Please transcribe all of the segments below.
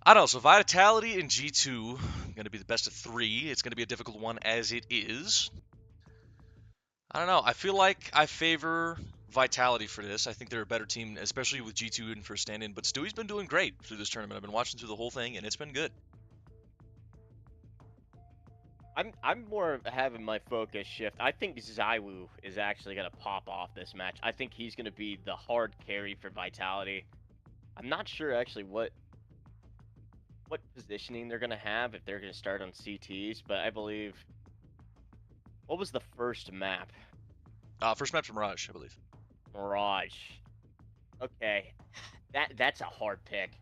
I don't know. So Vitality in G2 going to be the best of three. It's going to be a difficult one as it is. I don't know. I feel like I favor Vitality for this. I think they're a better team, especially with G2 in for stand-in. But Stewie's been doing great through this tournament. I've been watching through the whole thing, and it's been good. I'm more having my focus shift. I think Zywoo is actually gonna pop off this match. I think he's gonna be the hard carry for Vitality. I'm not sure actually what positioning they're gonna have if they're gonna start on CTs, but I believe what was the first map? First match from Mirage, I believe. Mirage. Okay, that's a hard pick.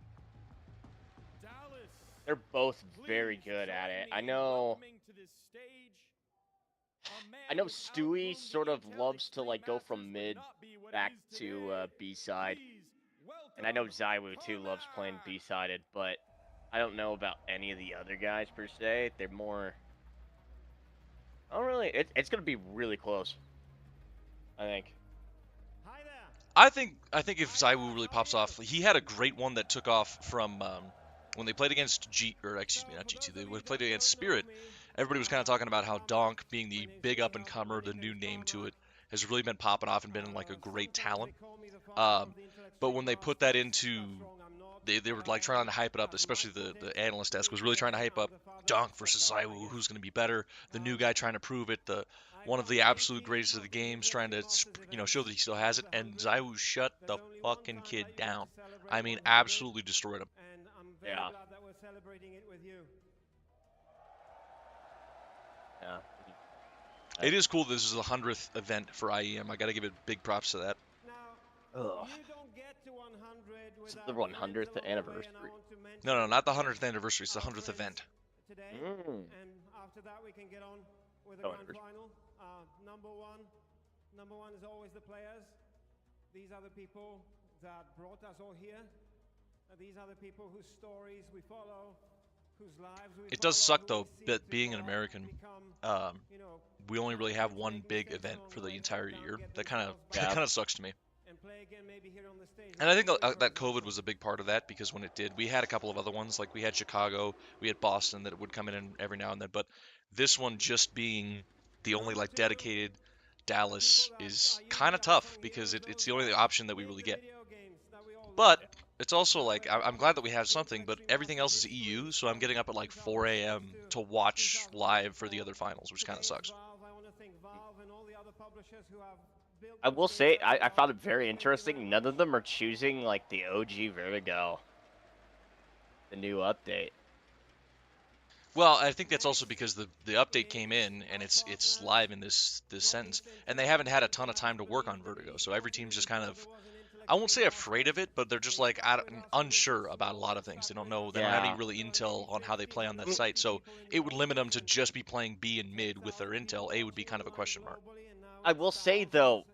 They're both very good at it. I know Stewie sort of loves to like go from mid back to B side, and I know Zywoo too loves playing B sided, but I don't know about any of the other guys per se. They're more. I don't really. It's gonna be really close. I think. I think if Zywoo really pops off, he had a great one that took off from when they played against excuse me, not G2. They played against Spirit. Everybody was kind of talking about how Donk, being the big up and comer, the new name to it, has really been popping off and been like a great talent. Um, but when they put that into, they were like trying to hype it up, especially the analyst desk was really trying to hype up Donk versus Zywoo, who's going to be better, the new guy trying to prove it, the one of the absolute greatest of the games, trying to show that he still has it, and Zywoo shut the fucking kid down. I mean, absolutely destroyed him. Yeah. Yeah. It is cool. This is the 100th event for IEM. I got to give it big props to that. Ugh. It's the 100th anniversary. No, not the 100th anniversary. It's the 100th event. Mm. Oh, anniversary. Number one is always the players. These are the people that brought us all here. These are the people whose stories we follow, whose lives we It does follow, suck though, that being an American, we only really have one big event for the entire year. That kind of that kind of sucks to me. And I think that COVID was a big part of that because when it did, we had a couple of other ones. Like we had Chicago, we had Boston that would come in every now and then. But this one just being the only like dedicated Dallas is kind of tough because it's the only option that we really get. But it's also like I'm glad that we have something, but everything else is EU, so I'm getting up at like 4 a.m. to watch live for the other finals, which kind of sucks. I will say, I found it very interesting. None of them are choosing like the OG Vertigo, the new update. Well, I think that's also because the update came in and it's live in this sentence, and they haven't had a ton of time to work on Vertigo, so every team's just kind of, I won't say afraid of it, but they're just like unsure about a lot of things. They don't know, they don't have any really intel on how they play on that site, so it would limit them to just be playing B and mid with their intel. A would be kind of a question mark. I will say though,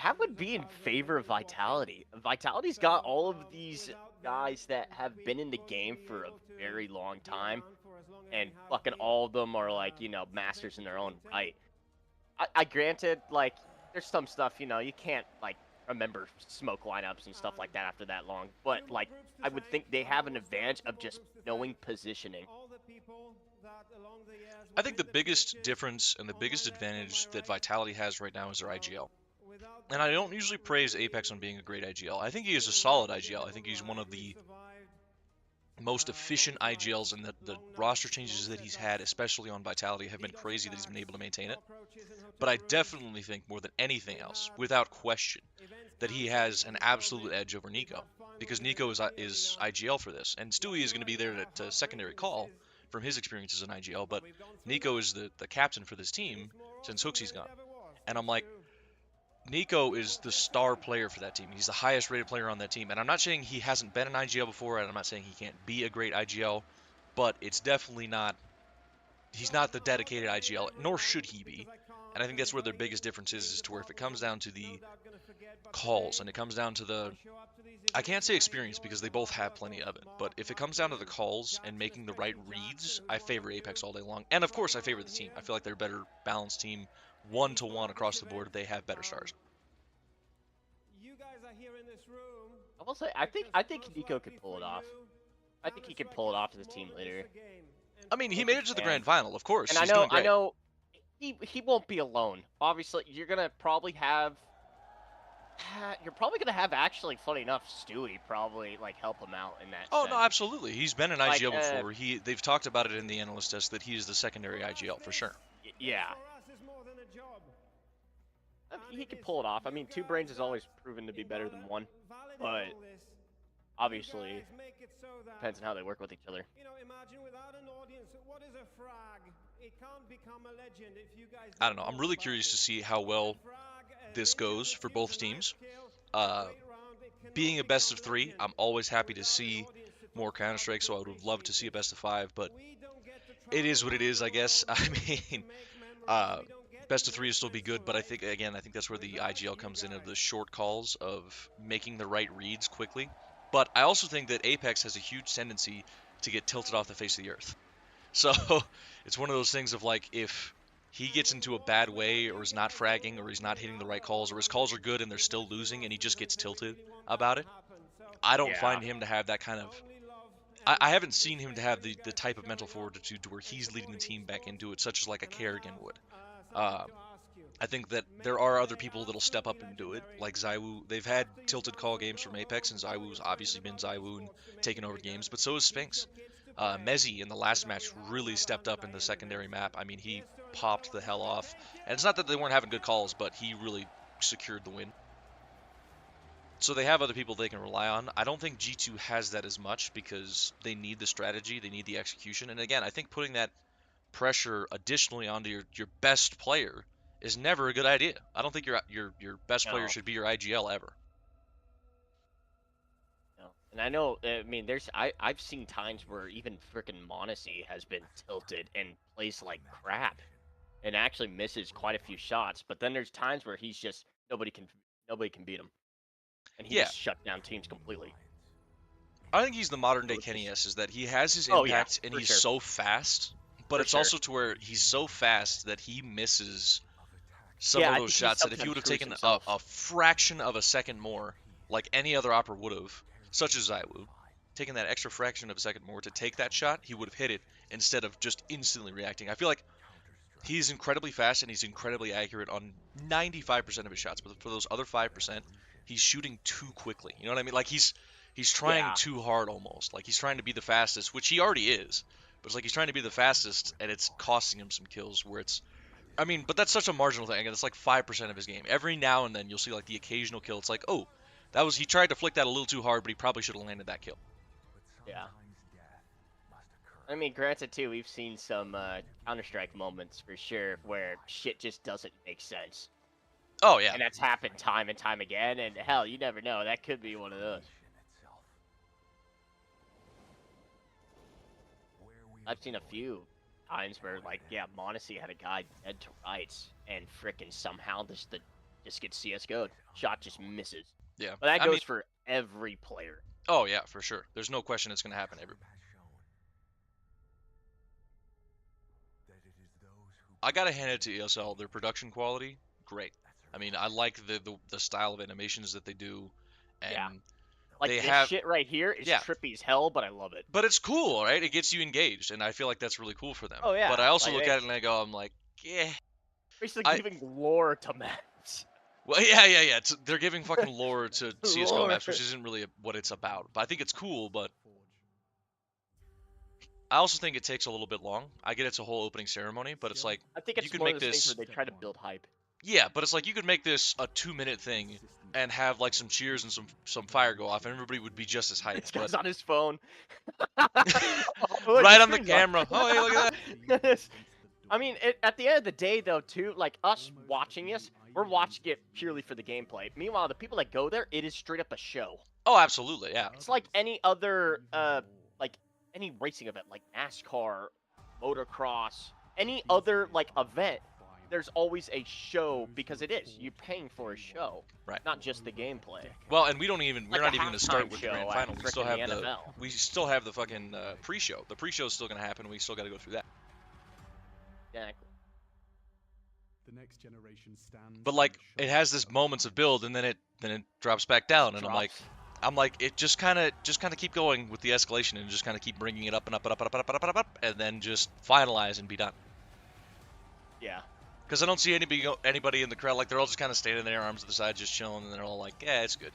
that would be in favor of Vitality. Vitality's got all of these guys that have been in the game for a very long time, and fucking all of them are like, masters in their own right. I granted, like, there's some stuff, you can't, like, remember smoke lineups and stuff like that after that long, but, like, I would think they have an advantage of just knowing positioning. I think the biggest difference and the biggest advantage that Vitality has right now is their IGL. And I don't usually praise Apex on being a great IGL. I think he is a solid IGL. I think he's one of the most efficient IGLs, and the roster changes that he's had, especially on Vitality, have been crazy that he's been able to maintain it. But I definitely think more than anything else, without question, that he has an absolute edge over Nico, because Nico is IGL for this, and Stewie is going to be there to secondary call from his experience as an IGL, but Nico is the captain for this team since Hooksy's gone. And I'm like, Nico is the star player for that team. He's the highest rated player on that team. And I'm not saying he hasn't been an IGL before, and I'm not saying he can't be a great IGL, but it's definitely not, he's not the dedicated IGL, nor should he be. And I think that's where their biggest difference is to where if it comes down to the calls and it comes down to the, I can't say experience because they both have plenty of it, but if it comes down to the calls and making the right reads, I favor Apex all day long. And of course I favor the team. I feel like they're a better balanced team, 1-to-1 across the board. They have better stars. I will say, I think Nico could pull it off. I think he could pull it off as a team leader. I mean, he made it to the grand final, of course. And He's doing great. I know, he won't be alone. Obviously, you're gonna probably have. You're probably gonna have actually, funny enough, Stewie probably like help him out in that. Oh sense. no, absolutely. He's been an Like, IGL before. They've talked about it in the analyst test that he is the secondary IGL for sure. Yeah. He could pull it off. I mean, 2 brains has always proven to be better than 1, but obviously depends on how they work with each other. Imagine without an audience, what is a frag? It can't become a legend if you guys. I don't know. I'm really curious to see how well this goes for both teams. Being a best of 3, I'm always happy to see more Counter-Strike, so I would love to see a best of 5, but it is what it is, I guess. I mean, best of 3 will still be good, but I think that's where the IGL comes in, of the short calls of making the right reads quickly. But I also think that Apex has a huge tendency to get tilted off the face of the earth. So it's one of those things of like, if he gets into a bad way, or is not fragging, or he's not hitting the right calls, or his calls are good and they're still losing and he just gets tilted about it, I don't find him to have that kind of... I haven't seen him to have the type of mental fortitude to where he's leading the team back into it, such as like a Kerrigan would. I think that there are other people that'll step up and do it, like ZywOo. They've had tilted call games from Apex, and ZywOo's obviously been ZywOo and taken over games, but so is Sphinx. Mezzy in the last match really stepped up in the secondary map. I mean, he popped the hell off. And it's not that they weren't having good calls, but he really secured the win. So they have other people they can rely on. I don't think G2 has that as much because they need the strategy, they need the execution. And again, I think putting that pressure additionally onto your best player is never a good idea. I don't think your best player should be your IGL ever. No. And I know, I mean, I've seen times where even frickin' Monacy has been tilted and plays like crap and actually misses quite a few shots, but then there's times where he's just nobody can beat him. And he just shut down teams completely. I think he's the modern day Kenny S, is that he has his impact and he's so fast, but it's also to where he's so fast that he misses some of those shots that if he would have taken a fraction of a second more, like any other opper would have, such as ZywOo, taking that extra fraction of a second more to take that shot, he would have hit it instead of just instantly reacting. I feel like he's incredibly fast and he's incredibly accurate on 95% of his shots, but for those other 5%, he's shooting too quickly. You know what I mean? Like he's trying too hard almost. Like he's trying to be the fastest, which he already is. But it's like he's trying to be the fastest, and it's costing him some kills where it's... I mean, but that's such a marginal thing. Again, it's like 5% of his game. Every now and then you'll see like the occasional kill. It's like, oh, he tried to flick that a little too hard, but he probably should have landed that kill. Yeah. I mean, granted too, we've seen some Counter-Strike moments for sure where shit just doesn't make sense. Oh, yeah. And that's happened time and time again, and hell, you never know. That could be one of those. I've seen a few times where, like, Monacy had a guy dead to rights, and frickin' somehow just gets CSGO'd. Shot just misses. Yeah. But that goes for every player. Oh, yeah, for sure. There's no question it's going to happen everywhere. I got to hand it to ESL. Their production quality, great. I mean, I like the style of animations that they do, and like they this shit right here is trippy as hell, but I love it. But it's cool, right? It gets you engaged, and I feel like that's really cool for them. Oh yeah. But I also look at it and I go, I'm like, yeah. Basically giving lore to maps. Well, yeah. They're giving fucking lore to CS:GO maps, which isn't really what it's about. But I think it's cool, but I also think it takes a little bit long. I get it's a whole opening ceremony, but it's like I think it's one of those things where they try to build hype. Yeah, but it's like you could make this a 2-minute thing and have like some cheers and some fire go off, and everybody would be just as hyped. This guy's on his phone. Right on the camera. Oh, hey, look at that. I mean, at the end of the day, though, too, like us watching this, we're watching it purely for the gameplay. Meanwhile, the people that go there, it is straight up a show. Oh, absolutely, yeah. It's like any other, like any racing event, like NASCAR, motocross, any other like event. There's always a show because it is. You're paying for a show, right? Not just the gameplay. Well, and we're not even going to start with the grand final. We still have the fucking pre-show. The pre-show is still going to happen. We still got to go through that. Exactly. The next generation stands. But like, it has this moments of build, and then it drops back down, and I'm like, I'm like, it just kind of keep going with the escalation and just kind of keep bringing it up and up and up and up and up and up and up, and then just finalize and be done. Yeah. Because I don't see anybody in the crowd, like, they're all just kind of standing there, arms to the side, just chilling, and they're all like, yeah, it's good.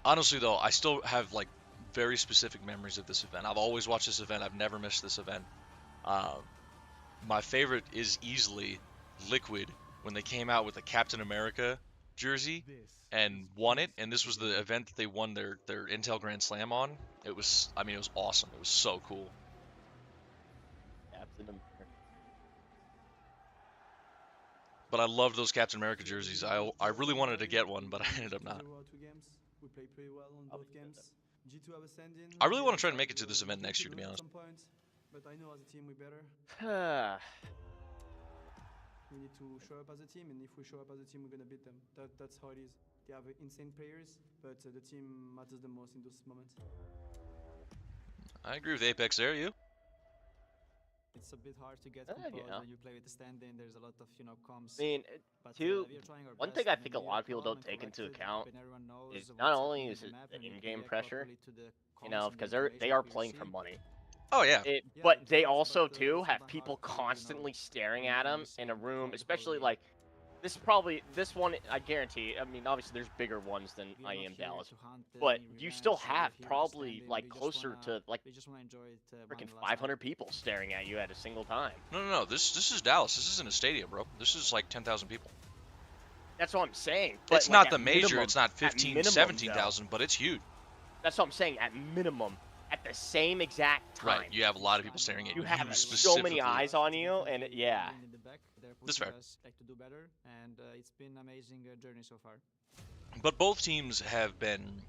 Honestly, though, I still have, like, very specific memories of this event. I've always watched this event. I've never missed this event. My favorite is easily Liquid, when they came out with the Captain America jersey and won it, and this was the event that they won their Intel Grand Slam on. It was, I mean, it was awesome. It was so cool. Captain America. But I loved those Captain America jerseys. I really wanted to get one, but I ended up not. We played pretty well on both games. G2 have a stand-in. I really want to try to make it to this event next year, to be honest. But I know as a team we're better. We need to show up as a team, and if we show up as a team, we're gonna beat them. That's how it is. They have insane players, but the team matters the most in those moments. I agree with Apex there. You? It's a bit hard to get composed yeah. when you play with the stand-in. There's a lot of, comms. I mean, But, two, we are trying our one best thing I and think a we lot are of people calm don't and take into collected account when everyone knows is what's not only happening is in it the map the and we in-game react pressure, properly to the because comms they and are information playing we for receive. money. Oh yeah. Yeah, But it they does, also but, too have sometimes people hard to, constantly staring bring at them them the in a same room, call especially the like this one. I guarantee. I mean, obviously there's bigger ones than We are not IEM here Dallas, to hunt but any you still revenge, we are have here to probably stand in. like We just closer wanna- to like we just wanna enjoy it, freaking one last time. 500 people staring at you at a single time. No. This is Dallas. This isn't a stadium, bro. This is like 10,000 people. That's what I'm saying. But It's like, not the at major. minimum- It's not at 15, minimum, 17,000, but it's huge. That's what I'm saying. At minimum, at the same exact time. Right. You have a lot of people staring at You you. have so specifically. many eyes on you, and yeah. In the back, they're That's pushing fair. us, like, to do better, and it's been an amazing journey so far. But both teams have been,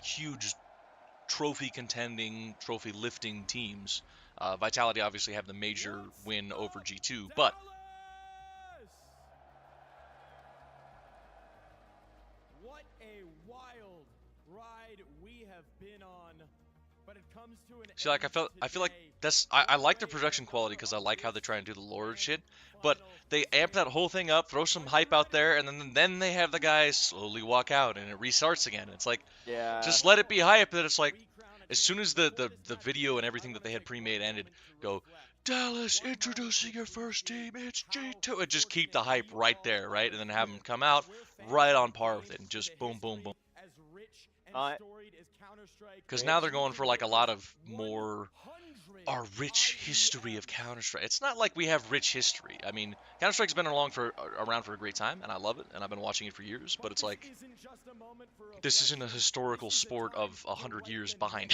huge trophy contending, trophy lifting teams. Vitality obviously have the major win over G2, but What a wild ride we have been on. But it comes to an see, like I feel like I like the production quality because I like how they try and do the lore and shit. But they amp that whole thing up, throw some hype out there, and then they have the guys slowly walk out and it restarts again. It's like, Yeah. just let it be hype. And it's like, as soon as the video and everything that they had pre-made ended, go, Dallas, introducing your first team, it's G2. And just keep the hype right there, right? And then have them come out right on par with it and just boom, boom, boom. Because now they're going for like a lot of more our rich history of Counter-Strike. It's not like we have rich history. I mean, Counter-Strike's been around for a great time, and I love it, and I've been watching it for years. But it's like, this isn't a historical sport of 100 years behind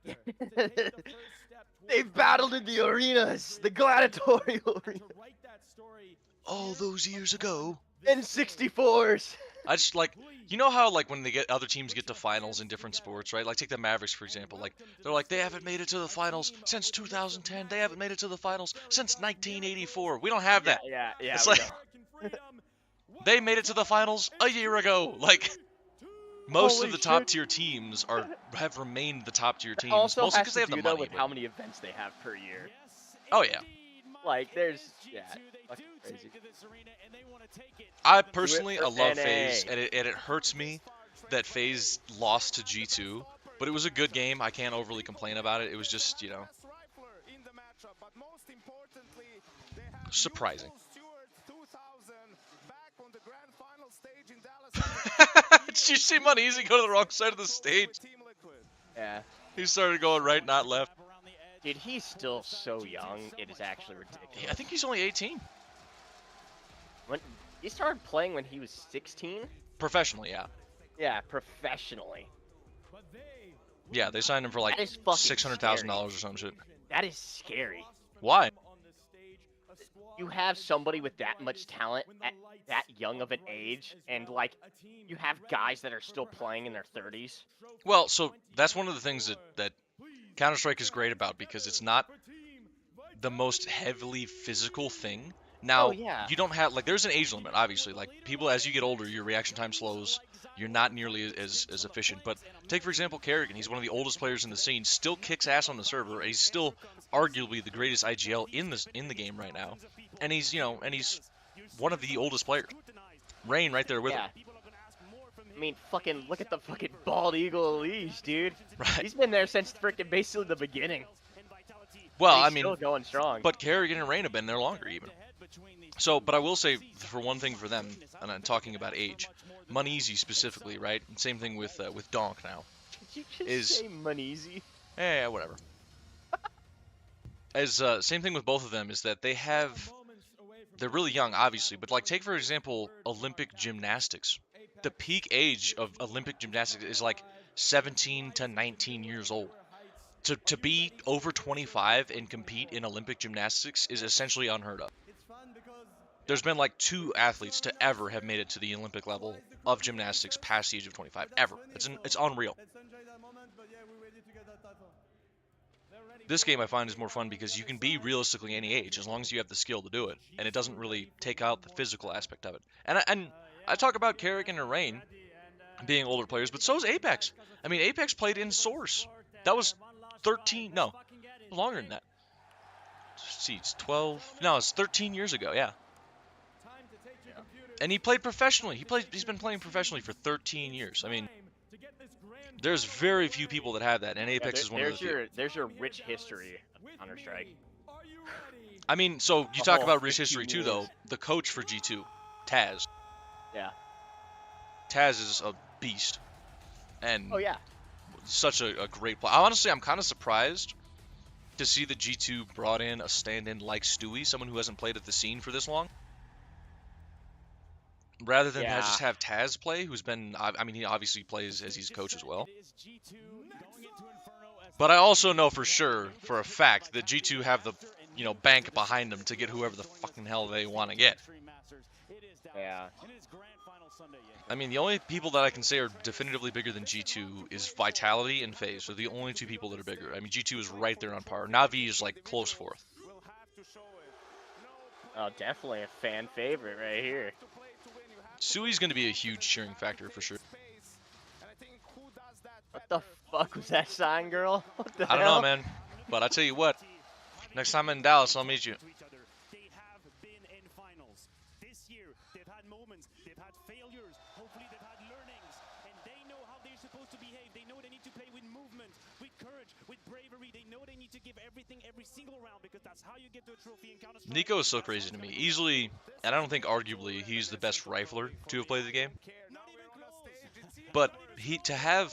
it. They've battled in the arenas, the gladiatorial arena. All those years ago. N64s. I just like, you know how like when other teams get to finals in different sports, right? Like take the Mavericks for example. Like they're like, they haven't made it to the finals since 2010. They haven't made it to the finals since 1984. We don't have that. Yeah. It's we like they made it to the finals a year ago. Like most Holy of the shit. top tier teams have remained the top tier teams, also mostly has because to they have do the though money. with but- how many events they have per year. Oh yeah. Like there's fucking crazy. I personally, for I love NA. FaZe, and it hurts me that FaZe lost to G2, but it was a good game. I can't overly complain about it. It was just, surprising. Did you see Uneasy go to the wrong side of the stage? Yeah. He started going right, not left. Dude, he's still so young. It is actually ridiculous. I think he's only 18. When he started playing when he was 16. Professionally, yeah. Yeah, professionally. Yeah, they signed him for like That is fucking $600,000 or some shit. That is scary. Why? You have somebody with that much talent at that young of an age, and like, you have guys that are still playing in their 30s. Well, so that's one of the things that Counter-Strike is great about, because it's not the most heavily physical thing. Now, Oh, yeah. you don't have, like, there's an age limit, obviously. Like, people, as you get older, your reaction time slows. You're not nearly as efficient. But take, for example, Kerrigan. He's one of the oldest players in the scene. Still kicks ass on the server. He's still arguably the greatest IGL in the game right now. And he's, and he's one of the oldest players. Rain right there with Yeah. him. I mean, fucking look at the fucking bald eagle Elise, dude. Right. He's been there since freaking basically the beginning. Well, And I he's mean, still going strong. but Kerrigan and Rain have been there longer even. So, but I will say, for one thing for them, and I'm talking about age, Muneezy specifically, right? And same thing with Donk now. Did you just is- say Muneezy? Yeah, whatever. As same thing with both of them is that they're really young, obviously, but like take for example Olympic gymnastics. The peak age of Olympic gymnastics is like 17 to 19 years old. To be over 25 and compete in Olympic gymnastics is essentially unheard of. There's been like 2 athletes to ever have made it to the Olympic level of gymnastics past the age of 25 ever. It's unreal. This game I find is more fun because you can be realistically any age as long as you have the skill to do it, and it doesn't really take out the physical aspect of it. And I talk about Kerrigan and Rain being older players, but so is Apex. I mean, Apex played in Source. That was 13, no, longer than that. Let's see, it's 12, no, it's 13 years ago, yeah. And he played professionally. He's been playing professionally for 13 years. I mean, there's very few people that have that, and Apex is one of the few. There's your rich history of Counter-Strike. I mean, so you talk about rich history too, though. The coach for G2, Taz. Yeah. Taz is a beast, and Oh yeah. such a great player. Honestly, I'm kind of surprised to see that G2 brought in a stand-in like Stewie, someone who hasn't played at the scene for this long, rather than just have Taz play, who's been, I mean, he obviously plays as he's coach as well. But I also know for sure, for a fact, that G2 have the, bank behind them to get whoever the fucking hell they want to get. Yeah. I mean, the only people that I can say are definitively bigger than G2 is Vitality and FaZe. So the only 2 people that are bigger. I mean, G2 is right there on par. Na'Vi is like close fourth. Oh, definitely a fan favorite right here. Sui's going to be a huge cheering factor for sure. What the fuck was that sign, girl? What the I don't hell? know, man. But I tell you what, next time I'm in Dallas, I'll meet you. They have been in finals. This year, they've had moments, they've had failures, hopefully they've had learnings, and they know how they're supposed to behave. They know they need to play with movement, with courage, with bravery. They know they need to give everything every single round because that's how you get to a trophy in Counter-Strike. Nico is so crazy to me. Easily, and I don't think arguably, he's the best rifler to have played the game. But to have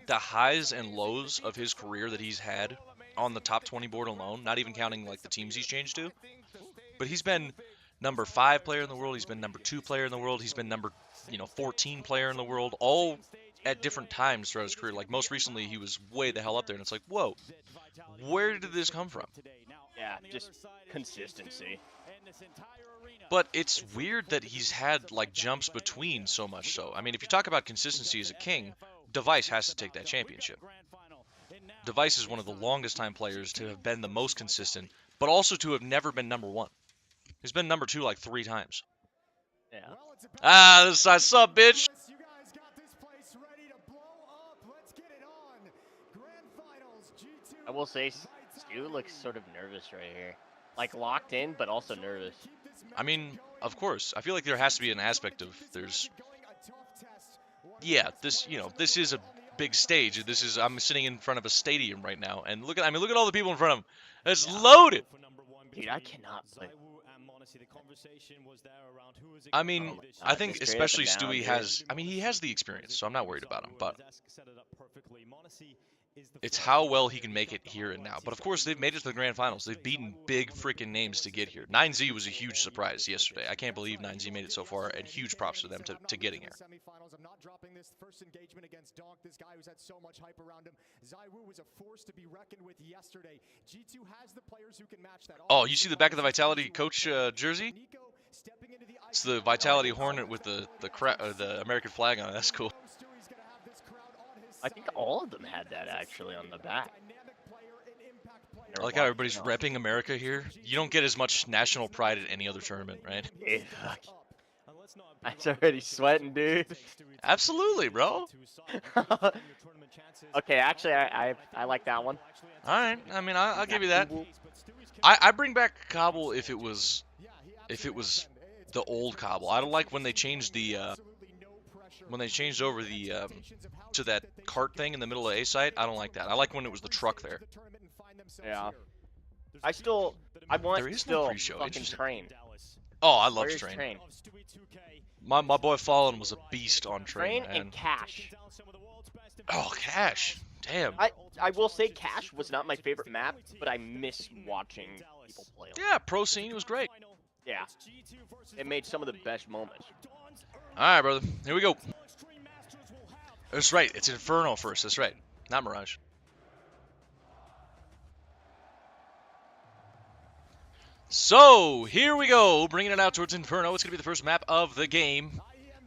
the highs and lows of his career that he's had on the top 20 board alone, not even counting like the teams he's changed to, but he's been number 5 player in the world, he's been number 2 player in the world, he's been number 14 player in the world, all at different times throughout his career. Like most recently he was way the hell up there, and it's like, whoa, where did this come from? Yeah, just consistency. But it's weird that he's had like jumps between so much so. I mean, if you talk about consistency as a king, Device has to take that championship. Device is one of the longest time players to have been the most consistent, but also to have never been number 1. He's been number 2 like 3 times. Yeah. Ah, this side sub, bitch. You guys got this place ready to blow up. Let's get it on. Grand finals, G2. I will say, Stu looks sort of nervous right here. Like locked in, but also nervous. I mean, of course. I feel like there has to be an aspect of yeah, this is a big stage. I'm sitting in front of a stadium right now, and look at all the people in front of him. It's loaded. Dude, I cannot play. I mean, I think Straight up especially and down, Stewie dude. has, I mean, he has the experience, so I'm not worried about him, but it's how well he can make it here and now. But of course, they've made it to the grand finals. They've beaten big freaking names to get here. 9Z was a huge surprise yesterday. I can't believe 9Z made it so far, and huge props to them to getting here. Semifinals. I'm not dropping this first engagement against Donk. This guy who's had so much hype around him. Zaiwu was a force to be reckoned with yesterday. G2 has the players who can match that. Oh, you see the back of the Vitality coach jersey? It's the Vitality Hornet with the American flag on it. That's cool. I think all of them had that actually on the back. I like how everybody's repping America here. You don't get as much national pride at any other tournament, right? Yeah. I'm already sweating, dude. Absolutely, bro. Okay, actually, I like that one. All right. I mean, I'll give you that. I bring back Cobble if it was the old Cobble. I don't like when they changed the when they changed over the to that cart thing in the middle of A site. I don't like that. I like when it was the truck there. Yeah. I want There is no still pre-show. fucking Interesting. Train. Oh, I love Where's Train. Train? My boy Fallen was a beast on Train, Train man. and Cash. Oh, Cash. Damn. I will say Cash was not my favorite map, but I miss watching people play on it. Yeah, Pro Scene was great. Yeah. It made some of the best moments. All right, brother. Here we go. That's right. It's Inferno first. That's right. Not Mirage. So, here we go. Bringing it out towards Inferno. It's going to be the first map of the game.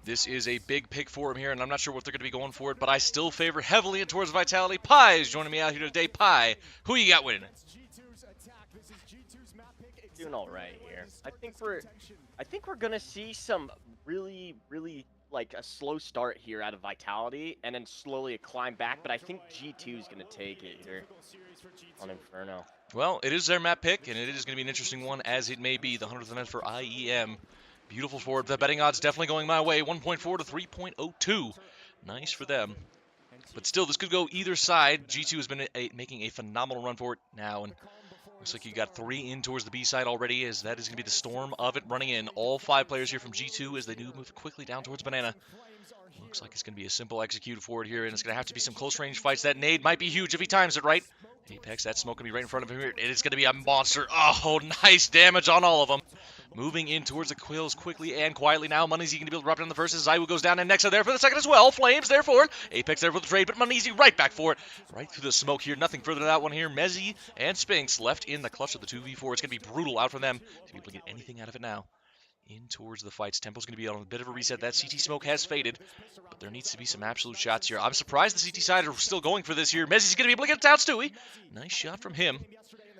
This is a big pick for him here, and I'm not sure what they're going to be going for it, but I still favor heavily in towards Vitality. Pi is joining me out here today. Pi, who you got winning? Doing all right here. I think we're gonna see some really like a slow start here out of Vitality, and then slowly a climb back. But I think G2 is gonna take it here on Inferno. Well, it is their map pick, and it is going to be an interesting one, as it may be the 100th event for IEM. Beautiful forward. The betting odds definitely going my way. 1.4 to 3.02. Nice for them. But still, this could go either side. G2 has been making a phenomenal run for it now, and looks like you got 3 in towards the B side already, as that is going to be the storm of it running in. All 5 players here from G2 as they do move quickly down towards Banana. Looks like it's going to be a simple execute forward here, and it's going to have to be some close range fights. That nade might be huge if he times it right. Apex, that smoke going to be right in front of him here. It is going to be a monster. Oh, nice damage on all of them. Moving in towards the Quills quickly and quietly now. Moneyzy going to be able to drop down the first as Zywoo goes down, and Nexa there for the second as well. Flames there for it. Apex there for the trade, but Moneyzy right back for it. Right through the smoke here. Nothing further to that one here. Mezzy and Spinks left in the clutch of the 2v4. It's going to be brutal out from them to be able to get anything out of it now. In towards the fights. Tempo's going to be on a bit of a reset. That CT smoke has faded, but there needs to be some absolute shots here. I'm surprised the CT side are still going for this here. Mezzy's going to be able to get it down, Stewie. Nice shot from him.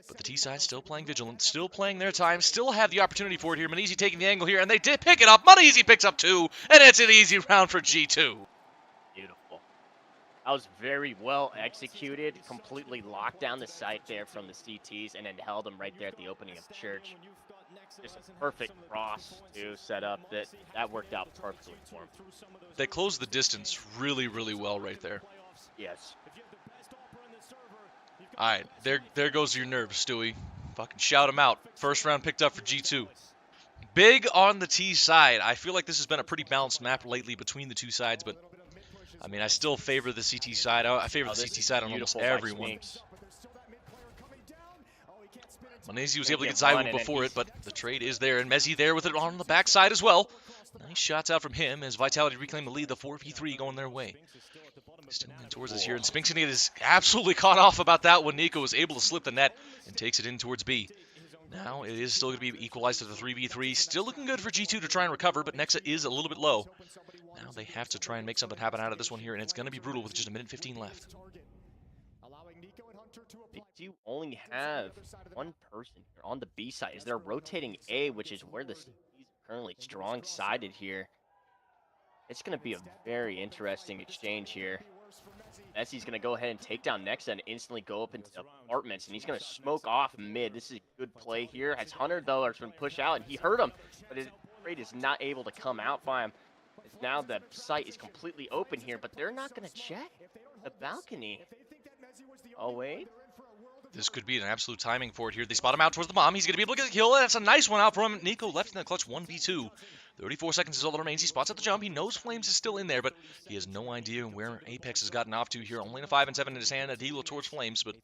But the T side still playing vigilant, still playing their time, still have the opportunity for it here. Moneyzy taking the angle here, and they did pick it up. Moneyzy picks up 2, and it's an easy round for G2. Beautiful. That was very well executed. Completely locked down the site there from the CTs, and then held them right there at the opening of Church. Just a perfect cross to set up. That worked out perfectly for him. They closed the distance really, really well right there. Yes. All right, there goes your nerves, Stewie. Fucking shout him out. First round picked up for G2. Big on the T side. I feel like this has been a pretty balanced map lately between the two sides, but I mean, I still favor the CT side. I favor the CT side on almost everyone. Moneyzy was able to get Zywoo before it, but the trade is there, and Mezzy there with it on the backside as well. Nice shots out from him as Vitality reclaim the lead, the 4v3 going their way. Still in towards us here, and Spinks is absolutely caught off about that when Nico was able to slip the net and takes it in towards B. Now it is still going to be equalized to the 3v3. Still looking good for G2 to try and recover, but Nexa is a little bit low. Now they have to try and make something happen out of this one here, and it's going to be brutal with just 1:15 left. They do only have one person here on the B side. Is they're rotating A, which is where the CTs are currently strong-sided here. It's going to be a very interesting exchange here. Messi's going to go ahead and take down Nexa and instantly go up into apartments, and he's going to smoke off mid. This is a good play here. Has Hunter, though, are going to push out, and he hurt him, but his trade is not able to come out by him. Now the site is completely open here, but they're not going to check the balcony. Oh, wait. This could be an absolute timing for it here. They spot him out towards the bomb. He's going to be able to get the kill. That's a nice one out from him. Nico left in the clutch 1v2. 34 seconds is all that remains. He spots at the jump. He knows Flames is still in there, but he has no idea where Apex has gotten off to here. Only a 5 and 7 in his hand. A deal towards Flames, but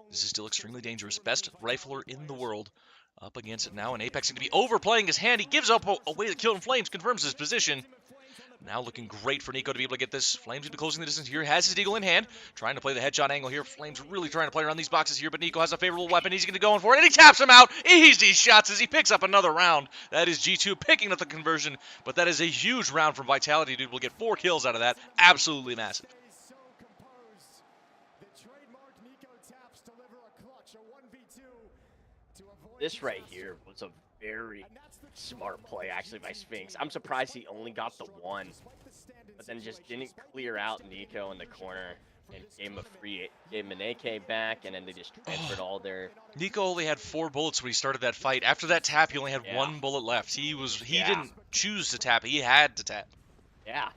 this is still extremely dangerous. Best rifler in the world up against it now, and Apex is going to be overplaying his hand. He gives up away the kill, and Flames confirms his position. Now looking great for Nico to be able to get this. Flames going to be closing the distance here. Has his deagle in hand. Trying to play the headshot angle here. Flames really trying to play around these boxes here, but Nico has a favorable weapon. He's going to go in for it, and he taps him out. Easy shots as he picks up another round. That is G2 picking up the conversion, but that is a huge round from Vitality. Dude will get 4 kills out of that. Absolutely massive. This right here was a very smart play, actually, by Spinks. I'm surprised he only got the 1, but then just didn't clear out Nico in the corner and gave him an AK back, and then they just transferred all their... Nico only had 4 bullets when he started that fight. After that tap, he only had 1 bullet left. He didn't choose to tap. He had to tap. Yeah.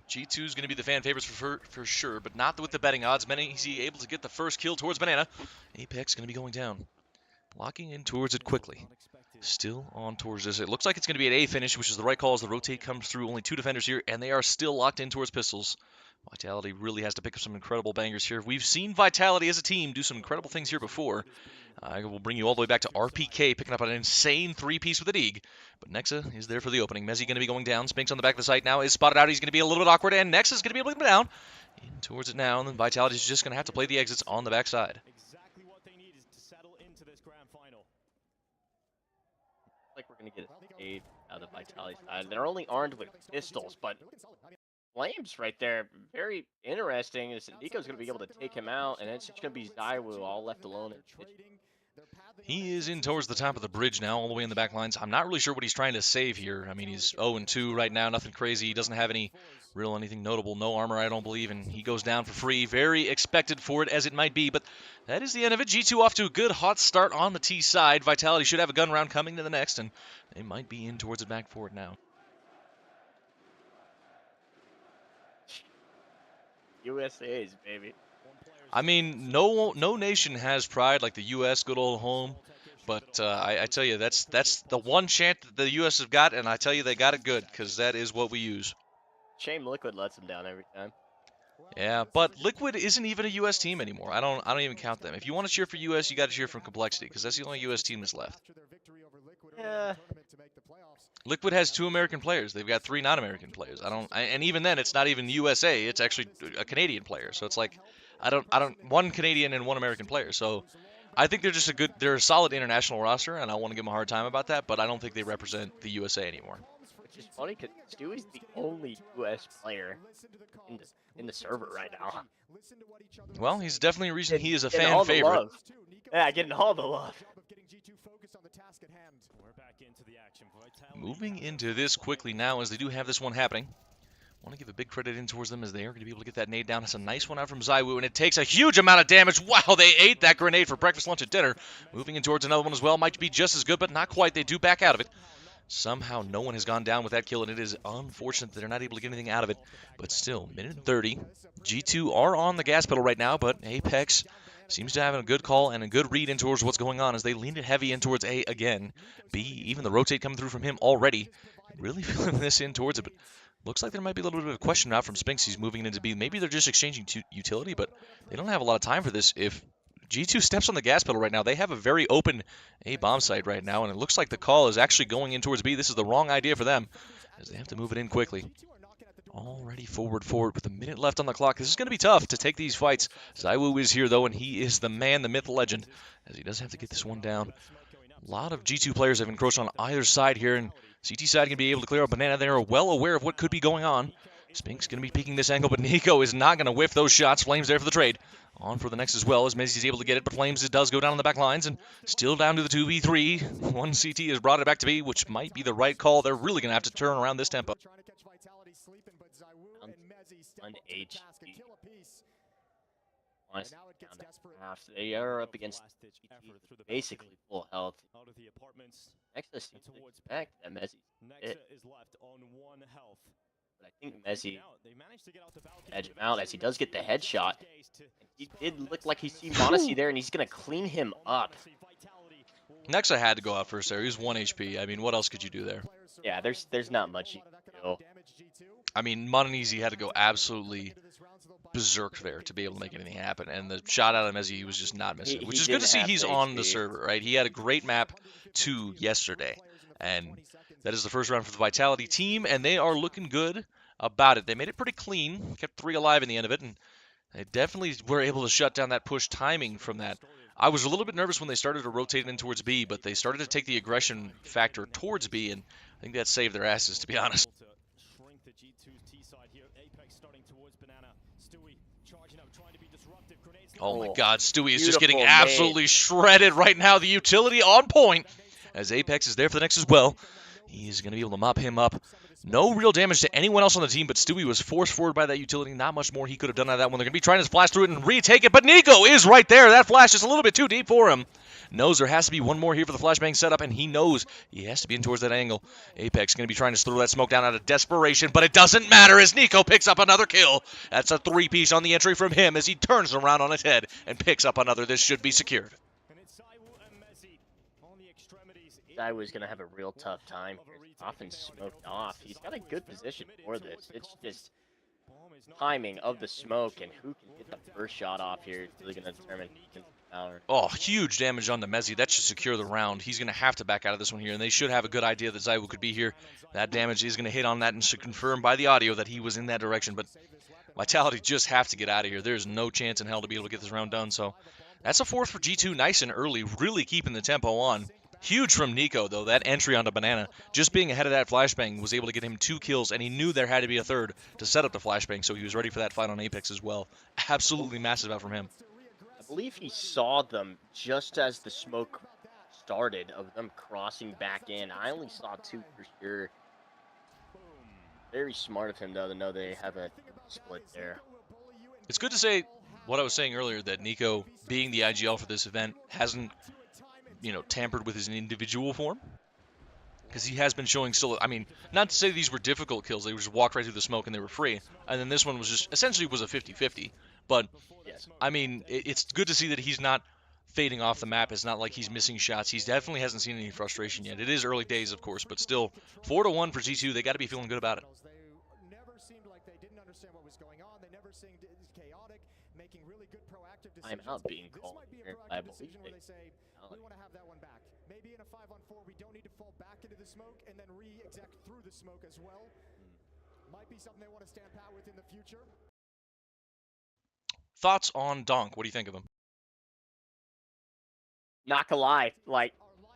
G2 is going to be the fan favorites for sure, but not with the betting odds. Many is he able to get the first kill towards Banana. Apex going to be going down. Blocking in towards it quickly. Still on towards this. It looks like it's going to be an A finish, which is the right call as the rotate comes through. Only 2 defenders here, and they are still locked in towards pistols. Vitality really has to pick up some incredible bangers here. We've seen Vitality as a team do some incredible things here before. I will bring you all the way back to RPK, picking up an insane 3-piece with a Deeg. But Nexa is there for the opening. Mezzi going to be going down. Spinks on the back of the site now is spotted out. He's going to be a little bit awkward, and Nexa's going to be able to get him down. In towards it now, and then Vitality is just going to have to play the exits on the backside. Exactly what they need is to settle into this grand final. Like we're going to get a fade out of the Vitality side. They're only armed with pistols, but Flames right there, very interesting. Nico's going to be able to take him out, and it's just going to be Zaiwu all left alone. He is in towards the top of the bridge now, all the way in the back lines. I'm not really sure what he's trying to save here. I mean, he's 0-2 right now, nothing crazy. He doesn't have anything notable, no armor, I don't believe, and he goes down for free. Very expected for it as it might be, but that is the end of it. G2 off to a good hot start on the T side. Vitality should have a gun round coming to the next, and they might be in towards it back for it now. USA's, baby. I mean, no nation has pride like the U.S., good old home. But I tell you, that's the one chant that the U.S. have got, and I tell you they got it good because that is what we use. Shame Liquid lets them down every time. Yeah, but Liquid isn't even a U.S. team anymore. I don't even count them. If you want to cheer for U.S., you got to cheer for Complexity because that's the only U.S. team that's left. Yeah. Liquid has 2 American players. They've got 3 non-American players. And even then, it's not even USA. It's actually a Canadian player. So it's like, one Canadian and 1 American player. So I think they're a solid international roster, and I want to give them a hard time about that. But I don't think they represent the USA anymore. Which is funny because Stewie's the only U.S. player in the server right now. Well, he's definitely a reason he is a fan favorite. Yeah, getting all the love. Moving into this quickly now as they do have this one happening. Want to give a big credit in towards them as they are going to be able to get that nade down. It's a nice one out from Zaiwu, and it takes a huge amount of damage. Wow, they ate that grenade for breakfast, lunch, and dinner. Moving in towards another one as well. Might be just as good, but not quite. They do back out of it. Somehow no one has gone down with that kill, and it is unfortunate that they're not able to get anything out of it. But still, minute and 30. G2 are on the gas pedal right now, but Apex seems to have a good call and a good read in towards what's going on as they lean it heavy in towards A again. B, even the rotate coming through from him already. Really feeling this in towards it, but looks like there might be a little bit of a question out from Spinks. He's moving into B. Maybe they're just exchanging utility, but they don't have a lot of time for this. If G2 steps on the gas pedal right now, they have a very open A bomb site right now, and it looks like the call is actually going in towards B. This is the wrong idea for them as they have to move it in quickly. Already forward with a minute left on the clock. This is going to be tough to take these fights. Zaiwu is here, though, and he is the man, the myth, the legend, as he does have to get this one down. A lot of G2 players have encroached on either side here, and CT side going to be able to clear up Banana. They are well aware of what could be going on. Spinks going to be peeking this angle, but Nico is not going to whiff those shots. Flames there for the trade. On for the next as well, as Mezzi's able to get it, but Flames does go down on the back lines, and still down to the 2v3. One CT has brought it back to B, which might be the right call. They're really going to have to turn around this tempo. They are up against basically full health. Nexa seems to expect that Mezzi is left on 1 health. But I think Mezzi edge him out as he does get the headshot. He did look like he see Monacy there, and he's going to clean him up. Nexa had to go out first there. He was 1 HP. I mean, what else could you do there? Yeah, there's not much you can do. I mean, Monacy had to go absolutely berserk there to be able to make anything happen, and the shot out of Mezzi, he was just not missing, which is good to see. He's on the server, right? He had a great map 2 yesterday, and that is the first round for the Vitality team, and they are looking good about it. They made it pretty clean, kept 3 alive in the end of it, and they definitely were able to shut down that push timing from that. I was a little bit nervous when they started to rotate in towards B, but they started to take the aggression factor towards B, and I think that saved their asses, to be honest. Oh my God, Stewie is just getting absolutely shredded right now. The utility on point as Apex is there for the next as well. He's going to be able to mop him up. No real damage to anyone else on the team, but Stewie was forced forward by that utility. Not much more he could have done out of that one. They're going to be trying to flash through it and retake it, but Nico is right there. That flash is a little bit too deep for him. Knows there has to be one more here for the flashbang setup, and he knows he has to be in towards that angle. Apex going to be trying to throw that smoke down out of desperation, but it doesn't matter as Nico picks up another kill. That's a 3-piece on the entry from him as he turns around on his head and picks up another. This should be secured. Zywoo's going to have a real tough time here. He's often smoked off. He's got a good position for this. It's just timing of the smoke and who can get the first shot off here is really going to determine his power. Oh, huge damage on the Mezzi. That should secure the round. He's going to have to back out of this one here, and they should have a good idea that Zywoo could be here. That damage is going to hit on that and should confirm by the audio that he was in that direction, but Vitality just have to get out of here. There's no chance in hell to be able to get this round done, so that's a fourth for G2 nice and early, really keeping the tempo on. Huge from Nico, though. That entry onto Banana, just being ahead of that flashbang, was able to get him 2 kills, and he knew there had to be a third to set up the flashbang, so he was ready for that fight on Apex as well. Absolutely massive out from him. I believe he saw them just as the smoke started of them crossing back in. I only saw 2 for sure. Very smart of him, though, to know they have a split there. It's good to say what I was saying earlier, that Nico, being the IGL for this event, hasn't tampered with his individual form, because he has been showing still. I mean, not to say these were difficult kills, they just walked right through the smoke and they were free, and then this one was just essentially was a 50-50, but yes. I mean, it's good to see that he's not fading off the map. It's not like he's missing shots. He definitely hasn't seen any frustration yet. It is early days, of course, but still 4-1 for G2. They got to be feeling good about it. I'm out being called here, I believe. We want to have that one back. Maybe in a 5-on-4, we don't need to fall back into the smoke and then re-exec through the smoke as well. Might be something they want to stand pat with in the future. Thoughts on Donk? What do you think of him? Not gonna lie, like,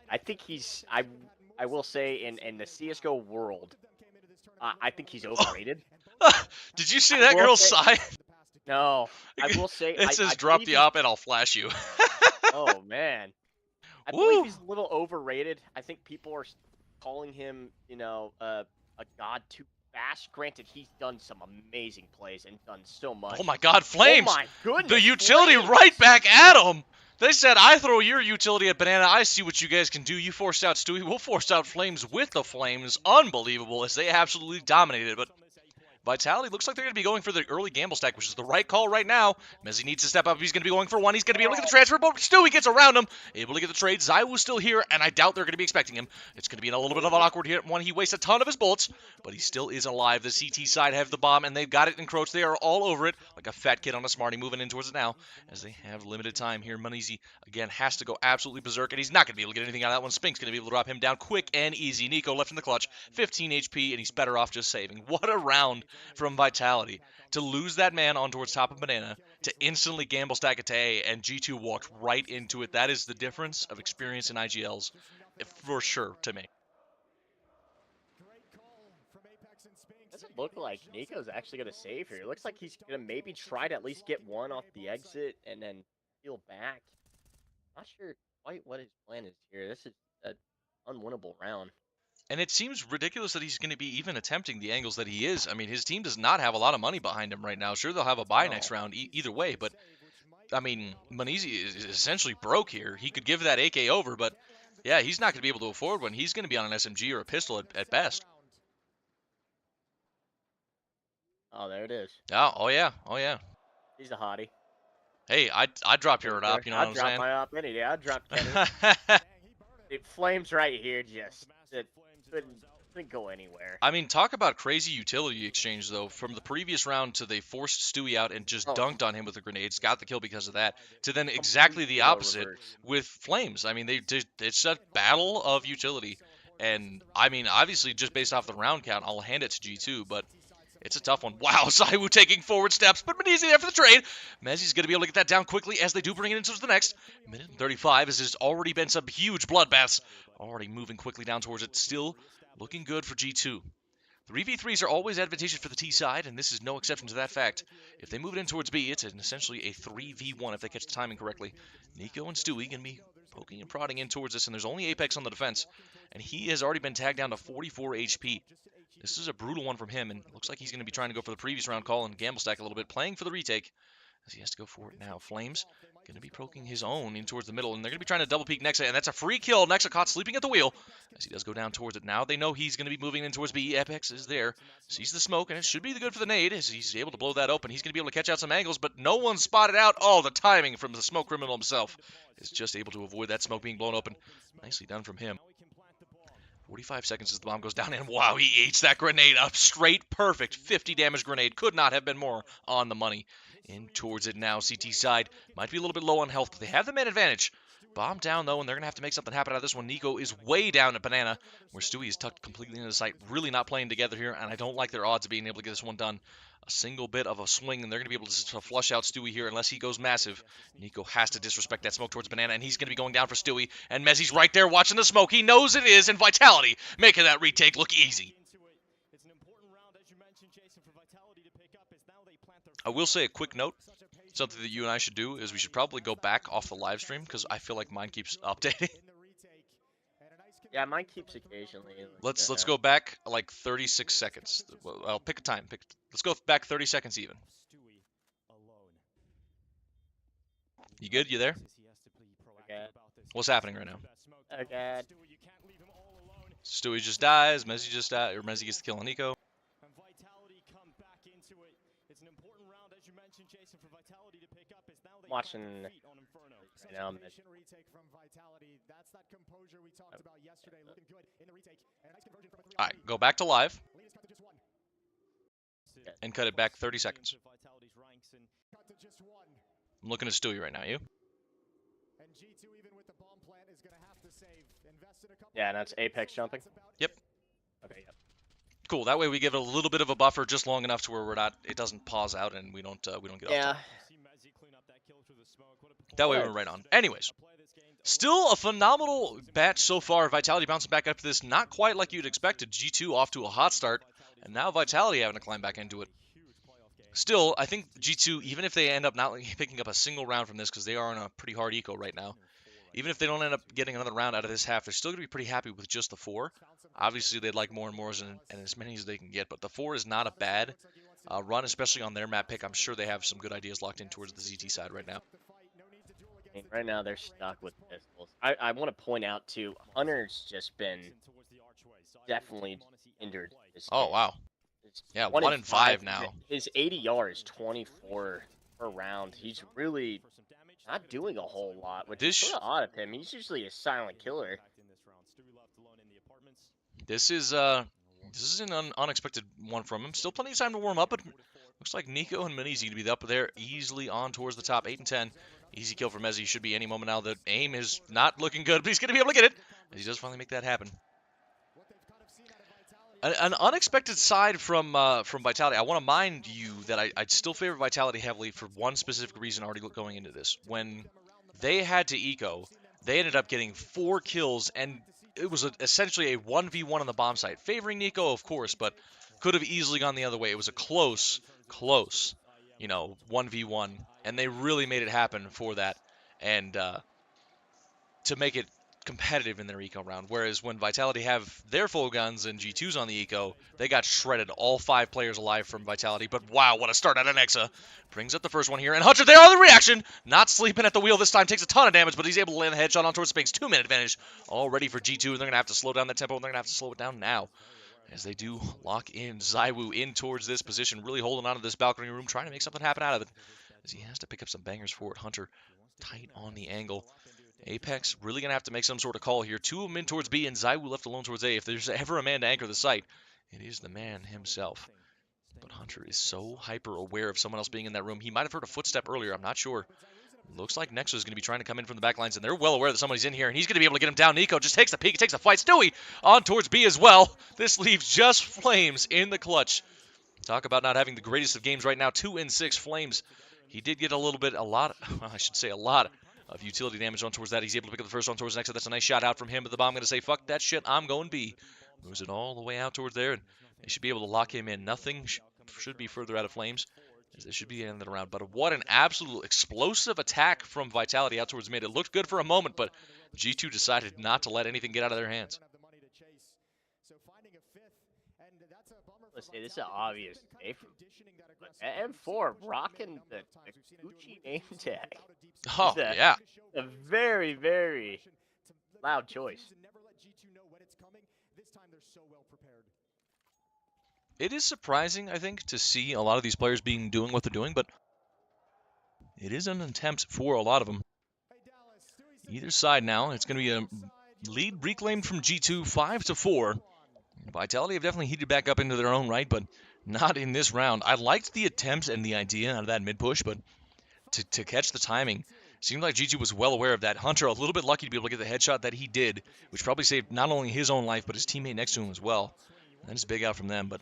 I think he's, I will say, in the CSGO world, I think he's overrated. Did you see that girl sigh? No, I will say. It says drop the op and I'll flash you. Oh, man. I believe he's a little overrated. I think people are calling him, a god too fast. Granted, he's done some amazing plays and done so much. Oh my god, Flames! Oh my goodness, the utility Flames. Right back at him! They said, I throw your utility at Banana, I see what you guys can do. You forced out Stewie, we'll force out Flames with the Flames. Unbelievable, as they absolutely dominated, but Vitality looks like they're going to be going for the early gamble stack, which is the right call right now. Mezzi needs to step up. He's going to be going for one. He's going to be able to get the transfer, but Stewie gets around him. Able to get the trade. Zywoo's still here, and I doubt they're going to be expecting him. It's going to be in a little bit of an awkward hit one. He wastes a ton of his bullets, but he still is alive. The CT side have the bomb, and they've got it encroached. They are all over it, like a fat kid on a Smartie, moving in towards it now, as they have limited time here. Moneyzy, again, has to go absolutely berserk, and he's not going to be able to get anything out of that one. Spink's going to be able to drop him down quick and easy. Nico left in the clutch, 15 HP, and he's better off just saving. What a round from Vitality. To lose that man on towards top of Banana, to instantly gamble stack it to A, and G2 walked right into it. That is the difference of experience in IGLs, for sure, to me. Doesn't look like Nico's actually going to save here. It looks like he's going to maybe try to at least get one off the exit and then steal back. Not sure quite what his plan is here. This is an unwinnable round. And it seems ridiculous that he's going to be even attempting the angles that he is. I mean, his team does not have a lot of money behind him right now. Sure, they'll have a buy next round either way, but, I mean, Moneyzy is essentially broke here. He could give that AK over, but, yeah, he's not going to be able to afford one. He's going to be on an SMG or a pistol at best. Oh, there it is. Oh yeah. He's a hottie. Hey, I'd drop your op, you know what I'm saying? I'd drop my op any day. I'd drop Kenny. It Flames right here just couldn't go anywhere. I mean, talk about crazy utility exchange, though. From the previous round to they forced Stewie out and just dunked on him with the grenades, got the kill because of that, to then exactly the opposite with Flames. I mean, it's a battle of utility. And, I mean, obviously, just based off the round count, I'll hand it to G2, but it's a tough one. Wow, Zywoo taking forward steps, but Moneyzy there for the trade. Mezzi's going to be able to get that down quickly as they do bring it into the next. Minute and 35, as there's already been some huge bloodbaths. Already moving quickly down towards it. Still looking good for G2. 3v3s are always advantageous for the T side, and this is no exception to that fact. If they move it in towards B, it's essentially a 3v1 if they catch the timing correctly. Nico and Stewie going to be poking and prodding in towards this, and there's only Apex on the defense, and he has already been tagged down to 44 HP. This is a brutal one from him, and it looks like he's going to be trying to go for the previous round call and gamble stack a little bit, playing for the retake, as he has to go for it now. Flames going to be poking his own in towards the middle, and they're going to be trying to double peek Nexa, and that's a free kill. Nexa caught sleeping at the wheel as he does go down towards it. Now they know he's going to be moving in towards B. Apex is there, sees the smoke, and it should be good for the nade as he's able to blow that open. He's going to be able to catch out some angles, but no one spotted out. Oh, the timing from the smoke criminal himself is just able to avoid that smoke being blown open. Nicely done from him. 45 seconds as the bomb goes down, and wow, he eats that grenade up straight. Perfect 50 damage grenade. Could not have been more on the money. In towards it now. CT side might be a little bit low on health, but they have the man advantage. Bomb down, though, and they're going to have to make something happen out of this one. Nico is way down at Banana, where Stewie is tucked completely into the sight. Really not playing together here, and I don't like their odds of being able to get this one done. A single bit of a swing, and they're going to be able to flush out Stewie here unless he goes massive. Nico has to disrespect that smoke towards Banana, and he's going to be going down for Stewie. And Mezzi's right there watching the smoke. He knows it is, and Vitality making that retake look easy. I will say a quick note. Something that you and I should do is we should probably go back off the live stream because I feel like mine keeps updating. Yeah, mine keeps occasionally. Let's go back like 36 seconds. Well, pick a time. Let's go back 30 seconds even. You good? You there? Okay. What's happening right now? Okay. Stewie just dies. Mezzi just dies, or Mezzi gets the kill on Nico. Watching right now. Alright, go back to live. And cut it back 30 seconds. I'm looking at Stewie right now, you? Yeah, and that's Apex jumping? Yep. Okay, yep. Cool, that way we give it a little bit of a buffer just long enough to where we're not, it doesn't pause out and we don't get off time. That way we're right on. Anyways, still a phenomenal batch so far. Vitality bouncing back up to this, not quite like you'd expected. G2 off to a hot start, and now Vitality having to climb back into it. Still, I think G2, even if they end up not picking up a single round from this, because they are on a pretty hard eco right now, even if they don't end up getting another round out of this half, they're still going to be pretty happy with just the 4. Obviously, they'd like more and more and as many as they can get, but the 4 is not a bad run, especially on their map pick. I'm sure they have some good ideas locked in towards the ZT side right now. Right now, they're stuck with pistols. I want to point out, too, Hunter's just been definitely injured. Oh, wow. Yeah, 1 in 5 now. His ADR is 24 per round. He's really not doing a whole lot, which is sort of odd of him. He's usually a silent killer. This is an unexpected one from him. Still plenty of time to warm up, but looks like Nico and Mini's going to be up there easily on towards the top. 8 and 10. Easy kill for Mezzi. Should be any moment now. The aim is not looking good, but he's going to be able to get it. As he does finally make that happen. An unexpected side from Vitality. I want to mind you that I'd still favor Vitality heavily for one specific reason already going into this. When they had to eco, they ended up getting 4 kills, and it was essentially a 1v1 on the bomb site. Favoring Nico, of course, but could have easily gone the other way. It was a close, 1v1, and they really made it happen for that, and to make it competitive in their eco round. Whereas when Vitality have their full guns and G2's on the eco, they got shredded. All 5 players alive from Vitality, but wow, what a start out of Nexa. Brings up the first one here, and Hunter there on the reaction, not sleeping at the wheel this time, takes a ton of damage, but he's able to land a headshot on towards Spinks. 2-minute advantage all ready for G2, and they're going to have to slow down the tempo, and they're going to have to slow it down now. As they do lock in ZywOo in towards this position, really holding on to this balcony room, trying to make something happen out of it. As he has to pick up some bangers for it. Hunter tight on the angle. Apex really going to have to make some sort of call here. 2 of them in towards B and ZywOo left alone towards A. If there's ever a man to anchor the site, it is the man himself. But Hunter is so hyper aware of someone else being in that room. He might have heard a footstep earlier. I'm not sure. Looks like Nexus is going to be trying to come in from the back lines, and they're well aware that somebody's in here, and he's going to be able to get him down. Nico just takes the peek, takes the fight. Stewie on towards B as well. This leaves just Flames in the clutch. Talk about not having the greatest of games right now. 2 and 6 Flames. He did get a lot of utility damage on towards that. He's able to pick up the first one towards Nexus. That's a nice shot out from him, but the bomb going to say, fuck that shit, I'm going B. Moves it all the way out towards there, and They should be able to lock him in. Nothing should be further out of flames, as this should be the end of the round. But what an absolute explosive attack from Vitality out towards mid. It looked good for a moment, but G2 decided not to let anything get out of their hands. Let's say this is an obvious A for M4 rocking the Gucci name tag. Oh, yeah. A very, very loud choice. It is surprising, I think, to see a lot of these players doing what they're doing, but it is an attempt for a lot of them. Either side now, it's going to be a lead reclaimed from G2, 5-4. Vitality have definitely heated back up into their own right, but not in this round. I liked the attempt and the idea out of that mid push, but to catch the timing, seemed like G2 was well aware of that. Hunter, a little bit lucky to be able to get the headshot that he did, which probably saved not only his own life, but his teammate next to him as well. That is big out from them, but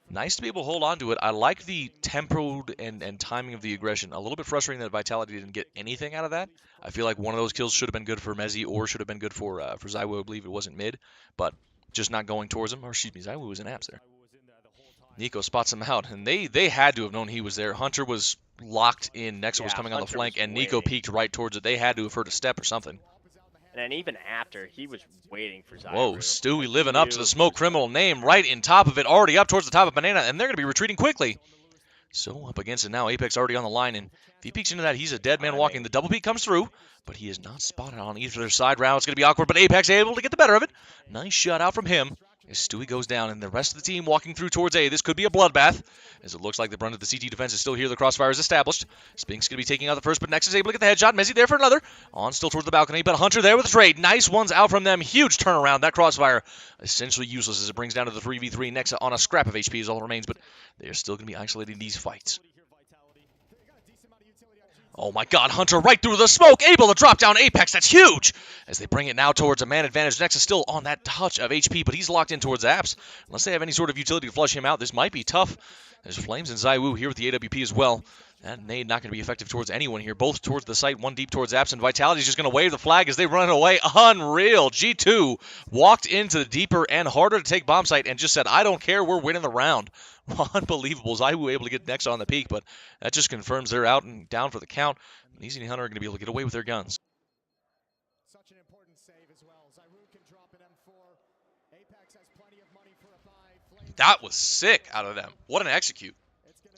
nice to be able to hold on to it. I like the tempo and timing of the aggression. A little bit frustrating that Vitality didn't get anything out of that. I feel like one of those kills should have been good for Mezzi or should have been good for ZywOo. I believe it wasn't mid, but just not going towards him. Or excuse me, ZywOo was in apps there. Nico spots him out, and they had to have known he was there. Hunter was locked in. Nexa was coming on the flank, and Nico peeked right towards it. They had to have heard a step or something. And then even after, he was waiting for ZywOo. Whoa, Stewie living up to the Smoke Criminal name right in top of it, already up towards the top of Banana, and they're going to be retreating quickly. So up against it now, Apex already on the line, and if he peeks into that, he's a dead man walking. The double peek comes through, but he is not spotted on either of their side round. It's going to be awkward, but Apex able to get the better of it. Nice shot out from him as Stewie goes down, and the rest of the team walking through towards A. This could be a bloodbath, as it looks like the brunt of the CT defense is still here. The crossfire is established. Spink's going to be taking out the first, but Nex is able to get the headshot. Mezzi there for another. On still towards the balcony, but Hunter there with a trade. Nice ones out from them. Huge turnaround. That crossfire essentially useless as it brings down to the 3v3. Nexa on a scrap of HP is all that remains, but they're still going to be isolating these fights. Oh my god, Hunter right through the smoke, able to drop down Apex, that's huge! As they bring it now towards a man advantage. Nex is still on that touch of HP, but he's locked in towards Apps. Unless they have any sort of utility to flush him out, this might be tough. There's Flames and ZywOo here with the AWP as well. That nade not going to be effective towards anyone here, both towards the site, one deep towards Apps, and Vitality's just going to wave the flag as they run away. Unreal! G2 walked into the deeper and harder to take bomb site and just said, I don't care, we're winning the round. Unbelievable. ZywOo able to get Nex on the peak, but that just confirms they're out and down for the count. Easy and Hunter are going to be able to get away with their guns. Such an important save as well. ZywOo can drop an M4. Apex has plenty of money for a buy. That was sick out of them. What an execute.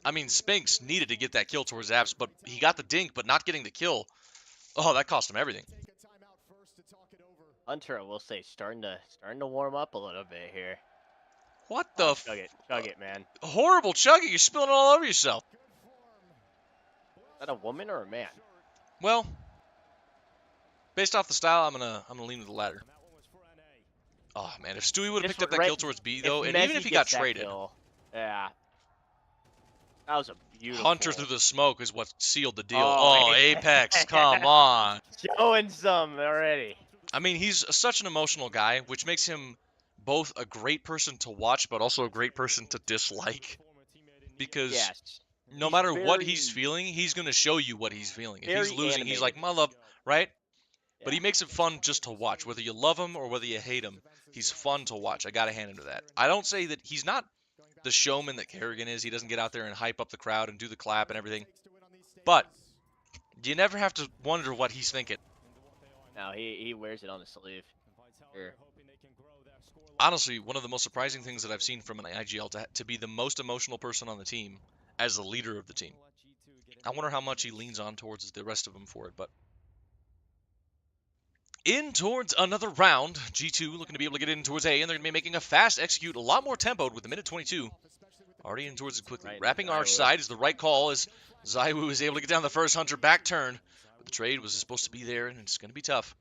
I mean, Spinks needed to get that kill towards Apps, but he got the dink, but not getting the kill. Oh, that cost him everything. Hunter, I will say, starting to warm up a little bit here. What the? Chug it, man. Horrible chugging. You're spilling it all over yourself. Is that a woman or a man? Well, based off the style, I'm gonna lean to the latter. Oh man, if Stewie would have picked up that kill towards B though, and even if he got traded, yeah, that was a beautiful. Hunter through the smoke is what sealed the deal. Oh, Apex, come on. Showing some already. I mean, he's such an emotional guy, which makes him both a great person to watch, but also a great person to dislike. Because no matter what he's feeling, he's going to show you what he's feeling. If he's losing, he's like, my love, right? Yeah. But he makes it fun just to watch. Whether you love him or whether you hate him, he's fun to watch. I got to hand him to that. I don't say that he's not the showman that Kerrigan is. He doesn't get out there and hype up the crowd and do the clap and everything. But you never have to wonder what he's thinking. No, he wears it on his sleeve. Here. Honestly, one of the most surprising things that I've seen from an IGL to be the most emotional person on the team as the leader of the team. I wonder how much he leans on towards the rest of them for it, but in towards another round. G2 looking to be able to get in towards A, and they're going to be making a fast execute, a lot more tempoed with the minute 22. Already in towards it quickly. Right, wrapping arch side is the right call as ZywOo is able to get down the first. Hunter back turn. But the trade was supposed to be there, and it's going to be tough.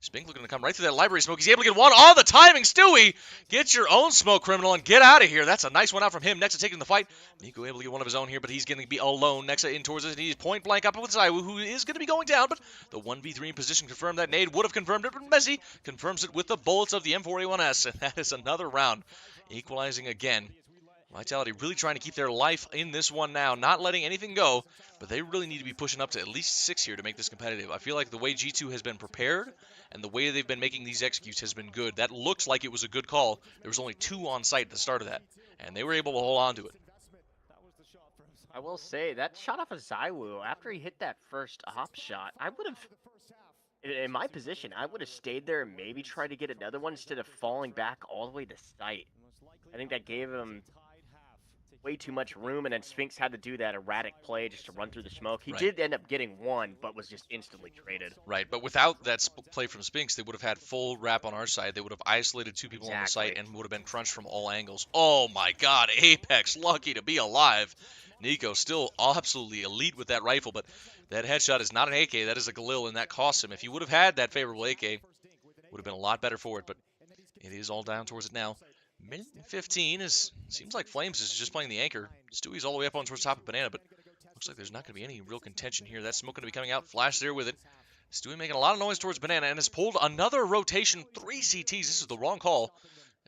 Spink looking to come right through that library smoke. He's able to get one. All the timing, Stewie! Get your own smoke, criminal, and get out of here. That's a nice one out from him. Nexa taking the fight. Nico able to get one of his own here, but he's going to be alone. Nexa in towards it. He's point blank up with ZywOo, who is going to be going down, but the 1v3 in position confirmed that nade would have confirmed it, but Mezzi confirms it with the bullets of the M4A1S, and that is another round. Equalizing again. Vitality really trying to keep their life in this one now, not letting anything go, but they really need to be pushing up to at least 6 here to make this competitive. I feel like the way G2 has been prepared and the way they've been making these executes has been good. That looks like it was a good call. There was only 2 on site at the start of that, and they were able to hold on to it. I will say, that shot off of Zywoo, after he hit that first hop shot, I would have, in my position, I would have stayed there and maybe tried to get another one instead of falling back all the way to site. I think that gave him way too much room, and then Spinx had to do that erratic play just to run through the smoke. He did end up getting one, but was just instantly traded. Right, but without that play from Spinx, they would have had full wrap on our side. They would have isolated 2 people on the site and would have been crunched from all angles. Oh my god, Apex lucky to be alive. Nico still absolutely elite with that rifle, but that headshot is not an AK, that is a Galil, and that costs him. If he would have had that favorable AK, would have been a lot better for it, but it is all down towards it now. Minute 15 seems like Flames is just playing the anchor. Stewie's all the way up on towards top of Banana, but looks like there's not going to be any real contention here. That smoke going to be coming out. Flash there with it. Stewie making a lot of noise towards Banana and has pulled another rotation. 3 CTs. This is the wrong call.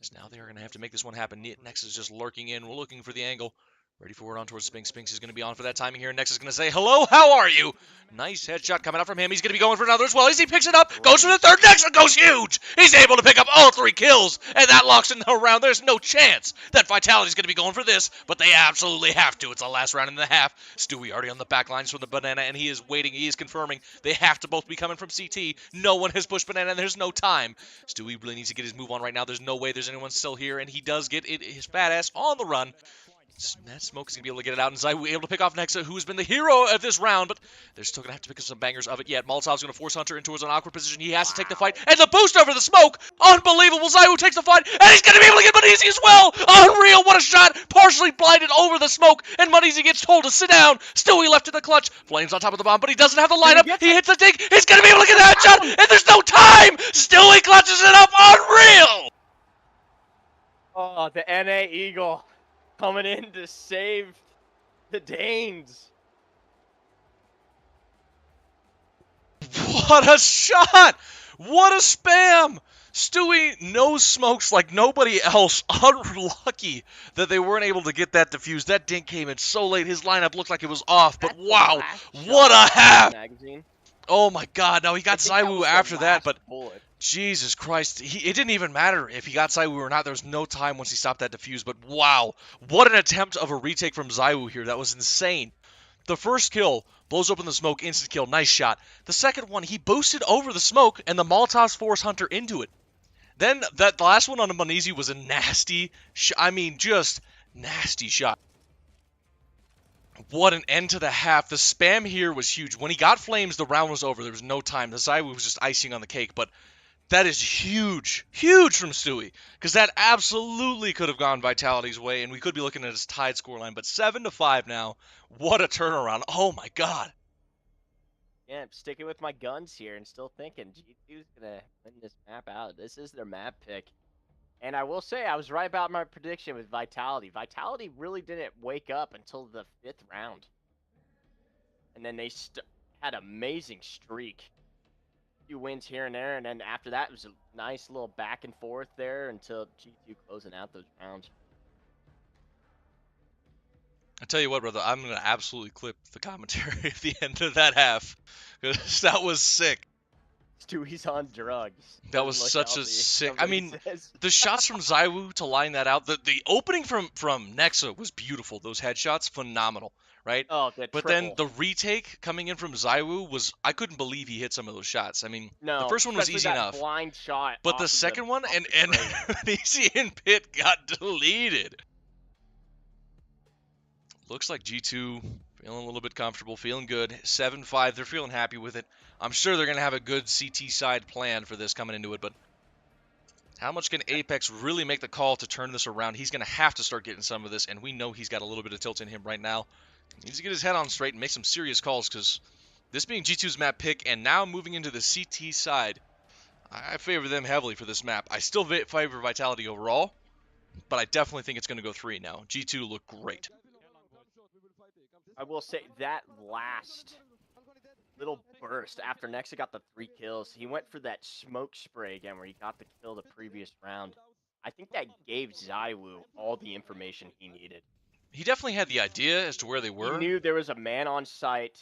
As now they are going to have to make this one happen. Nexus is just lurking in. We're looking for the angle. Ready for it on towards Spinx. Spinx is going to be on for that timing here. Nexus is going to say, hello, how are you? Nice headshot coming out from him. He's going to be going for another as well. As he picks it up, goes for the third. Nexus goes huge. He's able to pick up all 3 kills, and that locks in the round. There's no chance that Vitality is going to be going for this, but they absolutely have to. It's the last round and a half. Stewie already on the back lines from the Banana, and he is waiting. He is confirming they have to both be coming from CT. No one has pushed Banana, and there's no time. Stewie really needs to get his move on right now. There's no way there's anyone still here, and he does get his fat ass on the run. That Smoke is going to be able to get it out, and Zywoo able to pick off Nexa, who's been the hero of this round, but they're still going to have to pick up some bangers of it yet. Molotov's going to force Hunter into an awkward position. He has to take the fight, and the boost over the smoke! Unbelievable! Zywoo takes the fight, and he's going to be able to get Manizi as well! Unreal! What a shot! Partially blinded over the smoke, and Manizi gets told to sit down. Stewie left in the clutch. Flames on top of the bomb, but he doesn't have the lineup. He hits the dig. He's going to be able to get that shot, and there's no time! Stewie clutches it up! Unreal! Oh, the NA Eagle coming in to save the Danes. What a shot! What a spam! Stewie no smokes like nobody else. Unlucky that they weren't able to get that defused. That dink came in so late. His lineup looked like it was off, but wow, what a half! Oh my god, now he got Zywoo after that, but Jesus Christ, it didn't even matter if he got Zywoo or not. There was no time once he stopped that defuse, but wow, what an attempt of a retake from Zywoo here. That was insane. The first kill, blows open the smoke, instant kill, nice shot. The second one, he boosted over the smoke, and the Molotovs forced Hunter into it. Then, the last one on Manizi was a nasty, just nasty shot. What an end to the half. The spam here was huge. When he got Flames, the round was over. There was no time. The Zywoo was just icing on the cake, but that is huge, huge from Stewie, because that absolutely could have gone Vitality's way, and we could be looking at his tied scoreline, but 7-5 now. What a turnaround. Oh my god. Yeah, I'm sticking with my guns here and still thinking G2's going to win this map out. This is their map pick. And I will say, I was right about my prediction with Vitality. Vitality really didn't wake up until the 5th round. And then they had an amazing streak. A few wins here and there, and then after that, it was a nice little back and forth there until G2 closing out those rounds. I tell you what, brother, I'm going to absolutely clip the commentary at the end of that half, because that was sick. Stewie's on drugs. That was such a sick... I mean, the shots from Zywoo to line that out, the opening from Nexa was beautiful. Those headshots, phenomenal, right? Oh, but then the retake coming in from Zywoo was... I couldn't believe he hit some of those shots. I mean, the first one was easy enough. Blind shot but the second one, and Easy and Pit got deleted. Looks like G2 feeling a little bit comfortable, feeling good. 7-5, they're feeling happy with it. I'm sure they're going to have a good CT side plan for this coming into it, but how much can Apex really make the call to turn this around? He's going to have to start getting some of this, and we know he's got a little bit of tilt in him right now. He needs to get his head on straight and make some serious calls, because this being G2's map pick, and now moving into the CT side, I favor them heavily for this map. I still favor Vitality overall, but I definitely think it's going to go 3 now. G2 look great. I will say that last little burst after Nexa got the 3 kills, he went for that smoke spray again where he got the kill the previous round. I think that gave Zaiwu all the information he needed. He definitely had the idea as to where they He were. knew there was a man on site.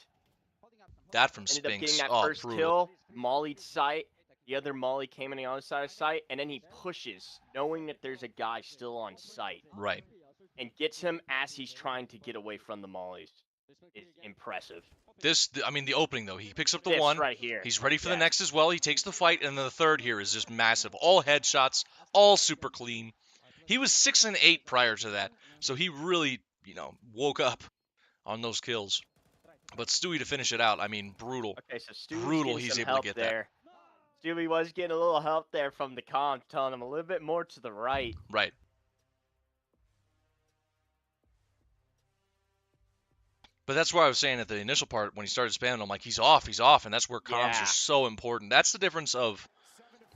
That from Ended up getting Spinks. that Oh, first brutal. kill, mollied site. The other molly came on the other side of site, and then he pushes, knowing that there's a guy still on site, Right. and gets him as he's trying to get away from the mollies. Is impressive. I mean, the opening, though. He picks up the This one. right here. He's ready for the Yeah. next as well. He takes the fight, and then the third here is just massive. All headshots, all super clean. He was 6 and 8 prior to that, so he really, woke up on those kills. But Stewie to finish it out, I mean, brutal. Okay, so Stewie's Brutal getting he's some able to help get that. there. Stewie was getting a little help there from the comms, telling him a little bit more to the right. Right. But that's why I was saying at the initial part when he started spamming, I'm like, he's off, and that's where comms Yeah. are so important. That's the difference of,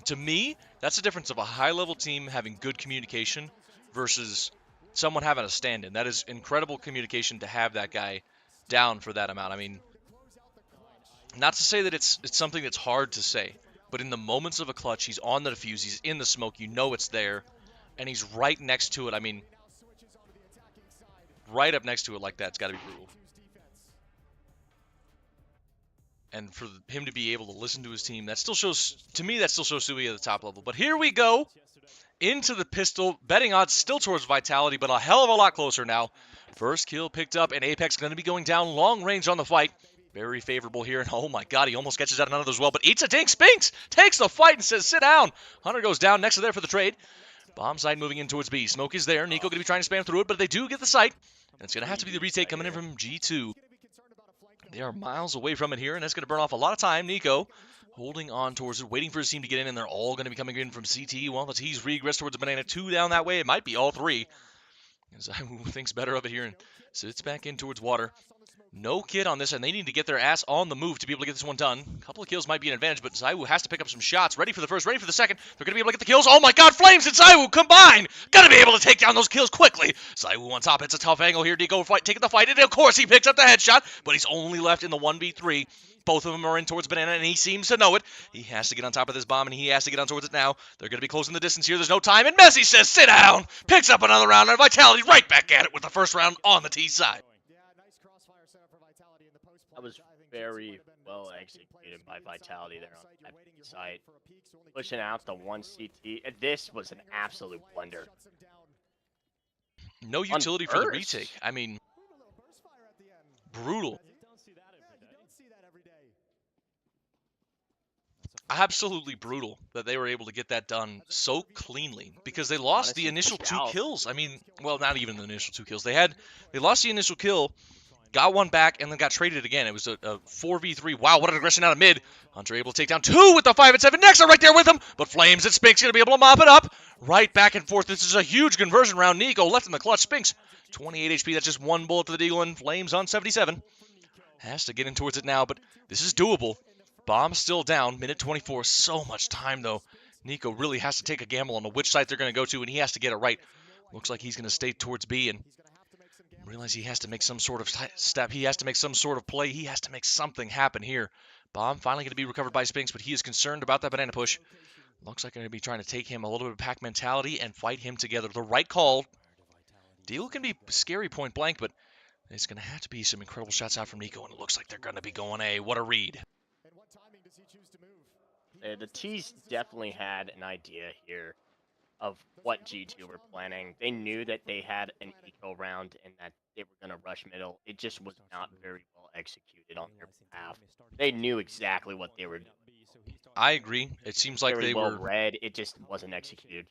to me, that's the difference of a high-level team having good communication versus someone having a stand-in. That is incredible communication to have that guy down for that amount. I mean, not to say that it's something that's hard to say, but in the moments of a clutch, he's on the defuse, he's in the smoke, you know it's there, and he's right next to it. I mean, right up next to it like that's got to be brutal. And for him to be able to listen to his team, that still shows, to me, that still shows Stewie at the top level. But here we go into the pistol. Betting odds still towards Vitality, but a hell of a lot closer now. First kill picked up, and Apex going to be going down long range on the fight. Very favorable here, and oh my god, he almost catches out another as well, but eats a dink. Spinks takes the fight and says, sit down. Hunter goes down next to there for the trade. Bomb side moving in towards B. Smoke is there. Nico going to be trying to spam through it, but they do get the site. And it's going to have to be the retake coming in from G2. They are miles away from it here, and that's going to burn off a lot of time. Nico holding on towards it, waiting for his team to get in, and they're all going to be coming in from CT. While the T's regress towards the banana. 2 down that way. It might be all 3. As I thinks better of it here and sits back in towards water. No kid on this, and they need to get their ass on the move to be able to get this one done. A couple of kills might be an advantage, but Zaiwu has to pick up some shots. Ready for the first, ready for the second. They're going to be able to get the kills. Oh my god, Flames and Zaiwu combined! Gotta be able to take down those kills quickly. Zaiwu on top. It's a tough angle here. Nico taking the fight, and of course he picks up the headshot, but he's only left in the 1v3. Both of them are in towards Banana, and he seems to know it. He has to get on top of this bomb, and he has to get on towards it now. They're going to be closing the distance here. There's no time, and Messi says, sit down! Picks up another round, and Vitality right back at it with the first round on the T side. That was very well executed by Vitality there on that site. Pushing out the 1 CT. This was an absolute blunder. No utility for the retake. I mean, brutal. Absolutely brutal that they were able to get that done so cleanly because they lost the initial 2 kills. I mean, well, not even the initial 2 kills. They lost the initial kill, got one back, and then got traded again. It was a 4v3. Wow, what an aggression out of mid. Hunter able to take down 2 with the 5 and 7. Next are right there with him, but Flames and Spinks going to be able to mop it up. Right back and forth. This is a huge conversion round. Nico left in the clutch. Spinks, 28 HP. That's just 1 bullet to the Deagle, and Flames on 77. Has to get in towards it now, but this is doable. Bomb still down. Minute 24. So much time, though. Nico really has to take a gamble on which side they're going to go to, and he has to get it right. Looks like he's going to stay towards B and realize he has to make some sort of step. He has to make some sort of play. He has to make something happen here. Bomb finally going to be recovered by Spinks, but he is concerned about that banana push. Looks like they're going to be trying to take him a little bit of pack mentality and fight him together. The right call. Deal can be scary point blank, but it's going to have to be some incredible shots out from Nico, and it looks like they're going to be going A. What a read. The T's definitely had an idea here of what G2 were planning. They knew that they had an eco round and that they were going to rush middle. It just was not very well executed on their behalf. They knew exactly what they were doing. I agree. It seems like very they well were read. It just wasn't executed.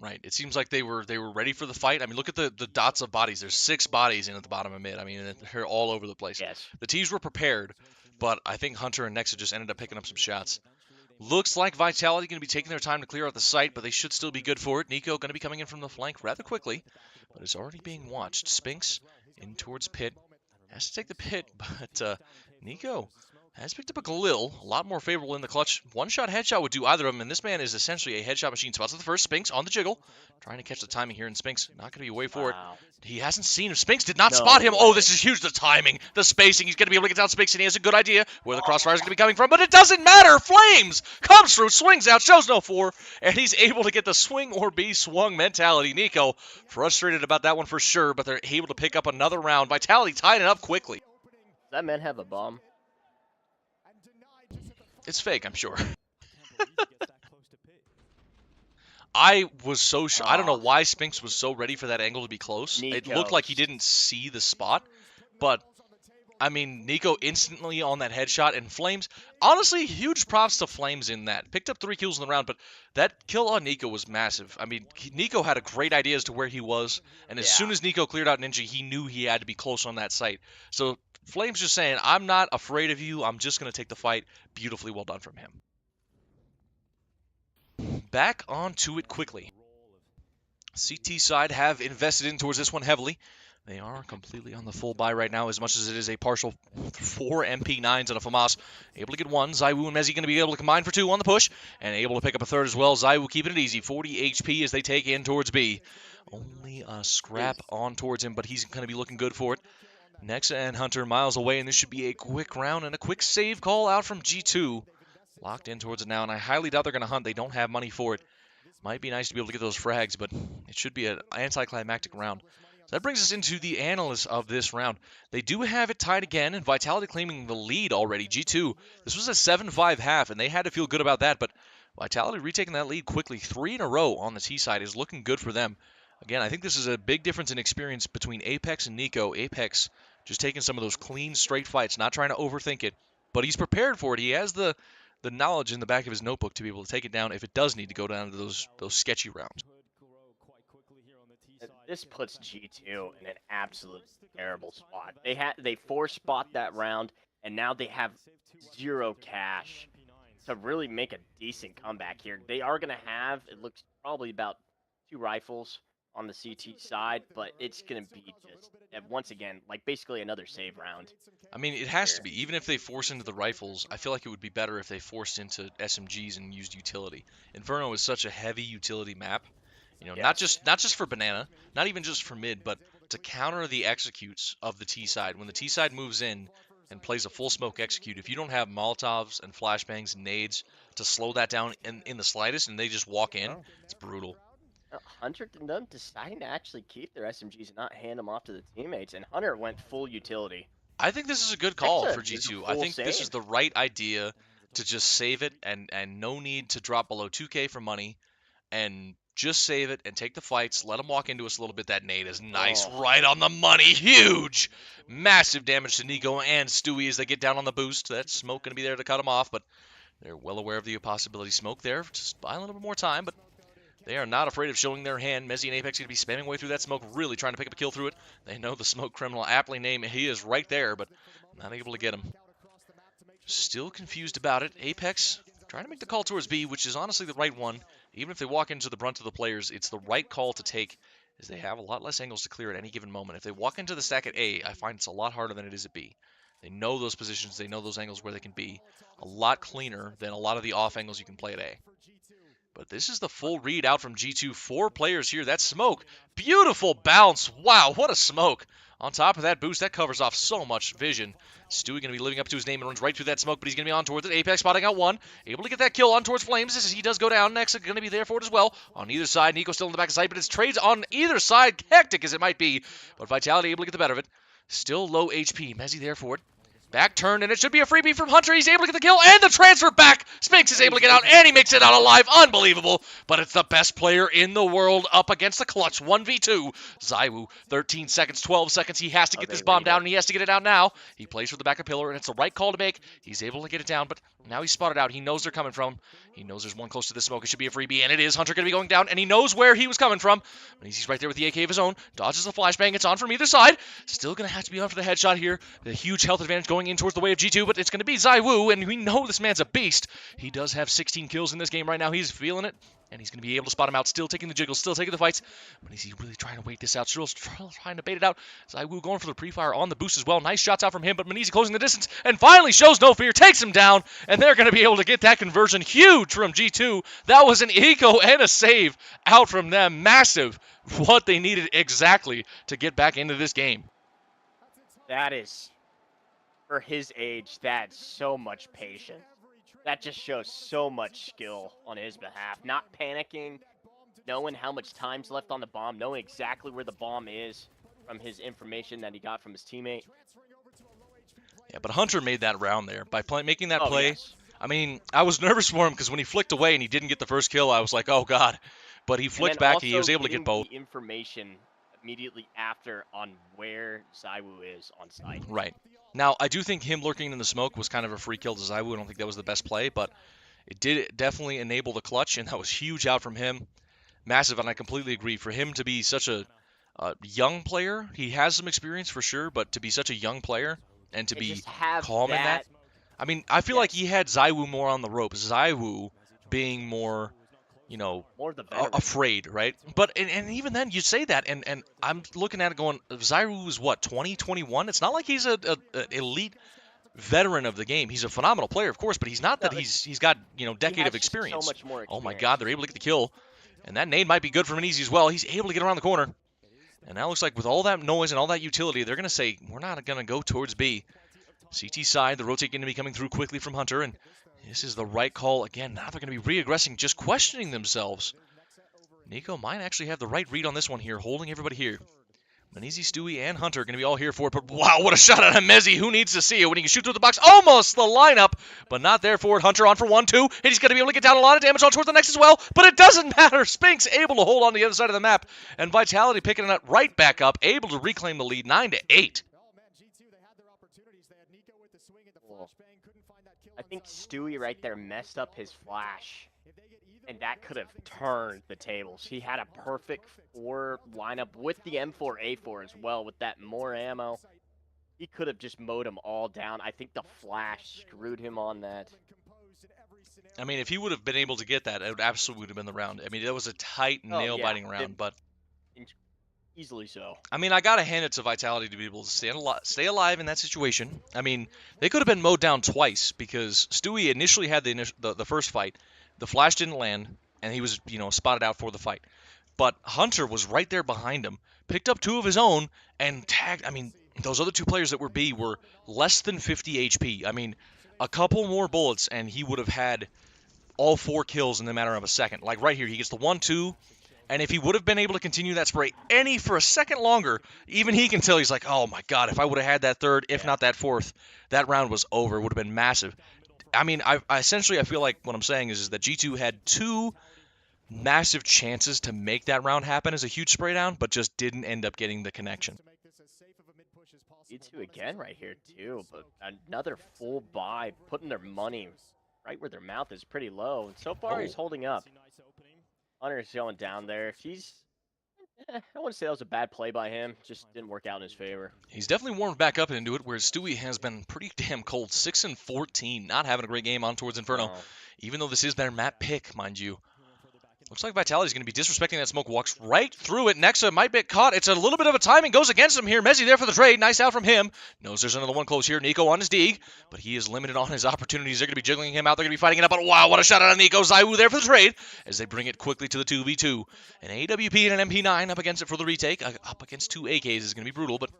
Right. It seems like they were ready for the fight. I mean, look at the dots of bodies. There's 6 bodies in at the bottom of mid. I mean, they're all over the place. Yes. The T's were prepared, but I think Hunter and Nexa just ended up picking up some shots. Looks like Vitality going to be taking their time to clear out the site, but they should still be good for it. Nico going to be coming in from the flank rather quickly, but it's already being watched. Spinks in towards pit. Has to take the pit, but Nico Has picked up a Galil, a lot more favorable in the clutch. One-shot headshot would do either of them, and this man is essentially a headshot machine. Spots at the first, Spinks on the jiggle. Trying to catch the timing here, and Spinks not going to be away for it. Wow. He hasn't seen him. Spinks did not No spot him. way. Oh, this is huge. The timing, the spacing. He's going to be able to get down Spinks, and he has a good idea where the crossfire is going to be coming from, but it doesn't matter. Flames comes through, swings out, shows no 4, and he's able to get the swing or be swung mentality. Nico frustrated about that one for sure, but they're able to pick up another round. Vitality tied it up quickly. Does that man have a bomb? It's fake, I'm sure. I was so sure. I don't know why Spinks was so ready for that angle to be close. It looked like he didn't see the spot, but I mean, Nico instantly on that headshot, and Flames, honestly, huge props to Flames in that. Picked up 3 kills in the round, but that kill on Nico was massive. I mean, Nico had a great idea as to where he was, and as soon as Nico cleared out Ninja, he knew he had to be close on that site. So Flames just saying, I'm not afraid of you, I'm just going to take the fight. Beautifully well done from him. Back onto it quickly. CT side have invested in towards this one heavily. They are completely on the full buy right now, as much as it is a partial 4 MP9s and a FAMAS. Able to get 1. Zaiwu and Mezzi going to be able to combine for 2 on the push, and able to pick up a 3rd as well. Zaiwu keeping it easy, 40 HP as they take in towards B. Only a scrap on towards him, but he's going to be looking good for it. Nexa and Hunter miles away, and this should be a quick round and a quick save call out from G2. Locked in towards it now, and I highly doubt they're going to hunt. They don't have money for it. Might be nice to be able to get those frags, but it should be an anticlimactic round. So that brings us into the analysts of this round. They do have it tied again, and Vitality claiming the lead already. G2, this was a 7-5 half, and they had to feel good about that, but Vitality retaking that lead quickly. 3 in a row on the T side is looking good for them. Again, I think this is a big difference in experience between Apex and Nico. Apex just taking some of those clean, straight fights, not trying to overthink it, but he's prepared for it. He has the knowledge in the back of his notebook to be able to take it down if it does need to go down to those sketchy rounds. This puts G2 in an absolute terrible spot. They 4-spot that round, and now they have 0 cash to really make a decent comeback here. They are going to have, it looks probably about 2 rifles on the CT side, but it's going to be just, once again, like basically another save round. I mean, it has to be. Even if they force into the rifles, I feel like it would be better if they forced into SMGs and used utility. Inferno is such a heavy utility map. You know, not just for Banana, not even just for mid, but to counter the executes of the T side. When the T side moves in and plays a full smoke execute, if you don't have Molotovs and flashbangs and nades to slow that down in the slightest, and they just walk in, it's brutal. Hunter and them deciding to actually keep their SMGs and not hand them off to the teammates, and Hunter went full utility. I think this is a good call for G2. I think this is the right idea to just save it and no need to drop below 2K for money, and just save it and take the fights. Let them walk into us a little bit. That nade is nice. Right on the money. Huge. Massive damage to Nico and Stewie as they get down on the boost. That smoke going to be there to cut them off, but they're well aware of the possibility. Smoke there. Just buying a little bit more time, but they are not afraid of showing their hand. Mezzi and Apex going to be spamming way through that smoke, really trying to pick up a kill through it. They know the smoke criminal, aptly named. He is right there, but not able to get him. Still confused about it. Apex trying to make the call towards B, which is honestly the right one. Even if they walk into the brunt of the players, it's the right call to take, as they have a lot less angles to clear at any given moment. If they walk into the stack at A, I find it's a lot harder than it is at B. They know those positions, they know those angles where they can be. A lot cleaner than a lot of the off angles you can play at A. But this is the full read out from G2. 4 players here. That smoke. Beautiful bounce. Wow, what a smoke. On top of that boost, that covers off so much vision. Stewie going to be living up to his name and runs right through that smoke, but he's going to be on towards it. Apex spotting out 1. Able to get that kill on towards Flames as he does go down. Next, going to be there for it as well. On either side, Nico still in the back of sight, but it's trades on either side. Hectic as it might be, but Vitality able to get the better of it. Still low HP. Mezzi there for it. Back turn, and it should be a freebie from Hunter. He's able to get the kill, and the transfer back. Spinks is able to get out, and he makes it out alive. Unbelievable. But it's the best player in the world up against the clutch. 1v2. Zaiwu, 13 seconds, 12 seconds. He has to get this bomb down, and he has to get it out now. He plays for the back of pillar, and it's the right call to make. He's able to get it down, but now he's spotted out. He knows they're coming from. He knows there's one close to the smoke. It should be a freebie, and it is. Hunter going to be going down, and he knows where he was coming from. And he's right there with the AK of his own. Dodges the flashbang. It's on from either side. Still going to have to be on for the headshot here. The huge health advantage going in towards the way of G2, but it's going to be Zaiwu, and we know this man's a beast. He does have 16 kills in this game right now. He's feeling it. And he's going to be able to spot him out, still taking the jiggles, still taking the fights. But is he really trying to wait this out? Stril's trying to bait it out. ZywOo going for the pre-fire on the boost as well. Nice shots out from him, but Manizzi closing the distance and finally shows no fear, takes him down, and they're going to be able to get that conversion. Huge from G2. That was an eco and a save out from them. Massive. What they needed exactly to get back into this game. That is, for his age, that's so much patience. That just shows so much skill on his behalf. Not panicking, knowing how much time's left on the bomb, knowing exactly where the bomb is from his information that he got from his teammate. Yeah, but Hunter made that round there by making that play. Yes. I mean, I was nervous for him because when he flicked away and he didn't get the first kill, I was like, oh, God. But he flicked back and he was able to get both. The information immediately after on where ZywOo is on site. Right. Now, I do think him lurking in the smoke was kind of a free kill to ZywOo. I don't think that was the best play, but it did definitely enable the clutch, and that was huge out from him. Massive, and I completely agree. For him to be such a young player, he has some experience for sure, but to be such a young player and to be calm in that. I mean, I feel like he had ZywOo more on the ropes. ZywOo being more, you know, afraid, right? But and even then, you say that, and I'm looking at it going, ZywOo is what, 20, 21? It's not like he's an elite veteran of the game. He's a phenomenal player, of course, but he's not that he's got, you know, decade of experience. So much more experience. Oh my God, they're able to get the kill, and that nade might be good for Manizzi as well. He's able to get around the corner, and now it looks like with all that noise and all that utility, they're gonna say we're not gonna go towards B. CT side, the rotate going to be coming through quickly from Hunter, and this is the right call. Again, now they're going to be re-aggressing, just questioning themselves. Nico might actually have the right read on this one here, holding everybody here. Manizzi, Stewie, and Hunter are going to be all here for it, but wow, what a shot out of Mezzi. Who needs to see it when he can shoot through the box? Almost the lineup, but not there for it. Hunter on for 1-2, and he's going to be able to get down a lot of damage on towards the next as well, but it doesn't matter. Spinks able to hold on the other side of the map, and Vitality picking it right back up, able to reclaim the lead, 9-8. I think Stewie right there messed up his flash, and that could have turned the tables. He had a perfect 4 lineup with the M4A4 as well, with that more ammo. He could have just mowed them all down. I think the flash screwed him on that. I mean, if he would have been able to get that, it would absolutely have been the round. I mean, that was a tight, nail-biting round, but... Easily so. I mean, I got to hand it to Vitality to be able to stay alive in that situation. I mean, they could have been mowed down twice because Stewie initially had the first fight. The flash didn't land, and he was, you know, spotted out for the fight. But Hunter was right there behind him, picked up 2 of his own, and tagged. I mean, those other 2 players that were B were less than 50 HP. I mean, a couple more bullets, and he would have had all 4 kills in the matter of a second. Like right here, he gets the 1-2. And if he would have been able to continue that spray for a second longer, even he can tell he's like, oh my God, if I would have had that third, if not that fourth, that round was over. It would have been massive. I mean, I essentially feel like what I'm saying is that G2 had 2 massive chances to make that round happen as a huge spray down, but just didn't end up getting the connection. G2 again right here too, but another full buy, putting their money right where their mouth is pretty low. And so far he's holding up. Hunter's going down there. He's, I wouldn't say that was a bad play by him. Just didn't work out in his favor. He's definitely warmed back up into it, whereas Stewie has been pretty damn cold. 6-14, not having a great game on towards Inferno, even though this is their map pick, mind you. Looks like Vitality's going to be disrespecting that smoke. Walks right through it. Nexa might get caught. It's a little bit of a timing. Goes against him here. Mezzi there for the trade. Nice out from him. Knows there's another one close here. Nico on his dig, but he is limited on his opportunities. They're going to be jiggling him out. They're going to be fighting it up. But wow, what a shot out of Nico. ZywOo there for the trade as they bring it quickly to the 2v2. An AWP and an MP9 up against it for the retake. Up against 2 AKs is going to be brutal, but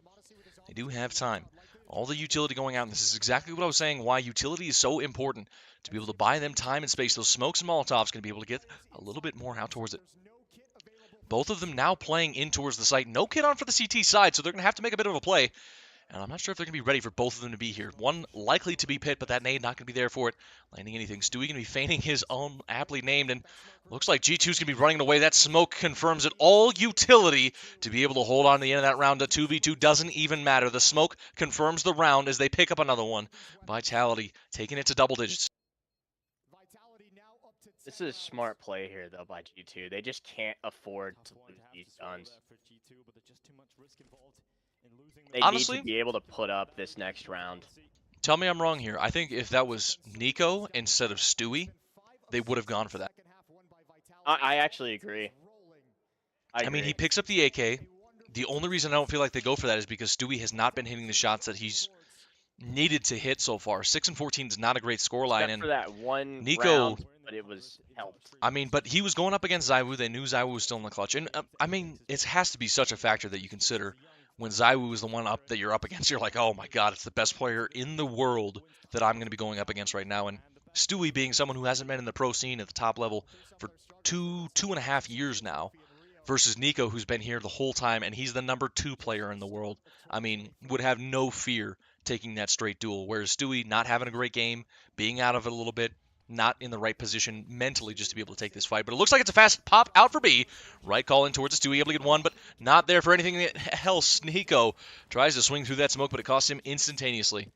they do have time. All the utility going out, and this is exactly what I was saying, why utility is so important. To be able to buy them time and space. Those smokes and Molotovs going to be able to get a little bit more out towards it. Both of them now playing in towards the site. No kid on for the CT side, so they're going to have to make a bit of a play. And I'm not sure if they're going to be ready for both of them to be here. One likely to be pit, but that nade not going to be there for it. Landing anything. Stewie going to be feigning his own aptly named, and looks like G2's going to be running away. That smoke confirms it. All utility to be able to hold on to the end of that round. The 2v2 doesn't even matter. The smoke confirms the round as they pick up another one. Vitality taking it to double digits. This is a smart play here, though, by G2. They just can't afford to lose these guns. They honestly, need to be able to put up this next round. Tell me I'm wrong here. I think if that was Nico instead of Stewie, they would have gone for that. I actually agree. I mean, he picks up the AK. The only reason I don't feel like they go for that is because Stewie has not been hitting the shots that he's needed to hit so far. 6 and 14 is not a great scoreline, Except and for that one Nico, round, but it was helped. I mean, but he was going up against Zaiwu. They knew Zaiwu was still in the clutch, and I mean, it has to be such a factor that you consider when Zaiwu was the one up that you're up against. You're like, oh my God, it's the best player in the world that I'm going to be going up against right now. And Stewie being someone who hasn't been in the pro scene at the top level for two and a half years now, versus Nico, who's been here the whole time, and he's the number 2 player in the world. I mean, would have no fear taking that straight duel. Whereas Stewie, not having a great game, being out of it a little bit, not in the right position mentally just to be able to take this fight. But it looks like it's a fast pop out for B. Right call in towards Stewie, able to get one, but not there for anything else. Nico tries to swing through that smoke, but it costs him instantaneously.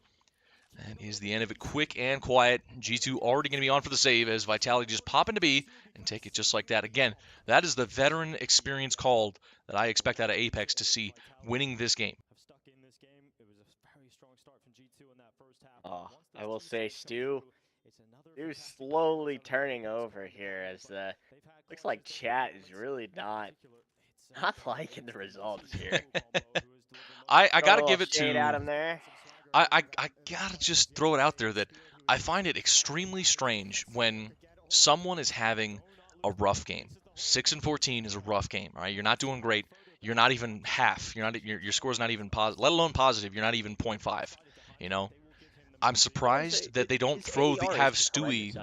That is the end of it, quick and quiet. G2 already going to be on for the save as Vitality just pop into B and take it just like that. Again, that is the veteran experience called that I expect out of Apex to see winning this game. Oh, I will say Stew's slowly turning over here as the looks like chat is really not liking the results here. I gotta give it shade to at him there. I gotta just throw it out there that I find it extremely strange when someone is having a rough game. 6 and 14 is a rough game, all right? You're not doing great. You're not even half. Your score's not even positive, let alone positive. You're not even 0.5. You know, I'm surprised that they don't have Stewie.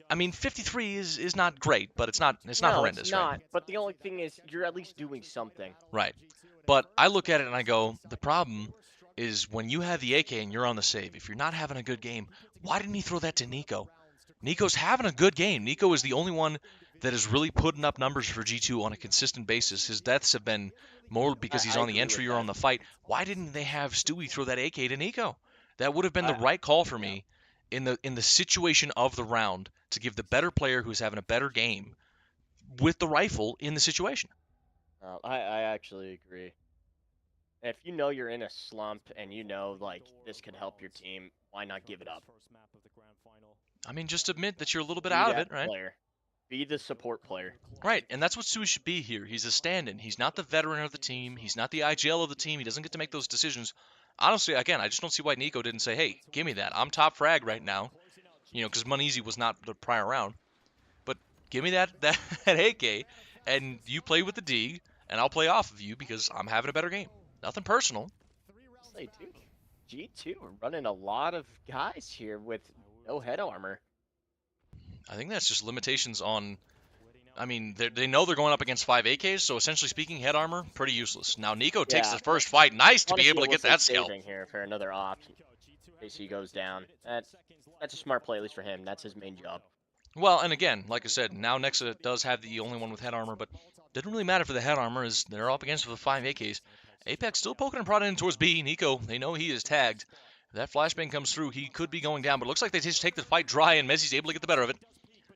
I mean, 53 is not great, but it's not horrendous, it's not. right? But the only thing is, you're at least doing something. Right. But I look at it and I go, the problem is when you have the AK and you're on the save, if you're not having a good game, why didn't he throw that to Nico? Nico's having a good game. Nico is the only one that is really putting up numbers for G2 on a consistent basis. His deaths have been more because he's on the entry or on the fight. Why didn't they have Stewie throw that AK to Nico? That would have been the right call for me in the situation of the round to give the better player who's having a better game with the rifle in the situation. I actually agree. If you know you're in a slump and you know like this could help your team, why not give it up? I mean, just admit that you're a little bit out of it, right? Be the support player. Right, and that's what Stewie should be here. He's a stand-in. He's not the veteran of the team. He's not the IGL of the team. He doesn't get to make those decisions. Honestly, again, I just don't see why Nico didn't say, hey, give me that. I'm top frag right now. You know, because Moneezy was not the prior round. But give me that AK, and you play with the D, and I'll play off of you because I'm having a better game. Nothing personal. Say, dude, G2 are running a lot of guys here with no head armor. I think that's just limitations on... I mean, they know they're going up against 5 AKs, so essentially speaking, head armor, pretty useless. Now, Nico takes the first fight. Nice to be able to get that scalp. Here for another op in case he goes down. That's a smart play, at least for him. That's his main job. Well, and again, like I said, now Nexa does have the only one with head armor, but didn't really matter for the head armor as they're up against the 5 AKs. Apex still poking and prodding in towards B. Nico, they know he is tagged. If that flashbang comes through, he could be going down, but it looks like they just take the fight dry, and Messi's able to get the better of it.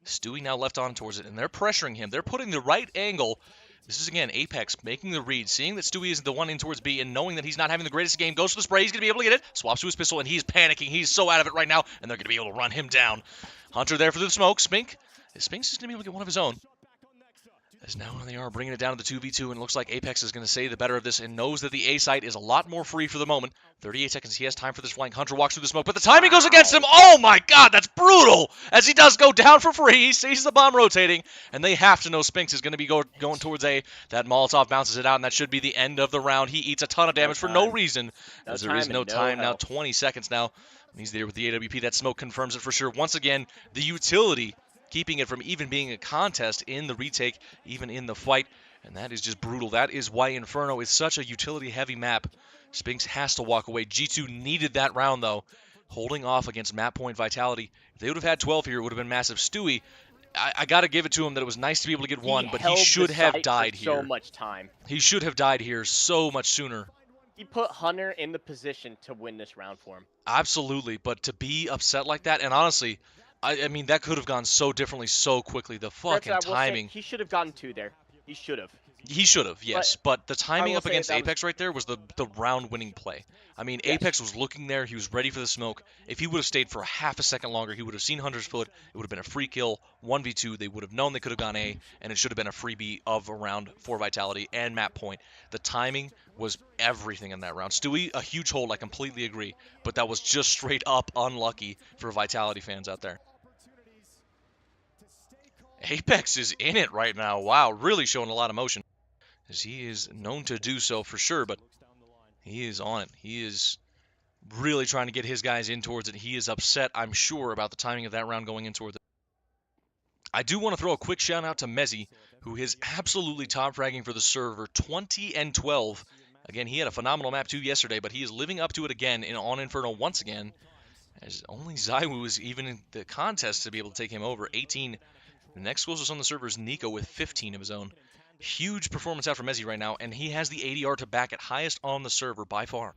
Stewie now left on towards it, and they're pressuring him. They're putting the right angle. This is, again, Apex making the read, seeing that Stewie is the one in towards B, and knowing that he's not having the greatest game. Goes for the spray. He's going to be able to get it. Swaps to his pistol, and he's panicking. He's so out of it right now, and they're going to be able to run him down. Hunter there for the smoke. Spink. Spinks is going to be able to get one of his own. As now they are bringing it down to the 2v2, and it looks like Apex is going to say the better of this and knows that the A site is a lot more free for the moment. 38 seconds, he has time for this flank. Hunter walks through the smoke, but the timing goes against him. Oh my God, that's brutal! As he does go down for free, he sees the bomb rotating, and they have to know Spinks is going to be going towards A. That Molotov bounces it out, and that should be the end of the round. He eats a ton of damage for no reason, as there is no time now. 20 seconds now. He's there with the AWP. That smoke confirms it for sure. Once again, the utility keeping it from even being a contest in the retake, even in the fight. And that is just brutal. That is why Inferno is such a utility-heavy map. Spinks has to walk away. G2 needed that round, though, holding off against map point Vitality. If they would have had 12 here, it would have been massive. Stewie, I got to give it to him that it was nice to be able to get one, but he should have died here. So much time. He should have died here so much sooner. He put Hunter in the position to win this round for him. Absolutely, but to be upset like that, and honestly, I mean, that could have gone so differently so quickly. The fucking timing. He should have gotten 2 there. He should have. He should have, yes. But the timing will up say against that was- Apex right there was the round-winning play. I mean, Yes. Apex was looking there. He was ready for the smoke. If he would have stayed for half a second longer, he would have seen Hunter's foot. It would have been a free kill, 1v2. They would have known they could have gone A, and it should have been a freebie of a round for Vitality and map point. The timing was everything in that round. Stewie, a huge hold, I completely agree. But that was just straight up unlucky for Vitality fans out there. Apex is in it right now. Wow, really showing a lot of motion. As he is known to do so for sure, but he is on it. He is really trying to get his guys in towards it. He is upset, I'm sure, about the timing of that round going in towards it. I do want to throw a quick shout out to Mezzy, who is absolutely top fragging for the server, 20 and 12. Again, he had a phenomenal map too yesterday, but he is living up to it again on Inferno once again, as only Zywoo is even in the contest to be able to take him over. 18. The next closest on the server is Nico with 15 of his own. Huge performance out from Mezzy right now, and he has the ADR to back it, highest on the server by far.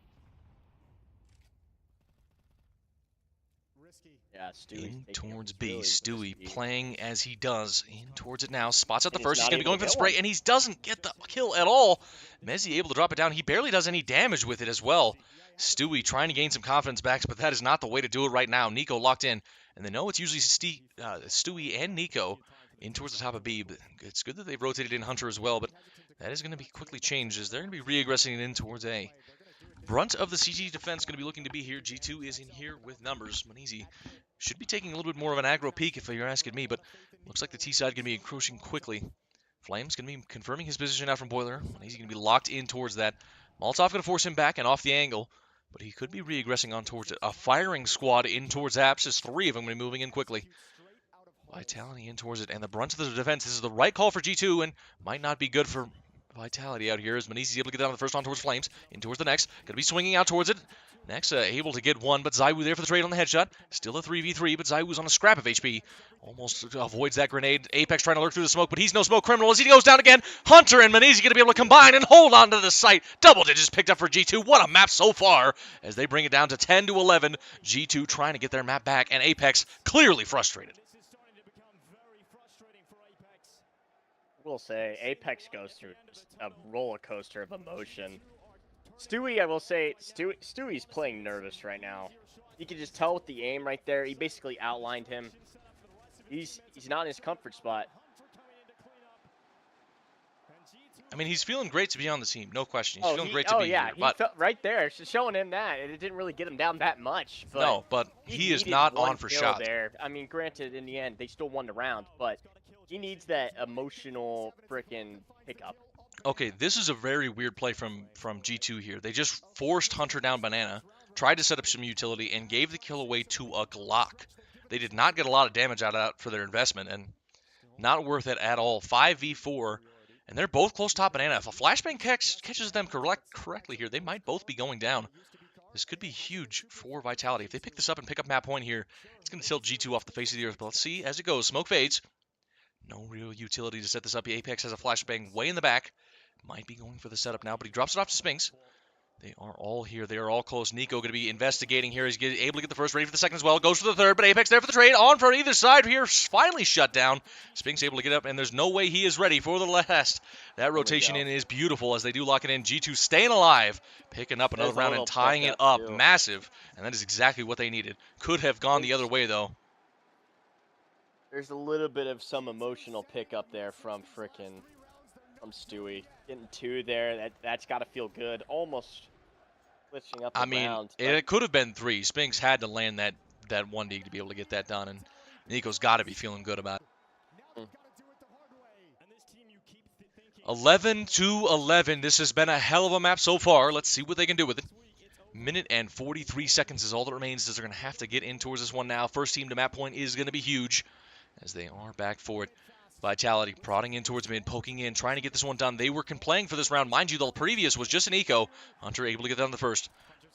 Yeah, Stewie's In taking it towards B. really Stewie risky. playing as he does. In towards it now. Spots out the And he's first. He's not going to be able going to for the get spray, one. and he doesn't get the kill at all. Mezzy able to drop it down. He barely does any damage with it as well. Stewie trying to gain some confidence back, but that is not the way to do it right now. Nico locked in, and they know it's usually Stewie and Nico in towards the top of B, but it's good that they've rotated in Hunter as well, but that is going to be quickly changed as they're going to be re-aggressing it in towards A. Brunt of the CT defense going to be looking to be here. G2 is in here with numbers. Manizi should be taking a little bit more of an aggro peek if you're asking me, but looks like the T side going to be encroaching quickly. Flames going to be confirming his position out from Boiler. Manizi going to be locked in towards that. Molotov going to force him back and off the angle, but he could be re-aggressing on towards it. A firing squad in towards Apps. There's 3 of them going to be moving in quickly. Vitality in towards it, and the brunt of the defense. This is the right call for G2, and might not be good for Vitality out here as Manizi's able to get down the first on towards Flames, in towards the next. Going to be swinging out towards it. Next, able to get one, but Zywoo there for the trade on the headshot. Still a 3v3, but Zywoo's on a scrap of HP. Almost avoids that grenade. Apex trying to lurk through the smoke, but he's no smoke criminal as he goes down again. Hunter and Manizi going to be able to combine and hold on to the site. Double digits picked up for G2. What a map so far as they bring it down to 10 to 11. G2 trying to get their map back, and Apex clearly frustrated. Will say Apex goes through just a roller coaster of emotion. Stewie, I will say, Stewie's playing nervous right now. You can just tell with the aim right there. He basically outlined him. He's not in his comfort spot. I mean, he's feeling great to be on the team, no question. He's feeling great to be yeah, here. he But felt right there, it's just showing him that, and it didn't really get him down that much. But no, but he is needed not one on for kill shots. there. I mean, granted, in the end, they still won the round, but he needs that emotional freaking pickup. Okay, this is a very weird play from G2 here. They just forced Hunter down Banana, tried to set up some utility, and gave the kill away to a Glock. They did not get a lot of damage out of that for their investment, and not worth it at all. 5v4, and they're both close top Banana. If a flashbang catches them correctly here, they might both be going down. This could be huge for Vitality. If they pick this up and pick up map point here, it's going to tilt G2 off the face of the earth. But let's see as it goes. Smoke fades. No real utility to set this up. Apex has a flashbang way in the back. Might be going for the setup now, but he drops it off to Spinks. They are all here. They are all close. Nico going to be investigating here. He's able to get the first, ready for the second as well. Goes for the third, but Apex there for the trade. On for either side here. Finally shut down. Spinks able to get up, and there's no way he is ready for the last. That rotation in is beautiful as they do lock it in. G2 staying alive, picking up another round and tying it up. Massive, and that is exactly what they needed. Could have gone the other way, though. There's a little bit of some emotional pickup there from Stewie. Getting 2 there, that's got to feel good. Almost switching up the round. It could have been 3. Spinks had to land that 1D to be able to get that done, and Nico's got to be feeling good about it. 11-11. This has been a hell of a map so far. Let's see what they can do with it. Minute and 43 seconds is all that remains as they're going to have to get in towards this one now. First team to map point is going to be huge as they are back for it. Vitality prodding in towards mid, poking in, trying to get this one done. They were playing for this round. Mind you, the previous was just an eco. Hunter able to get down the first.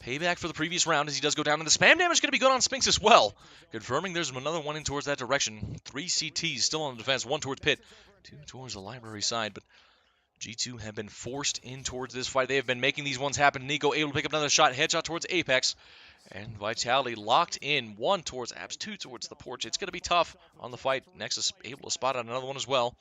Payback for the previous round as he does go down, and the spam damage is going to be good on Spinks as well. Confirming there's another one in towards that direction. 3 CTs still on the defense, 1 towards pit, 2 towards the library side, but G2 have been forced in towards this fight. They have been making these ones happen. Nico able to pick up another shot, headshot towards Apex. And Vitality locked in. 1 towards Apps, 2 towards the porch. It's going to be tough on the fight. Nexus able to spot out another one as well.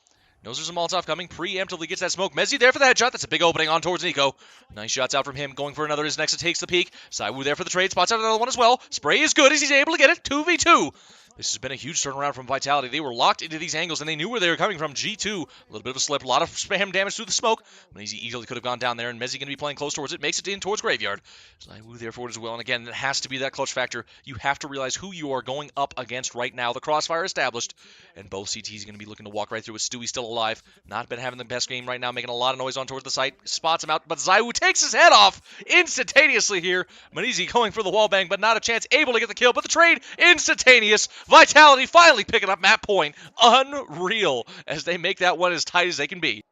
Knows there's a Molotov coming, preemptively gets that smoke. Mezzi there for the headshot. That's a big opening on towards Nico. Nice shots out from him. Going for another as Nexa takes the peek. Saiwu there for the trade. Spots out another one as well. Spray is good as he's able to get it. 2v2. This has been a huge turnaround from Vitality. They were locked into these angles, and they knew where they were coming from. G2, a little bit of a slip, a lot of spam damage through the smoke. Mezzi easily could have gone down there, and Mezzi going to be playing close towards it. Makes it in towards Graveyard. Saiwu there for it as well, and again, it has to be that clutch factor. You have to realize who you are going up against right now. The crossfire established, and both CTs are going to be looking to walk right through with Stewie still alive. Not been having the best game right now, making a lot of noise on towards the site. Spots him out, but Saiwu takes his head off instantaneously here. Manizi going for the wallbang, but not a chance. Able to get the kill, but the trade instantaneous. Vitality finally picking up map point. Unreal as they make that one as tight as they can be.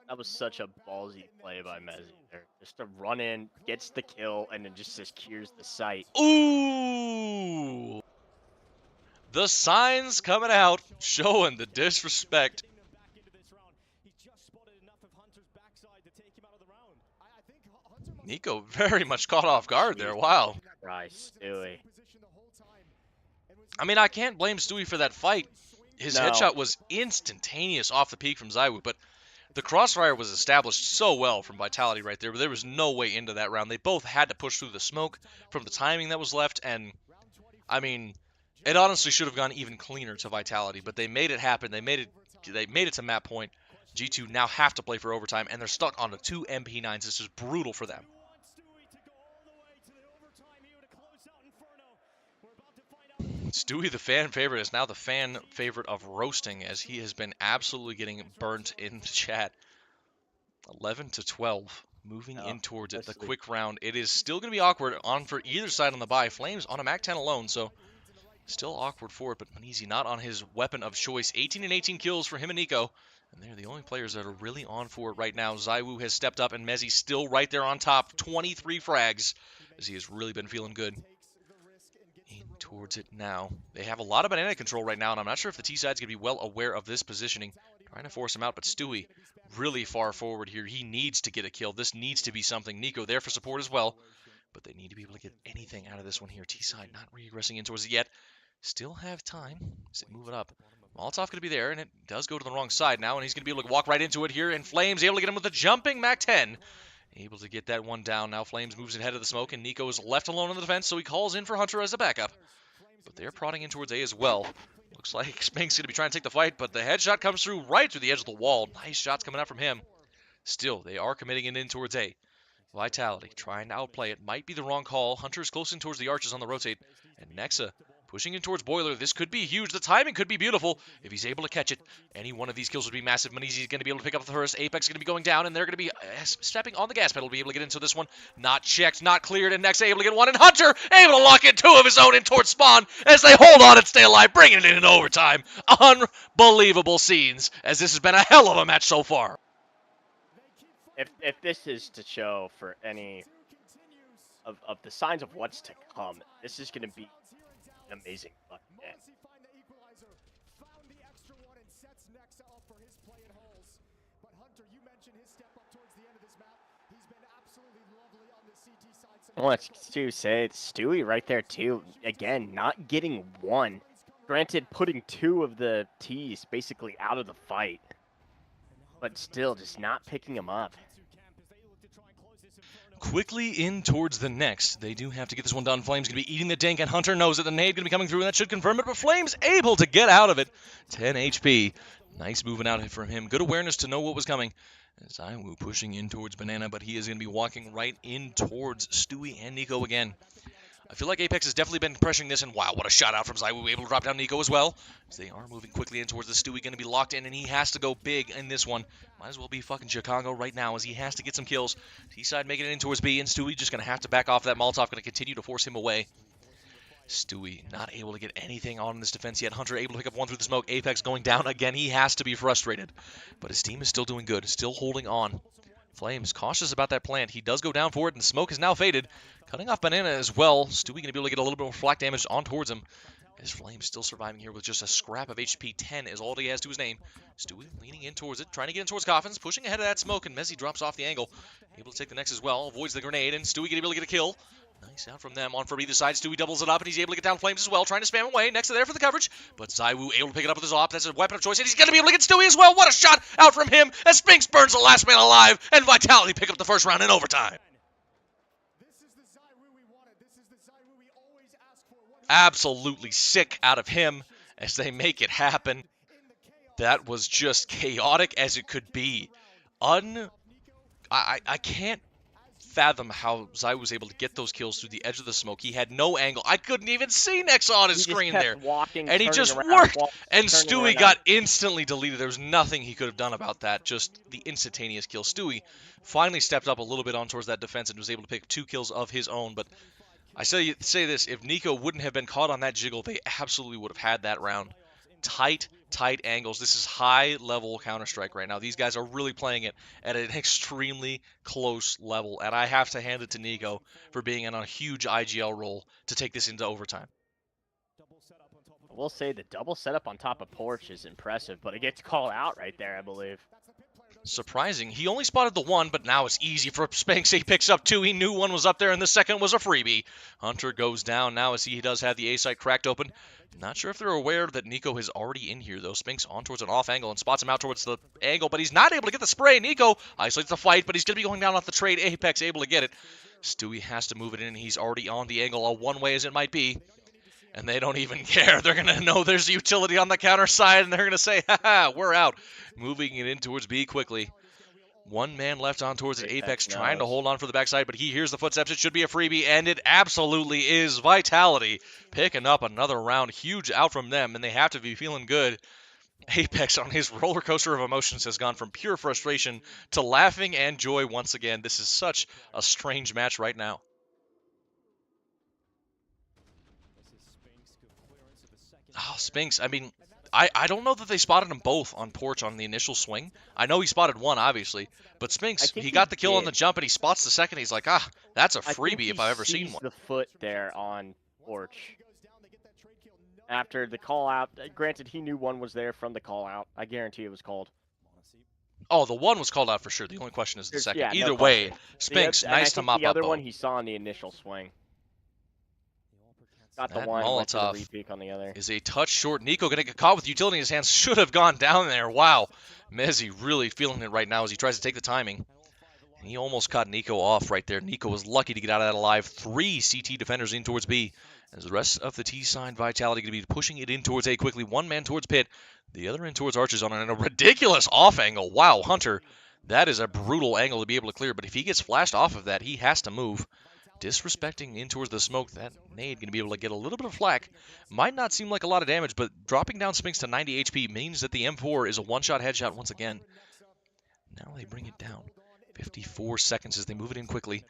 That was such a ballsy play by Mezzi there. Just to run in, gets the kill, and then just secures the site. Ooh! The signs coming out, showing the disrespect. Nico very much caught off guard there. Wow. Right, Stewie. I mean, I can't blame Stewie for that fight. His No. headshot was instantaneous off the peak from Saiwu, but the crossfire was established so well from Vitality right there, but there was no way into that round. They both had to push through the smoke from the timing that was left, and, I mean, it honestly should have gone even cleaner to Vitality, but they made it happen. They made it to map point. G2 now have to play for overtime, and they're stuck on the 2 MP9s. This is brutal for them. Stewie, the fan favorite, is now the fan favorite of roasting, as he has been absolutely getting burnt in the chat. 11-12, moving in towards it. The quick round. It is still going to be awkward on for either side on the buy. Flames on a MAC-10 alone, so still awkward for it, but Manizi not on his weapon of choice. 18 and 18 kills for him and Nico, and they're the only players that are really on for it right now. Saiwu has stepped up, and Mezzi still right there on top. 23 frags, as he has really been feeling good. Towards it now. They have a lot of banana control right now, and I'm not sure if the T side's going to be well aware of this positioning. Trying to force him out, but Stewie really far forward here. He needs to get a kill. This needs to be something. Nico there for support as well, but they need to be able to get anything out of this one here. T side not regressing in towards it yet. Still have time. As they move it up. Molotov going to be there, and it does go to the wrong side now, and he's going to be able to walk right into it here, and Flames able to get him with a jumping MAC-10. Able to get that one down. Now Flames moves ahead of the smoke, and Nico is left alone on the defense, so he calls in for Hunter as a backup. But they're prodding in towards A as well. Looks like Spank's going to be trying to take the fight, but the headshot comes through right through the edge of the wall. Nice shots coming out from him. Still, they are committing it in towards A. Vitality trying to outplay it. Might be the wrong call. Hunter's close in towards the arches on the rotate. And Nexa pushing in towards Boiler. This could be huge. The timing could be beautiful if he's able to catch it. Any one of these kills would be massive. Manizi's going to be able to pick up the first. Apex is going to be going down, and they're going to be stepping on the gas pedal to be able to get into this one. Not checked, not cleared, and Nexa able to get one. And Hunter able to lock in 2 of his own in towards Spawn as they hold on and stay alive, bringing it in overtime. Unbelievable scenes, as this has been a hell of a match so far. If this is to show for any of the signs of what's to come, this is going to be an amazing fucking game. I want to say it's Stewie right there too. Again, not getting one. Granted, putting 2 of the T's basically out of the fight, but still just not picking them up. Quickly in towards the next. They do have to get this one done. Flames going to be eating the dink, and Hunter knows that the nade going to be coming through, and that should confirm it, but Flames able to get out of it. 10 HP. Nice moving out from him. Good awareness to know what was coming. Saiwu pushing in towards Banana, but he is going to be walking right in towards Stewie and Nico again. I feel like Apex has definitely been pressuring this, and wow, what a shot out from Saiwu, able to drop down Nico as well. So they are moving quickly in towards the Stewie, going to be locked in, and he has to go big in this one. Might as well be fucking Chicago right now, as he has to get some kills. T-side making it in towards B, and Stewie just going to have to back off that Molotov, going to continue to force him away. Stewie not able to get anything on this defense yet. Hunter able to pick up one through the smoke. Apex going down again. He has to be frustrated, but his team is still doing good, still holding on. Flames cautious about that plant. He does go down for it, and the smoke is now faded. Cutting off Banana as well. Stewie going to be able to get a little bit more flak damage on towards him. As Flames still surviving here with just a scrap of HP. 10 is all he has to his name. Stewie leaning in towards it, trying to get in towards Coffins, pushing ahead of that smoke, and Mezzi drops off the angle. Able to take the next as well, avoids the grenade, and Stewie going to be able to get a kill. Nice out from them. On from either side. Stewie doubles it up, and he's able to get down Flames as well, trying to spam away. Next to there for the coverage, but ZywOo able to pick it up with his op. That's a weapon of choice, and he's going to be able to get Stewie as well. What a shot out from him as Spinks burns the last man alive, and Vitality pick up the first round in overtime. Absolutely sick out of him as they make it happen. That was just chaotic as it could be. I can't fathom how Zai was able to get those kills through the edge of the smoke. He had no angle. I couldn't even see Nex on his screen there. And he just worked. And Stewie got instantly deleted. There was nothing he could have done about that. Just the instantaneous kill. Stewie finally stepped up a little bit on towards that defense and was able to pick 2 kills of his own. But I say this, if Nico wouldn't have been caught on that jiggle, they absolutely would have had that round. Tight angles. This is high-level Counter-Strike right now. These guys are really playing it at an extremely close level, and I have to hand it to Nico for being on a huge IGL roll to take this into overtime. I will say the double setup on top of Porch is impressive, but it gets called out right there, I believe. Surprising. He only spotted the 1, but now it's easy for Spinks. He picks up 2. He knew 1 was up there, and the second was a freebie. Hunter goes down now as he does have the A site cracked open. Not sure if they're aware that Nico is already in here, though. Spinks on towards an off angle and spots him out towards the angle, but he's not able to get the spray. Nico isolates the fight, but he's going to be going down off the trade. Apex able to get it. Stewie has to move it in. He's already on the angle, a one-way as it might be. And they don't even care. They're going to know there's utility on the counter side, and they're going to say, haha, we're out. Moving it in towards B quickly. 1 man left on towards the Apex, trying to hold on for the backside, but he hears the footsteps. It should be a freebie, and it absolutely is. Vitality picking up another round. Huge out from them, and they have to be feeling good. Apex on his roller coaster of emotions has gone from pure frustration to laughing and joy once again. This is such a strange match right now. Oh, Spinks, I mean, I don't know that they spotted them both on Porch on the initial swing. I know he spotted 1, obviously, but Spinks, he got the kill on the jump, and he spots the second. He's like, that's a freebie if I've ever seen one. The foot there on Porch. After the call out, granted, he knew 1 was there from the call out. I guarantee it was called. Oh, the 1 was called out for sure. The only question is the second. Yeah, Either way, Spinks, nice to mop up. The other one he saw in the initial swing. Got the that 1, Molotov went to the repeat on the other. is a touch short. Nico going to get caught with utility in his hands. Should have gone down there. Wow. Mezzi really feeling it right now as he tries to take the timing. And he almost caught Nico off right there. Nico was lucky to get out of that alive. 3 CT defenders in towards B. As the rest of the T side Vitality going to be pushing it in towards A quickly. 1 man towards Pit. The other in towards Arches on a ridiculous off angle. Wow, Hunter. That is a brutal angle to be able to clear. But if he gets flashed off of that, he has to move. Disrespecting in towards the smoke. That nade going to be able to get a little bit of flack. Might not seem like a lot of damage, but dropping down Spinks to 90 HP means that the M4 is a one-shot headshot once again. Now they bring it down. 54 seconds as they move it in quickly.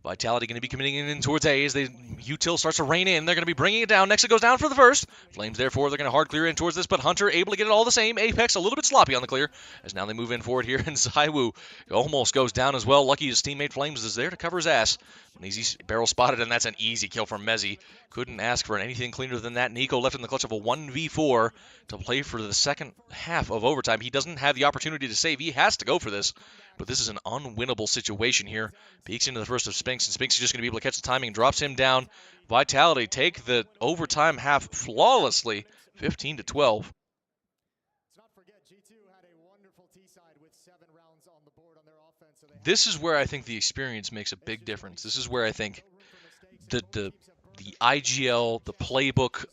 Vitality going to be committing in towards A as the util starts to rain in. They're going to be bringing it down. Next it goes down for the first. Flames, therefore, they're going to hard clear in towards this, but Hunter able to get it all the same. Apex a little bit sloppy on the clear as now they move in forward here, and ZywOo almost goes down as well. Lucky his teammate Flames is there to cover his ass. An easy barrel spotted, and that's an easy kill from Mezzi. Couldn't ask for anything cleaner than that. Nico left in the clutch of a 1v4 to play for the second half of overtime. He doesn't have the opportunity to save. He has to go for this. But this is an unwinnable situation here. Peeks into the first of Spinks, and Spinks is just going to be able to catch the timing and drops him down. Vitality take the overtime half flawlessly, 15-12. This is where I think the experience makes a big difference. This is where I think the IGL, the playbook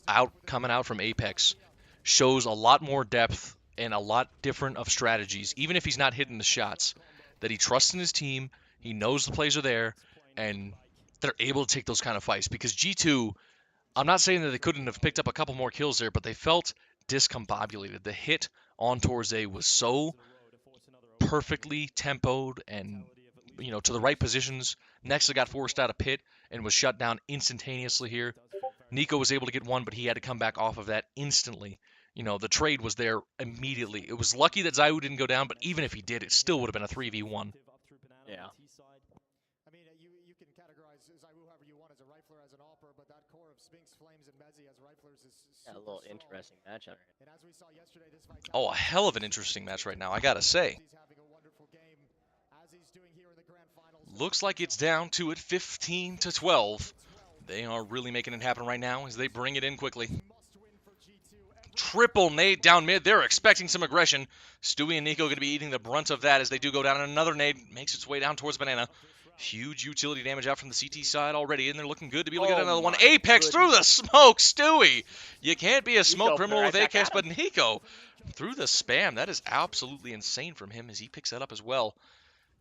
coming out from Apex shows a lot more depth and a lot different of strategies, even if he's not hitting the shots, that he trusts in his team, he knows the plays are there, and they're able to take those kind of fights. Because G2, I'm not saying that they couldn't have picked up a couple more kills there, but they felt discombobulated. The hit on towards A was so perfectly tempoed and, to the right positions. Next, got forced out of Pit and was shut down instantaneously here. Nico was able to get 1, but he had to come back off of that instantly. The trade was there immediately. It was lucky that ZywOo didn't go down, but even if he did, it still would have been a 3v1. Yeah. I mean, you can categorize ZywOo however you want as a rifler, as an AWPer, but that core of Spinks, Flames, and Mezzi as riflers is a little interesting matchup. And as we saw yesterday, this Oh, a hell of an interesting match right now, I gotta say. He's having a wonderful game, as Looks like it's down to it 15 to 12. They are really making it happen right now as they bring it in quickly. Triple nade down mid. They're expecting some aggression. Stewie and Nico going to be eating the brunt of that as they do go down. Another nade makes its way down towards Banana. Huge utility damage out from the CT side already, and they're looking good to be able to get another one. Apex through the smoke, Stewie! You can't be a smoke criminal with Apex, but Nico through the spam. That is absolutely insane from him as he picks that up as well.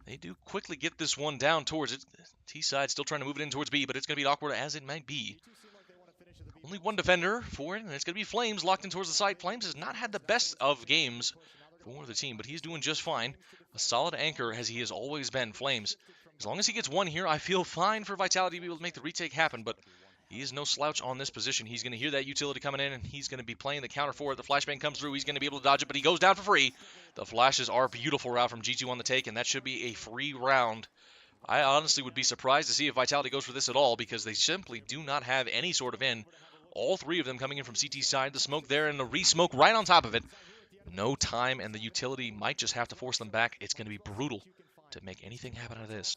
They do quickly get this one down towards it. T side still trying to move it in towards B, but it's going to be awkward as it might be. Only one defender for it, and it's going to be Flames locked in towards the side. Flames has not had the best of games for the team, but he's doing just fine. A solid anchor as he has always been, Flames. As long as he gets one here, I feel fine for Vitality to be able to make the retake happen, but he is no slouch on this position. He's going to hear that utility coming in, and he's going to be playing the counter for it. The flashbang comes through. He's going to be able to dodge it, but he goes down for free. The flashes are beautiful out from G2 on the take, and that should be a free round. I honestly would be surprised to see if Vitality goes for this at all because they simply do not have any sort of in. All three of them coming in from CT side. The smoke there and the re-smoke right on top of it. No time, and the utility might just have to force them back. It's going to be brutal to make anything happen out of this.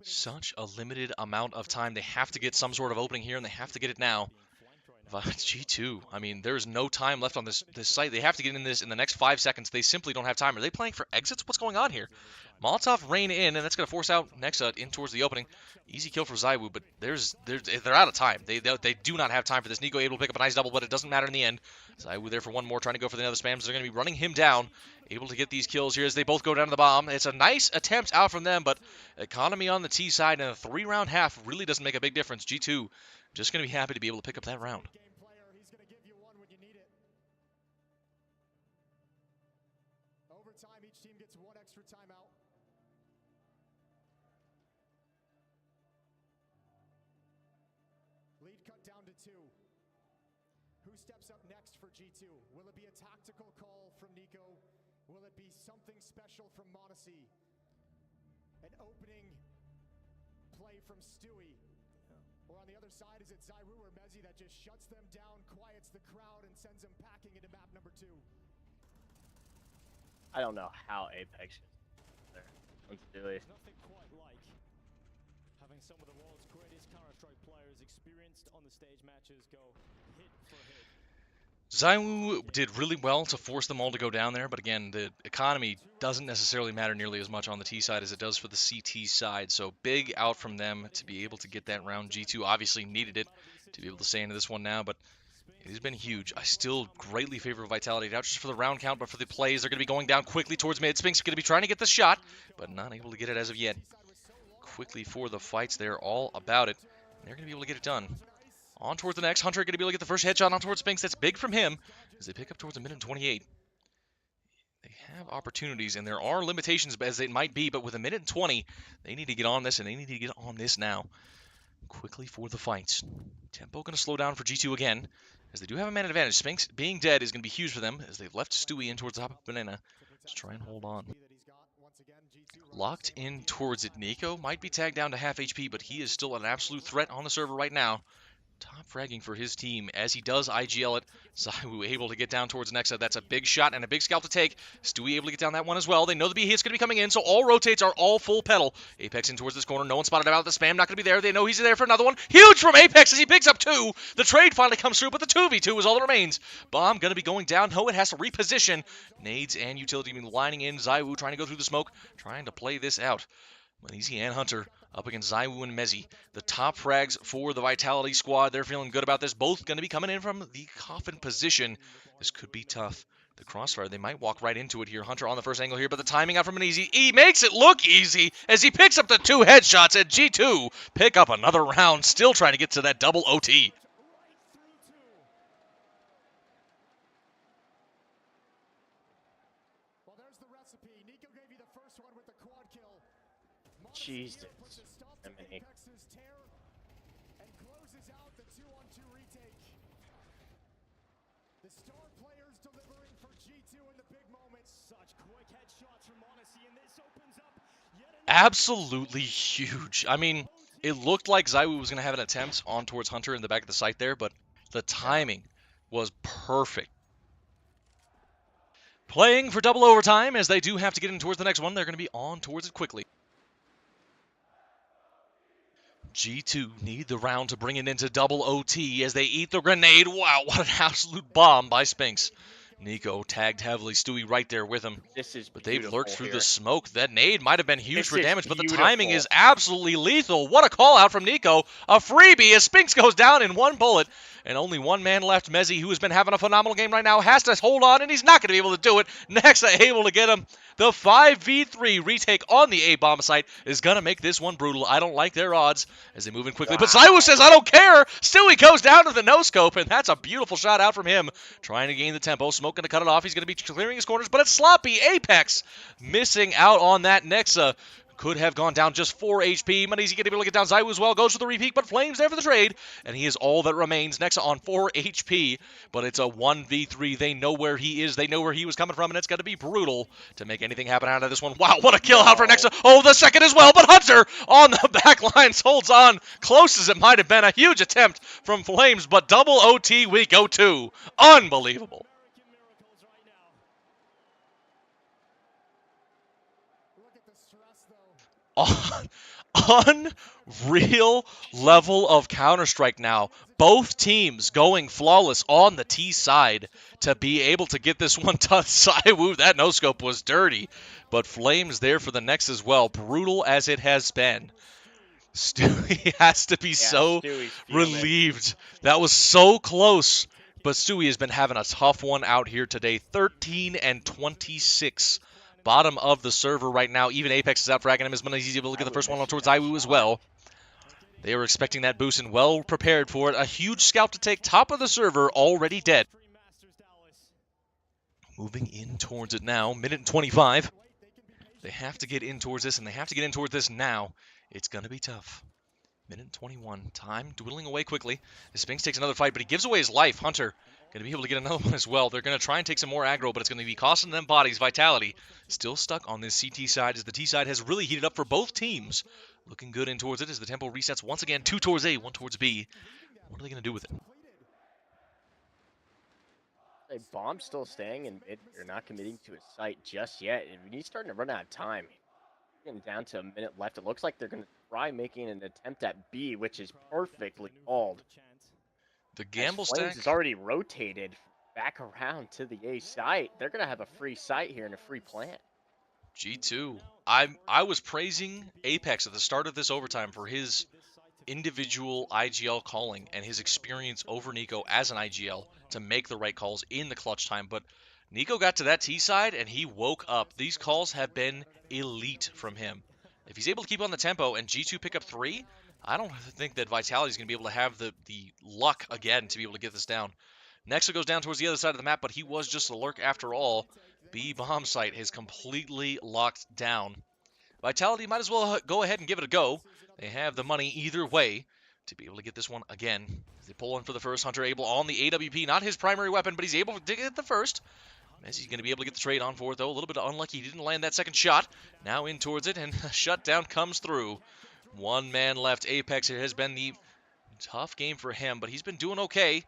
Such a limited amount of time. They have to get some sort of opening here, and they have to get it now. G2, I mean, there's no time left on this site. They have to get in this in the next 5 seconds. They simply don't have time. Are they playing for exits? What's going on here? Molotov rain in, and that's going to force out Nexa in towards the opening. Easy kill for ZywOo, but they're out of time. They do not have time for this. Nico able to pick up a nice double, but it doesn't matter in the end. ZywOo there for one more, trying to go for the other spams. They're going to be running him down, able to get these kills here as they both go down to the bomb. It's a nice attempt out from them, but economy on the T side and a 3-round half really doesn't make a big difference. G2 just going to be happy to be able to pick up that round. Each team gets one extra timeout. Lead cut down to 2. Who steps up next for G2? Will it be a tactical call from Nico? Will it be something special from m0NESY? An opening play from Stewie? Or on the other side, is it ZywOo or mezii that just shuts them down, quiets the crowd, and sends them packing into map number 2? I don't know how Apex is there. Stewie. Nothing quite like having some of the world's greatest Counter-Strike players experienced on the stage matches go hit for hit. ZywOo did really well to force them all to go down there, but again, the economy doesn't necessarily matter nearly as much on the T side as it does for the CT side, so big out from them to be able to get that round. G2 obviously needed it to be able to stay into this one now, but it has been huge. I still greatly favor Vitality, not just for the round count, but for the plays. They're going to be going down quickly towards mid. Spinks going to be trying to get the shot, but not able to get it as of yet. Quickly for the fights, they're all about it. They're going to be able to get it done. On towards the next. Hunter going to be able to get the first headshot on towards Spinks. That's big from him as they pick up towards a minute 28. They have opportunities, and there are limitations as it might be, but with a minute and 20, they need to get on this, and they need to get on this now. Quickly for the fights. Tempo going to slow down for G2 again, as they do have a man advantage. Spinks being dead is going to be huge for them, as they've left Stewie in towards the top of Banana. Just try and hold on. Locked in towards it. Nico might be tagged down to half HP, but he is still an absolute threat on the server right now. Top fragging for his team as he does IGL it. ZywOo able to get down towards Nexa. That's a big shot and a big scalp to take. Stewie able to get down that one as well. They know the B hit's going to be coming in, so all rotates are all full pedal. Apex in towards this corner. No one spotted about the spam. Not going to be there. They know he's there for another one. Huge from Apex as he picks up 2. The trade finally comes through, but the 2v2 is all that remains. Bomb going to be going down. Ho, it has to reposition. Nades and utility lining in. ZywOo trying to go through the smoke, trying to play this out. m0NESY and Hunter up against ZywOo and mezii. The top frags for the Vitality squad. They're feeling good about this. Both going to be coming in from the coffin position. This could be tough. The crossfire, they might walk right into it here. Hunter on the first angle here, but the timing out from m0NESY. He makes it look easy as he picks up the 2 headshots, and G2 pick up another round, still trying to get to that double OT. Well, there's the recipe. Nico gave you the first one with the quad kill. Jesus. Apex's tear and closes out the 2-on-2 retake. The star players delivering for G2 in the big moments. Such quick headshots from m0NESY, and this opens up yet another. Absolutely huge. I mean, it looked like ZywOo was going to have an attempt on towards Hunter in the back of the site there, but the timing was perfect. Playing for double overtime as they do have to get in towards the next one. They're going to be on towards it quickly. G2 need the round to bring it into double OT as they eat the grenade. Wow, what an absolute bomb by Spinks. NiKo tagged heavily, Stewie right there with him. This is But they've lurked beautiful through here. the smoke. That nade might have been huge This for is damage, but the beautiful. timing is absolutely lethal. What a call out from NiKo. A freebie as Spinks goes down in one bullet. And only one man left. Mezzi, who has been having a phenomenal game right now, has to hold on, and he's not going to be able to do it. Nexa able to get him. The 5v3 retake on the A-bomb site is going to make this one brutal. I don't like their odds as they move in quickly. Wow. But Zaiwu says, I don't care. Stewie goes down to the no-scope, and that's a beautiful shot out from him. Trying to gain the tempo. Smoke going to cut it off. He's going to be clearing his corners, but it's sloppy. Apex missing out on that. Nexa could have gone down just 4 HP. Manizi going to be able to get down. Zaiwu as well. Goes for the repeat, but Flames there for the trade. And he is all that remains. Nexa on 4 HP. But it's a 1v3. They know where he is. They know where he was coming from. And it's going to be brutal to make anything happen out of this one. Wow, what a kill out for Nexa. Oh, the second as well. But Hunter on the back lines holds on. Close as it might have been. A huge attempt from Flames. But double OT we go to. Unbelievable. Unreal level of Counter-Strike now. Both teams going flawless on the T side to be able to get this one done. Zaiwu, that no-scope was dirty. But Flames there for the next as well. Brutal as it has been. Stewie has to be so relieved. That was so close. But Stewie has been having a tough one out here today. 13 and 26. Bottom of the server right now. Even Apex is out fragging him. As he's able to get the first one on towards Zaiwu as well. They were expecting that boost and well prepared for it. A huge scout to take. Top of the server, already dead. Moving in towards it now. Minute and 25. They have to get in towards this, and they have to get in towards this now. It's going to be tough. Minute 21. Time dwindling away quickly. Spinks takes another fight, but he gives away his life. Hunter going to be able to get another one as well. They're going to try and take some more aggro, but it's going to be costing them bodies. Vitality still stuck on this CT side as the T side has really heated up for both teams. Looking good in towards it as the tempo resets once again. 2 towards A, 1 towards B. What are they going to do with it? A bomb still staying in mid. They're not committing to a site just yet. And he's starting to run out of time. Getting down to a minute left. It looks like they're going to try making an attempt at B, which is perfectly called. The gamble Flames stack is already rotated back around to the A site. They're going to have a free site here and a free plant. G2. I was praising Apex at the start of this overtime for his individual IGL calling and his experience over NiKo as an IGL to make the right calls in the clutch time. But NiKo got to that T side and he woke up. These calls have been elite from him. If he's able to keep on the tempo and G2 pick up 3, I don't think that Vitality is going to be able to have the luck again to be able to get this down. Nexa goes down towards the other side of the map, but he was just a lurk after all. B bomb site is completely locked down. Vitality might as well go ahead and give it a go. They have the money either way to be able to get this one again. They pull in for the first. Hunter able on the AWP, not his primary weapon, but he's able to get the first. Messi's going to be able to get the trade on for it, though. A little bit unlucky. He didn't land that second shot. Now in towards it, and a shutdown comes through. One man left. Apex, it has been the tough game for him, but he's been doing okay.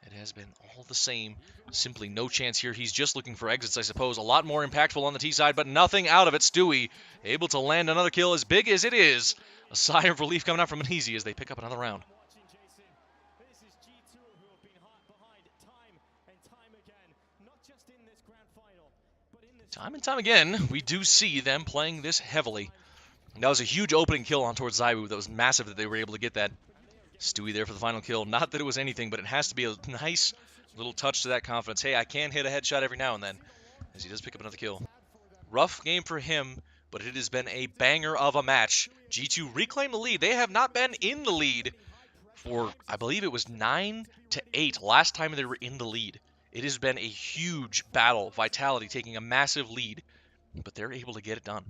It has been all the same. Simply no chance here. He's just looking for exits, I suppose. A lot more impactful on the T side, but nothing out of it. Stewie able to land another kill as big as it is. A sigh of relief coming out from Manizi as they pick up another round. Time and time again, we do see them playing this heavily. That was a huge opening kill on towards Zaiwu. That was massive that they were able to get that. Stewie there for the final kill. Not that it was anything, but it has to be a nice little touch to that confidence. Hey, I can hit a headshot every now and then, as he does pick up another kill. Rough game for him, but it has been a banger of a match. G2 reclaim the lead. They have not been in the lead for, I believe it was 9-8 last time they were in the lead. It has been a huge battle. Vitality taking a massive lead, but they're able to get it done.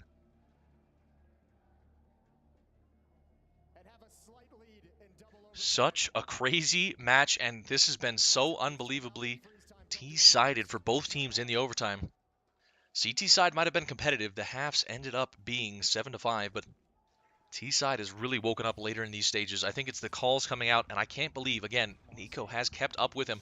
Such a crazy match, and this has been so unbelievably T-sided for both teams in the overtime. CT side might have been competitive. The halves ended up being 7-5, but T side has really woken up later in these stages. I think it's the calls coming out, and I can't believe, again, NiKo has kept up with him.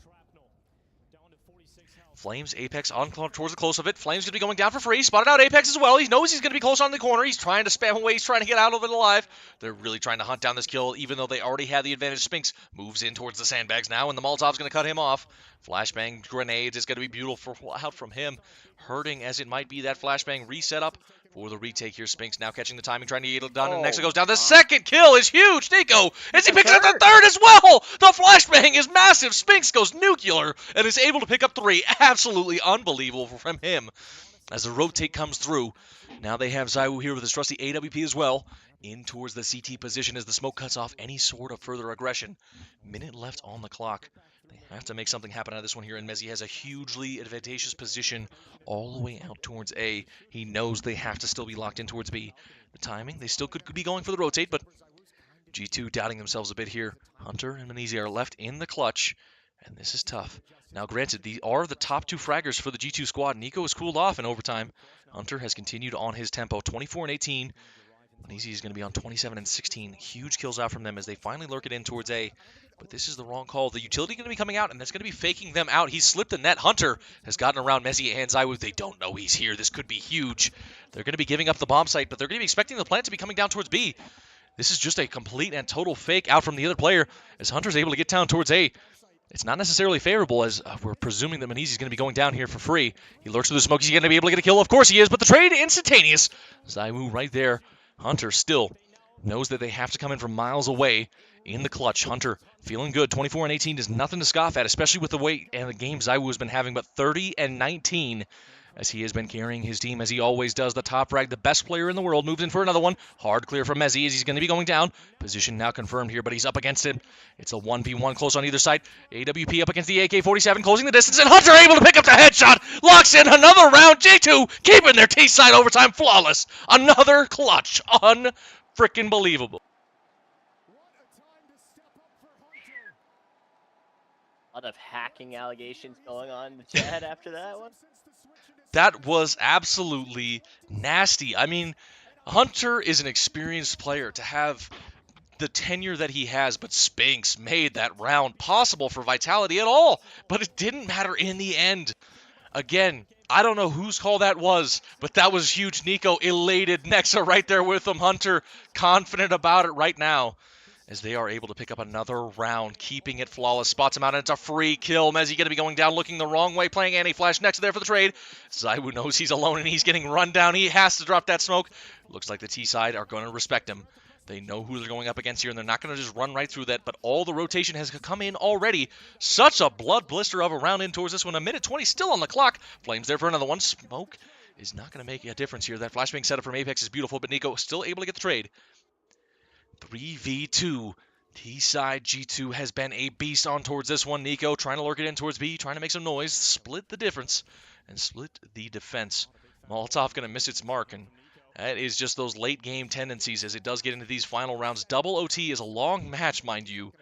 Flames, Apex on towards the close of it. Flames going to be going down for free. Spotted out Apex as well. He knows he's going to be close on the corner. He's trying to spam away. He's trying to get out of it alive. They're really trying to hunt down this kill, even though they already had the advantage. Spinks moves in towards the sandbags now, and the Molotov's going to cut him off. Flashbang grenades is going to be beautiful out from him. Hurting as it might be, that flashbang reset up for the retake here. Spinks now catching the timing, trying to get it done, and next it goes down. The second kill is huge. Nico, as he picks up the third as well. The flashbang is massive. Spinks goes nuclear and is able to pick up 3. Absolutely unbelievable from him as the rotate comes through. Now they have ZywOo here with his trusty AWP as well, in towards the CT position as the smoke cuts off any sort of further aggression. Minute left on the clock. They have to make something happen out of this one here, and Mezzi has a hugely advantageous position all the way out towards A. He knows they have to still be locked in towards B. The timing, they still could be going for the rotate, but G2 doubting themselves a bit here. Hunter and Manisi are left in the clutch, and this is tough. Now, granted, these are the top 2 fraggers for the G2 squad. Nico has cooled off in overtime. Hunter has continued on his tempo, 24 and 18. Manisi is going to be on 27 and 16. Huge kills out from them as they finally lurk it in towards A. But this is the wrong call. The utility going to be coming out, and that's going to be faking them out. He's slipped the net. Hunter has gotten around Mezzi and ZywOo. They don't know he's here. This could be huge. They're going to be giving up the bomb site, but they're going to be expecting the plant to be coming down towards B. This is just a complete and total fake out from the other player as Hunter's able to get down towards A. It's not necessarily favorable as we're presuming that Manisi's going to be going down here for free. He lurks through the smoke. He's going to be able to get a kill. Of course he is, but the trade instantaneous. ZywOo right there. Hunter still knows that they have to come in from miles away in the clutch. Hunter feeling good. 24 and 18 is nothing to scoff at, especially with the way and the game ZywOo has been having, but 30 and 19 as he has been carrying his team as he always does. The top frag, the best player in the world, moves in for another one. Hard clear from Mezzi as he's going to be going down. Position now confirmed here, but he's up against him. It's a 1v1 close on either side. AWP up against the AK-47, closing the distance, and Hunter able to pick up the headshot. Locks in another round. G2 keeping their T-side overtime flawless. Another clutch. Unfrickin' believable. A lot of hacking allegations going on in the chat after that one. That was absolutely nasty. I mean, Hunter is an experienced player to have the tenure that he has, but Spinks made that round possible for Vitality at all. But it didn't matter in the end. Again, I don't know whose call that was, but that was huge. Nico elated. Nexa right there with him. Hunter confident about it right now as they are able to pick up another round, keeping it flawless. Spots him out, and it's a free kill. Mezzi going to be going down, looking the wrong way, playing anti-flash. Next there for the trade. ZywOo knows he's alone, and he's getting run down. He has to drop that smoke. Looks like the T-side are going to respect him. They know who they're going up against here, and they're not going to just run right through that, but all the rotation has come in already. Such a blood blister of a round in towards this one. A minute 20 still on the clock. Flames there for another one. Smoke is not going to make a difference here. That flashbang setup from Apex is beautiful, but Nico still able to get the trade. 3v2. T-side G2 has been a beast on towards this one. Nico trying to lurk it in towards B, trying to make some noise, split the difference, and split the defense. Molotov going to miss its mark, and that is just those late game tendencies as it does get into these final rounds. Double OT is a long match, mind you,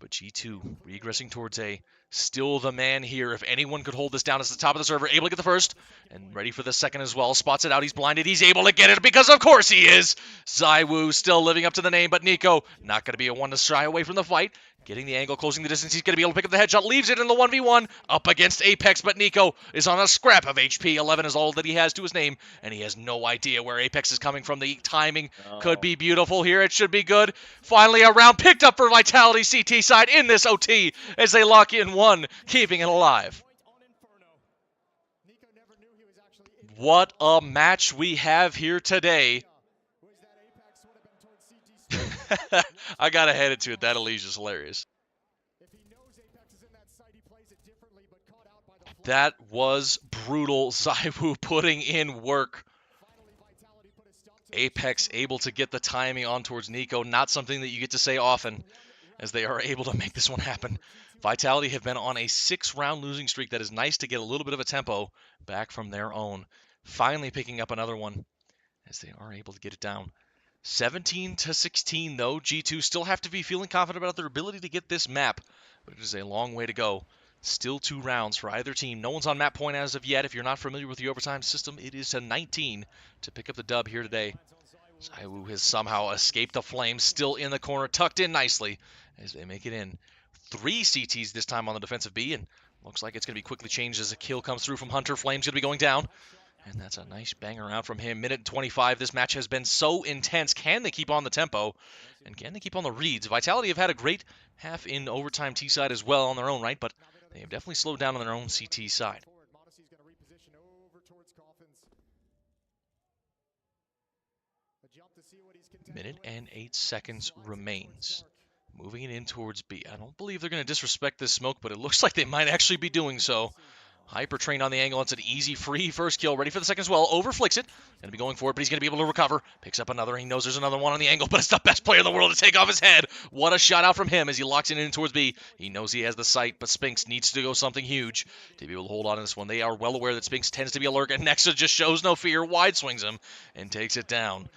but G2 regressing towards A. Still the man here. If anyone could hold this down, it's the top of the server. Able to get the first and ready for the second as well. Spots it out. He's blinded. He's able to get it because of course he is. ZywOo still living up to the name, but Nico not going to be a one to shy away from the fight. Getting the angle, closing the distance. He's going to be able to pick up the headshot. Leaves it in the 1v1 up against Apex, but Nico is on a scrap of HP. 11 is all that he has to his name, and he has no idea where Apex is coming from. The timing could be beautiful here. It should be good. Finally, a round picked up for Vitality CT side in this OT as they lock in one, keeping it alive. What a match we have here today. I gotta head into it. That Elysia's is hilarious. That was brutal. ZywOo putting in work. Apex able to get the timing on towards Nico. Not something that you get to say often, as they are able to make this one happen. Vitality have been on a 6-round losing streak. That is nice to get a little bit of a tempo back from their own. Finally picking up another one, as they are able to get it down. 17-16 though. G2 still have to be feeling confident about their ability to get this map, but it is a long way to go. Still 2 rounds for either team. No one's on map point as of yet. If you're not familiar with the overtime system, it is to 19 to pick up the dub here today. ZywOo has somehow escaped the flames, still in the corner, tucked in nicely as they make it in. 3 CTs this time on the defensive B, and Looks like it's going to be quickly changed as a kill comes through from Hunter. Flame's going to be going down. And that's a nice banger out from him. Minute 25. This match has been so intense. Can they keep on the tempo? And can they keep on the reads? Vitality have had a great half in overtime T side as well on their own right, but they have definitely slowed down on their own CT side. Minute and 8 seconds remains. Moving it in towards B. I don't believe they're going to disrespect this smoke, but it looks like they might actually be doing so. Hyper trained on the angle. It's an easy, free first kill. Ready for the second as well. Overflicks it. Going to be going for it, but he's going to be able to recover. Picks up another. He knows there's another one on the angle, but it's the best player in the world to take off his head. What a shot out from him as he locks it in towards B. He knows he has the sight, but Spinks needs to go something huge to be able to hold on to this one. They are well aware that Spinks tends to be alert, and Nexa just shows no fear. Wide swings him and takes it down.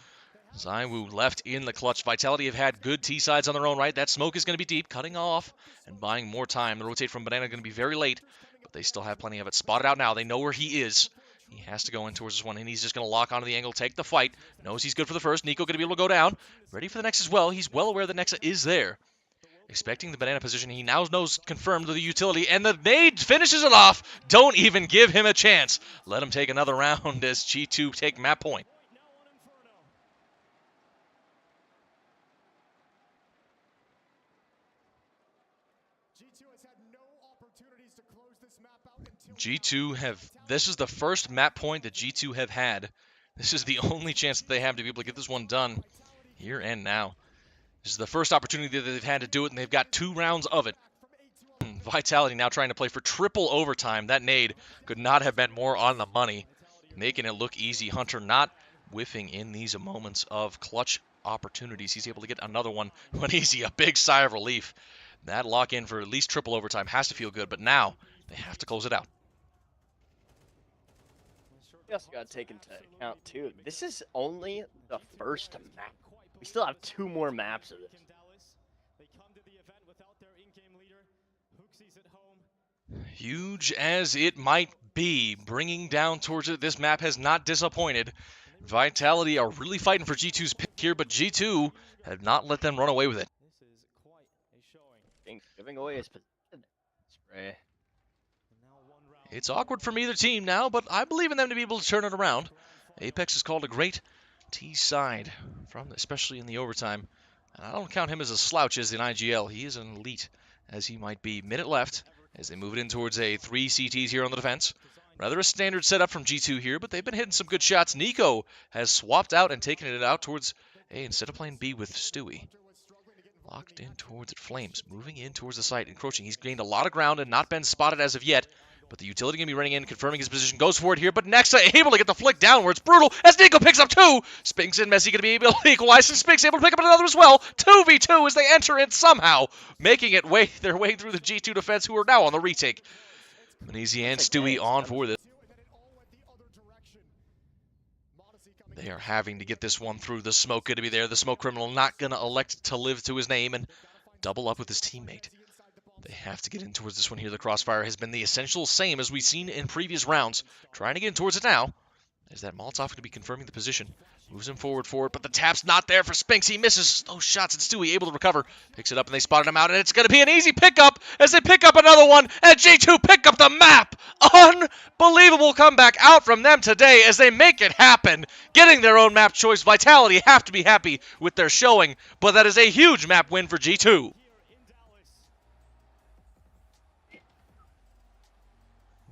Zywoo left in the clutch. Vitality have had good T-sides on their own right. That smoke is going to be deep, cutting off and buying more time. The rotate from Banana going to be very late, but they still have plenty of it. Spotted out now. They know where he is. He has to go in towards this one, and he's just going to lock onto the angle, take the fight. Knows he's good for the first. Nico going to be able to go down. Ready for the next as well. He's well aware that Nexa is there. Expecting the Banana position. He now knows confirmed the utility, and the nade finishes it off. Don't even give him a chance. Let him take another round as G2 take map point. G2 have, this is the first map point that G2 have had. This is the only chance that they have to be able to get this one done here and now. This is the first opportunity that they've had to do it, and they've got 2 rounds of it. Vitality now trying to play for triple overtime. That nade could not have been more on the money, making it look easy. Hunter not whiffing in these moments of clutch opportunities. He's able to get another one when easy. A big sigh of relief. That lock in for at least triple overtime has to feel good, but now they have to close it out. We also got to take into account, too, this is only the first map. We still have 2 more maps of this. Huge as it might be, bringing down towards it, this map has not disappointed. Vitality are really fighting for G2's pick here, but G2 have not let them run away with it. Giving away his position. Spray. It's awkward from either team now, but I believe in them to be able to turn it around. Apex has called a great T-side, especially in the overtime. And I don't count him as a slouch as in IGL. He is an elite, as he might be. Minute left as they move it in towards a 3 CTs here on the defense. Rather a standard setup from G2 here, but they've been hitting some good shots. Nico has swapped out and taken it out towards A instead of playing B with Stewie. Locked in towards it. Flames moving in towards the site, encroaching. He's gained a lot of ground and not been spotted as of yet. But the utility going to be running in, confirming his position. Goes for it here, but Nexa able to get the flick downwards. Brutal as Nico picks up 2. Spinks and Messi going to be able to equalize, and Spinks able to pick up another as well. 2v2 as they enter in somehow, making it their way through the G2 defense, who are now on the retake. Manisi and Stewie on for this. They are having to get this one through. The smoke going to be there. The smoke criminal not going to elect to live to his name and double up with his teammate. They have to get in towards this one here. The crossfire has been the essential same as we've seen in previous rounds. Trying to get in towards it now. Is that Molotov going to be confirming the position? Moves him forward for it, but the tap's not there for Spinks. He misses those shots, and Stewie able to recover. Picks it up, and they spotted him out, and it's going to be an easy pickup as they pick up another one, and G2 pick up the map. Unbelievable comeback out from them today as they make it happen. Getting their own map choice. Vitality have to be happy with their showing, but that is a huge map win for G2.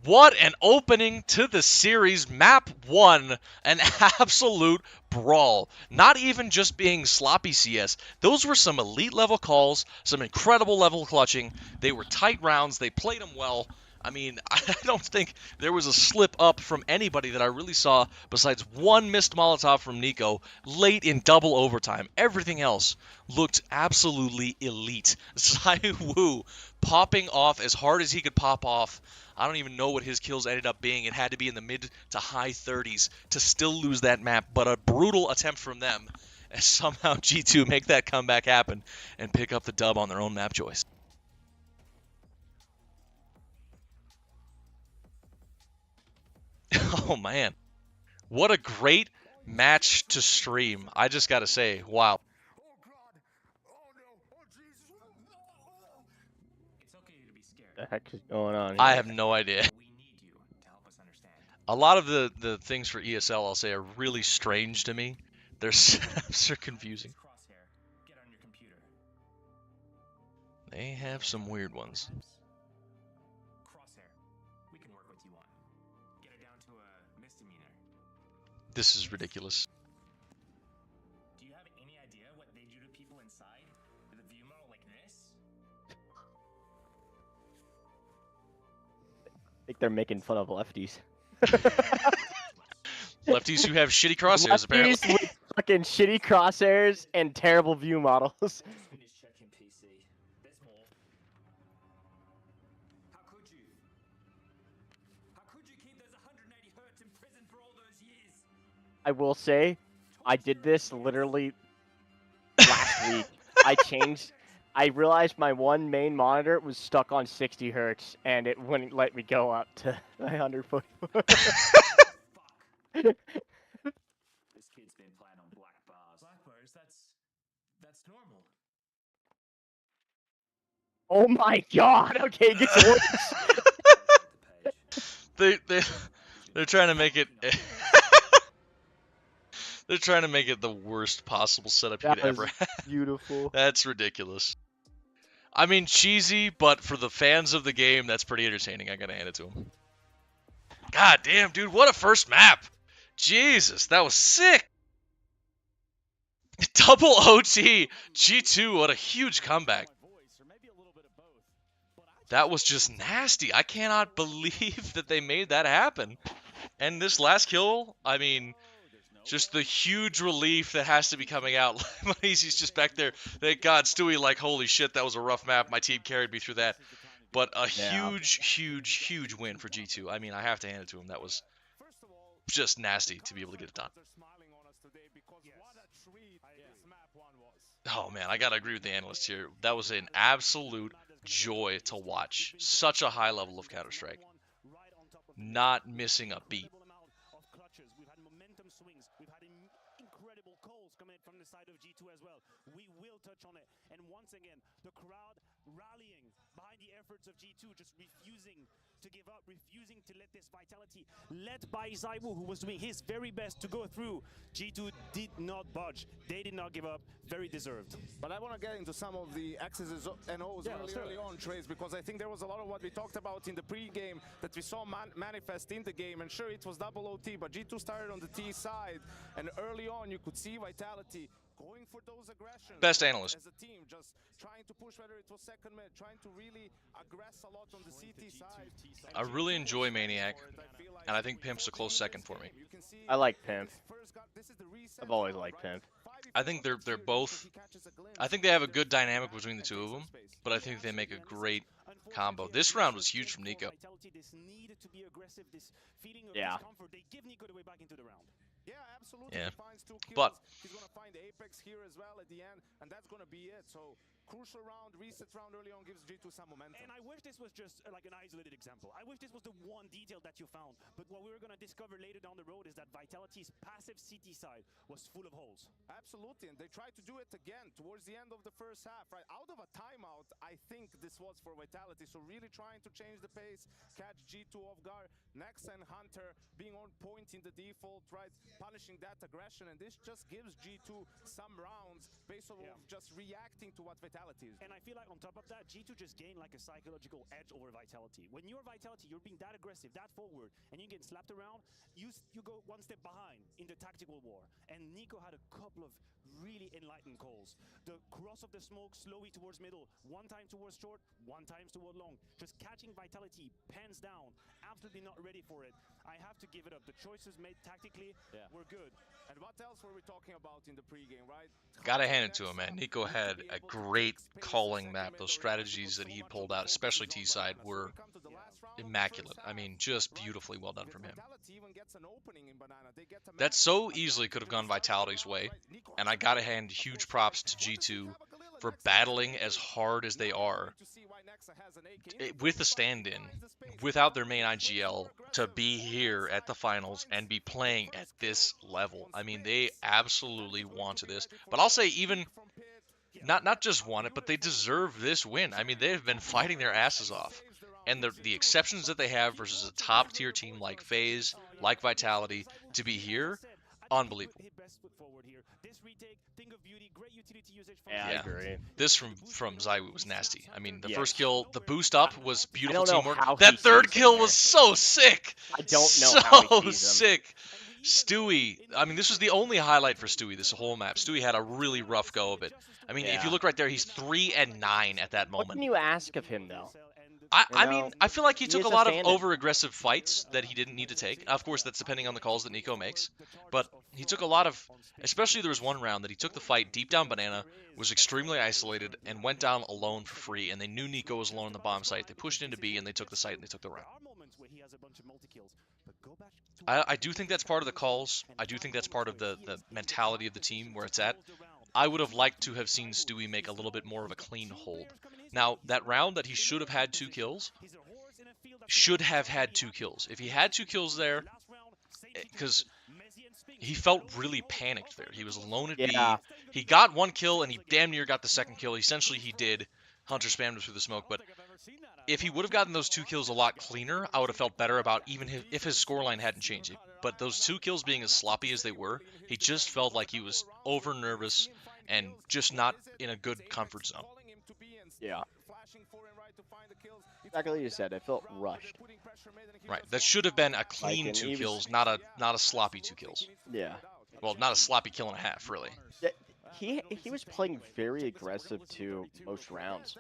What an opening to the series. Map 1, an absolute brawl. Not even just being sloppy CS. Those were some elite level calls, some incredible level clutching. They were tight rounds. They played them well. I mean, I don't think there was a slip up from anybody that I really saw besides one missed Molotov from Nico late in double overtime. Everything else looked absolutely elite. Zywoo popping off as hard as he could pop off. I don't even know what his kills ended up being. It had to be in the mid to high 30s to still lose that map, but a brutal attempt from them as somehow G2 make that comeback happen and pick up the dub on their own map choice. Oh man, what a great match to stream. I just gotta say, wow. The heck is going on I here? have no idea. A lot of the things for ESL, I'll say, are really strange to me. Their setups are confusing. They have some weird ones. This is ridiculous. Do you have any idea what they do to people inside with a view model like this? I think they're making fun of lefties. Lefties who have shitty crosshairs, apparently. Lefties with fucking shitty crosshairs and terrible view models. Finish checking PC. There's more. How could you? How could you keep those 180 hertz in prison for all those years? I will say, I did this literally last week. I realized my one main monitor was stuck on 60 hertz, and it wouldn't let me go up to 144. This kid's been playing on black bars. Black bars? That's normal. Oh my god! Okay, it gets worse. They're trying to make it. They're trying to make it the worst possible setup you could ever have. Beautiful. That's ridiculous. I mean, cheesy, but for the fans of the game, that's pretty entertaining. I gotta hand it to them. God damn, dude, what a first map! Jesus, that was sick! Double OT! G2, what a huge comeback. That was just nasty. I cannot believe that they made that happen. And this last kill, I mean, just the huge relief that has to be coming out. He's just back there. Thank God, Stewie, like, holy shit, that was a rough map. My team carried me through that. But a huge win for G2. I mean, I have to hand it to him. That was just nasty to be able to get it done. Oh, man, I got to agree with the analyst here. That was an absolute joy to watch. Such a high level of Counter-Strike. Not missing a beat. We've had momentum swings. We've had incredible calls coming from the side of G2 as well. We will touch on it. And once again, the crowd rallying behind the efforts of G2, just refusing to give up, refusing to let this vitality, led by Zaiwu, who was doing his very best to go through. G2 did not budge. They did not give up. Very deserved. But I want to get into some of the X's and O's early on, Trace, because I think there was a lot of what we talked about in the pre-game that we saw manifest in the game. And sure, it was double OT, but G2 started on the T side, and early on you could see Vitality going for those aggressions. Best analyst. As a team, just trying to push, whether it was second mid, trying to really aggress a lot on the CT side. I really enjoy Maniac, and I think Pimp's a close second for me. I like Pimp. I've always liked Pimp. I think they're both. I think they have a good dynamic between the two of them, but I think they make a great combo. This round was huge from Nico. Yeah. Yeah, absolutely. Yeah. He finds 2 kills. But he's gonna find Apex here as well at the end, and that's gonna be it. So crucial round, reset round early on gives G2 some momentum. And I wish this was just like an isolated example. I wish this was the one detail that you found. But what we were gonna discover later down the road is that Vitality's passive CT side was full of holes. Absolutely, and they tried to do it again towards the end of the first half, right? Out of a timeout, I think this was for Vitality. So really trying to change the pace, catch G2 off guard. Nex and Hunter being on point in the default, right? Punishing that aggression, and this just gives G2 some rounds based on just reacting to what Vitality is doing. And I feel like on top of that, G2 just gained like a psychological edge over Vitality. When you're Vitality, you're being that aggressive, that forward, and you get slapped around, you go one step behind in the tactical war. And Nico had a couple of really enlightened calls. The cross of the smoke slowly towards middle, one time towards short, one time towards long. Just catching Vitality pens down, absolutely not ready for it. I have to give it up. The choices made tactically were good. And what else were we talking about in the pregame, right? gotta hand it to him, man. Nico had a great calling map. Those strategies that he pulled out, especially T side, were immaculate. I mean, just beautifully well done from him. That so easily could have gone Vitality's way, and I gotta hand huge props to G2 for battling as hard as they are with a stand-in, without their main IGL, to be here at the finals and be playing at this level. I mean, they absolutely wanted this. But I'll say even not just won it, but they deserve this win. I mean, they have been fighting their asses off. And the exceptions that they have versus a top tier team like FaZe, like Vitality, to be here, unbelievable. Yeah, I agree. This from Zywoo was nasty. I mean, the Yes. first kill, the boost up was beautiful I don't know teamwork. how That he third sees him kill there. was so sick. I don't know so how he sees him. sick. Stewie, I mean, this was the only highlight for Stewie this whole map. Stewie had a really rough go of it. I mean, if Yeah. you look right there, he's 3 and 9 at that What moment. can you ask of him, though? I You mean, know, I feel like he he took is a a lot of fan. over-aggressive fights that he didn't need to take. Of course, that's depending on the calls that Nico makes. But he took a lot of, especially there was one round that he took the fight deep down banana, was extremely isolated, and went down alone for free. And they knew Nico was alone on the bomb site. They pushed into B, and they took the site, and they took the round. I do think that's part of the calls. I do think that's part of the mentality of the team where it's at. I would have liked to have seen Stewie make a little bit more of a clean hold. Now, that round that he should have had 2 kills, should have had 2 kills. If he had 2 kills there, because he felt really panicked there. He was alone at Yeah. B. He got 1 kill, and he damn near got the 2nd kill. Essentially, he did. Hunter spammed him through the smoke, but if he would have gotten those 2 kills a lot cleaner, I would have felt better about even if his scoreline hadn't changed. But those 2 kills being as sloppy as they were, he just felt like he was over nervous and just not in a good comfort zone. Yeah. Exactly what you said. I felt rushed. Right. That should have been a clean and 2 he was- kills, not a sloppy 2 kills. Yeah. Well, not a sloppy kill and a half, really. Yeah, He was playing very aggressive too most rounds.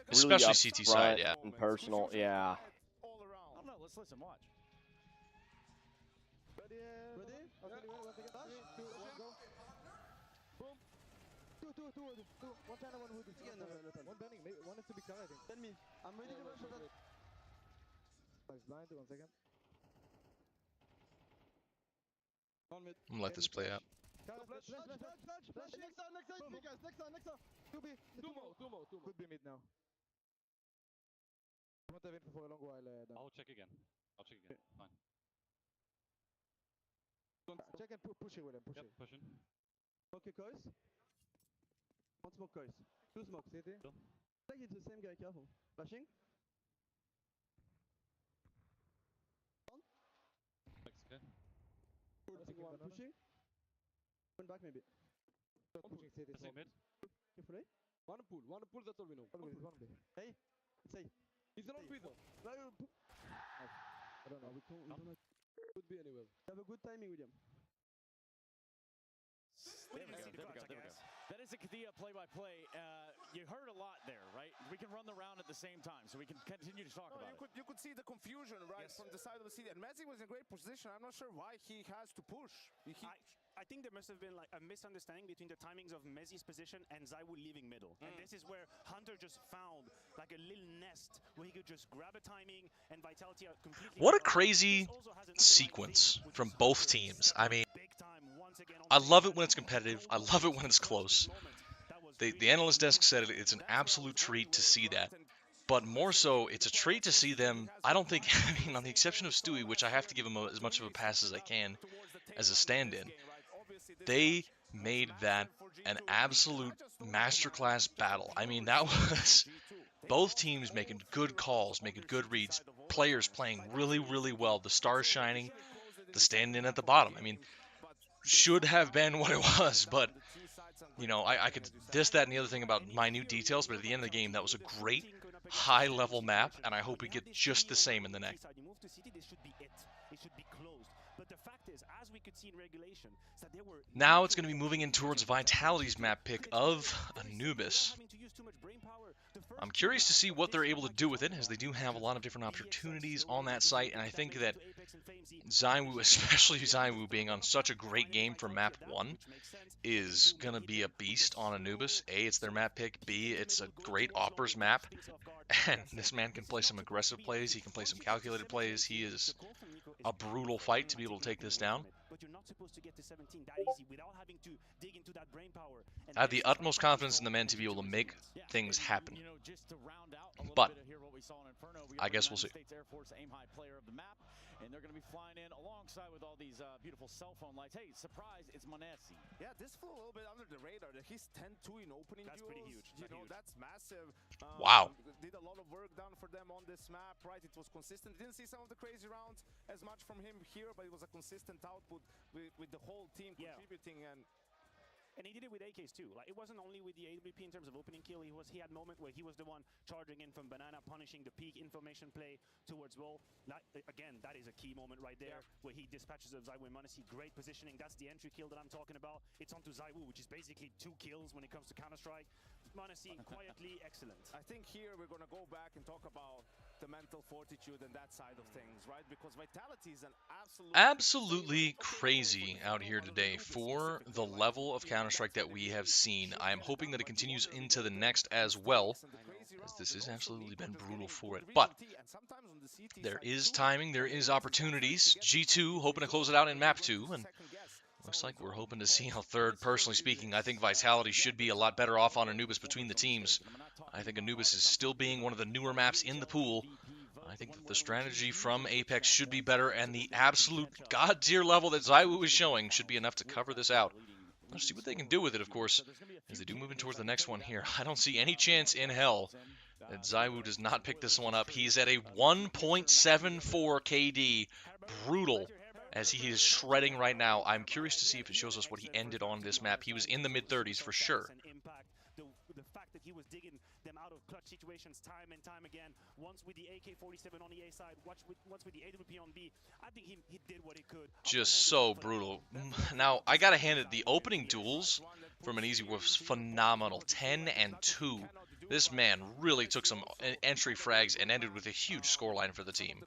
Especially really CT upfront side, yeah. and personal, yeah. Let's listen, watch. Ready? Okay, one second. 3, 2, 1, go. Boom. Two. One China, one wood. One banning. One is to be car, I think. Send me. I'm ready to rush for that. Nice blind. 1 second. On mid. I'm gonna let this play out. Flash. Next side. You guys. Next side. 2B. Two more. Could be mid now. I won't have info for a long while. I'll check again. Fine. Check and push it, William. Push it. Pushing. Okay, coils. One smoke, coils. 2 smoke, CT. Still. I think it's the same guy, careful. Flashing. Okay. One pushing. One back maybe. Pushing CT. Pushing mid. Carefully. One pull, that's all we know. One play. Hey, it's A. He's not with us. I don't know. We don't know. Could be anywhere. Have a good timing, William. There we go. That is the play-by-play. You heard a lot there, right? We can run the round at the same time, so we can continue to talk about it. You could see the confusion, right, from the side of the city. And Messi was in a great position. I'm not sure why he has to push. I think there must have been like a misunderstanding between the timings of Messi's position and Zywoo leaving middle. And this is where Hunter just found like a little nest where he could just grab a timing and Vitality are completely... What a crazy sequence from both teams. I mean, I love it when it's competitive. I love it when it's close. The analyst desk said it's an absolute treat to see that. But more so, it's a treat to see them, I don't think, I mean, on the exception of Stewie, which I have to give him as much of a pass as I can as a stand-in, they made that an absolute masterclass battle. I mean, that was both teams making good calls, making good reads, players playing really, really well, the stars shining, the stand-in at the bottom. I mean, should have been what it was, but, you know, I could diss that and the other thing about minute details, but at the end of the game, that was a great high-level map, and I hope we get just the same in the next. Now it's going to be moving in towards Vitality's map pick of Anubis. I'm curious to see what they're able to do with it, as they do have a lot of different opportunities on that site, and I think that Zywoo, especially Zywoo being on such a great game for map 1, is going to be a beast on Anubis. A, it's their map pick. B, it's a great Oppers map, and this man can play some aggressive plays. He can play some calculated plays. He is a brutal fight to be able to take this down. I have the utmost confidence in the men to be able to make things happen. But I guess we'll see. States Air Force Aim High player of the map, and they're going to be flying in alongside with all these beautiful cell phone lights. Hey, surprise, it's Monesi. Yeah, this flew a little bit under the radar. He's 10-2 in opening That's duels. pretty huge. You know, that's massive. Wow. Did a lot of work done for them on this map, right? It was consistent. Didn't see some of the crazy rounds as much from him here, but it was a consistent output with the whole team contributing. And he did it with AKs too. Like, it wasn't only with the AWP in terms of opening kill. He had moment where he was the one charging in from Banana, punishing the peak information play towards Wall. Again, that is a key moment right there, where he dispatches of ZywOo and Monesi. Great positioning. That's the entry kill that I'm talking about. It's onto ZywOo, which is basically 2 kills when it comes to Counter-Strike. Monesi, quietly excellent. I think here we're going to go back and talk about the mental fortitude and that side of things, right? Because Vitality is an absolutely crazy out here today for the level of Counter-Strike that we have seen. I am hoping that it continues into the next as well, as this has absolutely been brutal for it. But there is timing, there is opportunities. G2 hoping to close it out in map 2, and looks like we're hoping to see a third. Personally speaking, I think Vitality should be a lot better off on Anubis between the teams. I think Anubis is still being one of the newer maps in the pool. I think that the strategy from Apex should be better, and the absolute god-tier level that ZywOo is showing should be enough to cover this out. Let's see what they can do with it, of course, as they do move in towards the next one here. I don't see any chance in hell that ZywOo does not pick this one up. He's at a 1.74 KD. Brutal, as he is shredding right now. I'm curious to see if it shows us what he ended on this map. He was in the mid-30s for sure. The fact that he was digging them out of clutch situations time and time again. Once with the AK-47 on the A side, once with the AWP on B. I think he did what he could. Just so brutal. Now, I gotta hand it, the opening duels from Uneasy was phenomenal. 10 and 2. This man really took some entry frags and ended with a huge scoreline for the team.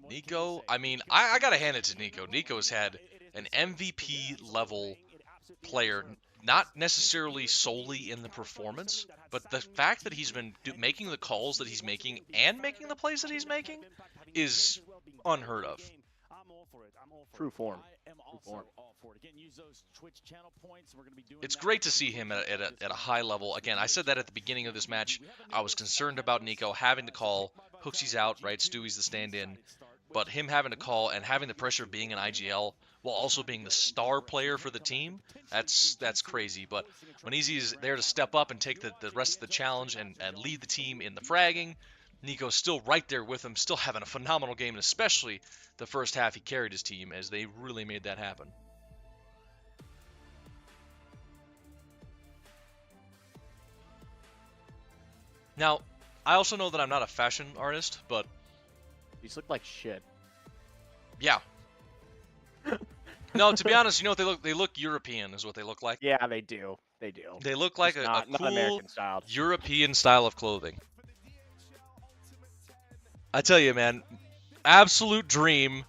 Nico, I mean, I gotta hand it to Nico. Nico's had an MVP level player, not necessarily solely in the performance, but the fact that he's been making the calls that he's making and making the plays that he's making is unheard of. True form. It's great to see him at a high level. Again, I said that at the beginning of this match. I was concerned about Nico having to call. Hooksy's out, right? Stewie's the stand-in. But him having to call and having the pressure of being an IGL while also being the star player for the team, that's crazy. But when Easy is there to step up and take the rest of the challenge and lead the team in the fragging, Nico's still right there with him, still having a phenomenal game, and especially the first half he carried his team as they really made that happen. Now, I also know that I'm not a fashion artist, but these look like shit. Yeah. No, to be honest, you know what they look European is what they look like. Yeah, they do. They do. They look like a cool American style. European style of clothing. I tell you, man, absolute dream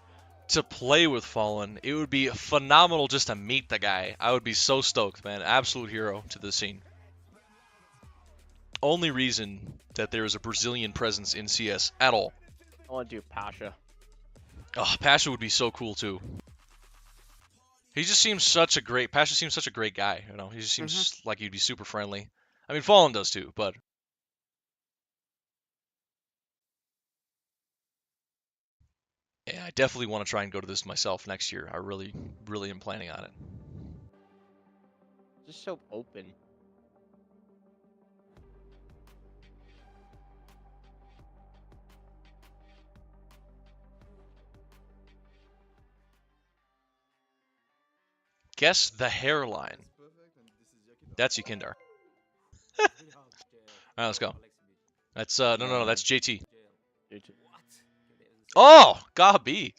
to play with Fallen. It would be phenomenal just to meet the guy. I would be so stoked, man. Absolute hero to the scene. Only reason that there is a Brazilian presence in CS at all. I want to do Pasha. Oh, Pasha would be so cool too. He just seems such a great. Pasha seems such a great guy. You know, he just seems like he'd be super friendly. I mean, Fallen does too, but. Yeah, I definitely want to try and go to this myself next year. I really, really am planning on it. Just so open. Guess the hairline. That's Yukindar. All right, let's go. That's no, that's JT. Oh, Gabi.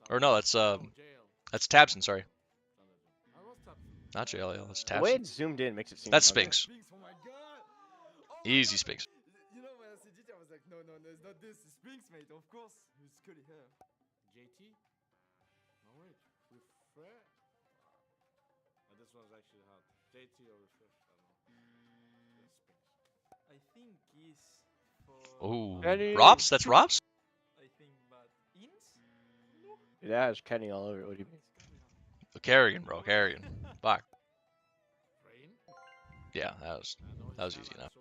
Or no, that's Tabson. Sorry. Not JLL. That's The way Tabson. it's zoomed in makes it seem. That's Spinks. Easy Spinks. You know, when I said JT, I was like, no, it's not this. It's Spinks, mate. Of course. It's curly hair. JT? No, wait. Refresh? Oh, this one's actually hard. JT or refresh? I don't know. I think he's for. Oh, Kenny. Robs? That's Robs? I think, but Ins? No. Yeah, there's Kenny all over it. What do you mean? Carrigan, bro. Carrigan. Fuck. Rain? Yeah, that was easy enough.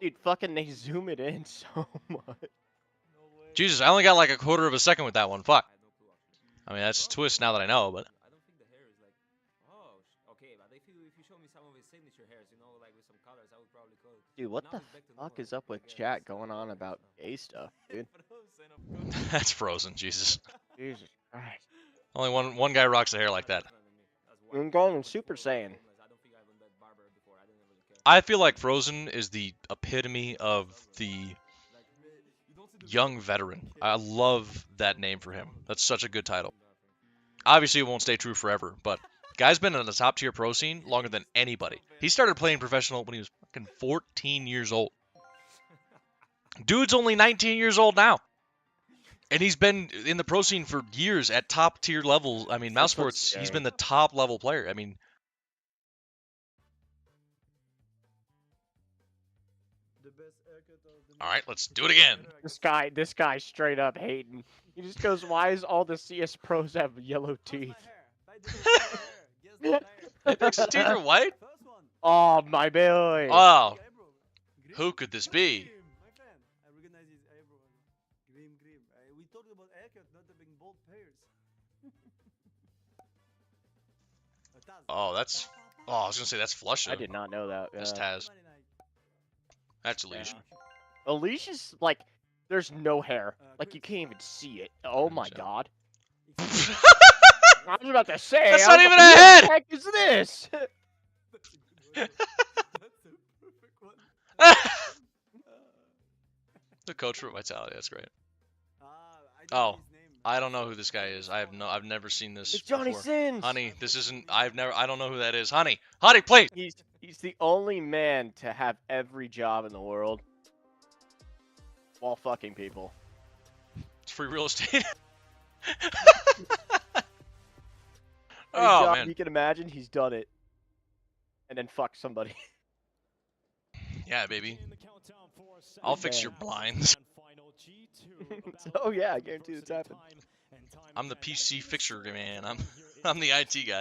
Dude, fucking they zoom it in so much. Jesus, I only got like a quarter of a second with that one. Fuck. I mean, that's a twist now that I know, but. I don't think the hair is like, oh, okay, but if you show me some of his signature hairs, you know, like with some colors, I would probably call it. Dude, what the fuck is up with chat going on about gay stuff, dude? That's Frozen, Jesus. Jesus Christ. Only one guy rocks a hair like that. I'm going Super Saiyan. I feel like Frozen is the epitome of the young veteran. I love that name for him. That's such a good title. Obviously, it won't stay true forever, but guy's been in the top tier pro scene longer than anybody. He started playing professional when he was fucking 14 years old. Dude's only 19 years old now. And he's been in the pro scene for years at top tier levels. I mean, Mouse Sports, he's been the top level player. I mean, all right, let's do it again. This guy straight up hating. He just goes, "Why is all the CS pros have yellow teeth?" Apex's teeth are white? Oh, my boy. Oh, who could this be? We talked about haircut not having bold pairs. Oh, that's. Oh, I was gonna say that's Flusha. I did not know that. That's Taz. That's Alicia. Alicia's like, there's no hair. Like you can't even see it. Oh my god. I was about to say. That's not even a what head. the heck is this? The coach for Vitality. That's great. Oh, I don't know who this guy is. I've never seen this. It's Johnny before. Sins. Honey, this isn't. I don't know who that is. Honey, please. He's the only man to have every job in the world while fucking people. It's free real estate. Every Oh job man. you can imagine, he's done it, and then fuck somebody. Yeah, baby. I'll fix your blinds. Oh yeah, I guarantee it's happened. I'm the PC fixer man. I'm the IT guy.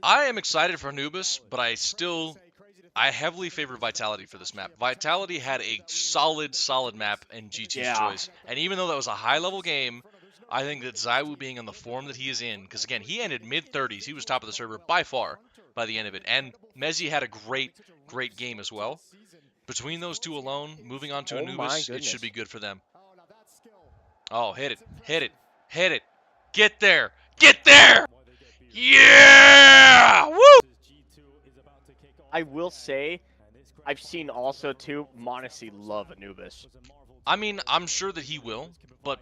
I am excited for Anubis, but I heavily favor Vitality for this map. Vitality had a solid map in G2's choice, and even though that was a high-level game, I think that ZywOo being in the form that he is in, because again, he ended mid-30s, he was top of the server by far by the end of it, and Mezzi had a great game as well. Between those two alone, moving on to Anubis, it should be good for them. Oh, hit it, get there, yeah, woo! I will say, I've seen also too, Monacy love Anubis. I mean, I'm sure that he will, but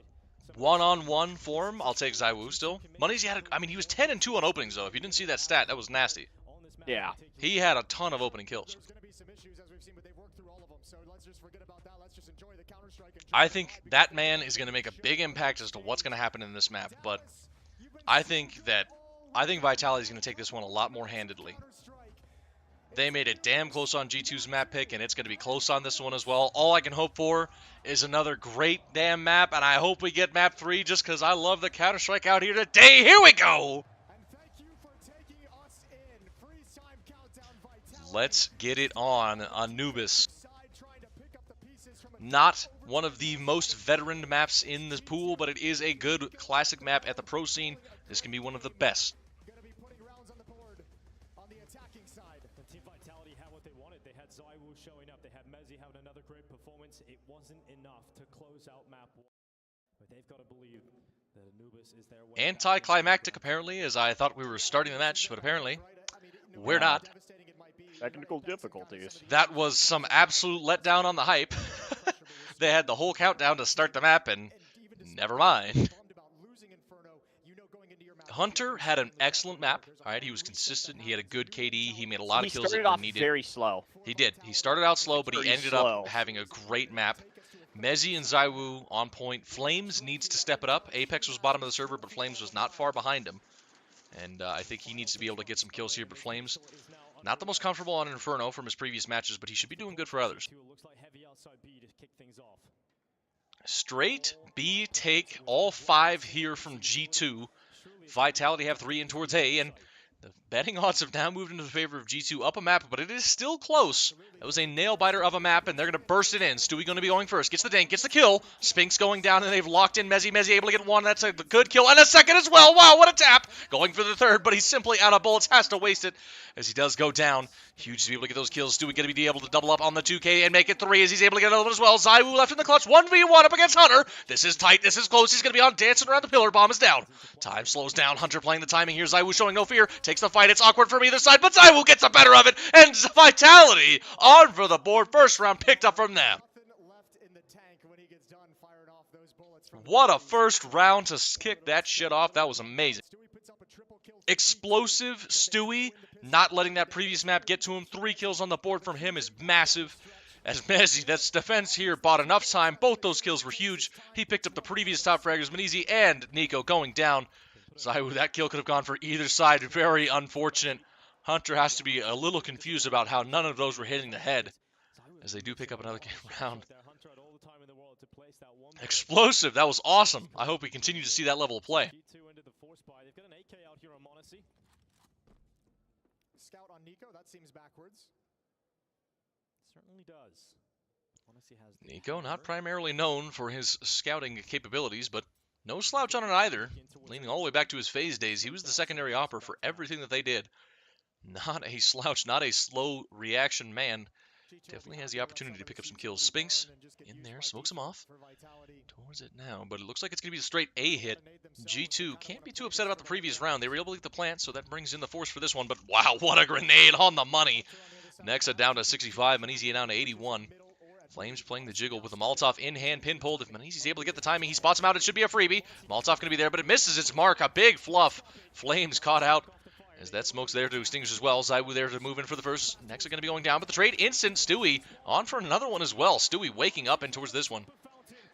one-on-one form, I'll take ZywOo still. Monacy he was 10-2 on openings though. If you didn't see that stat, that was nasty. Yeah. He had a ton of opening kills. I think that man is going to make a big impact as to what's going to happen in this map, but I think Vitality is going to take this one a lot more handedly. They made it damn close on G2's map pick, and it's going to be close on this one as well. All I can hope for is another great damn map, and I hope we get map 3 just because I love the Counter-Strike out here today. Here we go! Let's get it on Anubis. Not one of the most veteran maps in this pool, but it is a good classic map at the pro scene. This can be one of the best. Team Vitality had what they wanted. They had ZywOo showing up. They had Mezzi having another great performance. It wasn't enough to close out map 1. But they've got to believe that Anubis is their way. Anticlimactic, apparently, as I thought we were starting the match, but apparently we're not. Technical difficulties. That was some absolute letdown on the hype. They had the whole countdown to start the map, and never mind. Hunter had an excellent map. All right, he was consistent. He had a good KD. He made a lot of kills that were needed. Very slow. He did. He started out slow, but he ended up having a great map. Mezzi and ZywOo on point. Flames needs to step it up. Apex was bottom of the server, but Flames was not far behind him. And I think he needs to be able to get some kills here, but Flames, not the most comfortable on Inferno from his previous matches, but he should be doing good for others. Straight B take all 5 here from G2. Vitality have 3 in towards A, and the betting odds have now moved into the favor of G2 up a map, but it is still close. That was a nail-biter of a map, and they're going to burst it in. Stewie going to be going first. Gets the dink, gets the kill. Spinks going down, and they've locked in Mezzy. Mezzy able to get one. That's a good kill, and a second as well. Wow, what a tap. Going for the third, but he's simply out of bullets. Has to waste it as he does go down. Huge to be able to get those kills. Stewie going to be able to double up on the 2K and make it 3 as he's able to get another one as well. ZywOo left in the clutch. 1v1 up against Hunter. This is tight. This is close. He's going to be on dancing around the pillar. Bomb is down. Time slows down. Hunter playing the timing here. ZywOo showing no fear. Takes the fight. It's awkward from either side, but ZywOo gets the better of it. And Vitality on for the board. First round picked up from them. What a first round to kick that shit off. That was amazing. Explosive Stewie, not letting that previous map get to him. 3 kills on the board from him is massive. As Mezzy, that's defense here, bought enough time. Both those kills were huge. He picked up the previous top fraggers, Manizi and Nico going down. ZywOo, that kill could have gone for either side. Very unfortunate. Hunter has to be a little confused about how none of those were hitting the head, as they do pick up another round. Explosive, that was awesome. I hope we continue to see that level of play. Scout on Nico, that seems backwards. Certainly does. Nico, not primarily known for his scouting capabilities, but no slouch on it either. Leaning all the way back to his phase days, he was the secondary opper for everything that they did. Not a slouch, not a slow reaction man. Definitely has the opportunity to pick up some kills. Spinks in there, smokes him off. Towards it now, but it looks like it's going to be a straight A hit. G2 can't be too upset about the previous round. They were able to get the plant, so that brings in the force for this one. But wow, what a grenade on the money. Nexa down to 65, Manizia down to 81. Flames playing the jiggle with the Molotov in hand, pin pulled. If Manizi's able to get the timing, he spots him out. It should be a freebie. Molotov going to be there, but it misses its mark. A big fluff. Flames caught out. As that smoke's there to extinguish as well. ZywOo there to move in for the first. Next are going to be going down, but the trade instant. Stewie on for another one as well. Stewie waking up in towards this one.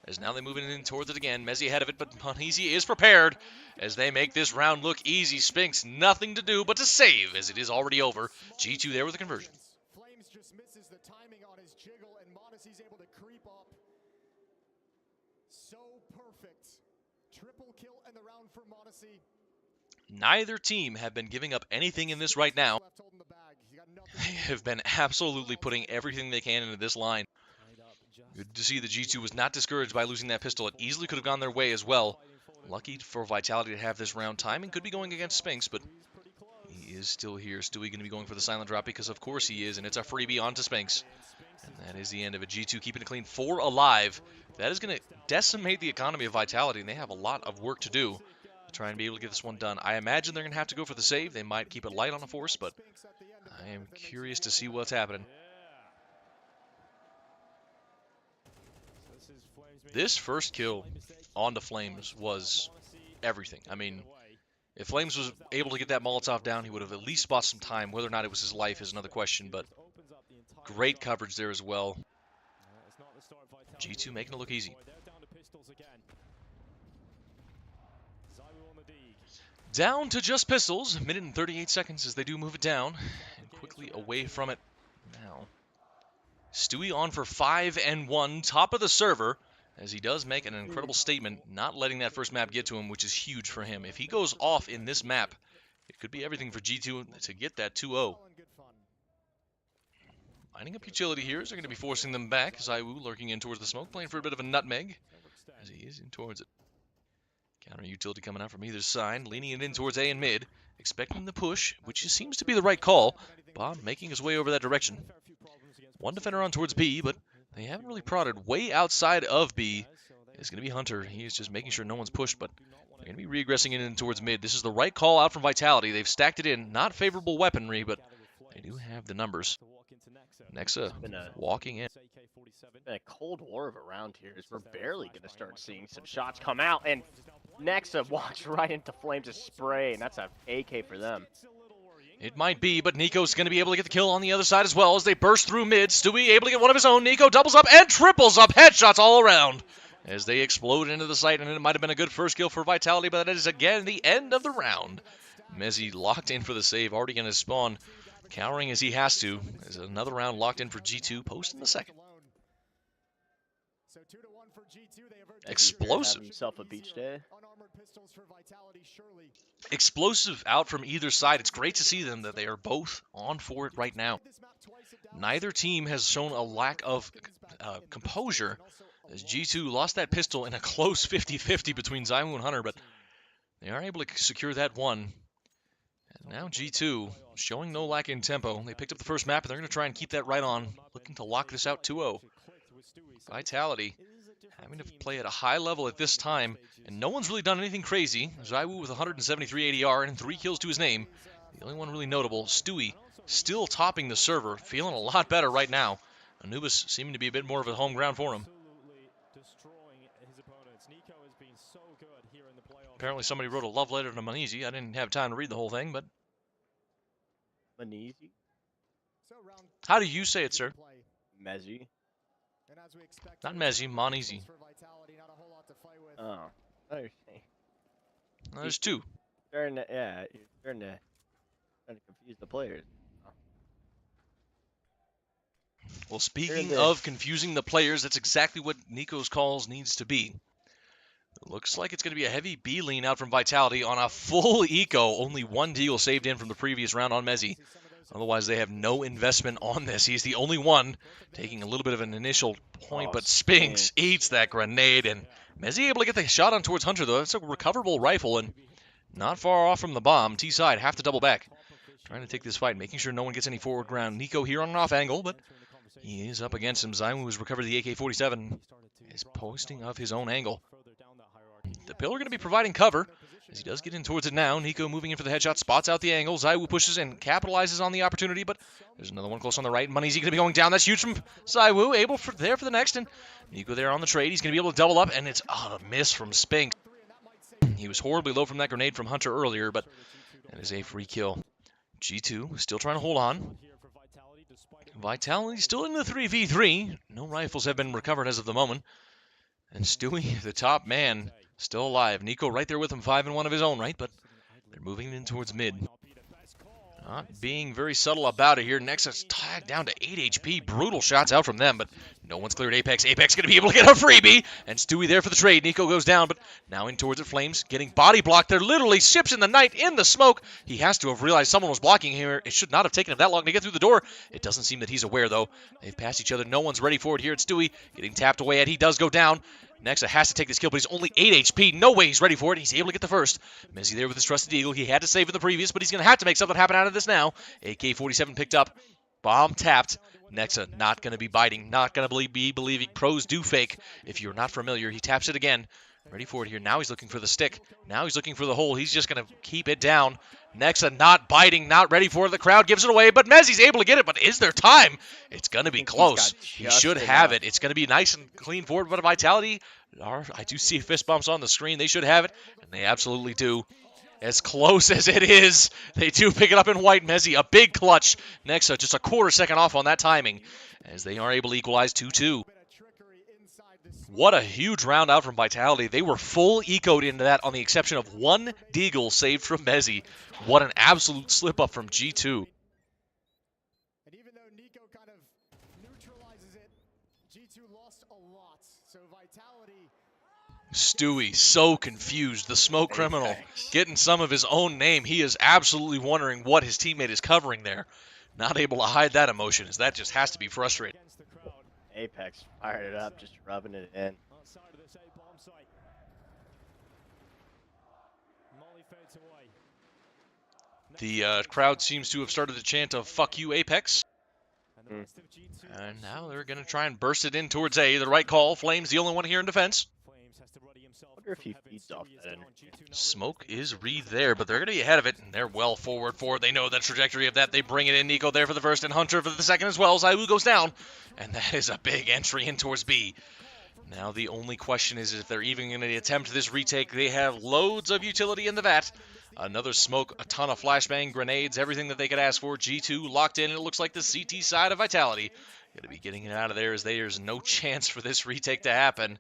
As now they move in towards it again. Mezzy ahead of it, but Manizi is prepared as they make this round look easy. Spinks nothing to do but to save as it is already over. G2 there with the conversion. Flames just misses the timing on his jiggle, and Montesy's able to creep up. So perfect. Triple kill in the round for Montesy. Neither team have been giving up anything in this right now. They have been absolutely putting everything they can into this line. Good to see the G2 was not discouraged by losing that pistol. It easily could have gone their way as well. Lucky for Vitality to have this round. Timing could be going against Spinks, but he is still here. Stewie going to be going for the silent drop because of course he is, and it's a freebie onto Spinks. And that is the end of it. G2 keeping it clean, 4 alive. That is going to decimate the economy of Vitality, and they have a lot of work to do. Trying to be able to get this one done. I imagine they're going to have to go for the save. They might keep it light on a force, but I am curious to see what's happening. This first kill onto Flames was everything. I mean, if Flames was able to get that Molotov down, he would have at least bought some time. Whether or not it was his life is another question, but great coverage there as well. G2 making it look easy. Down to just pistols, a minute and 38 seconds as they do move it down, and quickly away from it now. Stewie on for 5 and 1, top of the server, as he does make an incredible statement, not letting that first map get to him, which is huge for him. If he goes off in this map, it could be everything for G2 to get that 2-0. Lining up utility here as they're going to be forcing them back. ZywOo lurking in towards the smoke, playing for a bit of a nutmeg, as he is in towards it. Counter utility coming out from either side, leaning it in towards A and mid, expecting the push, which seems to be the right call. Bob making his way over that direction. One defender on towards B, but they haven't really prodded. Way outside of B is going to be Hunter. He is just making sure no one's pushed, but they're going to be regressing in towards mid. This is the right call out from Vitality. They've stacked it in. Not favorable weaponry, but they do have the numbers. Nexa walking in. Been a cold war of a round here as we're barely going to start seeing some shots come out, and Nexa walks right into Flames' spray, and that's an AK for them. It might be, but Nico's going to be able to get the kill on the other side as well as they burst through mid. Stewie able to get one of his own. Nico doubles up and triples up. Headshots all around as they explode into the site, and it might have been a good first kill for Vitality, but that is again the end of the round. Mezzy locked in for the save, already going to spawn. Cowering as he has to. There's another round locked in for G2, posting the second. So 2-1 for G2. Explosive. Have himself a beach day. Explosive out from either side. It's great to see them that they are both on for it right now. Neither team has shown a lack of composure, as G2 lost that pistol in a close 50-50 between ZywOo and Hunter, but they are able to secure that one. And now G2 showing no lack in tempo. They picked up the first map, and they're going to try and keep that right on, looking to lock this out 2-0. Vitality having to play at a high level at this time, and no one's really done anything crazy. ZywOo with 173 ADR and 3 kills to his name. The only one really notable, Stewie, still topping the server, feeling a lot better right now. Anubis seeming to be a bit more of a home ground for him. Apparently somebody wrote a love letter to Manizi. I didn't have time to read the whole thing, but... Manizi? How do you say it, sir? Mezzi. Not Mezzi, Manizi. Oh. There's two. You're starting to confuse the players. Well, speaking of confusing the players, that's exactly what Nico's calls needs to be. It looks like it's going to be a heavy B lean out from Vitality on a full eco. Only one deal saved in from the previous round on Mezzi. Otherwise, they have no investment on this. He's the only one taking a little bit of an initial point, but Spinks eats that grenade, and Mezzi able to get the shot on towards Hunter, though. That's a recoverable rifle, and not far off from the bomb. T-side have to double back. Trying to take this fight, making sure no one gets any forward ground. Nico here on an off angle, but he is up against him. ZywOo has recovered the AK-47. Is posting of his own angle. The Pillar going to be providing cover, as he does get in towards it now. Nico moving in for the headshot, spots out the angle. ZywOo pushes and capitalizes on the opportunity, but there's another one close on the right. Money's going to be going down. That's huge from ZywOo, able there for the next, and Nico there on the trade. He's going to be able to double up, and it's a miss from Spinks. He was horribly low from that grenade from Hunter earlier, but that is a free kill. G2 still trying to hold on. Vitality still in the 3v3. No rifles have been recovered as of the moment. And Stewie, the top man, still alive. Nico right there with him, 5-1 of his own right, but they're moving in towards mid. Not being very subtle about it here. Nexus tagged down to 8 HP. Brutal shots out from them, but no one's cleared Apex. Apex going to be able to get a freebie, and Stewie there for the trade. Nico goes down, but now in towards it. Flames getting body blocked. They're literally ships in the night in the smoke. He has to have realized someone was blocking here. It should not have taken him that long to get through the door. It doesn't seem that he's aware, though. They've passed each other. No one's ready for it here. It's Stewie getting tapped away at. He does go down. Nexa has to take this kill, but he's only 8 HP. No way he's ready for it. He's able to get the first. Mezzi there with his trusted eagle. He had to save in the previous, but he's going to have to make something happen out of this now. AK-47 picked up. Bomb tapped. Nexa not going to be biting. Not going to be believing. Pros do fake. If you're not familiar, he taps it again. Ready for it here. Now he's looking for the stick. Now he's looking for the hole. He's just going to keep it down. Nexa not biting, not ready for it. The crowd gives it away, but Mezzi's able to get it. But is there time? It's going to be close. He should have it. It's going to be nice and clean forward, but Vitality, I do see fist bumps on the screen. They should have it, and they absolutely do. As close as it is, they do pick it up in white. Mezzi, a big clutch. Nexa just a quarter second off on that timing, as they are able to equalize 2-2. What a huge round out from Vitality. They were full ecoed into that on the exception of one deagle saved from Mezzi. What an absolute slip up from G2. And even though Nico kind of neutralizes it, G2 lost a lot. So Vitality. Stewie, so confused. The smoke criminal getting some of his own name. He is absolutely wondering what his teammate is covering there. Not able to hide that emotion, as that just has to be frustrating. Apex fired it up, just rubbing it in. The crowd seems to have started the chant of "fuck you, Apex." And now they're going to try and burst it in towards A. The right call. Flames the only one here in defense. I wonder if he feeds off that energy. Smoke is Reed there, but they're going to be ahead of it, and they're well forward for it. They know the trajectory of that. They bring it in. Nico there for the first, and Hunter for the second as well. ZywOo goes down, and that is a big entry in towards B. Now the only question is if they're even going to attempt this retake. They have loads of utility in the vat. Another smoke, a ton of flashbang, grenades, everything that they could ask for. G2 locked in, and it looks like the CT side of Vitality. Going to be getting it out of there, as there's no chance for this retake to happen.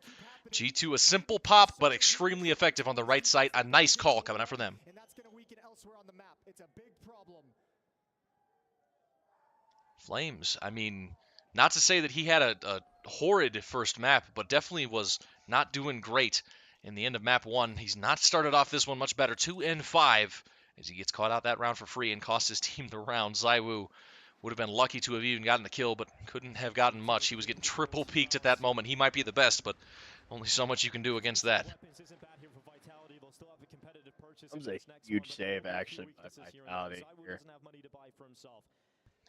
G2, a simple pop, but extremely effective on the right side. A nice call coming out from them. And that's going to weaken elsewhere on the map. It's a big problem. Flames, I mean, not to say that he had a horrid first map, but definitely was not doing great. in the end of map 1. He's not started off this one much better. 2-5 as he gets caught out that round for free and cost his team the round. ZywOo would have been lucky to have even gotten the kill, but couldn't have gotten much. He was getting triple peaked at that moment. He might be the best, but only so much you can do against that. That was a huge save, actually, by Vitality here.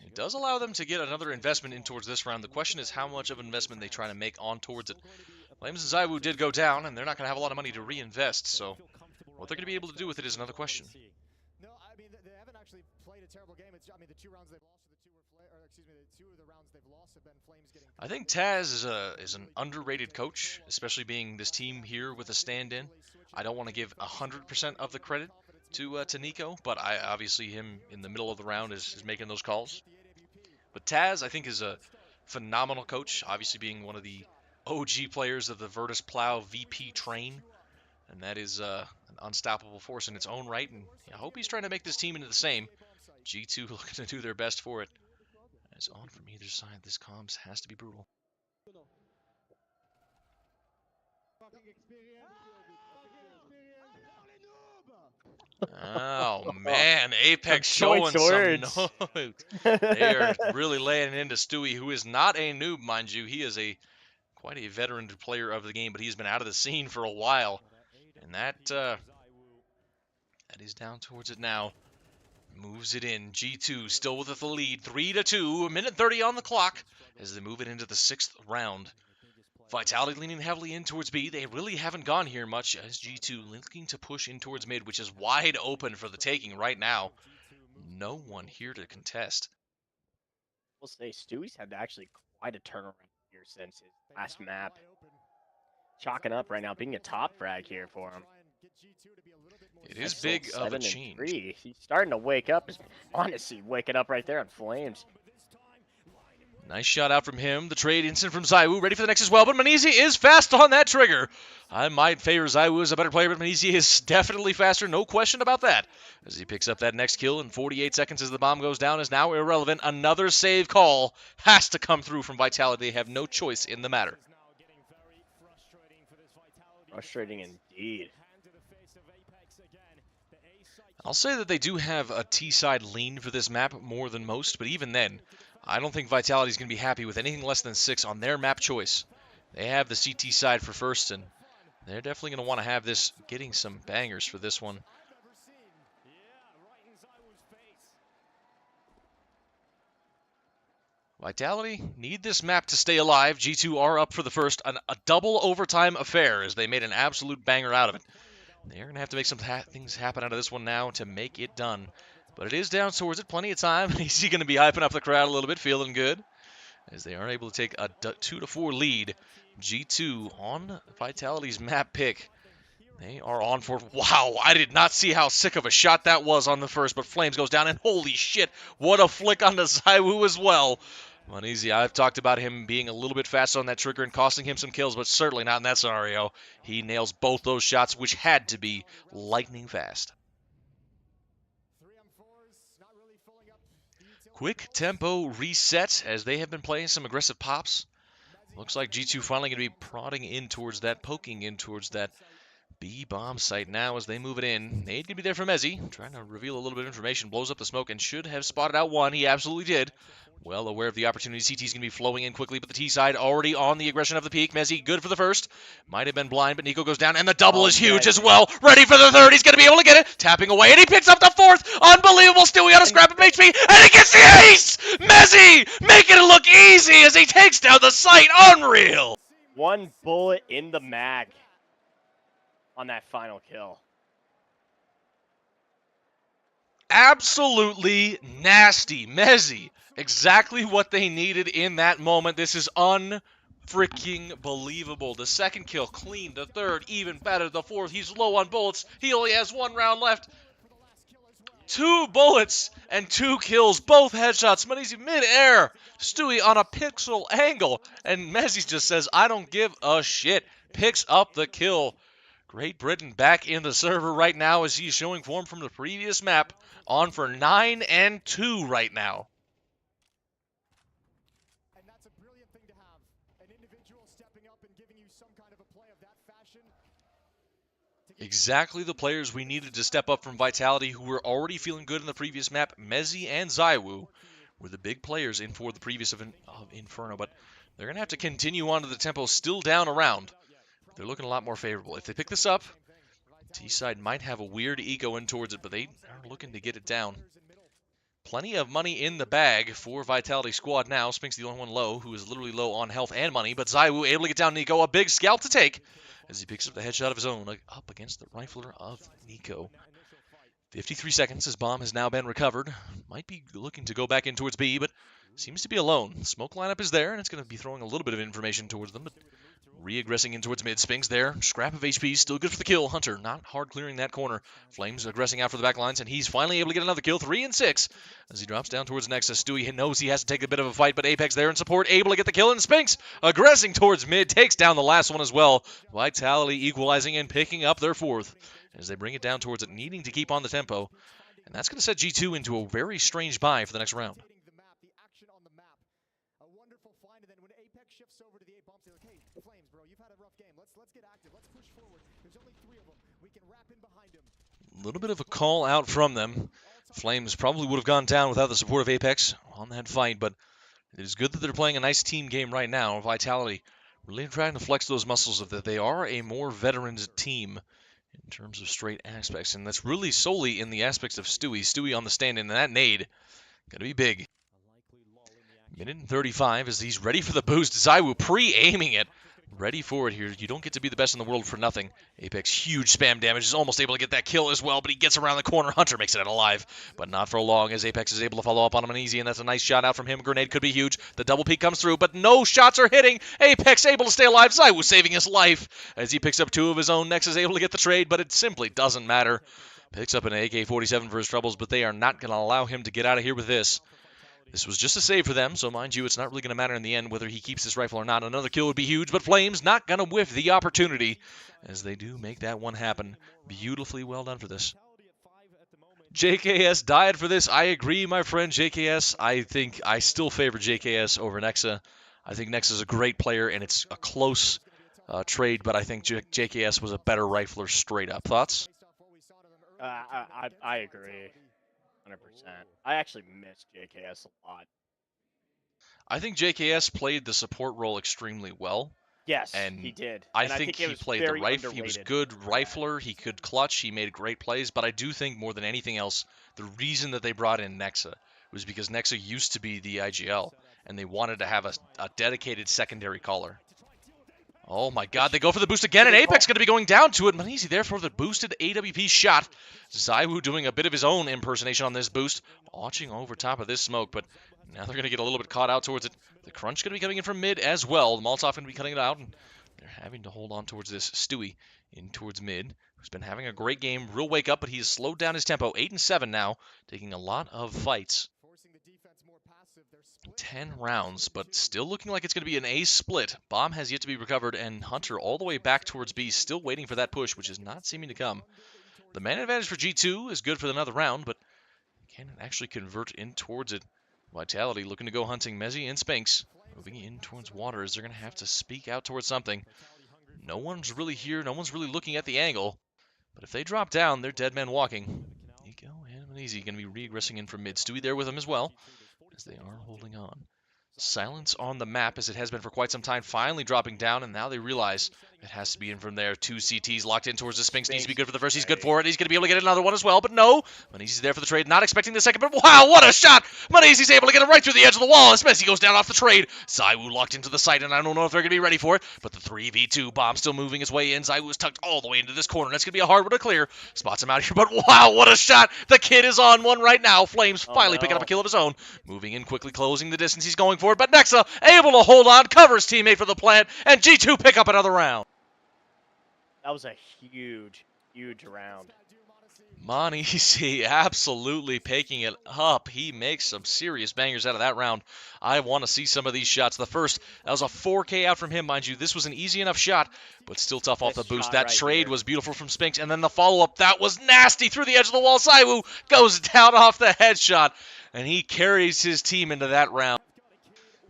It does allow them to get another investment in towards this round. The question is how much of an investment they try to make on towards it. Flames and ZywOo did go down, and they're not going to have a lot of money to reinvest, so what they're going to be able to do with it is another question. No, I mean, they haven't actually played a terrible game. I mean, the 2 rounds they've lost, the 2 of the rounds they've lost have been Flames getting... I think Taz is an underrated coach, especially being this team here with a stand-in. I don't want to give 100% of the credit to NiKo, but obviously him in the middle of the round is making those calls. But Taz, I think, is a phenomenal coach, obviously being one of the OG players of the Virtus Plow VP train, and that is an unstoppable force in its own right, and I hope he's trying to make this team into the same. G2 looking to do their best for it. As on from either side, this comms has to be brutal. Oh man, Apex showing some note. They are really laying into Stewie, who is not a noob, mind you. He is quite a veteran player of the game, but he's been out of the scene for a while. And that is down towards it now. Moves it in. G2 still with the lead. 3-2. A minute 30 on the clock as they move it into the 6th round. Vitality leaning heavily in towards B. They really haven't gone here much as G2 looking to push in towards mid, which is wide open for the taking right now. No one here to contest. We'll say Stewie's had actually quite a turnaround here since his last map. Chalking up right now, being a top frag here for him. It is big of a change. He's starting to wake up. Honestly, waking up right there on Flames. Nice shot out from him. The trade instant from ZywOo. Ready for the next as well, but Manizi is fast on that trigger. I might favor ZywOo as a better player, but Manizi is definitely faster. No question about that. As he picks up that next kill in 48 seconds as the bomb goes down is now irrelevant. Another save call has to come through from Vitality. They have no choice in the matter. Frustrating indeed. I'll say that they do have a T-side lean for this map more than most, but even then, I don't think Vitality's going to be happy with anything less than 6 on their map choice. They have the CT side for first, and they're definitely going to want to have this getting some bangers for this one. Vitality need this map to stay alive. G2 are up for the first. A double overtime affair as they made an absolute banger out of it. They're going to have to make some things happen out of this one now to make it done. But it is down towards it. Plenty of time. He's going to be hyping up the crowd a little bit, feeling good. As they are able to take a 2-4 lead. G2 on Vitality's map pick. They are on for... Wow, I did not see how sick of a shot that was on the first, but Flames goes down, and holy shit, what a flick onto ZywOo as well. Uneasy, I've talked about him being a little bit faster on that trigger and costing him some kills, but certainly not in that scenario. He nails both those shots, which had to be lightning fast. Quick tempo reset as they have been playing some aggressive pops. Looks like G2 finally going to be prodding in towards that, poking in towards that B-bomb site now as they move it in. Nade going to be there for Mezzi, trying to reveal a little bit of information, blows up the smoke and should have spotted out one. He absolutely did. Well aware of the opportunity. CT's going to be flowing in quickly, but the T side already on the aggression of the peak. Mezzi good for the first. Might have been blind, but NiKo goes down, and the double is huge as well. Ready for the third. He's going to be able to get it. Tapping away, and he picks up the fourth. Unbelievable. Stewie on a scrap of HP, and he gets the ace! Mezzi making it look easy as he takes down the site. Unreal. One bullet in the mag on that final kill. Absolutely nasty. Mezzi, exactly what they needed in that moment. This is unfreaking believable. The second kill, clean. The third, even better. The fourth, he's low on bullets. He only has 1 round left. 2 bullets and 2 kills, both headshots. Mezzi mid-air. Stewie on a pixel angle. And Mezzi just says, I don't give a shit. Picks up the kill. Great Britain back in the server right now as he's showing form from the previous map. On for 9-2 right now. And that's a brilliant thing to have. An individual stepping up and giving you some kind of a play of that fashion. Exactly the players we needed to step up from Vitality, who were already feeling good in the previous map. Mezzi and Zywoo were the big players in for the previous of Inferno, but they're going to have to continue on to the tempo, still down around. They're looking a lot more favorable. If they pick this up, T-side might have a weird eco in towards it, but they are looking to get it down. Plenty of money in the bag for Vitality squad now. Spink's the only one low, who is literally low on health and money, but Zywoo able to get down Nico. A big scalp to take as he picks up the headshot of his own up against the rifler of Nico. 53 seconds as bomb has now been recovered. Might be looking to go back in towards B, but seems to be alone. Smoke lineup is there, and it's going to be throwing a little bit of information towards them, but re-aggressing in towards mid. Spinks there. Scrap of HP. Still good for the kill. Hunter not hard clearing that corner. Flames aggressing out for the back lines, and he's finally able to get another kill. 3 and 6 as he drops down towards Nexus. Stewie knows he has to take a bit of a fight, but Apex there in support. Able to get the kill, and Spinks aggressing towards mid. Takes down the last one as well. Vitality equalizing and picking up their 4th as they bring it down towards it, needing to keep on the tempo. And that's going to set G2 into a very strange buy for the next round. A little bit of a call out from them. Flames probably would have gone down without the support of Apex on that fight, but it is good that they're playing a nice team game right now. Vitality really trying to flex those muscles of that they are a more veteran team in terms of straight aspects, and that's really solely in the aspects of Stewie. Stewie on the stand-in, and that nade gonna be big. Minute and 35 as he's ready for the boost. Zywoo pre-aiming it. Ready for it here. You don't get to be the best in the world for nothing. Apex, huge spam damage. Is almost able to get that kill as well, but he gets around the corner. Hunter makes it out alive, but not for long as Apex is able to follow up on him easy, and that's a nice shot out from him. Grenade could be huge. The double peek comes through, but no shots are hitting. Apex able to stay alive. Zywoo saving his life as he picks up 2 of his own. Nexus able to get the trade, but it simply doesn't matter. Picks up an AK-47 for his troubles, but they are not going to allow him to get out of here with this. This was just a save for them, so mind you, it's not really going to matter in the end whether he keeps this rifle or not. Another kill would be huge, but Flames not going to whiff the opportunity as they do make that one happen. Beautifully well done for this. JKS died for this. I agree, my friend JKS. I think I still favor JKS over Nexa. I think Nexa is a great player, and it's a close trade, but I think JKS was a better rifler straight up. Thoughts? I agree. 100%. I actually miss JKS a lot. I think JKS played the support role extremely well. Yes, and he did. I think he played the rifle. He was good rifler. He could clutch. He made great plays. But I do think more than anything else, the reason that they brought in Nexa was because Nexa used to be the IGL, and they wanted to have a dedicated secondary caller. Oh my god, they go for the boost again, and Apex going to be going down to it. Manizi there for the boosted AWP shot. Zywoo doing a bit of his own impersonation on this boost, watching over top of this smoke, but now they're going to get a little bit caught out towards it. The crunch going to be coming in from mid as well. The Molotov going to be cutting it out, and they're having to hold on towards this Stewie in towards mid, who's been having a great game. Real wake up, but he has slowed down his tempo. 8 and 7 now, taking a lot of fights. 10 rounds, but still looking like it's going to be an A split. Bomb has yet to be recovered, and Hunter all the way back towards B, still waiting for that push, which is not seeming to come. The man advantage for G2 is good for another round, but can it actually convert in towards it? Vitality looking to go hunting Mezzi and Spinks. Moving in towards Waters, they're going to have to speak out towards something. No one's really here, no one's really looking at the angle, but if they drop down, they're dead men walking. Nico and Easy going to be re-aggressing in from mid. Stewie there with them as well, as they are holding on. Silence on the map as it has been for quite some time, finally dropping down, and now they realize it has to be in from there. 2 CTs locked in towards the Spinks. Needs to be good for the first. He's good for it. He's going to be able to get another one as well, but no. Manizi's there for the trade. Not expecting the second, but wow, what a shot! Manizi's able to get it right through the edge of the wall as Messi goes down off the trade. Zywoo locked into the site, and I don't know if they're going to be ready for it, but the 3v2 bomb still moving his way in. Zywoo is tucked all the way into this corner. That's going to be a hard one to clear. Spots him out here, but wow, what a shot! The kid is on one right now. Flames finally picking up a kill of his own. Moving in quickly, closing the distance. He's going for it, but Nexa able to hold on, covers teammate for the plant, and G2 pick up another round. That was a huge, huge round. Manizi absolutely picking it up. He makes some serious bangers out of that round. I want to see some of these shots. The first, that was a 4K out from him, mind you. This was an easy enough shot, but still tough off the boost. That trade was beautiful from Spinks, and then the follow-up, that was nasty through the edge of the wall. Zywoo goes down off the headshot, and he carries his team into that round.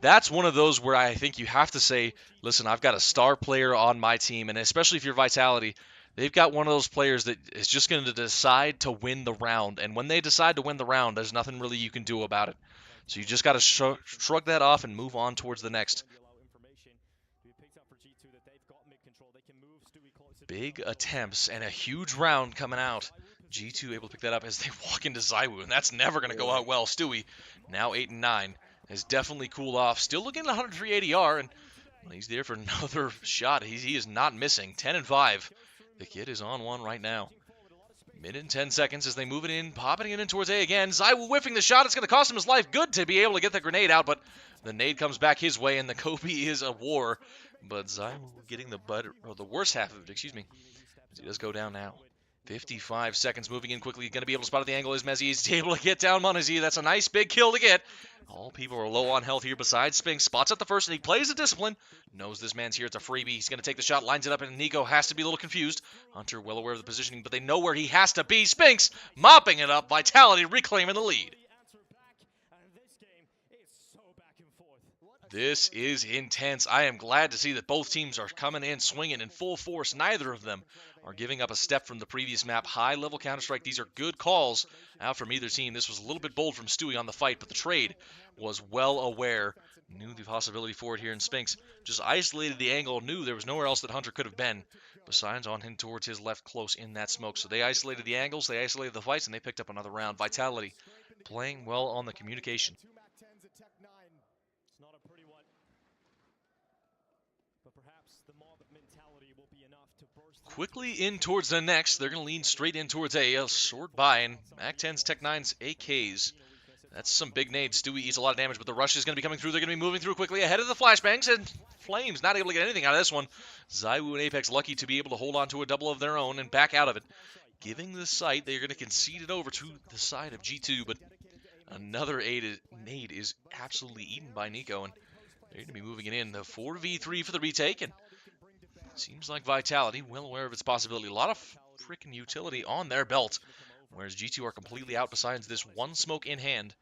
That's one of those where I think you have to say, listen, I've got a star player on my team, and especially if you're Vitality, They've got one of those players that is just going to decide to win the round. And when they decide to win the round, there's nothing really you can do about it. So you just got to shrug that off and move on towards the next. Big attempts and a huge round coming out. G2 able to pick that up as they walk into ZywOo, and that's never going to go out well. Stewie, now 8 and 9, has definitely cooled off. Still looking at 103 ADR, and well, he's there for another shot. He is not missing. 10 and 5. The kid is on one right now. Minute and 10 seconds as they move it in, popping it in towards A again. ZywOo whiffing the shot. It's going to cost him his life. Good to be able to get the grenade out, but the nade comes back his way, and the Kobe is a war. But ZywOo getting the worst half of it, excuse me, as he does go down now. 55 seconds moving in quickly. Going to be able to spot at the angle is Mezzi. He's able to get down Monazzi. That's a nice big kill to get. All people are low on health here besides Spinks. Spots at the first, and he plays the discipline. Knows this man's here. It's a freebie. He's going to take the shot, lines it up, and Nico has to be a little confused. Hunter well aware of the positioning, but they know where he has to be. Spinks mopping it up. Vitality reclaiming the lead. This is intense. I am glad to see that both teams are coming in swinging in full force. Neither of them are giving up a step from the previous map. High-level Counter-Strike. These are good calls out from either team. This was a little bit bold from Stewie on the fight, but the trade was well aware. Knew the possibility for it here in Spinks. Just isolated the angle. Knew there was nowhere else that Hunter could have been besides on him towards his left close in that smoke. So they isolated the angles, they isolated the fights, and they picked up another round. Vitality playing well on the communication. Quickly in towards the next. They're going to lean straight in towards A short buy, and Mac-10's, Tech-9's, AKs. That's some big nades. Stewie eats a lot of damage, but the rush is going to be coming through. They're going to be moving through quickly ahead of the flashbangs, and Flames not able to get anything out of this one. ZywOo and Apex lucky to be able to hold on to a double of their own and back out of it. Giving the site, they're going to concede it over to the side of G2, but another nade is absolutely eaten by Nico, and they're going to be moving it in. The 4v3 for the retake, and seems like Vitality, well aware of its possibility. A lot of freaking utility on their belt, whereas G2 are completely out besides this one smoke in hand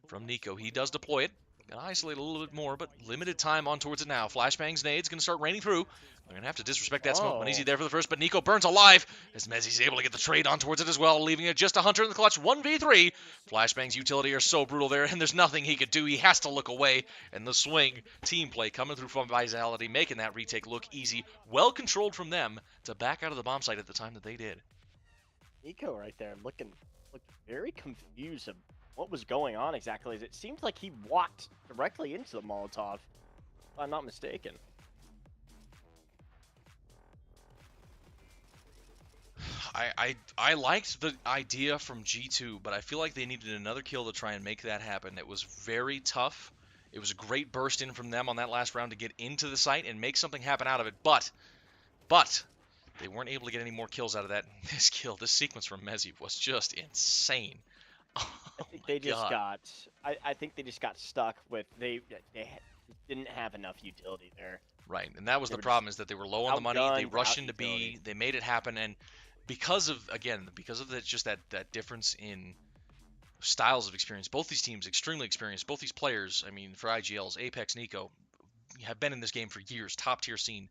from Nico. He does deploy it. Gonna isolate a little bit more, but limited time on towards it now. Flashbangs, nades, gonna start raining through. They're gonna have to disrespect that smoke. Easy there for the first, but Nico burns alive as Mezzi's able to get the trade on towards it as well, leaving it just a Hunter in the clutch. 1v3. Flashbangs' utility are so brutal there, and there's nothing he could do. He has to look away, and the swing team play coming through from Vitality, making that retake look easy. Well controlled from them to back out of the bomb site at the time that they did. Nico right there looked very confused of what was going on exactly. It seemed like he walked directly into the Molotov, if I'm not mistaken. I liked the idea from G2, but I feel like they needed another kill to try and make that happen. It was very tough. It was a great burst in from them on that last round to get into the site and make something happen out of it, but they weren't able to get any more kills out of that. This sequence from Mezzi was just insane. Oh, I think they just I think they just got stuck with they didn't have enough utility there. Right, and that was the problem, is that they were low on the money. They rushed into B, they made it happen, and because of that difference in styles of experience, both these teams extremely experienced. Both these players, I mean, for IGLs, Apex, Nico, have been in this game for years, top tier scene.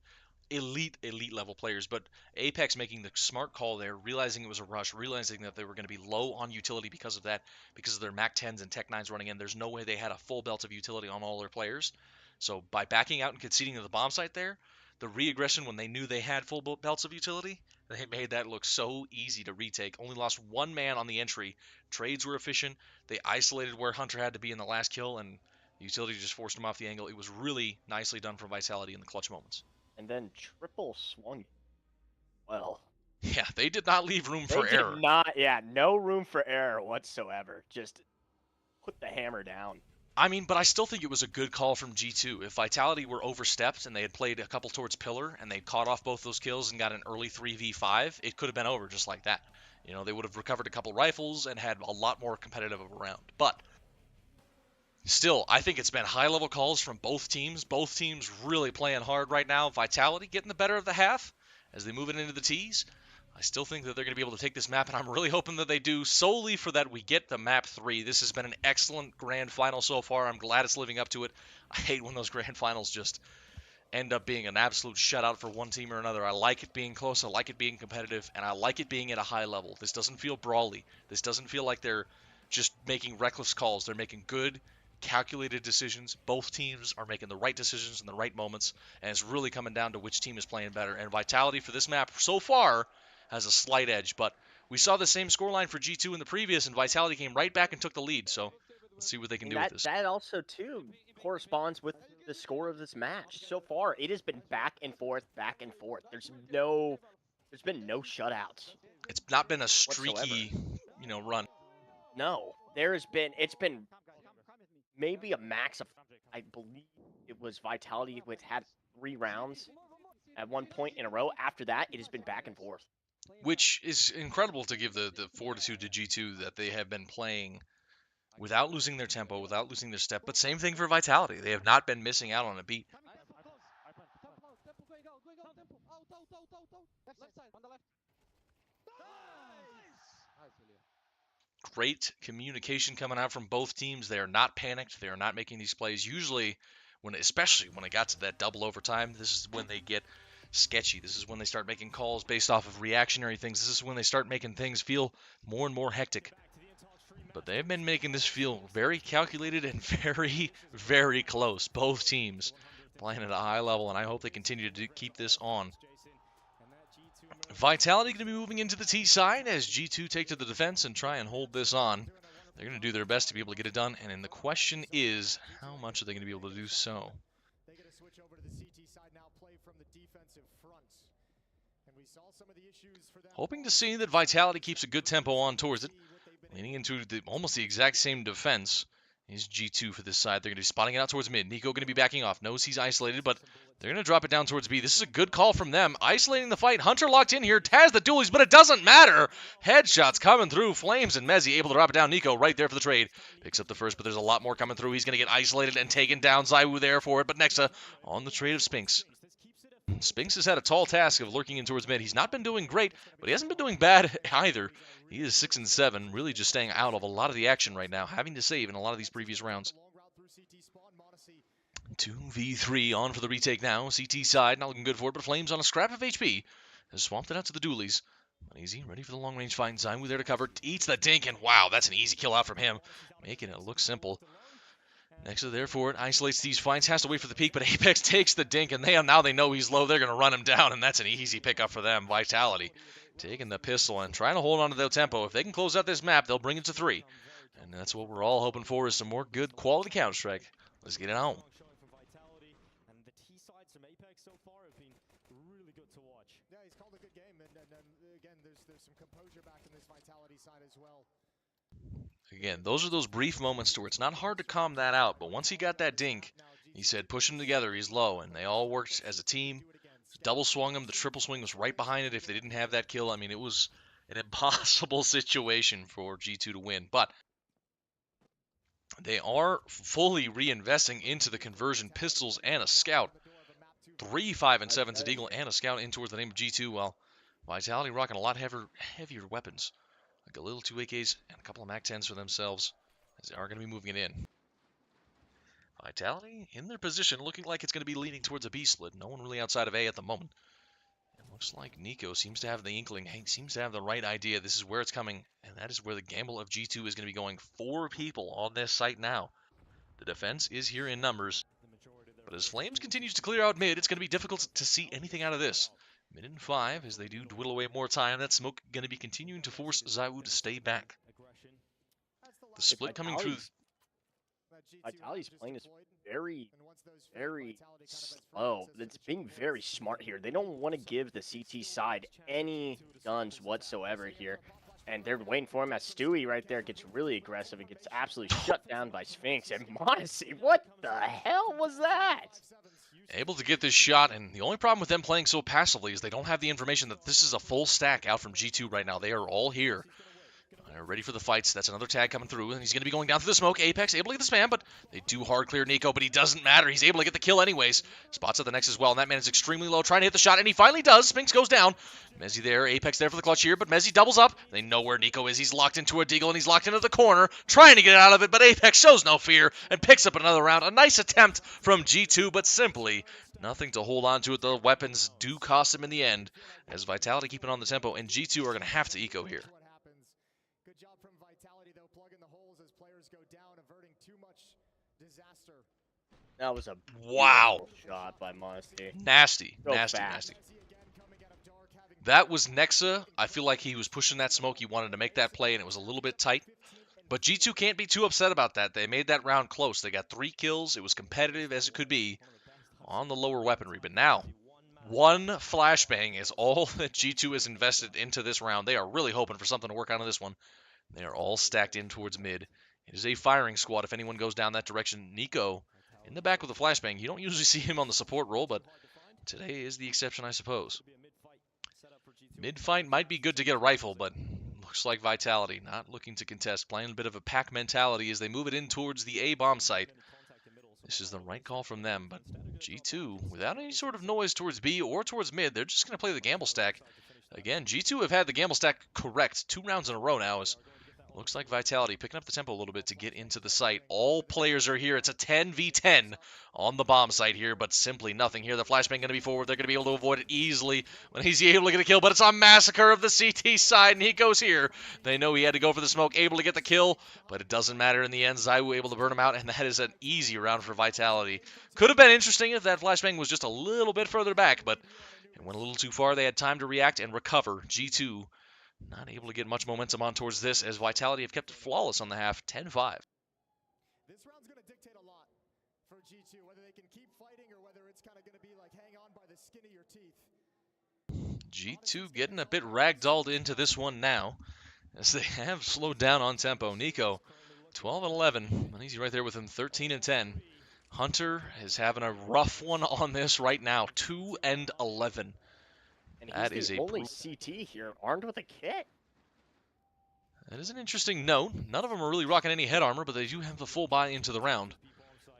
Elite level players, but Apex making the smart call there, realizing it was a rush, realizing that they were going to be low on utility because of that, because of their Mac-10s and Tech-9s running in. There's no way they had a full belt of utility on all their players. So by backing out and conceding to the bomb site there, the re-aggression when they knew they had full belts of utility, they made that look so easy to retake. Only lost one man on the entry. Trades were efficient. They isolated where Hunter had to be in the last kill, and the utility just forced him off the angle. It was really nicely done from Vitality in the clutch moments. And then triple swung. Well. Yeah, they did not leave room for error. No room for error whatsoever. Just put the hammer down. I mean, but I still think it was a good call from G2. If Vitality were overstepped and they had played a couple towards Pillar and they caught off both those kills and got an early 3v5, it could have been over just like that. You know, they would have recovered a couple rifles and had a lot more competitive of a round. But still, I think it's been high-level calls from both teams. Both teams really playing hard right now. Vitality getting the better of the half as they move it into the T's. I still think that they're going to be able to take this map, and I'm really hoping that they do, solely for that we get the map 3. This has been an excellent grand final so far. I'm glad it's living up to it. I hate when those grand finals just end up being an absolute shutout for one team or another. I like it being close, I like it being competitive, and I like it being at a high level. This doesn't feel brawly. This doesn't feel like they're just making reckless calls. They're making good, calculated decisions. Both teams are making the right decisions in the right moments, and it's really coming down to which team is playing better. And Vitality for this map so far has a slight edge, but we saw the same scoreline for G2 in the previous, and Vitality came right back and took the lead, so let's see what they can do with this. That also, too, corresponds with the score of this match. So far, it has been back and forth, back and forth. There's been no shutouts. It's not been a streaky, run. No, it's been maybe a max of, I believe it was Vitality had 3 rounds at one point in a row. After that, it has been back and forth. Which is incredible to give the fortitude to G2 that they have been playing without losing their tempo, without losing their step. But same thing for Vitality. They have not been missing out on a beat. Great communication coming out from both teams. They are not panicked. They are not making these plays. Usually, especially when it got to that double overtime, this is when they get sketchy. This is when they start making calls based off of reactionary things. This is when they start making things feel more and more hectic. But they've been making this feel very calculated and very, very close. Both teams playing at a high level, and I hope they continue to keep this on. Vitality going to be moving into the T side as G2 take to the defense and try and hold this on. They're going to do their best to be able to get it done, and then the question is, how much are they going to be able to do so? They're going to switch over to the CT side now, play from the defensive front. And we saw some of the issues for them. Hoping to see that Vitality keeps a good tempo on towards it. Leaning into almost the exact same defense is G2 for this side. They're going to be spotting it out towards mid. Nico going to be backing off. Knows he's isolated, but they're going to drop it down towards B. This is a good call from them. Isolating the fight. Hunter locked in here. Taz the dualies, but it doesn't matter. Headshots coming through. Flames and Mezzi able to drop it down. Nico right there for the trade. Picks up the first, but there's a lot more coming through. He's going to get isolated and taken down. Zywoo there for it, but Nexa on the trade of Spinks. Spinks has had a tall task of lurking in towards mid. He's not been doing great, but he hasn't been doing bad either. He is 6 and 7, really just staying out of a lot of the action right now, having to save in a lot of these previous rounds. 2v3 on for the retake now. CT side, not looking good for it, but Flames on a scrap of HP. Has swamped it out to the dualies. Uneasy, ready for the long range find. Zywoo there to cover. Eats the dink, and wow, that's an easy kill out from him. Making it look simple. Nexa there for it, isolates these fights, has to wait for the peak, but Apex takes the dink, and now they know he's low. They're going to run him down, and that's an easy pickup for them. Vitality taking the pistol and trying to hold on to their tempo. If they can close out this map, they'll bring it to 3. And that's what we're all hoping for, is some more good quality Counter-Strike. Let's get it on. And the T sides from Apex so far have been really good to watch. Yeah, he's called a good game, and again, there's some composure back in this Vitality side as well. Again, those are those brief moments to where it's not hard to calm that out, but once he got that dink, he said push him together, he's low, and they all worked as a team. Double swung him, the triple swing was right behind it if they didn't have that kill. I mean, it was an impossible situation for G2 to win, but they are fully reinvesting into the conversion pistols and a scout. 3 5 and 7s at Eagle and a scout in towards the name of G2, while Vitality rocking a lot heavier weapons. Like a little 2 AKs and a couple of MAC-10s for themselves, as they are going to be moving it in. Vitality in their position, looking like it's going to be leaning towards a B split. No one really outside of A at the moment. It looks like Nico seems to have the inkling. He seems to have the right idea. This is where it's coming, and that is where the gamble of G2 is going to be going. 4 people on this site now. The defense is here in numbers, but as Flames continues to clear out mid, it's going to be difficult to see anything out of this. Mid and 5 as they do dwindle away more time. That smoke going to be continuing to force Zywoo to stay back. The split coming through. Vitality's playing is very, very slow. It's being very smart here. They don't want to give the CT side any guns whatsoever here. And they're waiting for him as Stewie right there gets really aggressive and gets absolutely shut down by Spinks. And Modesty, what the hell was that? Able to get this shot, and the only problem with them playing so passively is they don't have the information that this is a full stack out from G2 right now. They are all here. They're ready for the fights. That's another tag coming through, and he's going to be going down through the smoke. Apex able to get the spam, but they do hard clear Nico, but he doesn't matter. He's able to get the kill anyways. Spots at the next as well, and that man is extremely low, trying to hit the shot, and he finally does. Spinks goes down. Mezzi there, Apex there for the clutch here, but Mezzi doubles up. They know where Nico is. He's locked into a deagle, and he's locked into the corner, trying to get out of it, but Apex shows no fear and picks up another round. A nice attempt from G2, but simply Nothing to hold on to it. The weapons do cost him in the end, as Vitality keeping on the tempo, and G2 are going to have to eco here. Good job from Vitality, though, plugging the holes as players go down, averting too much disaster. That was a wow shot by Modesty. Nasty, So nasty, fast. nasty. That was Nexa. I feel like he was pushing that smoke. He wanted to make that play, and it was a little bit tight. But G2 can't be too upset about that. They made that round close. They got 3 kills. It was competitive as it could be on the lower weaponry. But now, one flashbang is all that G2 has invested into this round. They are really hoping for something to work out of this one. They are all stacked in towards mid. It is a firing squad if anyone goes down that direction. Nico in the back with a flashbang. You don't usually see him on the support role, but today is the exception, I suppose. Mid-fight might be good to get a rifle, but looks like Vitality not looking to contest, playing a bit of a pack mentality as they move it in towards the A bomb site. This is the right call from them, but G2, without any sort of noise towards B or towards mid, they're just going to play the gamble stack. Again, G2 have had the gamble stack correct 2 rounds in a row now, as looks like Vitality picking up the tempo a little bit to get into the site. All players are here. It's a 10v10 on the bomb site here, but simply nothing here. The flashbang going to be forward. They're going to be able to avoid it easily when he's able to get a kill, but it's a massacre of the CT side, and he goes here. They know he had to go for the smoke, able to get the kill, but it doesn't matter in the end. Zaiwu able to burn him out, and that is an easy round for Vitality. Could have been interesting if that flashbang was just a little bit further back, but it went a little too far. They had time to react and recover. G2 not able to get much momentum on towards this, as Vitality have kept it flawless on the half, 10-5. This round's going to dictate a lot for G2, whether they can keep fighting or whether it's kind of going to be like hang on by the skin of your teeth. G2 getting a bit ragdolled into this one now, as they have slowed down on tempo. Nico, 12-11, and he's right there with him, 13-10. Hunter is having a rough one on this right now, 2-11. And he's the only CT here armed with a kit. That is an interesting note. None of them are really rocking any head armor, but they do have the full buy into the round.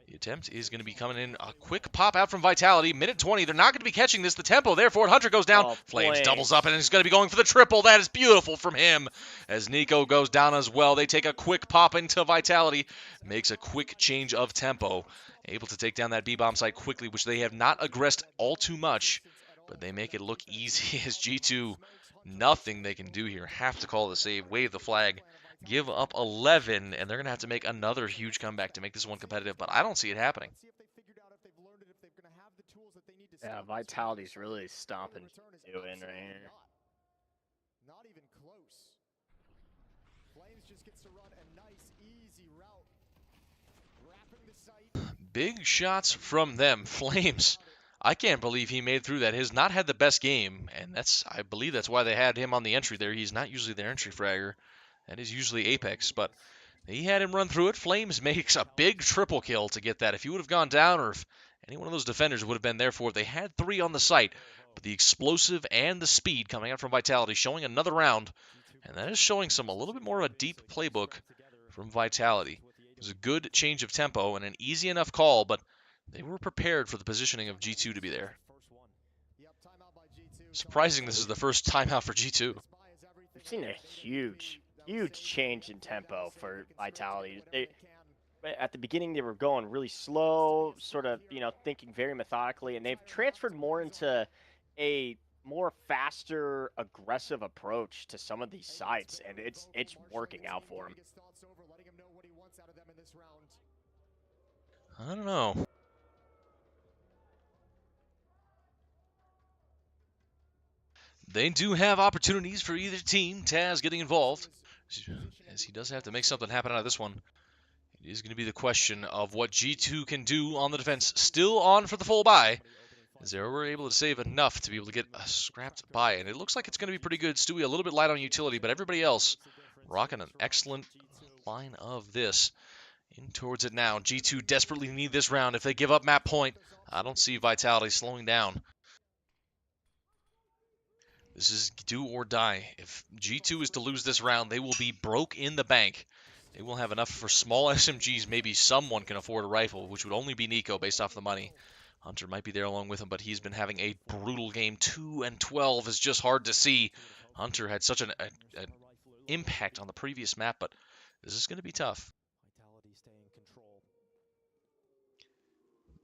The attempt is going to be coming in. A quick pop out from Vitality. Minute 20. They're not going to be catching this. The tempo, therefore, Hunter goes down. Oh, Flames doubles up, and he's going to be going for the triple. That is beautiful from him. As Nico goes down as well, they take a quick pop into Vitality. Makes a quick change of tempo. Able to take down that B-bomb site quickly, which they have not aggressed all too much. But they make it look easy as G2, nothing they can do here. Have to call the save, wave the flag, give up 11, and they're going to have to make another huge comeback to make this one competitive, but I don't see it happening. Yeah, Vitality's really stomping doing right here. Not even close. Flames just gets to run a nice, easy route. Wrapping the site. Big shots from them. Flames. I can't believe he made through that. Has not had the best game, and I believe that's why they had him on the entry there. He's not usually their entry fragger. That is usually Apex, but he had him run through it. Flames makes a big triple kill to get that. If he would have gone down, or if any one of those defenders would have been there for it, they had 3 on the site. But the explosive and the speed coming out from Vitality showing another round, and that is showing a little bit more of a deep playbook from Vitality. It was a good change of tempo and an easy enough call, but they were prepared for the positioning of G2 to be there. Surprising this is the first timeout for G2. We've seen a huge change in tempo for Vitality. At the beginning, they were going really slow, sort of, thinking very methodically, and they've transferred more into a more faster, aggressive approach to some of these sites, and it's working out for them. I don't know. They do have opportunities for either team. Taz getting involved, as he does have to make something happen out of this one. It is going to be the question of what G2 can do on the defense. Still on for the full buy, as they were able to save enough to be able to get a scrapped buy. And it looks like it's going to be pretty good. Stewie a little bit light on utility, but everybody else rocking an excellent line of this. In towards it now. G2 desperately need this round. If they give up map point, I don't see Vitality slowing down. This is do or die. If G2 is to lose this round, they will be broke in the bank. They will have enough for small SMGs. Maybe someone can afford a rifle, which would only be Nico based off the money. Hunter might be there along with him, but he's been having a brutal game. 2-12 is just hard to see. Hunter had such an impact on the previous map, but this is going to be tough.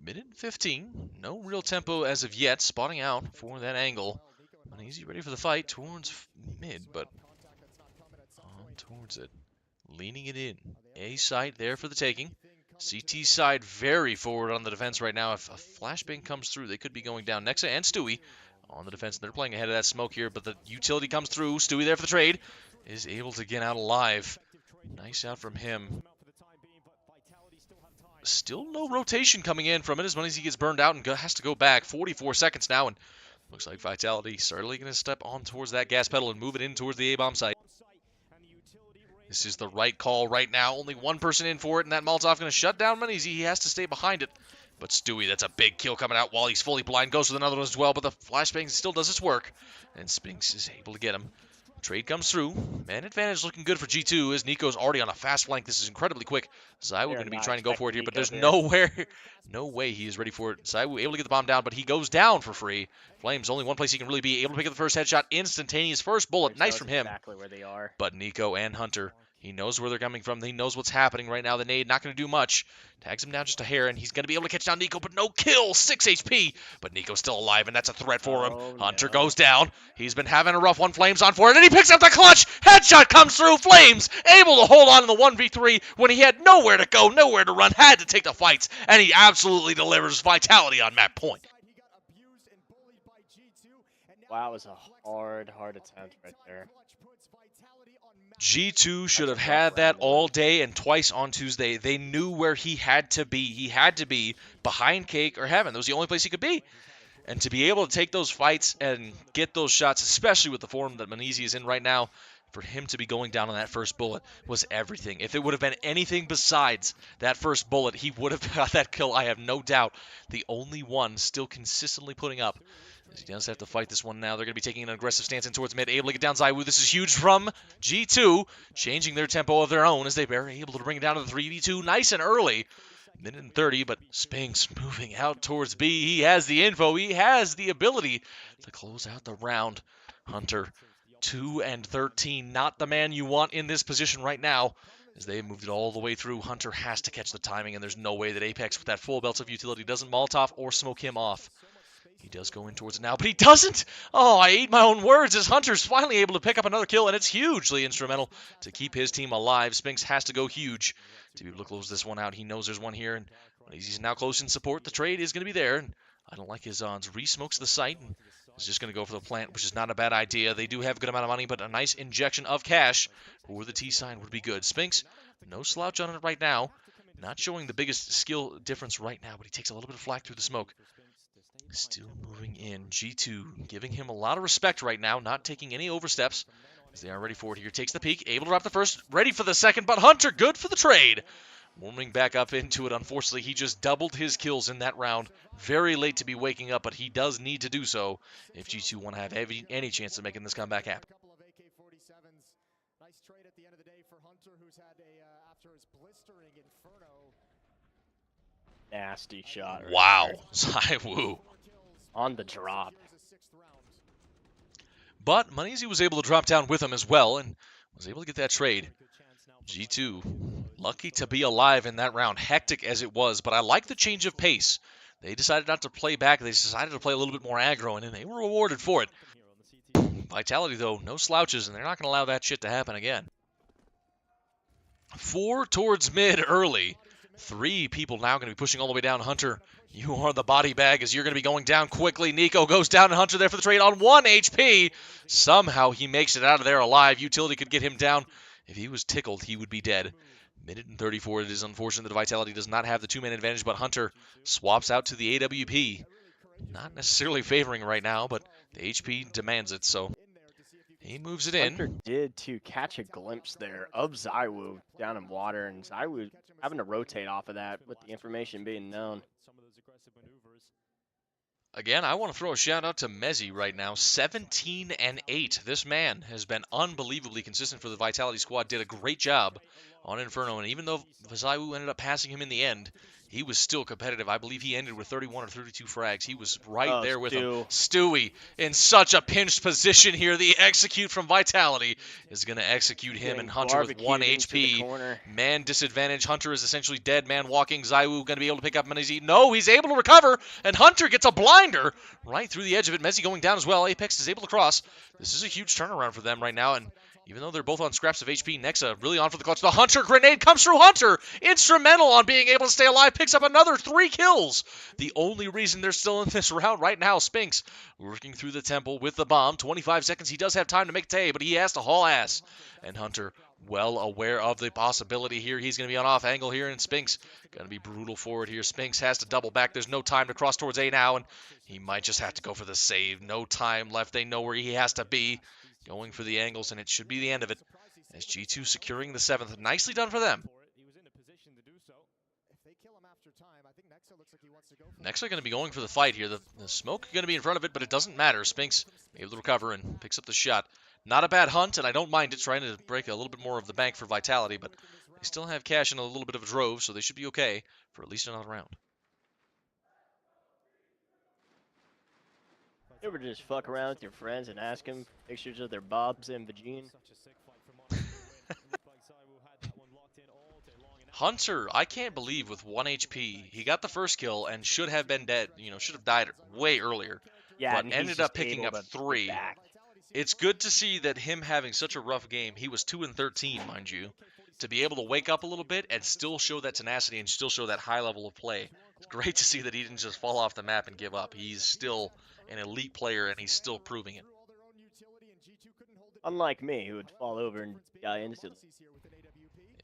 Minute 15. No real tempo as of yet. Spotting out for that angle. Uneasy ready for the fight towards mid, but on towards it. Leaning it in. A site there for the taking. CT side very forward on the defense right now. If a flashbang comes through, they could be going down. Nexa and Stewie on the defense. They're playing ahead of that smoke here, but the utility comes through. Stewie there for the trade. Is able to get out alive. Nice out from him. Still no rotation coming in from it as Moneyzy gets burned out and has to go back. 44 seconds now, and looks like Vitality certainly going to step on towards that gas pedal and move it in towards the A-bomb site. This is the right call right now. Only one person in for it, and that Molotov going to shut down Moneyzy. He has to stay behind it. But Stewie, that's a big kill coming out while he's fully blind. Goes with another one as well, but the flashbang still does its work. And Spinks is able to get him. Trade comes through. Man advantage looking good for G2 as Nico's already on a fast flank. This is incredibly quick. Zaiwu going to be trying to go for it here, but there's no way he is ready for it. Zaiwu able to get the bomb down, but he goes down for free. Flames, only one place he can really be. Able to pick up the first headshot. Instantaneous first bullet. Nice from him. Exactly where they are. But Nico and Hunter, he knows where they're coming from. He knows what's happening right now. The nade not going to do much. Tags him down just a hair, and he's going to be able to catch down Nico, but no kill. 6 HP. But Nico's still alive, and that's a threat for him. Hunter goes down. He's been having a rough one. Flames on for it, and he picks up the clutch. Headshot comes through. Flames able to hold on in the 1v3 when he had nowhere to go, nowhere to run, had to take the fights, and he absolutely delivers. Vitality on map point. Wow, it was a hard attempt right there. G2 should have had that all day and twice on Tuesday. They knew where he had to be. He had to be behind Cake or Heaven. That was the only place he could be. And to be able to take those fights and get those shots, especially with the form that Moneyzy is in right now, for him to be going down on that first bullet was everything. If it would have been anything besides that first bullet, he would have got that kill, I have no doubt. The only one still consistently putting up. He does have to fight this one now. They're going to be taking an aggressive stance in towards mid. Able to get down Zaiwu. This is huge from G2. Changing their tempo of their own as they are able to bring it down to the 3v2 nice and early. Minute and 30, but Spinks moving out towards B. He has the info. He has the ability to close out the round. Hunter, 2 and 13. Not the man you want in this position right now. As they moved it all the way through, Hunter has to catch the timing, and there's no way that Apex with that full belt of utility doesn't Molotov or smoke him off. He does go in towards it now, but he doesn't! Oh, I ate my own words as Hunter's finally able to pick up another kill, and it's hugely instrumental to keep his team alive. Spinks has to go huge to be able to close this one out. He knows there's one here, and when he's now close in support, the trade is going to be there, and I don't like his odds. Re-smokes the site, and is just going to go for the plant, which is not a bad idea. They do have a good amount of money, but a nice injection of cash for the T sign would be good. Spinks, no slouch on it right now. Not showing the biggest skill difference right now, but he takes a little bit of flak through the smoke. Still moving in. G2 giving him a lot of respect right now, not taking any oversteps as they are ready for it here. Takes the peek, able to drop the first, ready for the second, but Hunter good for the trade. Warming back up into it. Unfortunately, he just doubled his kills in that round. Very late to be waking up, but he does need to do so if G2 want to have any chance of making this comeback happen. Nice trade at the end of the day for Hunter, who's had after his blistering inferno. Nasty shot. Right wow, there. Zaiwu. On the drop. But Moneyzy was able to drop down with him as well and was able to get that trade. G2, lucky to be alive in that round, hectic as it was, but I like the change of pace. They decided not to play back. They decided to play a little bit more aggro, and they were rewarded for it. Vitality, though, no slouches, and they're not going to allow that shit to happen again. 4 towards mid early. 3 people now going to be pushing all the way down. Hunter, you are the body bag as you're going to be going down quickly. Nico goes down, and Hunter there for the trade on 1 HP. Somehow he makes it out of there alive. Utility could get him down. If he was tickled, he would be dead. Minute and 34. It is unfortunate that Vitality does not have the 2-man advantage, but Hunter swaps out to the AWP. Not necessarily favoring right now, but the HP demands it, so he moves it in. Hunter did to catch a glimpse there of Zaiwu down in water, and Zaiwu having to rotate off of that with the information being known. Again, I want to throw a shout out to Mezzi right now. 17 and 8. This man has been unbelievably consistent for the Vitality squad. Did a great job on Inferno. And even though Zaiwu ended up passing him in the end, he was still competitive. I believe he ended with 31 or 32 frags. He was right there with him. Stewie in such a pinched position here. The execute from Vitality is going to execute him, and Hunter with 1 HP. Man disadvantage. Hunter is essentially dead man walking. Zaiwu going to be able to pick up Mezzi. No, he's able to recover, and Hunter gets a blinder right through the edge of it. Mezzi going down as well. Apex is able to cross. This is a huge turnaround for them right now, and even though they're both on scraps of HP, Nexa really on for the clutch. The Hunter grenade comes through. Hunter, instrumental on being able to stay alive, picks up another 3 kills. The only reason they're still in this round right now, Spinks working through the temple with the bomb. 25 seconds, he does have time to make Tay, but he has to haul ass. And Hunter, well aware of the possibility here. He's going to be on off angle here, and Spinks going to be brutal forward here. Spinks has to double back. There's no time to cross towards A now, and he might just have to go for the save. No time left. They know where he has to be. Going for the angles, and it should be the end of it. As G2 securing the 7th. Nicely done for them. Nexa going to be going for the fight here. The smoke going to be in front of it, but it doesn't matter. Spinks able to recover and picks up the shot. Not a bad hunt, and I don't mind it, trying to break a little bit more of the bank for Vitality, but they still have cash in a little bit of a drove, so they should be okay for at least another round. You ever just fuck around with your friends and ask them pictures of their bobs and vagine? Hunter, I can't believe with 1 HP, he got the first kill and should have been dead, should have died way earlier, yeah, but ended up picking up 3. It's good to see that him having such a rough game, he was 2-13, mind you, to be able to wake up a little bit and still show that tenacity and still show that high level of play. It's great to see that he didn't just fall off the map and give up. He's still an elite player, and he's still proving it. Unlike me, who would fall over and die instantly.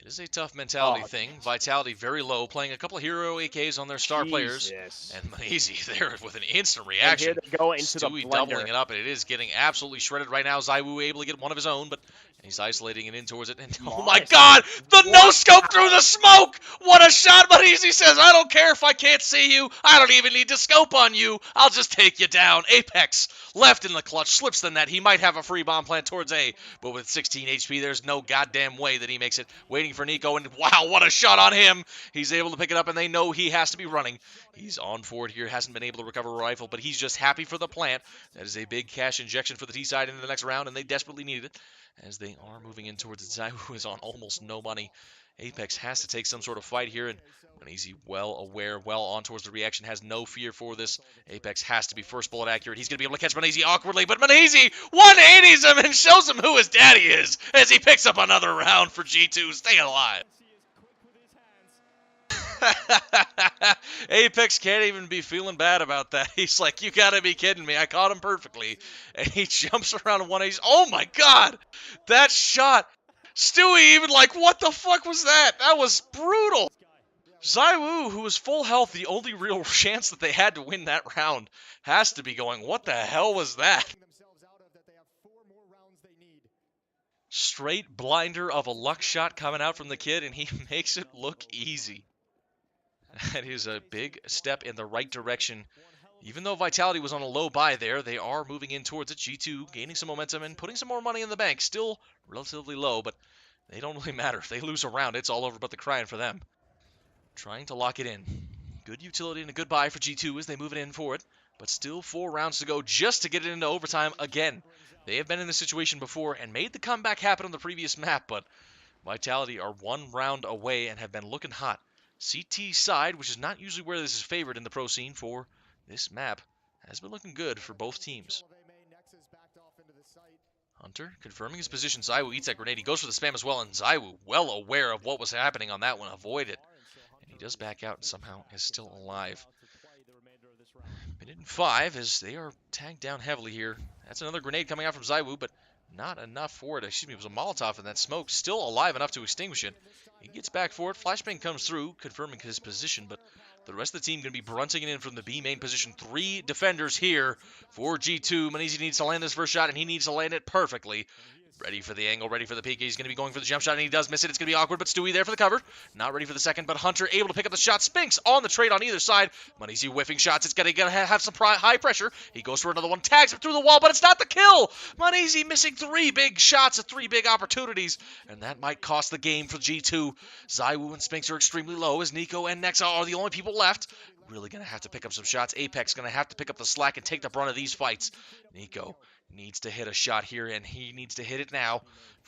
It is a tough mentality thing. Vitality very low, playing a couple of hero AKs on their star players. And Manazy there with an instant reaction. And here they go into Stewie doubling it up, and it is getting absolutely shredded right now. Zaiwu able to get one of his own, but he's isolating it in towards it. And oh my god! The no-scope through the smoke! What a shot! Manazy says, I don't care if I can't see you. I don't even need to scope on you. I'll just take you down. Apex left in the clutch, slips the net. He might have a free bomb plant towards A, but with 16 HP, there's no goddamn way that he makes it. Waiting for Nico, and wow, what a shot on him. He's able to pick it up, and they know he has to be running. He's on forward here, hasn't been able to recover a rifle, but he's just happy for the plant. That is a big cash injection for the T-side into the next round, and they desperately need it as they are moving in towards it. Zaiwu is on almost no money. Apex has to take some sort of fight here, and Manazy well aware, well on towards the reaction, has no fear for this. Apex has to be first bullet accurate. He's going to be able to catch Manazy awkwardly, but Manazy 180s him and shows him who his daddy is as he picks up another round for G2. Stay alive. Apex can't even be feeling bad about that. He's like, you gotta be kidding me. I caught him perfectly. And he jumps around 180s. Oh my god! That shot! Stewie even like, what the fuck was that? That was brutal! Zaiwu, who was full health, the only real chance that they had to win that round, has to be going, what the hell was that? Straight blinder of a luck shot coming out from the kid, and he makes it look easy. That is a big step in the right direction. Even though Vitality was on a low buy there, they are moving in towards it. G2 gaining some momentum and putting some more money in the bank. Still relatively low, but they don't really matter. If they lose a round, it's all over but the crying for them. Trying to lock it in. Good utility and a good buy for G2 as they move it in for it. But still 4 rounds to go just to get it into overtime again. They have been in this situation before and made the comeback happen on the previous map, but Vitality are 1 round away and have been looking hot. CT side, which is not usually where this is favored in the pro scene for this map, has been looking good for both teams. Hunter confirming his position. Zaiwu eats that grenade. He goes for the spam as well, and Zaiwu, well aware of what was happening on that one, avoid it. And he does back out and somehow is still alive. Minute and 5 as they are tagged down heavily here. That's another grenade coming out from Zaiwu, but not enough for it. Excuse me, it was a Molotov in that smoke. Still alive enough to extinguish it. He gets back for it. Flashbang comes through, confirming his position, but the rest of the team going to be brunting it in from the B main position. 3 defenders here for G2. Manazy needs to land this first shot, and he needs to land it perfectly. Ready for the angle, ready for the peek. He's going to be going for the jump shot, and he does miss it. It's going to be awkward, but Stewie there for the cover. Not ready for the second, but Hunter able to pick up the shot. Spinks on the trade on either side. Moneyzy whiffing shots. It's going to have some high pressure. He goes for another one, tags him through the wall, but it's not the kill. Moneyzy missing 3 big shots at 3 big opportunities, and that might cost the game for G2. ZywOo and Spinks are extremely low, as Nico and Nexa are the only people left. Really going to have to pick up some shots. Apex going to have to pick up the slack and take the brunt of these fights. Nico needs to hit a shot here, and he needs to hit it now.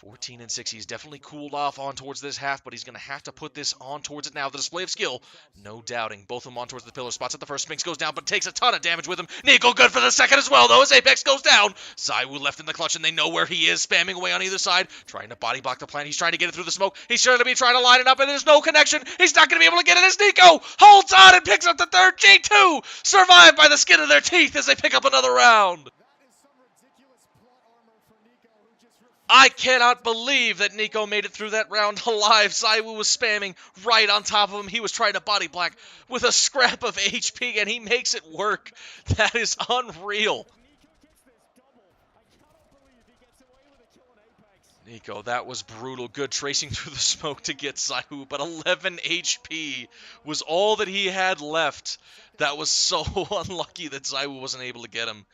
14-6. He's definitely cooled off on towards this half, but he's going to have to put this on towards it now. The display of skill, no doubting. Both of them on towards the pillar. Spots at the first. Spinks goes down, but takes a ton of damage with him. Nico good for the second as well, though, as Apex goes down. ZywOo left in the clutch, and they know where he is, spamming away on either side, trying to body block the plan. He's trying to get it through the smoke. He's trying to be trying to line it up, and there's no connection. He's not going to be able to get it as Nico holds on and picks up the third. G2 survived by the skin of their teeth as they pick up another round. I cannot believe that Nico made it through that round alive. ZywOo was spamming right on top of him. He was trying to body block with a scrap of HP, and he makes it work. That is unreal. Nico, that was brutal. Good tracing through the smoke to get ZywOo, but 11 HP was all that he had left. That was so unlucky that ZywOo wasn't able to get him.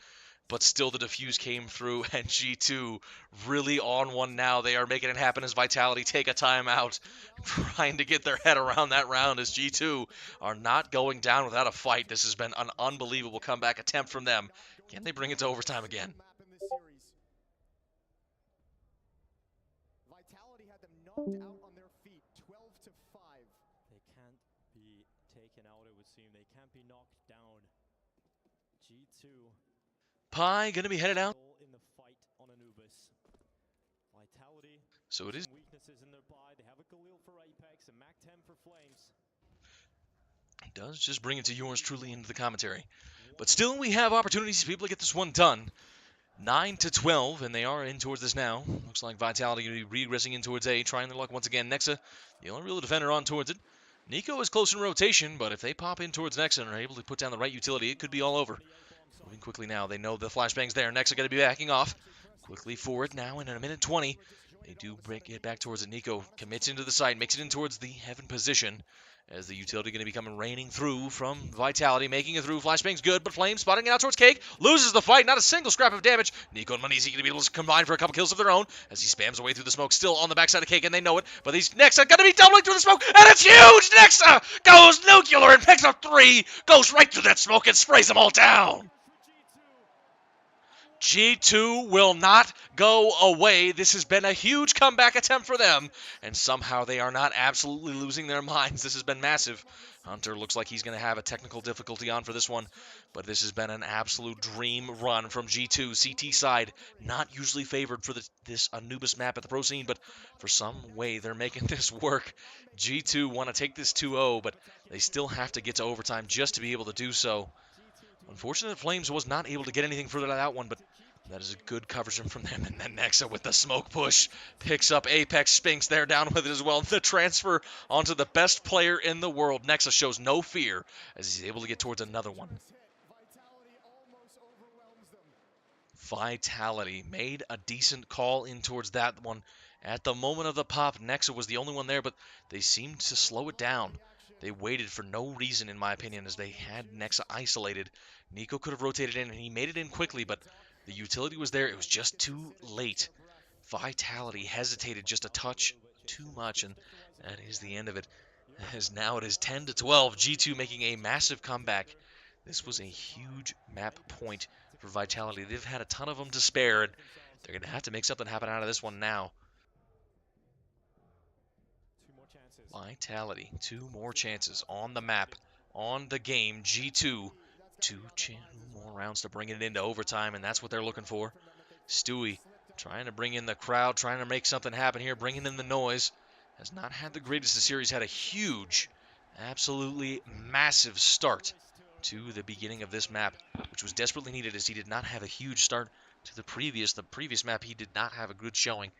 But still the defuse came through, and G2 really on one now. They are making it happen as Vitality take a timeout, trying to get their head around that round as G2 are not going down without a fight. This has been an unbelievable comeback attempt from them. Can they bring it to overtime again? Vitality had them knocked out on their feet, 12-5. They can't be taken out, it would seem. They can't be knocked down. G2 Pi gonna be headed out. in the fight on Anubis. Vitality. So it is. Weaknesses in their buy. They have a Galil for Apex and Mac 10 for Flames. Does just bring it to yours truly into the commentary. But still, we have opportunities to be able to get this one done. 9-12, and they are in towards this now. Looks like Vitality going to be regressing in towards A, trying their luck once again. Nexa, the only real defender on towards it. Nico is close in rotation, but if they pop in towards Nexa and are able to put down the right utility, it could be all over. Moving quickly now. They know the flashbang's there. Nexa going to be backing off. Quickly forward now in a minute 20. They do get back towards it. Nico commits into the side, makes it in towards the heaven position. As the utility going to be coming raining through from Vitality, making it through. Flashbang's good, but Flame spotting it out towards Cake. Loses the fight, not a single scrap of damage. Nico and Moneyzy going to be able to combine for a couple kills of their own as he spams away through the smoke, still on the backside of Cake, and they know it. But these Nexa going to be doubling through the smoke, and it's huge! Nexa goes nuclear and picks up 3, goes right through that smoke and sprays them all down. G2 will not go away. This has been a huge comeback attempt for them, and somehow they are not absolutely losing their minds. This has been massive. Hunter looks like he's going to have a technical difficulty on for this one, but this has been an absolute dream run from G2. CT side, not usually favored for this Anubis map at the pro scene, but for some way they're making this work. G2 want to take this 2-0, but they still have to get to overtime just to be able to do so. Unfortunate Flames was not able to get anything further than that one, but that is a good coverage from them. And then Nexa with the smoke push picks up Apex. Spinks there down with it as well. The transfer onto the best player in the world. Nexa shows no fear as he's able to get towards another one. Vitality made a decent call in towards that one. At the moment of the pop, Nexa was the only one there, but they seemed to slow it down. They waited for no reason, in my opinion, as they had Nexa isolated. Nico could have rotated in, and he made it in quickly, but the utility was there. It was just too late. Vitality hesitated just a touch too much, and that is the end of it. As now it is 10-12, G2 making a massive comeback. This was a huge map point for Vitality. They've had a ton of them to spare, and they're going to have to make something happen out of this one now. Vitality, 2 more chances on the map, on the game. G2, 2 more rounds to bring it into overtime, and that's what they're looking for. Stewie trying to bring in the crowd, trying to make something happen here, bringing in the noise. Has not had the greatest. The series had a huge, absolutely massive start to the beginning of this map, which was desperately needed as he did not have a huge start to the previous map. He did not have a good showing.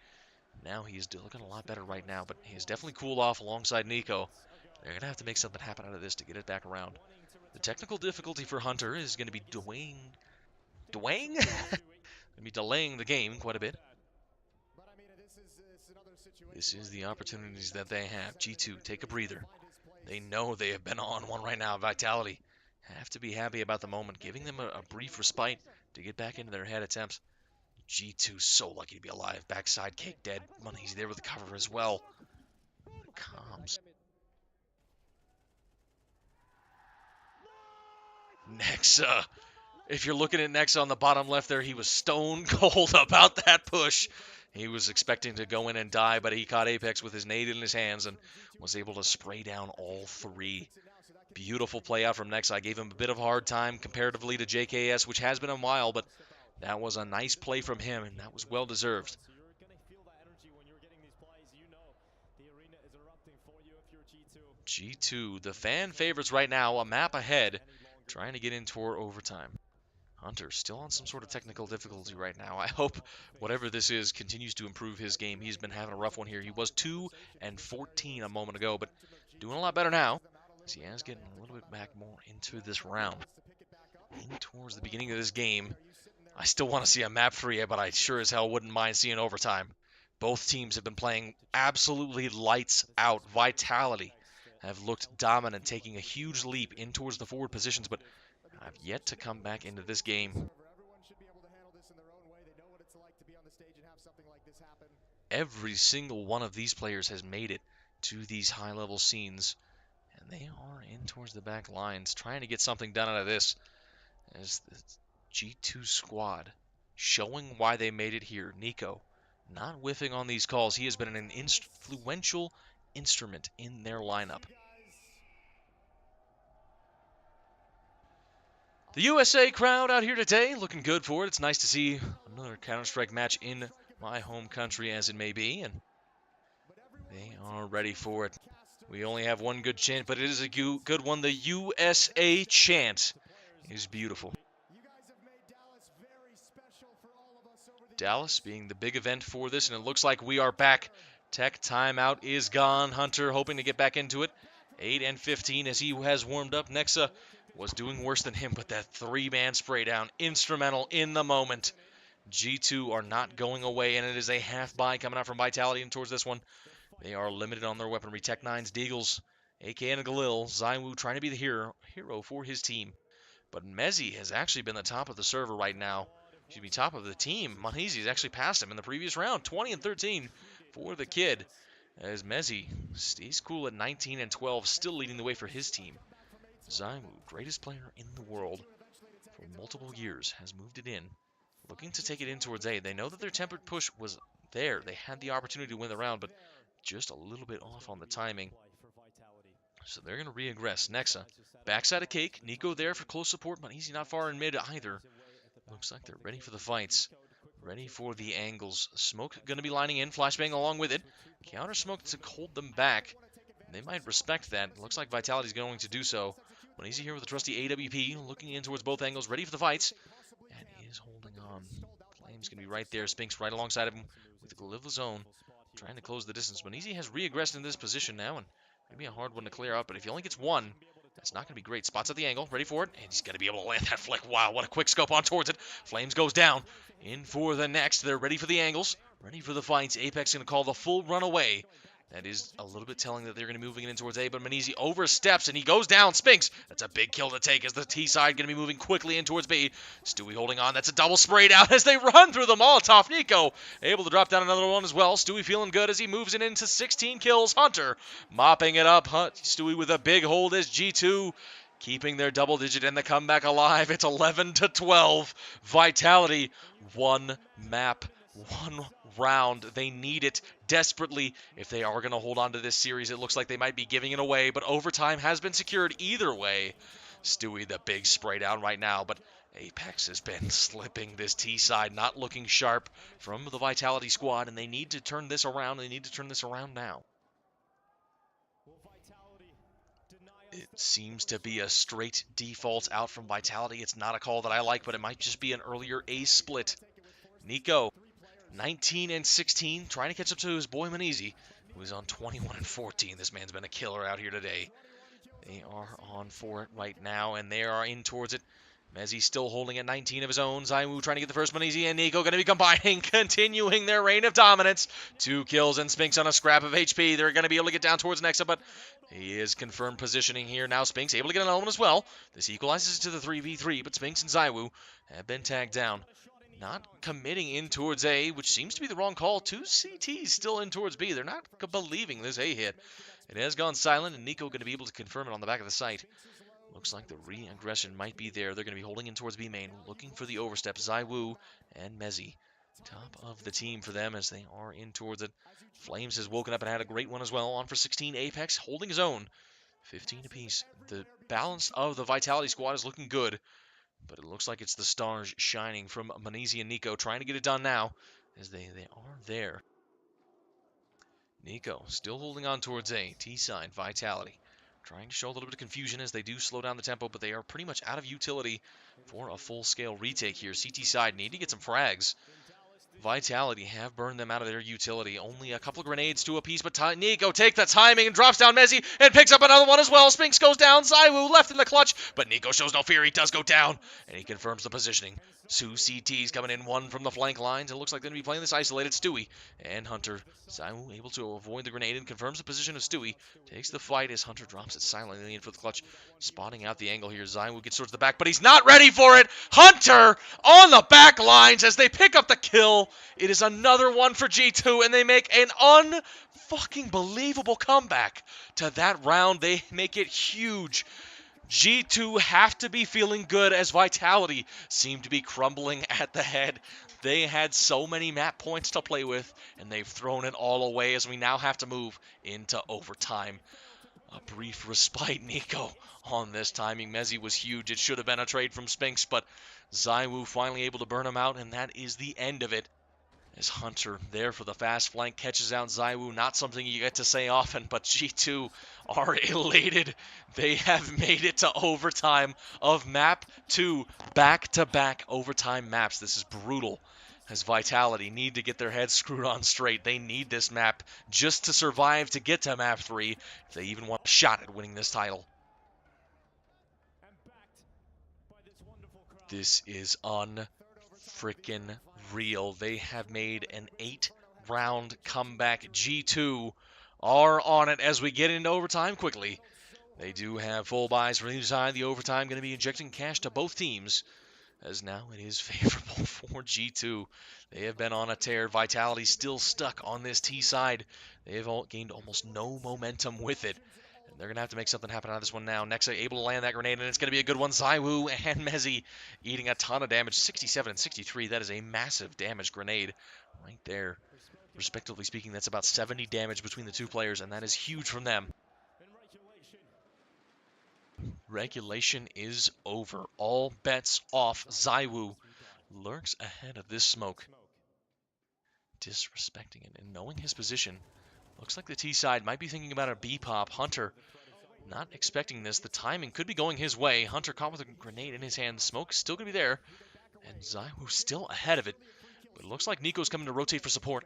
Now he is looking a lot better right now, but he has definitely cooled off alongside Nico. They're going to have to make something happen out of this to get it back around. The technical difficulty for Hunter is going to be delaying the game quite a bit. This is the opportunities that they have. G2, take a breather. They know they have been on one right now. Vitality have to be happy about the moment, giving them a brief respite to get back into their head attempts. G2 so lucky to be alive. Backside cake dead. Money's there with the cover as well. Comms. Nexa. If you're looking at Nexa on the bottom left there, he was stone cold about that push. He was expecting to go in and die, but he caught Apex with his nade in his hands and was able to spray down all three. Beautiful play out from Nexa. I gave him a bit of a hard time comparatively to JKS, which has been a while, but that was a nice play from him, and that was well deserved. G2, the fan favorites right now, a map ahead, trying to get in toward overtime. Hunter still on some sort of technical difficulty right now. I hope whatever this is continues to improve his game. He's been having a rough one here. He was 2-14 a moment ago, but doing a lot better now. As he is getting a little bit back more into this round. In towards the beginning of this game. I still want to see a map free, but I sure as hell wouldn't mind seeing overtime. Both teams have been playing absolutely lights out. Vitality have looked dominant, taking a huge leap in towards the forward positions, but have yet to come back into this game. Every single one of these players has made it to these high-level scenes, and they are in towards the back lines, trying to get something done out of this, as the G2 squad showing why they made it here. Nico not whiffing on these calls. He has been an influential instrument in their lineup. The USA crowd out here today, looking good for it. It's nice to see another Counter-Strike match in my home country, as it may be, and they are ready for it. We only have one good chant, but it is a good one. The USA chant is beautiful. Dallas being the big event for this, and it looks like we are back. Tech timeout is gone. Hunter hoping to get back into it. 8-15 as he has warmed up. Nexa was doing worse than him, but that three-man spray down, instrumental in the moment. G2 are not going away, and it is a half buy coming out from Vitality and towards this one. They are limited on their weaponry. Tech9's Deagles, AK and Galil. Zaiwu trying to be the hero for his team. But Mezzi has actually been the top of the server right now. Should be top of the team. Monhezy has actually passed him in the previous round. 20-13 for the kid. As Mezzi stays cool at 19-12, still leading the way for his team. Zaiwu, greatest player in the world for multiple years, has moved it in. Looking to take it in towards A. They know that their tempered push was there. They had the opportunity to win the round, but just a little bit off on the timing. So they're going to re-aggress. Nexa, backside of cake. Nico there for close support, but he's not far in mid either. Looks like they're ready for the fights. Ready for the angles. Smoke going to be lining in. Flashbang along with it. Counter smoke to hold them back. They might respect that. Looks like Vitality's going to do so. But he's here with a trusty AWP. Looking in towards both angles. Ready for the fights. And is holding on. Flame's going to be right there. Spinks right alongside of him with the Glaive Zone. Trying to close the distance. Benizi has re-aggressed in this position now. And maybe a hard one to clear out. But if he only gets one, that's not going to be great. Spots at the angle, ready for it, and he's going to be able to land that flick. Wow, what a quick scope on towards it. Flames goes down. In for the next. They're ready for the angles, ready for the fights. Apex going to call the full run away. That is a little bit telling that they're going to be moving it in towards A, but Menezi oversteps, and he goes down. Spinks, that's a big kill to take as the T side going to be moving quickly in towards B. Stewie holding on. That's a double sprayed out as they run through the Molotov. Nico able to drop down another one as well. Stewie feeling good as he moves it into 16 kills. Hunter mopping it up. Stewie with a big hold as G2 keeping their double digit and the comeback alive. It's 11-12. Vitality, one map, one round. They need it desperately if they are going to hold on to this series. It looks like they might be giving it away, but overtime has been secured either way. Stewie, the big spray down right now, but Apex has been slipping this T side, not looking sharp from the Vitality squad, and they need to turn this around. They need to turn this around now. It seems to be a straight default out from Vitality. It's not a call that I like, but it might just be an earlier A split. Nico, 19-16, trying to catch up to his boy Menezi, who is on 21-14. This man's been a killer out here today. They are on for it right now, and they are in towards it. Mezzi still holding at 19 of his own. ZywOo trying to get the first one easy, and Nico going to be combining, continuing their reign of dominance. 2 kills, and Spinks on a scrap of HP. They're going to be able to get down towards Nexa, but he is confirmed positioning here. Now Spinks able to get an element as well. This equalizes to the 3v3, but Spinks and ZywOo have been tagged down. Not committing in towards A, which seems to be the wrong call. 2 CTs still in towards B. They're not believing this A hit. It has gone silent, and Nico going to be able to confirm it on the back of the site. Looks like the re-aggression might be there. They're going to be holding in towards B main, looking for the overstep. ZywOo and Mezzi, top of the team for them as they are in towards it. Flames has woken up and had a great one as well. On for 16. Apex holding his own. 15 apiece. The balance of the Vitality squad is looking good, but it looks like it's the stars shining from Manisi and Nico trying to get it done now as they are there. Nico still holding on towards A. T-side, Vitality. Trying to show a little bit of confusion as they do slow down the tempo, but they are pretty much out of utility for a full-scale retake here. CT side need to get some frags. Vitality have burned them out of their utility. Only a couple of grenades to a piece, but Nico take the timing and drops down Mezzi and picks up another one as well. Spinks goes down. ZywOo left in the clutch, but Nico shows no fear. He does go down, and he confirms the positioning. 2 CTs coming in, 1 from the flank lines. It looks like they're going to be playing this isolated. Stewie and Hunter. ZywOo able to avoid the grenade and confirms the position of Stewie. Takes the fight as Hunter drops it silently in for the clutch. Spotting out the angle here. ZywOo gets towards the back, but he's not ready for it. Hunter on the back lines as they pick up the kill. It is another one for G2, and they make an unfucking believable comeback to that round. They make it huge. G2 have to be feeling good as Vitality seem to be crumbling at the head. They had so many map points to play with, and they've thrown it all away as we now have to move into overtime. A brief respite, Nico, on this timing. Mezzi was huge. It should have been a trade from Spinks, but ZywOo finally able to burn him out, and that is the end of it. As Hunter there for the fast flank catches out ZywOo. Not something you get to say often, but G2 are elated. They have made it to overtime of map 2, back-to-back overtime maps. This is brutal, as Vitality need to get their heads screwed on straight. They need this map just to survive to get to map 3 if they even want a shot at winning this title. This is unfreaking real. They have made an 8-round comeback. G2 are on it as we get into overtime quickly. They do have full buys for either side. The overtime going to be injecting cash to both teams, as now it is favorable for G2. They have been on a tear. Vitality still stuck on this T side. They have gained almost no momentum with it. And they're going to have to make something happen out of this one now. Nexa able to land that grenade, and it's going to be a good one. ZywOo and Mezzi eating a ton of damage. 67 and 63. That is a massive damage grenade right there. Respectively speaking, that's about 70 damage between the two players, and that is huge from them. Regulation is over. All bets off. ZywOo lurks ahead of this smoke, disrespecting it and knowing his position. Looks like the T side might be thinking about a B pop. Hunter not expecting this. The timing could be going his way. Hunter caught with a grenade in his hand. Smoke still going to be there, and ZywOo still ahead of it. But it looks like Nico's coming to rotate for support,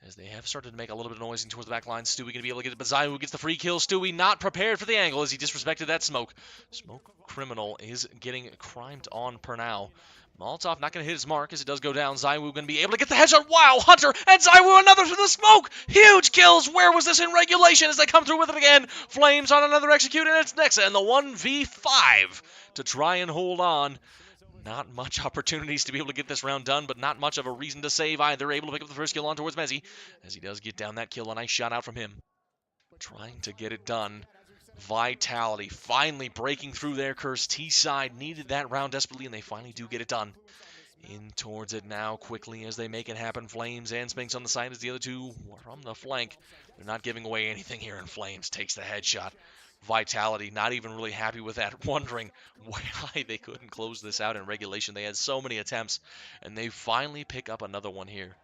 as they have started to make a little bit of noise in towards the back line. Stewie going to be able to get it, but ZywOo gets the free kill. Stewie not prepared for the angle as he disrespected that smoke. Smoke Criminal is getting crimed on per now. Molotov not going to hit his mark as it does go down. ZywOo going to be able to get the headshot. Wow, Hunter and ZywOo another through the smoke. Huge kills. Where was this in regulation as they come through with it again? Flames on another execute, and it's Nexa and the 1v5 to try and hold on. Not much opportunities to be able to get this round done, but not much of a reason to save either. Able to pick up the first kill on towards Mezzi as he does get down that kill. A nice shot out from him. Trying to get it done. Vitality finally breaking through their curse. T-side needed that round desperately, and they finally do get it done. In towards it now quickly as they make it happen. Flames and Spinks on the side as the other two from the flank. They're not giving away anything here, and Flames takes the headshot. Vitality not even really happy with that, wondering why they couldn't close this out in regulation. They had so many attempts, and they finally pick up another one here.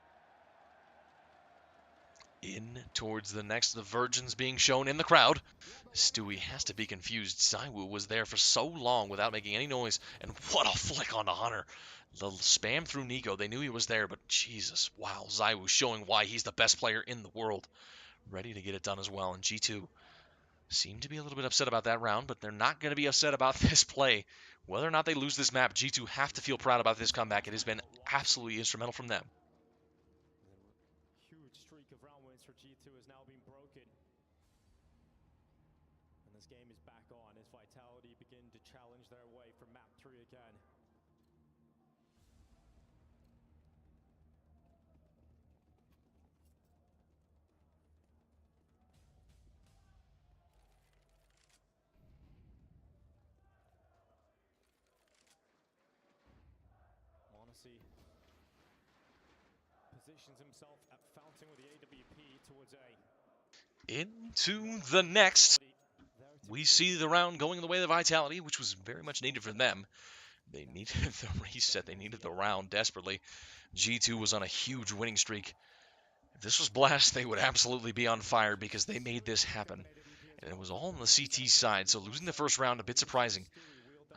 In towards the next, the Virgins being shown in the crowd. Stewie has to be confused. ZywOo was there for so long without making any noise, and what a flick onto Hunter. The spam through Nico, they knew he was there, but Jesus, wow, ZywOo showing why he's the best player in the world. Ready to get it done as well, and G2 seem to be a little bit upset about that round, but they're not going to be upset about this play. Whether or not they lose this map, G2 have to feel proud about this comeback. It has been absolutely instrumental from them. Huge streak of round wins for G2 has now been broken. And this game is back on as Vitality begin to challenge their way for map 3 again. Positions himself at Fountain with the AWP towards A. Into the next. We see the round going the way of Vitality, which was very much needed for them. They needed the reset. They needed the round desperately. G2 was on a huge winning streak. If this was Blast, they would absolutely be on fire because they made this happen. And it was all on the CT side, so losing the first round, a bit surprising.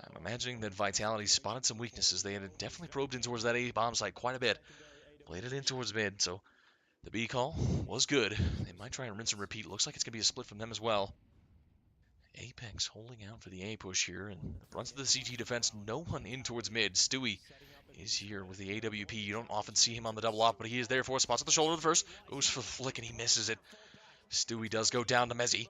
I'm imagining that Vitality spotted some weaknesses. They had definitely probed in towards that A bomb site quite a bit. Played it in towards mid, so the B call was good. They might try and rinse and repeat. Looks like it's going to be a split from them as well. Apex holding out for the A push here, and runs to the CT defense. No one in towards mid. Stewie is here with the AWP. You don't often see him on the double off, but he is there for it. Spots at the shoulder of the first. Goes for the flick, and he misses it. Stewie does go down to Mezzi.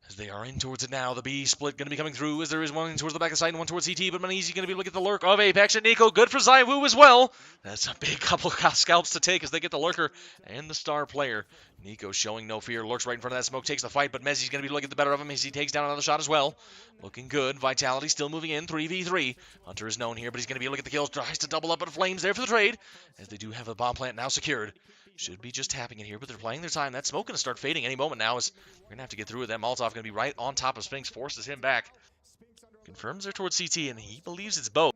As they are in towards it now, the B split going to be coming through as there is one towards the back of the side and one towards CT, but Maneezy going to be looking at the lurk of Apex and Nico. Good for Zywoo as well. That's a big couple of scalps to take as they get the lurker and the star player. Nico showing no fear, lurks right in front of that smoke, takes the fight, but Mezzi's going to be looking at the better of him as he takes down another shot as well. Looking good. Vitality still moving in, 3v3. Hunter is known here, but he's going to be looking at the kills, tries to double up, but Flames there for the trade, as they do have a bomb plant now secured. Should be just tapping it here, but they're playing their time. That smoke going to start fading any moment now as we're going to have to get through with that. Molotov going to be right on top of Spinks, forces him back. Confirms they're towards CT, and he believes it's both.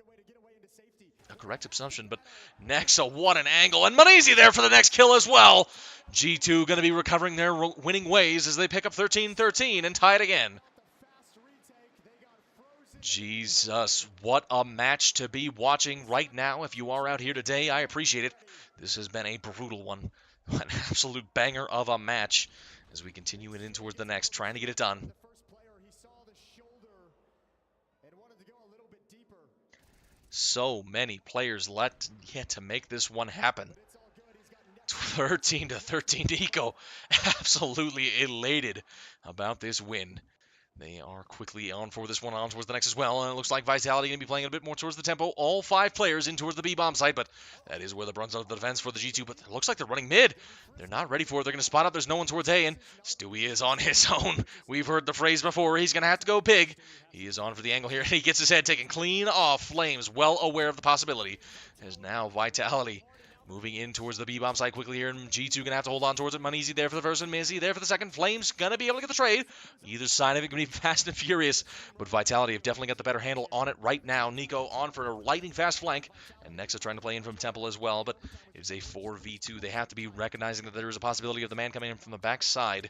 A correct assumption, but Nexa, what an angle. And Maneezy there for the next kill as well. G2 going to be recovering their winning ways as they pick up 13-13 and tie it again. Jesus, what a match to be watching right now. If you are out here today, I appreciate it. This has been a brutal one. An absolute banger of a match as we continue it in towards the next, trying to get it done. So many players yet to make this one happen. 13-13 Nico. Absolutely elated about this win. They are quickly on for this one, on towards the next as well, and it looks like Vitality going to be playing a bit more towards the tempo. All 5 players in towards the B-bomb site, but that is where the brunt of the defense for the G2, but it looks like they're running mid. They're not ready for it. They're going to spot up. There's no one towards A, and Stewie is on his own. We've heard the phrase before. He's going to have to go big. He is on for the angle here, and he gets his head taken clean off. Flames, well aware of the possibility, as now Vitality moving in towards the B-bomb site quickly here, and G2 going to have to hold on towards it. Maneezy there for the first, and Mizzy there for the second. Flames going to be able to get the trade. Either side of it going to be fast and furious, but Vitality have definitely got the better handle on it right now. Nico on for a lightning fast flank, and Nexa trying to play in from Temple as well, but it's a 4v2. They have to be recognizing that there is a possibility of the man coming in from the back side.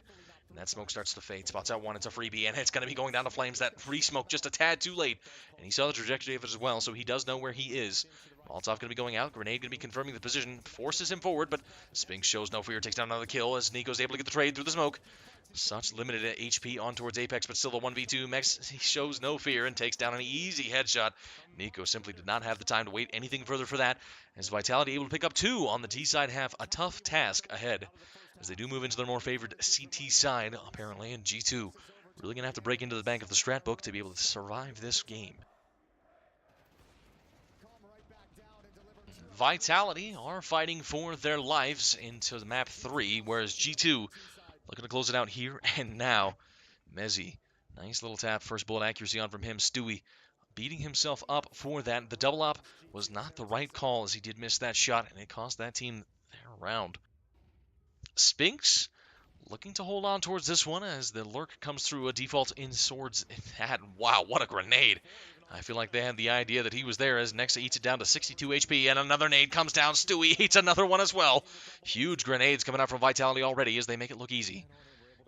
And that smoke starts to fade. Spots out one. It's a freebie, and it's going to be going down to Flames. That free smoke just a tad too late. And he saw the trajectory of it as well, so he does know where he is. Molotov going to be going out. Grenade going to be confirming the position. Forces him forward, but Spinks shows no fear. Takes down another kill as Nico's able to get the trade through the smoke. Such limited HP on towards Apex, but still the 1v2. Mex, he shows no fear and takes down an easy headshot. Nico simply did not have the time to wait anything further for that. As Vitality able to pick up 2 on the T side, have a tough task ahead, as they do move into their more favored CT side, apparently, and G2 really going to have to break into the bank of the strat book to be able to survive this game. Vitality are fighting for their lives into the map 3, whereas G2 looking to close it out here and now. Mezzi, nice little tap, first bullet accuracy on from him. Stewie beating himself up for that. The double up was not the right call as he did miss that shot, and it cost that team their round. Spinks looking to hold on towards this one as the lurk comes through, a default in swords. Wow, what a grenade. I feel like they had the idea that he was there as Nexa eats it down to 62 HP, and another nade comes down. Stewie eats another one as well. Huge grenades coming out from Vitality already as they make it look easy.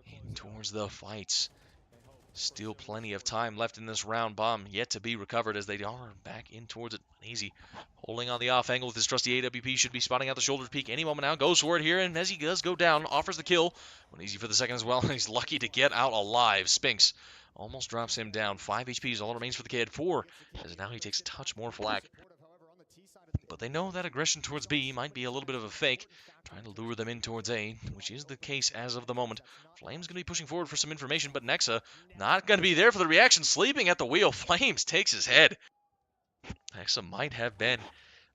In towards the fights. Still plenty of time left in this round. Bomb yet to be recovered as they are back in towards it. Easy. Holding on the off angle with his trusty AWP, should be spotting out the shoulder peak any moment now. Goes for it here, and as he does go down, offers the kill. Went easy for the second as well, and he's lucky to get out alive. Spinks almost drops him down. 5 HP is all that remains for the kid. 4, as now he takes a touch more flak. But they know that aggression towards B might be a little bit of a fake, trying to lure them in towards A, which is the case as of the moment. Flames going to be pushing forward for some information, but Nexa not going to be there for the reaction. Sleeping at the wheel, Flames takes his head. Nexa might have been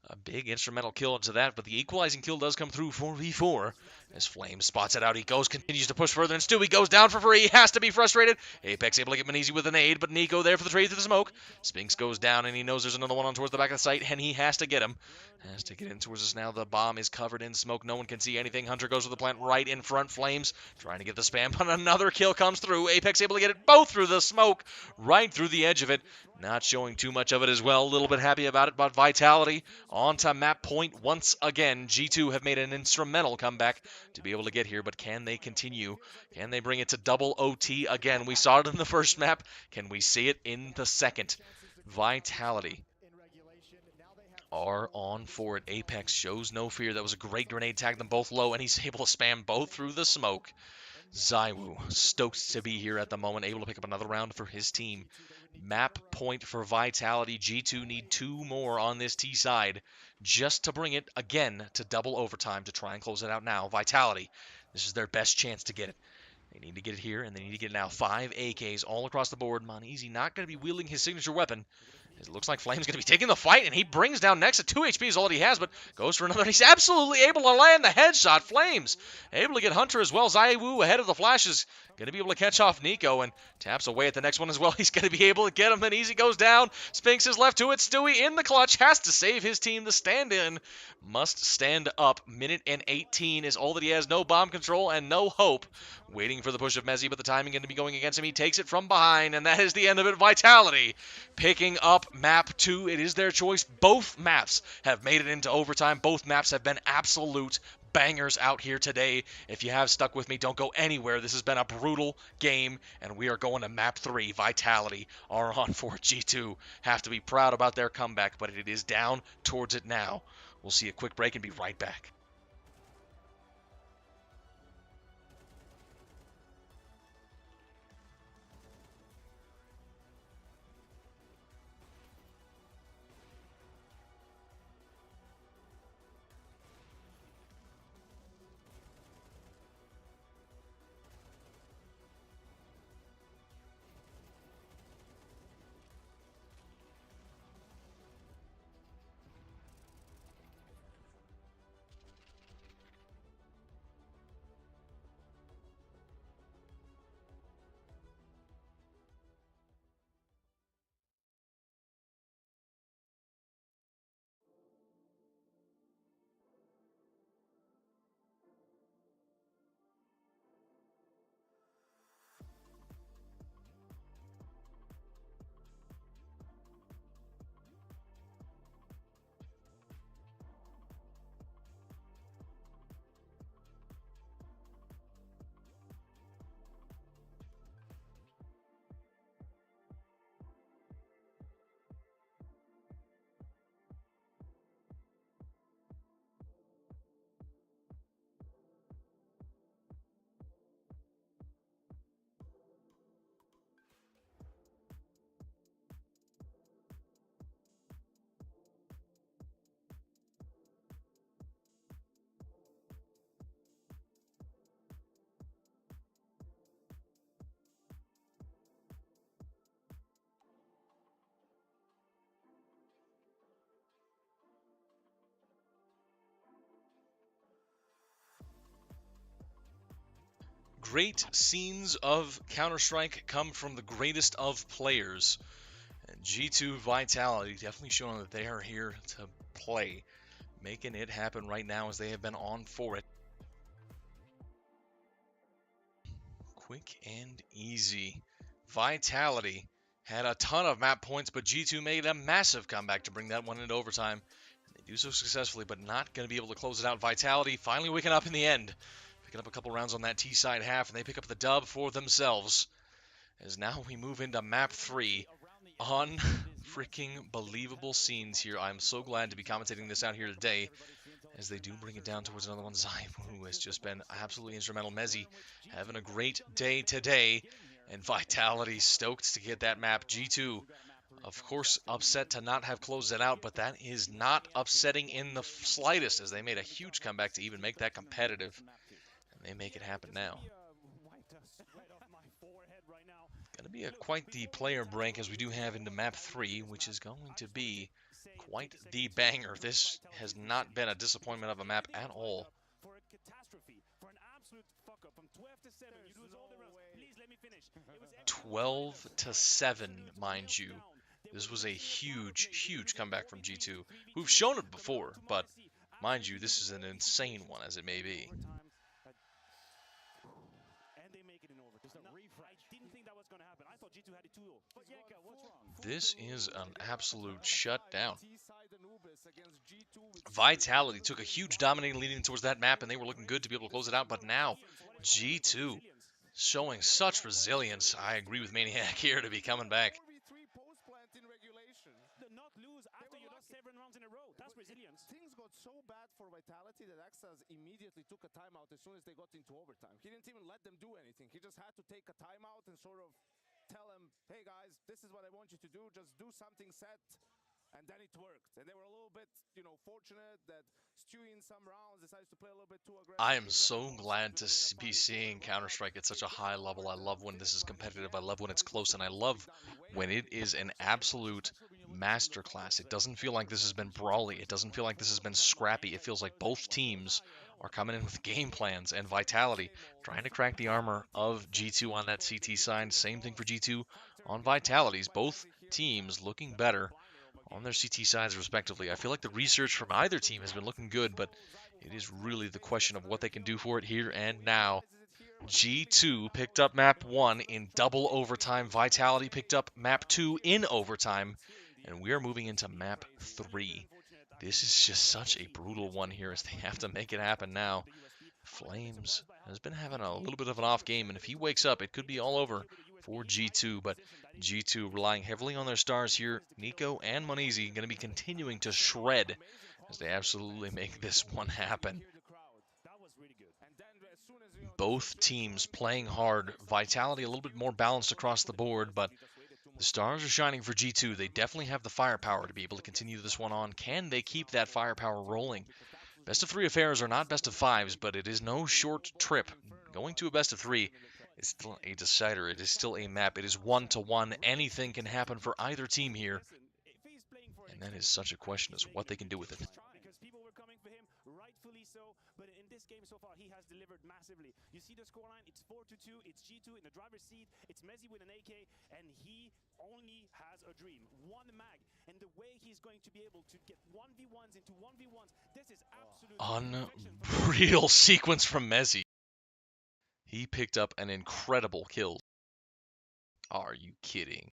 a big instrumental kill into that, but the equalizing kill does come through for V4. As Flame spots it out, he goes, continues to push further, and Stewie goes down for free. He has to be frustrated. Apex able to get Manizi with an aid, but Nico there for the trade through the smoke. Spinks goes down, and he knows there's another one on towards the back of the site, and he has to get him. Has to get in towards us now. The bomb is covered in smoke. No one can see anything. Hunter goes to the plant right in front. Flames trying to get the spam, but another kill comes through. Apex able to get it both through the smoke, right through the edge of it. Not showing too much of it as well. A little bit happy about it, but Vitality on to map point once again. G2 have made an instrumental comeback to be able to get here, but can they continue? Can they bring it to double OT again? We saw it in the first map. Can we see it in the second? Vitality are on for it. Apex shows no fear. That was a great grenade, tagged them both low, and he's able to spam both through the smoke. Zywoo stoked to be here at the moment, able to pick up another round for his team. Map point for Vitality. G2 need 2 more on this T side just to bring it again to double overtime to try and close it out now. Vitality, this is their best chance to get it. They need to get it here, and they need to get it now. 5 AKs all across the board. Moneezy not going to be wielding his signature weapon. It looks like Flame's going to be taking the fight, and he brings down Nexa. 2 HP is all that he has, but goes for another. He's absolutely able to land the headshot. Flames able to get Hunter as well. Zywoo ahead of the flashes. Going to be able to catch off Nico and taps away at the next one as well. He's going to be able to get him, and Easy goes down. Spinks is left to it. Stewie in the clutch. Has to save his team. The stand-in must stand up. Minute and 18 is all that he has. No bomb control and no hope. Waiting for the push of Mezzi, but the timing going to be going against him. He takes it from behind, and that is the end of it. Vitality picking up map 2. It is their choice. Both maps have made it into overtime. Both maps have been absolute bangers out here today. If you have stuck with me, don't go anywhere. This has been a brutal game, and we are going to map 3. Vitality are on for G2. Have to be proud about their comeback, but it is down towards it now. We'll see a quick break and be right back. Great scenes of Counter-Strike come from the greatest of players. And G2 Vitality definitely showing that they are here to play, making it happen right now as they have been on for it. Quick and easy. Vitality had a ton of map points, but G2 made a massive comeback to bring that one into overtime. And they do so successfully, but not going to be able to close it out. Vitality finally waking up in the end. Picking up a couple rounds on that T-side half, and they pick up the dub for themselves. As now we move into map 3 on freaking believable scenes here. I'm so glad to be commentating this out here today, as they do bring it down towards another one. Zyme, who has just been absolutely instrumental. Mezzi having a great day today, and Vitality stoked to get that map. G2, of course, upset to not have closed it out, but that is not upsetting in the slightest, as they made a huge comeback to even make that competitive, and they make it happen now. Going to be quite the player break, as we do have into map 3, which is going to be quite the banger. This has not been a disappointment of a map at all. 12-7, mind you. This was a huge, huge comeback from G2, who've shown it before, but mind you, this is an insane one, as it may be. This is an absolute shutdown. Vitality took a huge dominating leading towards that map, and they were looking good to be able to close it out, but now G2 showing such resilience. I agree with Maniac here to be coming back. Things got so bad for Vitality that Exas immediately took a timeout as soon as they got into overtime. He didn't even let them do anything. He just had to take a timeout and sort of tell them, hey guys, this is what I want you to do. Just do something set. And then it worked. And they were a little bit, fortunate that Stewie in some rounds decided to play a little bit too aggressive. I am so glad to be seeing Counter-Strike at such a high level. I love when this is competitive. I love when it's close. And I love when it is an absolute masterclass. It doesn't feel like this has been brawly. It doesn't feel like this has been scrappy. It feels like both teams are coming in with game plans, and Vitality trying to crack the armor of G2 on that CT side. Same thing for G2 on Vitalities. Both teams looking better on their CT sides respectively. I feel like the research from either team has been looking good, but it is really the question of what they can do for it here and now. G2 picked up map 1 in double overtime. Vitality picked up map 2 in overtime, and we are moving into map 3. This is just such a brutal one here, as they have to make it happen now. Flames has been having a little bit of an off game, and if he wakes up, it could be all over for G2, but G2 relying heavily on their stars here. Nico and Monizy going to be continuing to shred as they absolutely make this one happen. Both teams playing hard. Vitality a little bit more balanced across the board, but the stars are shining for G2. They definitely have the firepower to be able to continue this one on. Can they keep that firepower rolling? Best of 3 affairs are not best of 5s, but it is no short trip. Going to a best of 3 is still a decider. It is still a map. It is 1-1. Anything can happen for either team here. And that is such a question as what they can do with it. Rightfully so, but in this game so far, he has delivered massively. You see the scoreline, it's 4-2, it's G2 in the driver's seat, it's Mezzi with an AK, and he only has a dream. One mag, and the way he's going to be able to get 1v1s into 1v1s, this is absolutely unreal sequence from Mezzi. He picked up an incredible kill. Are you kidding?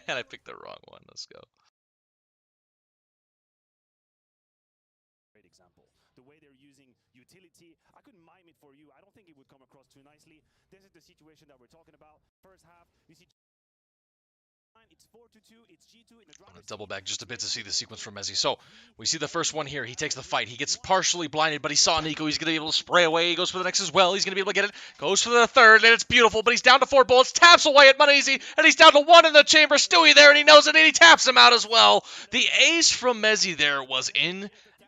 And I picked the wrong one. Let's go. Great example. The way they're using utility, I couldn't mime it for you. I don't think it would come across too nicely. This is the situation that we're talking about. First half, you see it's 4-2, it's G2 in the I'm going to double back just a bit to see the sequence from Mezzi. So, we see the first one here. He takes the fight. He gets partially blinded, but he saw Nico. He's going to be able to spray away. He goes for the next as well. He's going to be able to get it. Goes for the third, and it's beautiful, but he's down to 4 bullets. Taps away at Monizy, and he's down to 1 in the chamber. Stewie there, and he knows it, and he taps him out as well. The ace from Mezzi there was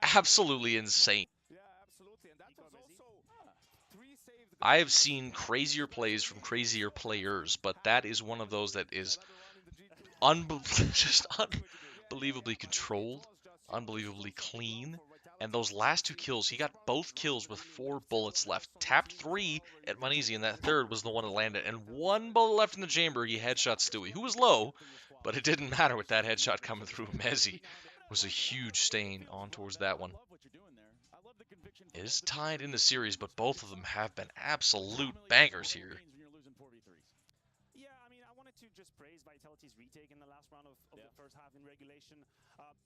absolutely insane. I have seen crazier plays from crazier players, but that is one of those that is just unbelievably controlled, unbelievably clean. And those last 2 kills, he got both kills with 4 bullets left. Tapped 3 at Monizy, and that third was the one that landed. And 1 bullet left in the chamber, he headshot Stewie, who was low, but it didn't matter with that headshot coming through. Mezzi was a huge stain on towards that one. It is tied in the series, but both of them have been absolute bangers here. just praise Vitality's retake in the last round of the first half in regulation.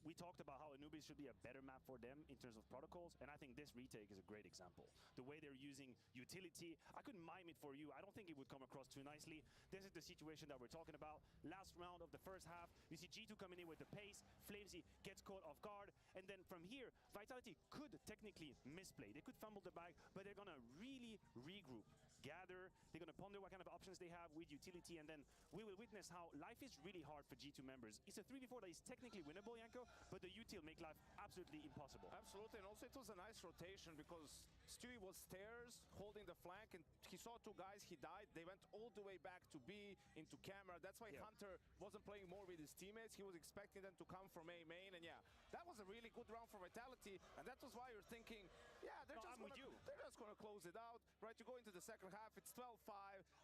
We talked about how Anubis should be a better map for them in terms of protocols, and I think this retake is a great example. The way they're using utility, I couldn't mime it for you. I don't think it would come across too nicely. This is the situation that we're talking about. Last round of the first half, you see G2 coming in with the pace, Flamesy gets caught off guard, and then from here, Vitality could technically misplay. They could fumble the bag, but they're gonna really regroup, gather, they're gonna ponder what kind of options they have with utility, and then we will witness how life is really hard for G2 members. It's a 3v4 that is technically winnable, Yanko, but the util make life absolutely impossible. Absolutely, and also it was a nice rotation because Stewie was stairs, holding the flank, and he saw two guys, he died, they went all the way back to B, into camera. That's why Hunter wasn't playing more with his teammates. He was expecting them to come from A main, and yeah, that was a really good round for Vitality, and that was why you're thinking, yeah, they're just gonna close it out, right? You go into the second half, it's 12-5,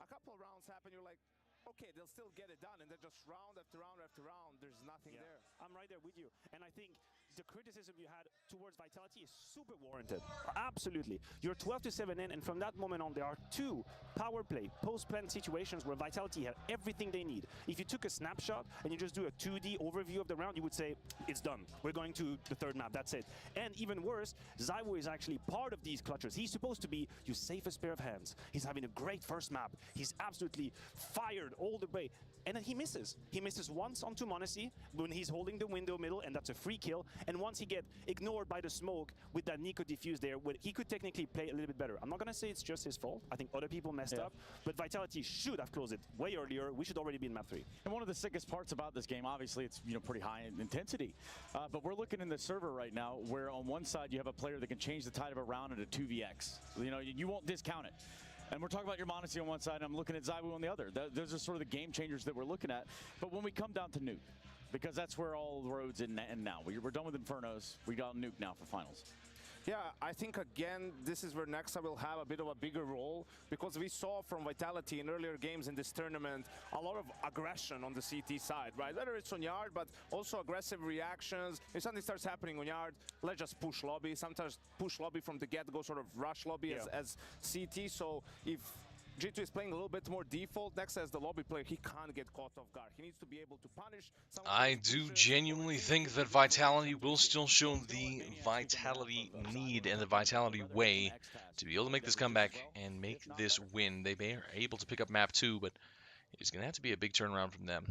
a couple of rounds happen, you're like, okay, they'll still get it done, and then just round after round after round, there's nothing there. I'm right there with you, and I think the criticism you had towards Vitality is super warranted. Absolutely. You're 12-7 in, and from that moment on, there are two power play, post-plant situations where Vitality had everything they need. If you took a snapshot and you just do a 2D overview of the round, you would say, it's done. We're going to the third map, that's it. And even worse, Zywo is actually part of these clutches. He's supposed to be your safest pair of hands. He's having a great first map. He's absolutely fired all the way. And then he misses. He misses once onto Monacy when he's holding the window middle, and that's a free kill. And once he get ignored by the smoke with that Nico defuse there, he could technically play a little bit better. I'm not going to say it's just his fault. I think other people messed up. But Vitality should have closed it way earlier. We should already be in map 3. And one of the sickest parts about this game, obviously, it's pretty high in intensity. But we're looking in the server right now where on one side you have a player that can change the tide of a round into 2vx. You won't discount it. And we're talking about your Monacy on one side, and I'm looking at Zywo on the other. Those are sort of the game changers that we're looking at. But when we come down to Nuke, because that's where all the roads end now. We're done with Infernos. We got Nuke now for finals. Yeah, I think again, this is where Nexa will have a bit of a bigger role, because we saw from Vitality in earlier games in this tournament a lot of aggression on the CT side, right? Whether it's on Yard, but also aggressive reactions. If something starts happening on Yard, let's just push lobby. Sometimes push lobby from the get-go, sort of rush lobby as CT. So if G2 is playing a little bit more default, Nexa as the lobby player, he can't get caught off guard. He needs to be able to punish. I do genuinely think that Vitality will still show the Vitality need and the Vitality way to be able to make this comeback and make this win. They are able to pick up map 2, but it's going to have to be a big turnaround from them.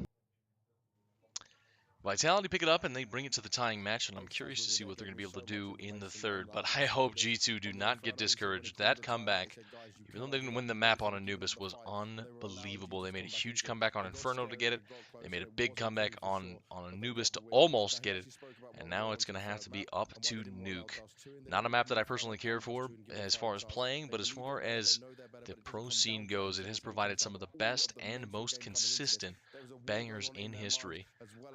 Vitality pick it up and they bring it to the tying match, and I'm curious to see what they're going to be able to do in the third. But I hope G2 do not get discouraged. That comeback, even though they didn't win the map on Anubis, was unbelievable. They made a huge comeback on Inferno to get it. They made a big comeback on Anubis to almost get it. And now it's going to have to be up to Nuke. Not a map that I personally care for as far as playing, but as far as the pro scene goes, it has provided some of the best and most consistent bangers in history.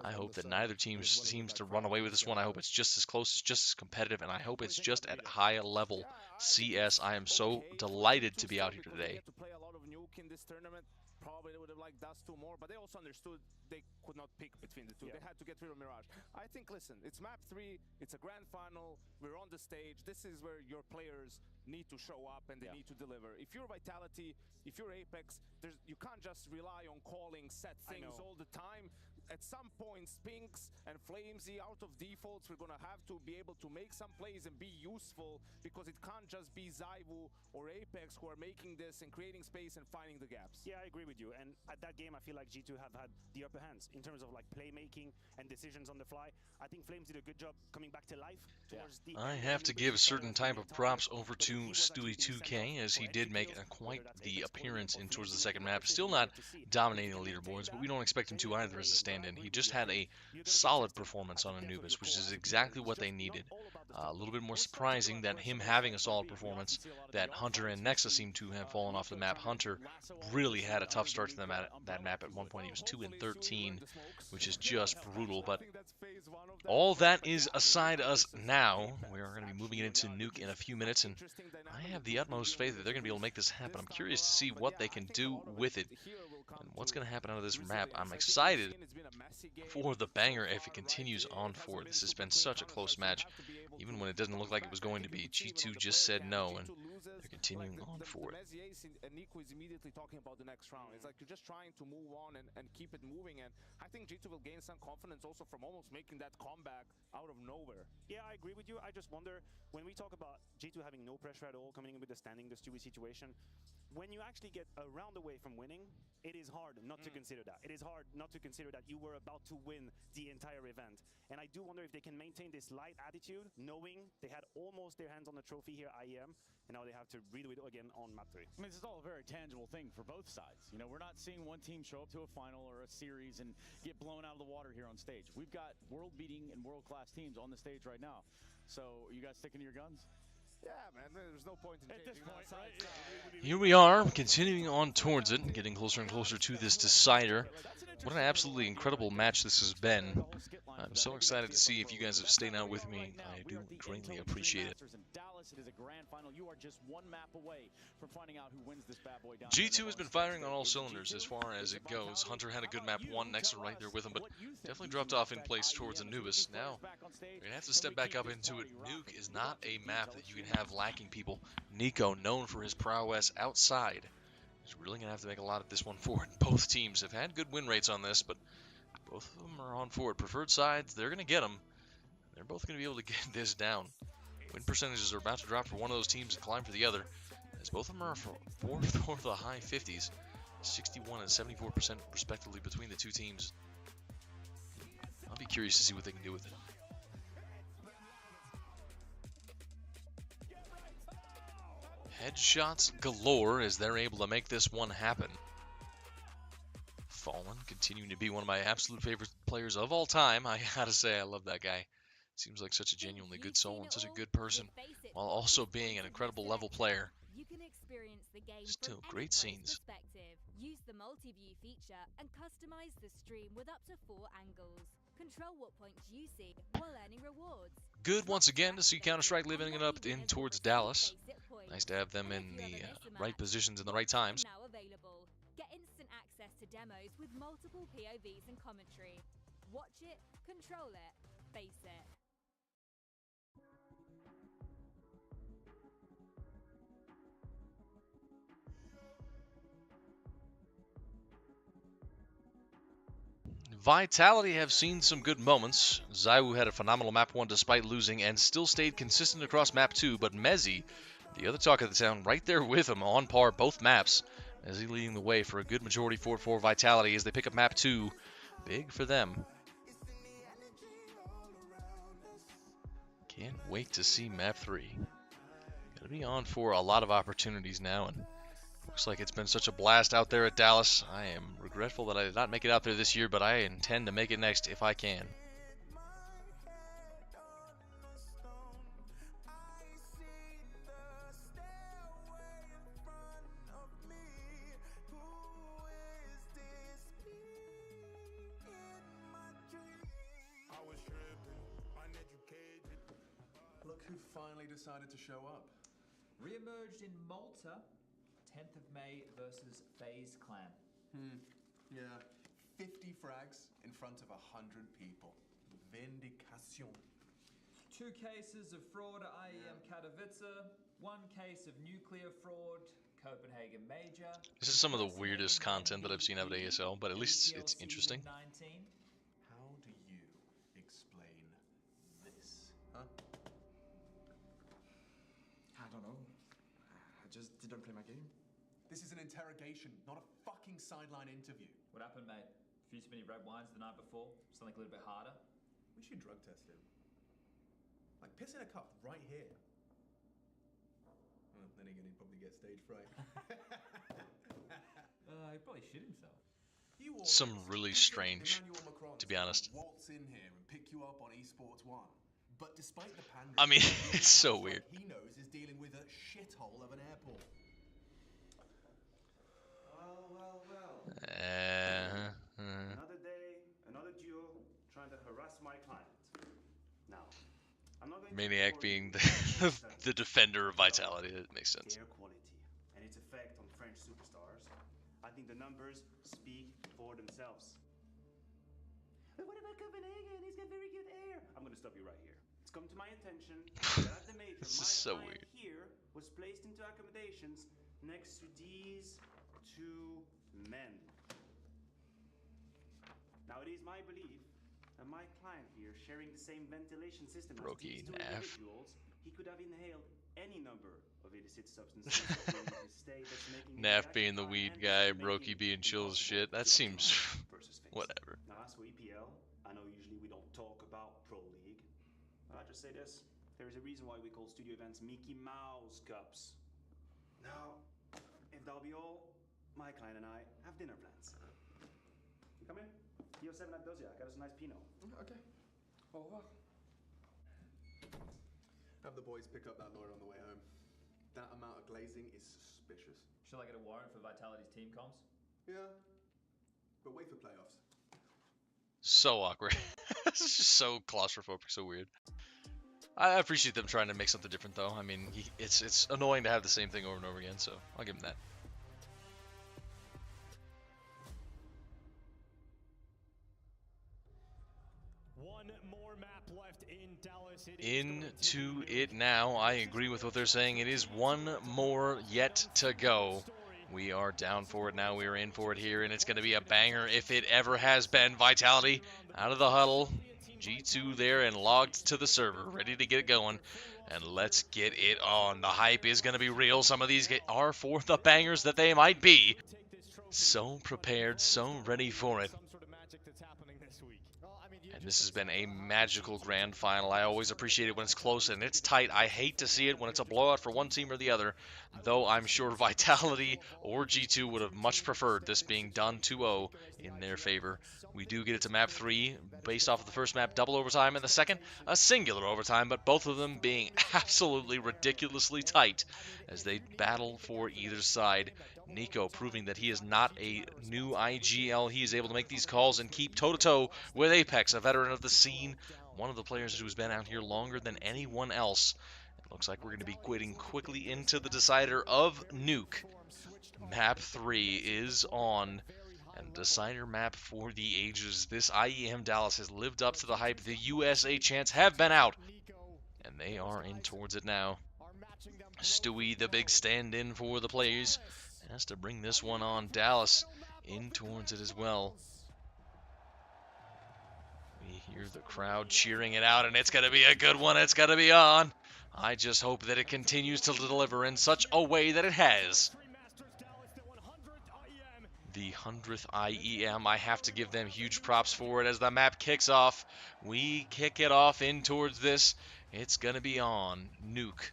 I hope that neither team seems to run away with this one. I hope it's just as close, it's just as competitive, and I hope it's just at high level CS. I am so delighted to be out here today. To play a lot of Nuke in this tournament. Probably they would have liked Dust 2 more, but they also understood they could not pick between the two. They had to get rid of Mirage. I think, listen, it's map 3, it's a grand final, we're on the stage. This is where your players need to show up and they need to deliver. If you're Vitality, if you're Apex, you can't just rely on calling set things all the time. At some point, Spinks and Flamesy out of defaults, we're going to have to be able to make some plays and be useful, because it can't just be Zywo or Apex who are making this and creating space and finding the gaps. Yeah, I agree with you. And at that game, I feel like G2 have had the upper hands in terms of like playmaking and decisions on the fly. I think Flames did a good job coming back to life towards the I have to give a certain type of props over to Stewie 2K, as he did make quite the appearance in towards the second map. Still not dominating the leaderboards, but we don't expect him to either as a stand-in. He just had a solid performance on Anubis, which is exactly what they needed. A little bit more surprising that him having a solid performance, that Hunter and Nexa seem to have fallen off the map. Hunter really had a tough start to that map. At one point he was 2-13, which is just brutal. But all that is aside us now. We are going to be moving into Nuke in a few minutes, and I have the utmost faith that they're going to be able to make this happen. I'm curious to see what they can do with it and what's going to happen out of this map. I'm excited for the banger if it continues on forward. This has been such a close match. Even when it doesn't look like it was going to be, G2 just said no, and they're continuing like on the forward. Messier and Nico is immediately talking about the next round. It's like you're just trying to move on and keep it moving. And I think G2 will gain some confidence also from almost making that comeback out of nowhere. Yeah, I agree with you. I just wonder, when we talk about G2 having no pressure at all, coming in with the standing, the Stewie situation, when you actually get a round away from winning, it is hard not to consider that. It is hard not to consider that you were about to win the entire event. And I do wonder if they can maintain this light attitude, knowing they had almost their hands on the trophy here at IEM, and now they have to redo it again on map 3. I mean, this is all a very tangible thing for both sides. You know, we're not seeing one team show up to a final or a series and get blown out of the water here on stage. We've got world-beating and world-class teams on the stage right now. So, you guys sticking to your guns? Yeah, man, there's no point in at this point, right? Yeah. Here we are, continuing on towards it, getting closer and closer to this decider. What an absolutely incredible match this has been. I'm so excited to see if you guys have stayed out with me. I do greatly appreciate it. G2 has been firing on all cylinders as far as it goes. Hunter had a good map 1 next to right there with him, but definitely dropped off in place towards Anubis. Now, you're going to have to step back up into it. Nuke is not a map that you can have lacking people. Nico, known for his prowess outside, is really going to have to make a lot of this one forward. Both teams have had good win rates on this, but both of them are on forward. Preferred sides, they're going to get them. They're both going to be able to get this down. Win percentages are about to drop for one of those teams and climb for the other, as both of them are fourth or the high 50s, 61 and 74% respectively between the two teams. I'll be curious to see what they can do with it. Headshots galore as they're able to make this one happen. Fallen continuing to be one of my absolute favorite players of all time. I gotta say, I love that guy. Seems like such a genuinely good soul and such a good person, while also being an incredible level player. Still great scenes. Use the multi-view feature and customize the stream with up to 4 angles. Control what points you see while earning rewards. Good once again to see Counter-Strike living it up in towards Dallas. Nice to have them in the right positions in the right times. Now available. Get instant access to demos with multiple POVs and commentary. Watch it, control it, face it. Vitality have seen some good moments. Zaiwu had a phenomenal map 1 despite losing and still stayed consistent across map 2, but Mezzi, the other talk of the town, right there with him on par both maps. Mezzi leading the way for a good majority 4-4 Vitality as they pick up map 2. Big for them. Can't wait to see map 3. Gonna be on for a lot of opportunities now, and looks like it's been such a blast out there at Dallas. I am regretful that I did not make it out there this year, but I intend to make it next if I can. Look who finally decided to show up. Re-emerged in Malta, 10th of May versus FaZe Clan. Yeah. 50 frags in front of 100 people. Vindication. 2 cases of fraud at IEM Katowice, 1 case of nuclear fraud, Copenhagen Major. This is some of the weirdest content that I've seen out of ASL, but at least it's interesting. How do you explain this? Huh? I don't know. I just didn't play my game. This is an interrogation, not a fucking sideline interview. What happened, mate? A few too many red wines the night before? Something a little bit harder? We should drug test him. Like, piss in a cup right here. Well, then again, he'd probably get stage fright. He'd probably shit himself. Some really strange, to be honest. Waltz in here and pick you up on esports 1. But despite the pandemic, I mean, it's so weird. He knows is dealing with a shithole of an airport. Well. Another day, another duo trying to harass my client. Now, I'm not going Maniac to being the defender of Vitality. That makes sense. air quality and its effect on French superstars. I think the numbers speak for themselves. But what about Copenhagen? It's got very good air. I'm going to stop you right here. It's come to my attention that at the major, This is my so client weird. here was placed into accommodations next to these two men. Now, it is my belief that my client here, sharing the same ventilation system as these two individuals, he could have inhaled any number of illicit substances during his stay that's making Naf being the weed guy, Brokey being chill as shit. That seems whatever. Now, as for EPL, I know usually we don't talk about Pro League, but I'll just say this. There is a reason why we call studio events Mickey Mouse Cups. Now, if that'll be all, my client and I have dinner plans. You come in? Yo 7 at Dozia. I got us a nice Pinot. Okay. Au revoir. Have the boys pick up that lawyer on the way home. That amount of glazing is suspicious. Shall I get a warrant for Vitality's team comms? Yeah. But wait for playoffs. So awkward. It's just so claustrophobic, so weird. I appreciate them trying to make something different, though. I mean, it's annoying to have the same thing over and over again, so I'll give him that. One more map left in Dallas. Into it now. I agree with what they're saying. It is one more yet to go. We are down for it now. We are in for it here, and it's going to be a banger if it ever has been. Vitality out of the huddle. G2 there and logged to the server, ready to get it going. And let's get it on. The hype is going to be real. Some of these are for the bangers that they might be. So prepared, so ready for it. And this has been a magical grand final. I always appreciate it when it's close and it's tight. I hate to see it when it's a blowout for one team or the other, though I'm sure Vitality or G2 would have much preferred this being done 2-0 in their favor. We do get it to map 3, based off of the first map, double overtime, and the second, a singular overtime, but both of them being absolutely ridiculously tight as they battle for either side. Nico proving that he is not a new IGL. He is able to make these calls and keep toe-to-toe with Apex, a veteran of the scene, one of the players who's been out here longer than anyone else. It looks like we're going to be quitting quickly into the decider of Nuke. Map 3 is on, and decider map for the ages. This IEM Dallas has lived up to the hype. The USA chants have been out, and they are in towards it now. Stewie, the big stand-in for the players, has to bring this one on. Dallas in towards it as well. We hear the crowd cheering it out, and it's going to be a good one. It's going to be on. I just hope that it continues to deliver in such a way that it has. The 100th IEM, I have to give them huge props for it as the map kicks off. We kick it off in towards this. It's going to be on. Nuke.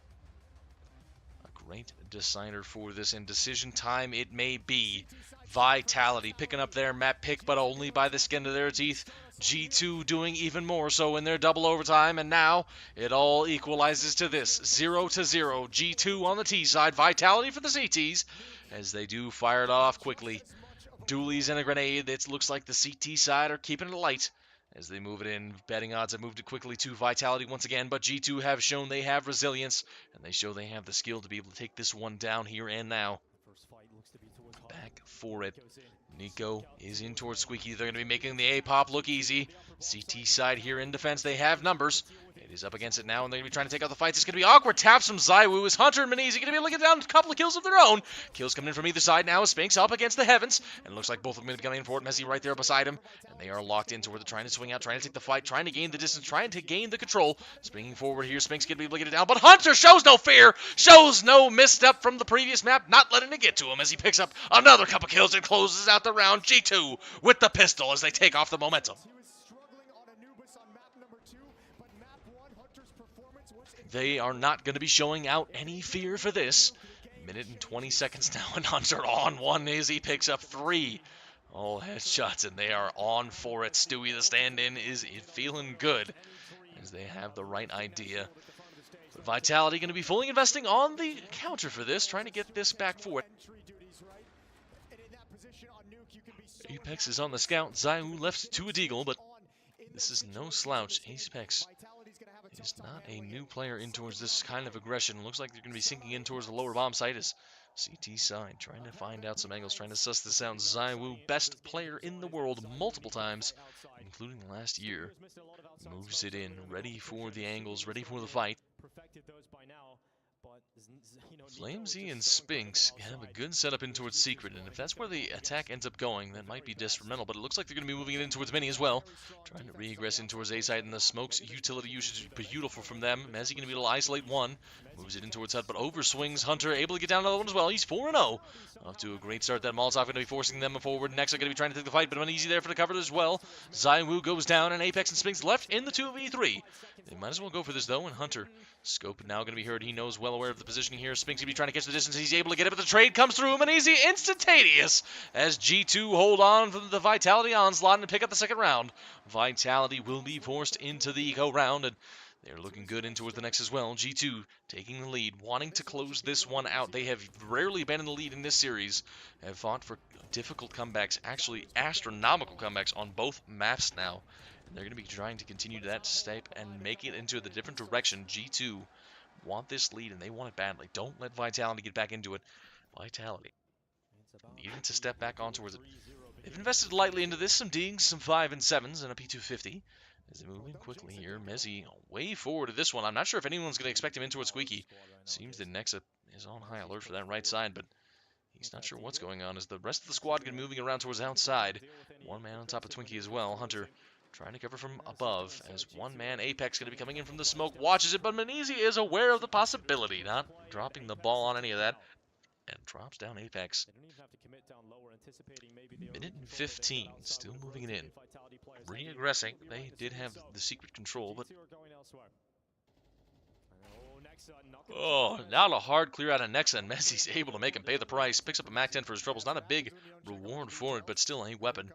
Great decider for this, and decision time it may be. Vitality picking up their map pick, but only by the skin of their teeth. G2 doing even more so in their double overtime, and now it all equalizes to this. 0-0. G2 on the T side, Vitality for the CTs, as they do fire it off quickly. Dualies and a grenade. It looks like the CT side are keeping it light as they move it in. Betting odds have moved it quickly to Vitality once again, but G2 have shown they have resilience, and they show they have the skill to be able to take this one down here and now. Back for it. Nico is in towards Squeaky. They're going to be making the A-pop look easy. CT side here in defense. They have numbers. It is up against it now, and they're going to be trying to take out the fights. It's going to be awkward. Taps from Zywoo. Is Hunter and Manisi going to be able to get down a couple of kills of their own? Kills coming in from either side now. Spinks up against the heavens, and it looks like both of them going to be coming in for it. Messi right there beside him, and they are locked into where they're trying to swing out, trying to take the fight, trying to gain the distance, trying to gain the control. Springing forward here. Spinks going to be able to get it down, but Hunter shows no fear, shows no misstep from the previous map, not letting it get to him as he picks up another couple kills and closes out the round. G2 with the pistol as they take off the momentum. They are not going to be showing out any fear for this. Minute and 20 seconds now, and Hunter on one as he picks up 3. All headshots, and they are on for it. Stewie, the stand-in, is feeling good as they have the right idea. But Vitality going to be fully investing on the counter for this, trying to get this back forward. Apex is on the scout. Zywoo left to a deagle, but this is no slouch. Apex is not a new player in towards this kind of aggression. Looks like they're going to be sinking in towards the lower bomb site as CT side, trying to find out some angles, trying to suss this out. ZywOo, best player in the world multiple times, including last year. Moves it in, ready for the angles, ready for the fight. Flamesy and Spinks have a good setup in towards Secret, and if that's where the attack ends up going, that might be detrimental, but it looks like they're going to be moving it in towards Mini as well. Trying to regress in towards A-side, and the Smokes utility usage is beautiful from them. Mezzy going to be able to isolate one. Moves it in towards Hut, but overswings Hunter, able to get down another one as well. He's 4-0. Off to a great start. That Molotov going to be forcing them forward. Next, are going to be trying to take the fight, but uneasy there for the cover as well. ZywOo goes down, and Apex and Spinks left in the 2v3. They might as well go for this, though, and Hunter. Scope now going to be heard. He knows well aware of the positioning here. Spinks going to be trying to catch the distance. He's able to get it, but the trade comes through him, and easy, instantaneous, as G2 hold on from the Vitality onslaught and pick up the second round. Vitality will be forced into the eco round, and they're looking good in towards the next as well. G2 taking the lead, wanting to close this one out. They have rarely been in the lead in this series, have fought for difficult comebacks, actually astronomical comebacks on both maps now. And they're going to be trying to continue that step and make it into the different direction. G2 want this lead, and they want it badly. Don't let Vitality get back into it. Vitality needing to step back on towards it. They've invested lightly into this, some Dings, some 5 and 7s, and a P250. As they move in quickly here, Mezzy way forward to this one. I'm not sure if anyone's going to expect him in towards Squeaky. Seems that Nexa is on high alert for that right side, but he's not sure what's going on as the rest of the squad get moving around towards outside. One man on top of Twinkie as well. Hunter trying to cover from above as one man Apex going to be coming in from the smoke. Watches it, but Manizi is aware of the possibility, not dropping the ball on any of that. And drops down Apex. Minute and 15, still moving it in. Regressing, they did have the secret control, but... Oh, now a hard clear out of Nexa, and Messi's able to make him pay the price. Picks up a Mac 10 for his troubles. Not a big reward for it, but still a weapon.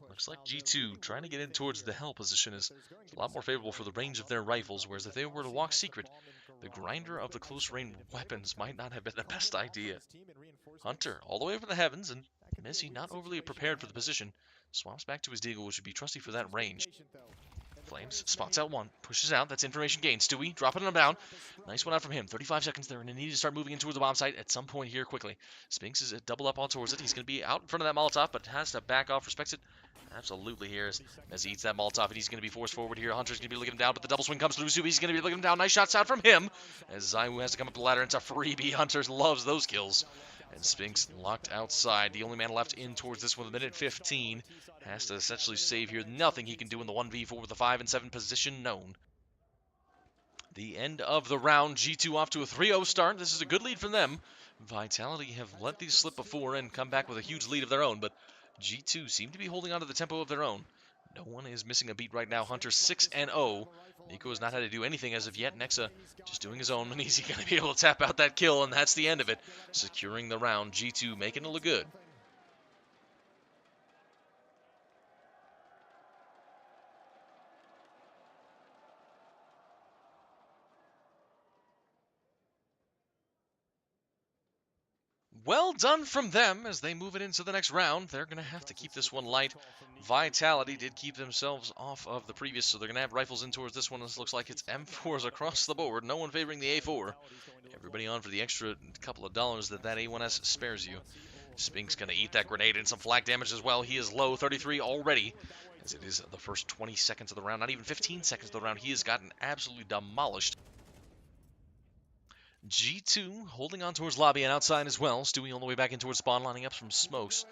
Looks like G2 trying to get in towards the hell position is a lot more favorable for the range of their rifles, whereas if they were to walk secret, the grinder of the close range weapons might not have been the best idea. Hunter all the way over the heavens, and Messi not overly prepared for the position. Swaps back to his deagle, which would be trusty for that range. Flames spots out one, pushes out. That's information gain. Stewie dropping him down. Nice one out from him. 35 seconds there, and they need to start moving in towards the bomb site at some point here quickly. Spinks is double up on towards it. He's going to be out in front of that Molotov, but has to back off. Respects it absolutely here as he eats that Molotov, and he's going to be forced forward here. Hunter's going to be looking him down, but the double swing comes through. Stewie's going to be looking him down. Nice shots out from him as ZywOo has to come up the ladder. It's a freebie. Hunter loves those kills. And Spinks locked outside. The only man left in towards this one, the minute 15. Has to essentially save here. Nothing he can do in the 1v4 with the 5 and 7 position known. The end of the round. G2 off to a 3-0 start. This is a good lead for them. Vitality have let these slip before and come back with a huge lead of their own, but G2 seem to be holding on to the tempo of their own. No one is missing a beat right now. Hunter 6-0. Nico has not had to do anything as of yet. Nexa just doing his own. Manizi going to be able to tap out that kill, and that's the end of it. Securing the round. G2 making it look good. Well done from them as they move it into the next round. They're going to have to keep this one light. Vitality did keep themselves off of the previous, so they're going to have rifles in towards this one. This looks like it's M4s across the board. No one favoring the A4. Everybody on for the extra couple of dollars that A1S spares you. Spink's going to eat that grenade and some flak damage as well. He is low, 33 already, as it is the first 20 seconds of the round. Not even 15 seconds of the round. He has gotten absolutely demolished. G2 holding on towards lobby and outside as well. Stewie all the way back in towards spawn, lining up from smokes.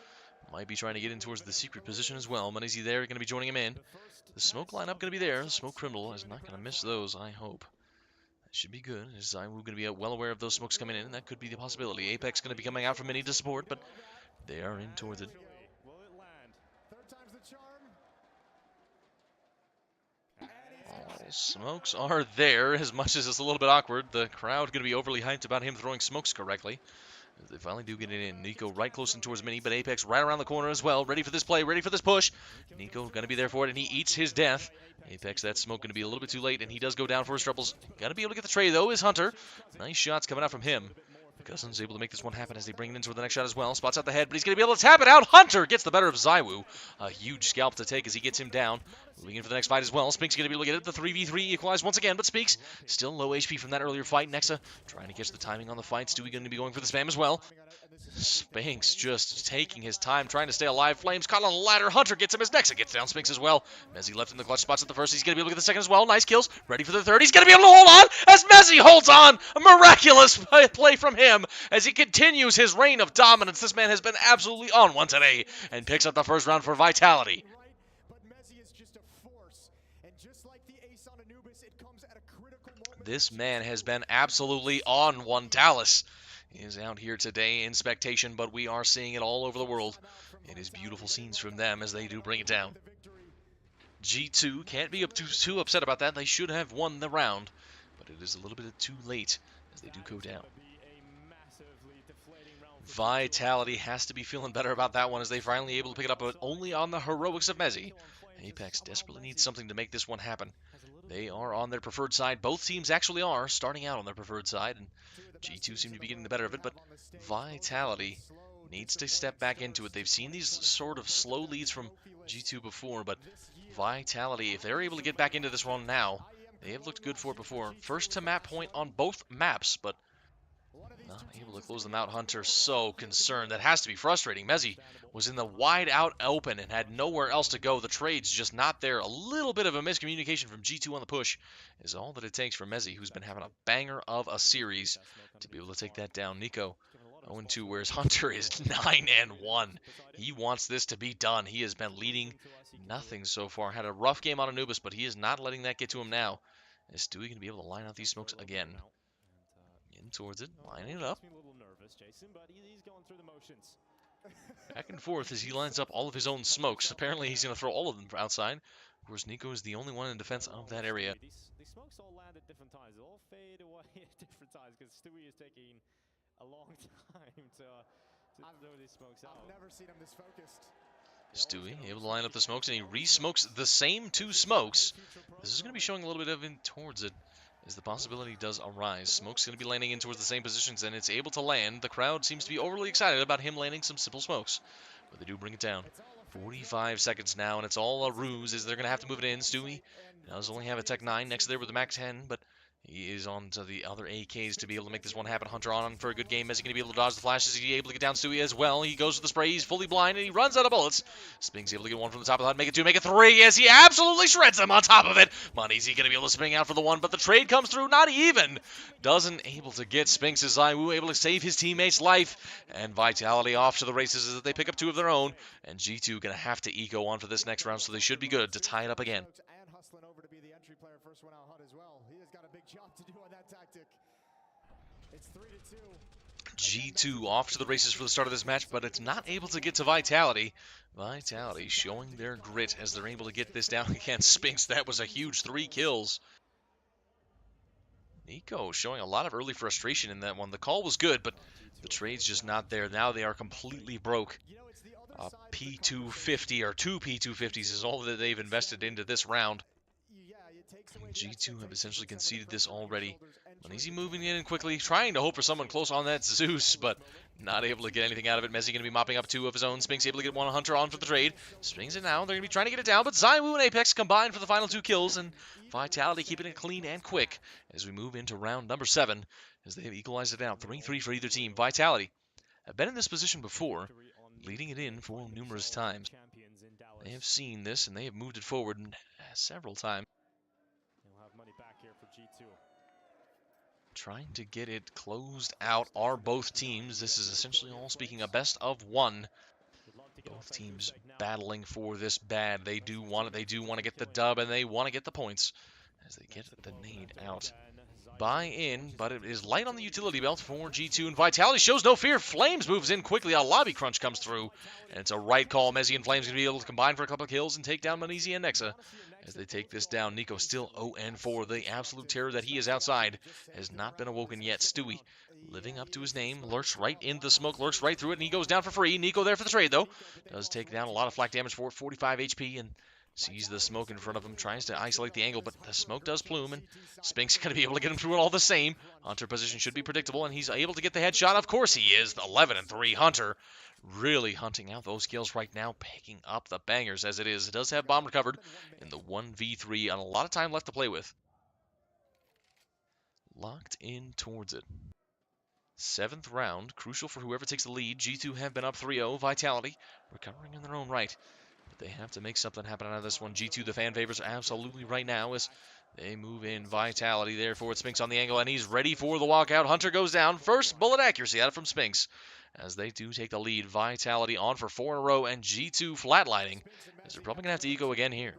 Might be trying to get in towards the secret position as well. Manizi there, going to be joining him in. The smoke lineup going to be there. The smoke criminal is not going to miss those, I hope. That should be good. As ZywOo going to be well aware of those smokes coming in, and that could be the possibility. Apex going to be coming out from mini to support, but they are in towards it. All smokes are there, as much as it's a little bit awkward. The crowd going to be overly hyped about him throwing smokes correctly. They finally do get it in. Nico right close in towards Mini, but Apex right around the corner as well. Ready for this play, ready for this push. Nico going to be there for it, and he eats his death. Apex, that smoke going to be a little bit too late, and he does go down for his troubles. Got to be able to get the trade, though, is Hunter. Nice shots coming out from him. Cousins able to make this one happen as they bring it in toward the next shot as well. Spots out the head, but he's going to be able to tap it out. Hunter gets the better of Zywoo. A huge scalp to take as he gets him down. Moving in for the next fight as well. Spinks going to be able to get it. The 3v3 equalized once again, but Spinks still low HP from that earlier fight. Nexa trying to catch the timing on the fight. Stewie going to be going for the spam as well. Spinks just taking his time, trying to stay alive. Flames caught on the ladder. Hunter gets him as Nexa gets down Spinks as well. Mezzy left in the clutch spots at the first. He's going to be able to get the second as well. Nice kills. Ready for the third. He's going to be able to hold on as Mezzy holds on. A miraculous play from him as he continues his reign of dominance. This man has been absolutely on one today and picks up the first round for Vitality. This man has been absolutely on one. Dallas is out here today in spectation, but we are seeing it all over the world. It is beautiful scenes from them as they do bring it down. G2 can't be too upset about that. They should have won the round, but it is a little bit too late as they do go down. Vitality has to be feeling better about that one as they finally able to pick it up, but only on the heroics of Mezzy. Apex desperately needs something to make this one happen. They are on their preferred side. Both teams actually are starting out on their preferred side, and G2 seem to be getting the better of it, but Vitality needs to step back into it. They've seen these sort of slow leads from G2 before, but Vitality, if they're able to get back into this one now, they have looked good for it before. First to map point on both maps, but not able to close them out. Hunter so concerned. That has to be frustrating. Mezzy was in the wide out open and had nowhere else to go. The trade's just not there. A little bit of a miscommunication from G2 on the push is all that it takes for Mezzy, who's been having a banger of a series, to be able to take that down. Nico 0-2, whereas Hunter is 9-1. He wants this to be done. He has been leading nothing so far. Had a rough game on Anubis, but he is not letting that get to him now. Is Stewie going to be able to line out these smokes again? In towards it, lining it up. Back and forth as he lines up all of his own smokes. Apparently he's going to throw all of them outside. Of course, Nico is the only one in defense of that area. These smokes all land at different times. They all fade away at different times because Stewie is taking a long time to throw these smokes out. I've never seen him this focused. Stewie able to line up the smokes, and he re-smokes the same two smokes. This is going to be showing a little bit of in towards it, as the possibility does arise. Smoke's going to be landing in towards the same positions, and it's able to land. The crowd seems to be overly excited about him landing some simple smokes, but they do bring it down. 45 seconds now, and it's all a ruse as they're going to have to move it in. Stewie does only have a Tech 9 next there with the Mac 10, but he is on to the other AKs to be able to make this one happen. Hunter on for a good game. Is he going to be able to dodge the flashes? Is he able to get down Stewie as well? He goes for the spray. He's fully blind, and he runs out of bullets. Sping's able to get one from the top of the HUD. Make it two, make it three, as he absolutely shreds him on top of it. Money's he going to be able to spring out for the one, but the trade comes through. Not even. Doesn't able to get Spinks as Zywoo able to save his teammate's life. And Vitality off to the races as they pick up two of their own. And G2 going to have to eco on for this next round, so they should be good to tie it up again. Over to be the entry player, first one out HUD as well. He has got a big job to do on that tactic. It's 3-2. G2 off to the races for the start of this match, but it's not able to get to Vitality. Vitality showing their grit as they're able to get this down against Spinks. That was a huge 3 kills. Nico showing a lot of early frustration in that one. The call was good, but the trade's just not there. Now they are completely broke. P250 or 2 P250s is all that they've invested into this round. G2 have essentially conceded this already. Uneasy moving in quickly, trying to hope for someone close on that Zeus, but not able to get anything out of it. Mezzy going to be mopping up 2 of his own. Spinks able to get one Hunter on for the trade. Swings it now. They're going to be trying to get it down, but Zywoo and Apex combined for the final 2 kills, and Vitality keeping it clean and quick as we move into round number 7 as they have equalized it out. 3-3 for either team. Vitality have been in this position before, leading it in for numerous times. They have seen this, and they have moved it forward several times. Money back here for G2. Trying to get it closed out are both teams. This is essentially all speaking a best of 1. Both teams battling for this bad. They do want it. They do want to get the dub, and they want to get the points as they get the nade out. Buy in, but it is light on the utility belt for G2, and Vitality shows no fear. Flames moves in quickly. A lobby crunch comes through, and it's a right call. Mezzy and Flames going to be able to combine for a couple of kills and take down Manizi and Nexa. As they take this down, Nico still 0-4. The absolute terror that he is outside has not been awoken yet. Stewie, living up to his name, lurks right in the smoke, lurks right through it, and he goes down for free. Nico there for the trade, though. Does take down a lot of flak damage for it, 45 HP, and Sees the smoke in front of him, tries to isolate the angle, but the smoke does plume, and Spinks going to be able to get him through it all the same. Hunter position should be predictable, and he's able to get the headshot. Of course he is. 11-3 Hunter. Really hunting out those kills right now, picking up the bangers as it is. It does have bomb recovered in the 1v3 and a lot of time left to play with. Locked in towards it. 7th round, crucial for whoever takes the lead. G2 have been up 3-0. Vitality recovering in their own right. But they have to make something happen out of this one. G2, the fan favors absolutely right now as they move in. Vitality there for Spinks on the angle, and he's ready for the walkout. Hunter goes down. First bullet accuracy out of from Spinks as they do take the lead. Vitality on for 4 in a row, and G2 flatlining as they're probably going to have to eco again here.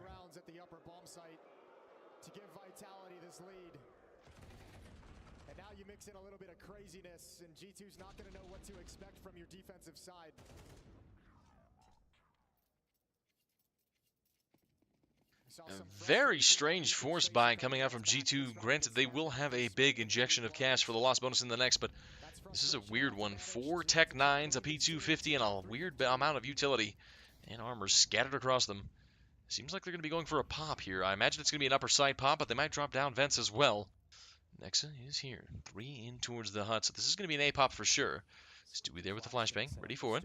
In a little bit of craziness, and G2's not going to know what to expect from your defensive side. A very strange force buy coming out from G2. Granted, they will have a big injection of cash for the loss bonus in the next, but this is a weird one. 4 Tech 9s, a P250, and a weird amount of utility and armor scattered across them. Seems like they're going to be going for a pop here. I imagine it's going to be an upper side pop, but they might drop down vents as well. Nexa is here. 3 in towards the hut, so this is going to be an A-pop for sure. Stewie there with the flashbang, ready for it.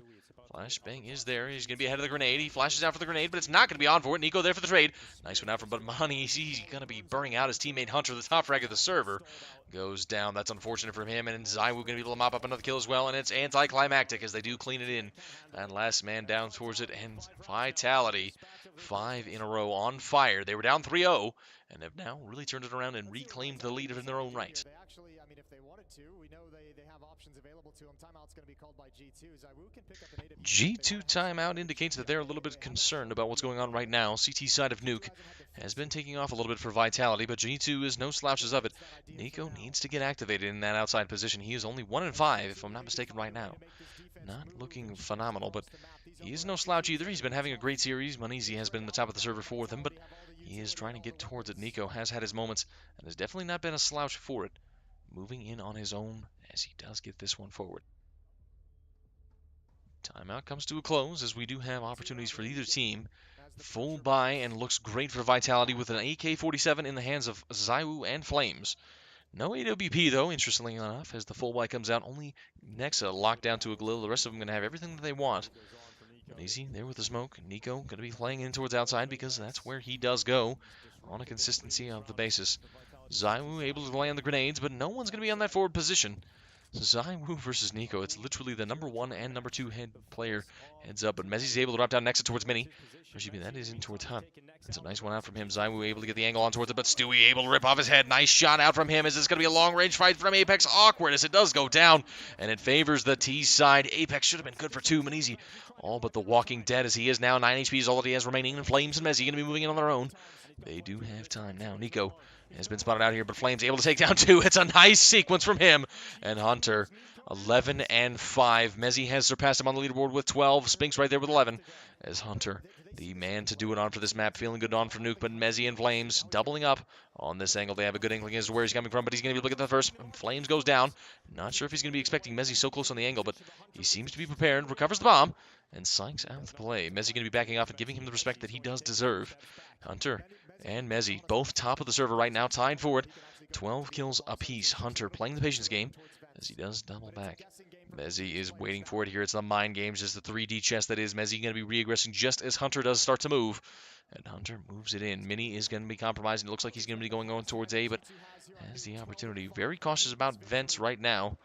Flashbang is there. He's going to be ahead of the grenade. He flashes out for the grenade, but it's not going to be on for it. Nico there for the trade. Nice one out from Budmani. He's going to be burning out his teammate Hunter. The top frag of the server goes down. That's unfortunate for him. And Zaiwu going to be able to mop up another kill as well. And it's anticlimactic as they do clean it in. And last man down towards it. And Vitality, 5 in a row on fire. They were down 3-0 and have now really turned it around and reclaimed the lead in their own right. They actually, I mean, if they wanted to, we know they have options available to them. Timeout's going to be called by G2. Zaiwu can pick up an G2 timeout indicates that they're a little bit concerned about what's going on right now. CT side of Nuke has been taking off a little bit for Vitality, but G2 is no slouches of it. Nico needs to get activated in that outside position. He is only 1 in 5, if I'm not mistaken, right now. Not looking phenomenal, but he is no slouch either. He's been having a great series. Manizi has been in the top of the server for them, but he is trying to get towards it. Nico has had his moments and has definitely not been a slouch for it. Moving in on his own as he does get this one forward. Timeout comes to a close as we do have opportunities for either team. Full buy and looks great for Vitality with an AK-47 in the hands of Zaiwu and Flames. No AWP though, interestingly enough, as the full buy comes out. Only Nexa locked down to a Glil. The rest of them going to have everything that they want. Easy there with the smoke. Nico going to be playing in towards outside because that's where he does go on a consistency of the basis. Zaiwu able to land the grenades, but no one's going to be on that forward position. Zaiwu versus Nico. It's literally the number 1 and number 2 head player heads up, but Messi's able to drop down Nexa towards Mini. That is in towards Hunt. That's a nice one out from him. Zaiwu able to get the angle on towards it, but Stewie able to rip off his head. Nice shot out from him. Is this going to be a long-range fight from Apex? Awkward as it does go down, and it favors the T side. Apex should have been good for 2. Manizi all but the walking dead as he is now. 9 HP is all that he has remaining, and Flames and Messi going to be moving in on their own. They do have time now. Nico has been spotted out here, but Flames able to take down 2. It's a nice sequence from him. And Hunter, 11 and 5. Mezzi has surpassed him on the leaderboard with 12. Spinks right there with 11. As Hunter, the man to do it on for this map, feeling good on for Nuke, but Mezzi and Flames doubling up on this angle. They have a good inkling as to where he's coming from, but he's going to be looking at the first. Flames goes down. Not sure if he's going to be expecting Mezzi so close on the angle, but he seems to be prepared. Recovers the bomb and psychs out the play. Mezzi going to be backing off and giving him the respect that he does deserve. Hunter and Mezzi, both top of the server right now, tied for it. 12 kills apiece. Hunter playing the patience game as he does double back. Mezzi is waiting for it here. It's the mind games, just the 3D chest that is. Mezzi going to be re-aggressing just as Hunter does start to move. And Hunter moves it in. Mini is going to be compromised. It looks like he's going to be going on towards A, but has the opportunity. Very cautious about vents right now.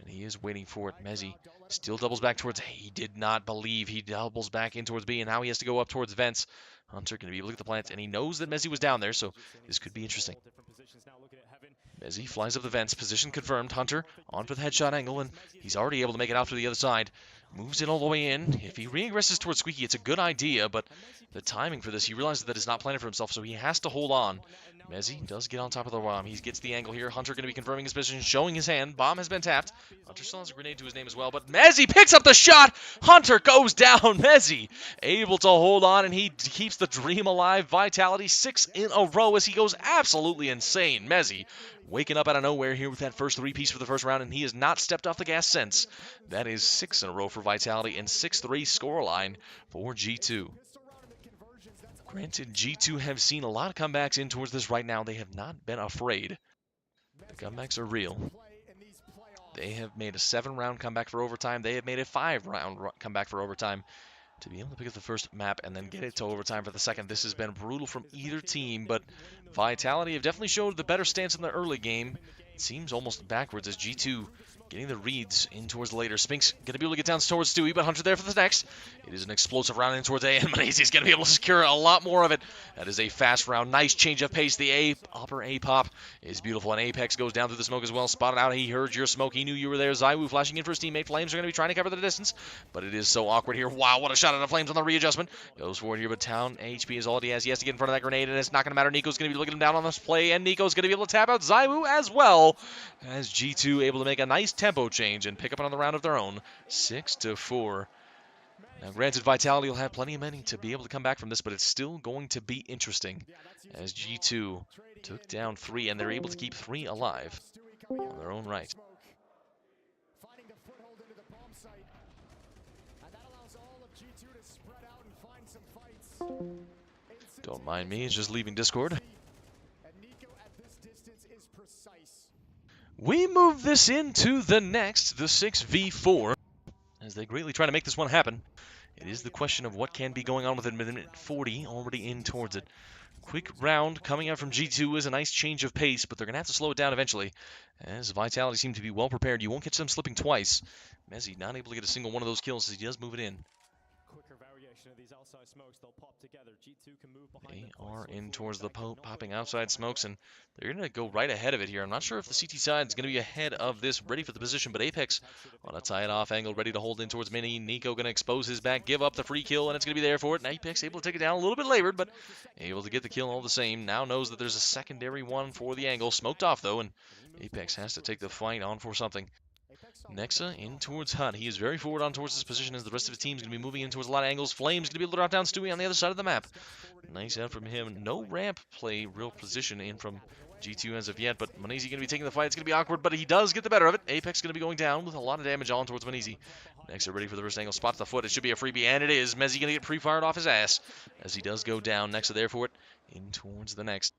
And he is waiting for it. Mezzi still doubles back towards A. He did not believe. He doubles back in towards B, and now he has to go up towards vents. Hunter going to be able to look at the plants, and he knows that Mezzi was down there, so this could be interesting. Mezzi flies up the vents. Position confirmed. Hunter on for the headshot angle, and he's already able to make it out to the other side. Moves it all the way in. If he re-aggresses towards Squeaky, it's a good idea, but the timing for this, he realizes that it's not planned for himself, so he has to hold on. Mezzi does get on top of the bomb. He gets the angle here. Hunter going to be confirming his position, showing his hand. Bomb has been tapped. Hunter still has a grenade to his name as well, but Mezzi picks up the shot. Hunter goes down. Mezzi able to hold on, and he keeps the dream alive. Vitality 6 in a row as he goes absolutely insane. Mezzi waking up out of nowhere here with that first 3-piece for the first round, and he has not stepped off the gas since. That is 6 in a row for Vitality and 6-3 scoreline for G2. Granted, G2 have seen a lot of comebacks in towards this right now. They have not been afraid. The comebacks are real. They have made a 7-round comeback for overtime. They have made a 5-round comeback for overtime. To be able to pick up the first map and then get it to overtime for the second, this has been brutal from either team, but Vitality have definitely showed the better stance in the early game. It seems almost backwards as G2 getting the reads in towards the later. Spinks going to be able to get down towards Stewie, but Hunter there for the next. It is an explosive round in towards A, and Manezi's going to be able to secure a lot more of it. That is a fast round. Nice change of pace. The upper A pop is beautiful, and Apex goes down through the smoke as well. Spotted out. He heard your smoke. He knew you were there. ZywOo flashing in for his teammate. Flames are going to be trying to cover the distance, but it is so awkward here. Wow, what a shot at the Flames on the readjustment. Goes forward here, but Town HP is all he has. He has to get in front of that grenade, and it's not going to matter. Nico's going to be looking him down on this play, and Nico's going to be able to tap out ZywOo as well, as G2 able to make a nice tempo change and pick up another round of their own. 6-4. Now, granted, Vitality will have plenty of money to be able to come back from this, but it's still going to be interesting as G2 took down 3, and they're able to keep 3 alive on their own right. Finding the foothold into the bomb site. And that allows all of G2 to spread out and find some fights. Don't mind me, it's just leaving Discord. And Nico at this distance is precise. We move this into the next, the 6v4, as they greatly try to make this one happen. It is the question of what can be going on with it. Minute 40 already in towards it. Quick round coming out from G2 is a nice change of pace, but they're going to have to slow it down eventually, as Vitality seem to be well prepared. You won't catch them slipping twice. Mezzi not able to get a single one of those kills as he does move it in. Quicker variation of these outside smokes, they'll pop together. G2 can move behind. They are in towards the popping outside smokes, and they're going to go right ahead of it here. I'm not sure if the CT side is going to be ahead of this, ready for the position, but Apex on a tie-it-off angle, ready to hold in towards Mini. Nico going to expose his back, give up the free kill, and it's going to be there for it. And Apex able to take it down a little bit labored, but able to get the kill all the same. Now knows that there's a secondary one for the angle. Smoked off, though, and Apex has to take the fight on for something. Nexa in towards Hut. He is very forward on towards this position as the rest of his team is going to be moving in towards a lot of angles. Flames going to be able to drop down Stewie on the other side of the map. Nice out from him. No ramp play, real position in from G2 as of yet, but Manezi going to be taking the fight. It's going to be awkward, but he does get the better of it. Apex going to be going down with a lot of damage on towards Manezi. Nexa ready for the first angle. Spots the foot. It should be a freebie, and it is. Mezzi going to get pre-fired off his ass as he does go down. Nexa there for it. In towards the next.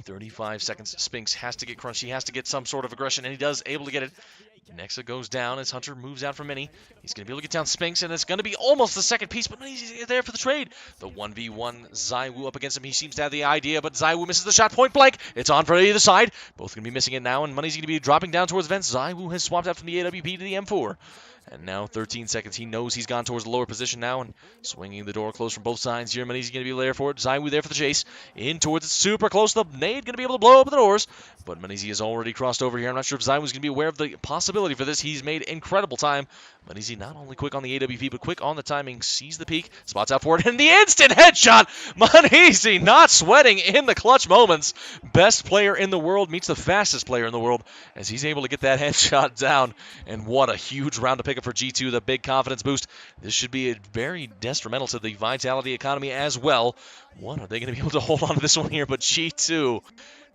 35 seconds. Spinks has to get crunched. He has to get some sort of aggression, and he does, able to get it. Nexa goes down as Hunter moves out from Mini. He's going to be able to get down Spinks, and it's going to be almost the second piece, but he's there for the trade. The 1v1, ZywOo up against him. He seems to have the idea, but ZywOo misses the shot point blank. It's on for either side. Both going to be missing it now, and Money's going to be dropping down towards Vents. ZywOo has swapped out from the AWP to the M4. And now 13 seconds. He knows he's gone towards the lower position now and swinging the door close from both sides here. Money's going to be there for it. ZywOo there for the chase. In towards it. Super close. The nade going to be able to blow open the doors. But Moneyzy has already crossed over here. I'm not sure if ZywOo's going to be aware of the possibility for this. He's made incredible time. Moneyzy not only quick on the AWP, but quick on the timing. Sees the peak. Spots out for it. And the instant headshot. Moneyzy not sweating in the clutch moments. Best player in the world meets the fastest player in the world as he's able to get that headshot down. And what a huge round to pick up for G2, the big confidence boost. This should be very detrimental to the Vitality economy as well. What are they going to be able to hold on to this one here? But G2,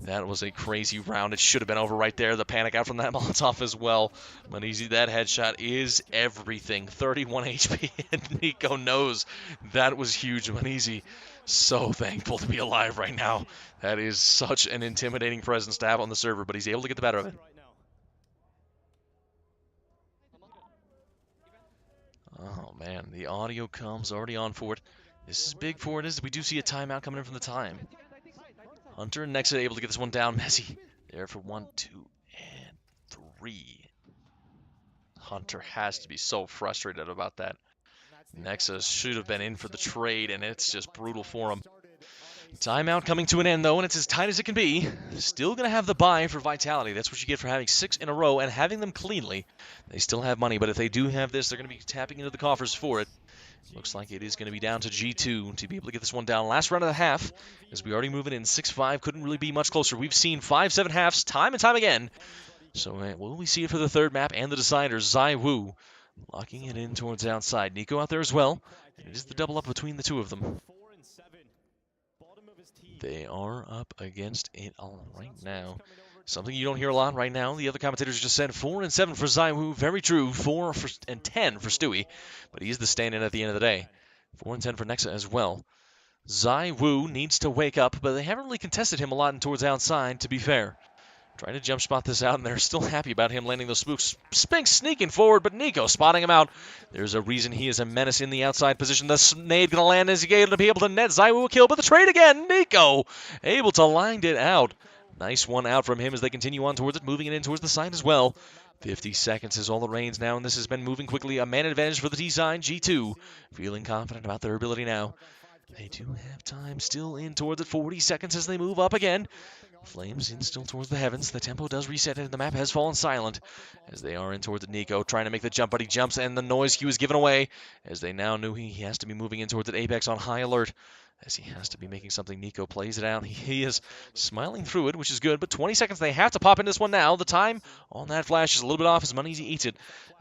that was a crazy round. It should have been over right there. The panic out from that Molotov as well. Manezy, that headshot is everything. 31 HP, and Nico knows that was huge. Manezy, so thankful to be alive right now. That is such an intimidating presence to have on the server, but he's able to get the better of it. Oh, man, the audio comes already on for it. This is big for it, as we do see a timeout coming in from the time. Hunter and Nexa able to get this one down. Messi there for 1, 2, and 3. Hunter has to be so frustrated about that. Nexa should have been in for the trade, and it's just brutal for him. Timeout coming to an end, though, and it's as tight as it can be. Still going to have the buy for Vitality. That's what you get for having 6 in a row and having them cleanly. They still have money, but if they do have this, they're going to be tapping into the coffers for it. Looks like it is going to be down to G2 to be able to get this one down. Last round of the half, as we already moving in 6-5. Couldn't really be much closer. We've seen 5-7 halves time and time again. So will we see it for the third map and the deciders? ZywOo locking it in towards outside. Nico out there as well. And it is the double up between the two of them. They are up against it all right now. Something you don't hear a lot right now. The other commentators just said 4 and 7 for ZywOo. Very true. 4 and 10 for Stewie. But he is the stand-in at the end of the day. 4 and 10 for Nexa as well. Zai Wu needs to wake up, but they haven't really contested him a lot towards outside, to be fair. Trying to jump spot this out, and they're still happy about him landing those spooks. Spinks sneaking forward, but Nico spotting him out. There's a reason he is a menace in the outside position. The nade going to land as he able to be able to net Zai Wu a kill, but the trade again. Nico able to line it out. Nice one out from him as they continue on towards it, moving it in towards the side as well. 50 seconds is all that reigns now, and this has been moving quickly. A man advantage for the T-side. G2 feeling confident about their ability now. They do have time still in towards it. 40 seconds as they move up again. Flames in still towards the heavens. The tempo does reset and the map has fallen silent as they are in towards it. Nico trying to make the jump, but he jumps and the noise cue is given away as they now knew he has to be moving in towards it. Apex on high alert as he has to be making something. Nico plays it out. He is smiling through it, which is good, but 20 seconds. They have to pop in this one now. The time on that flash is a little bit off as Money eats it.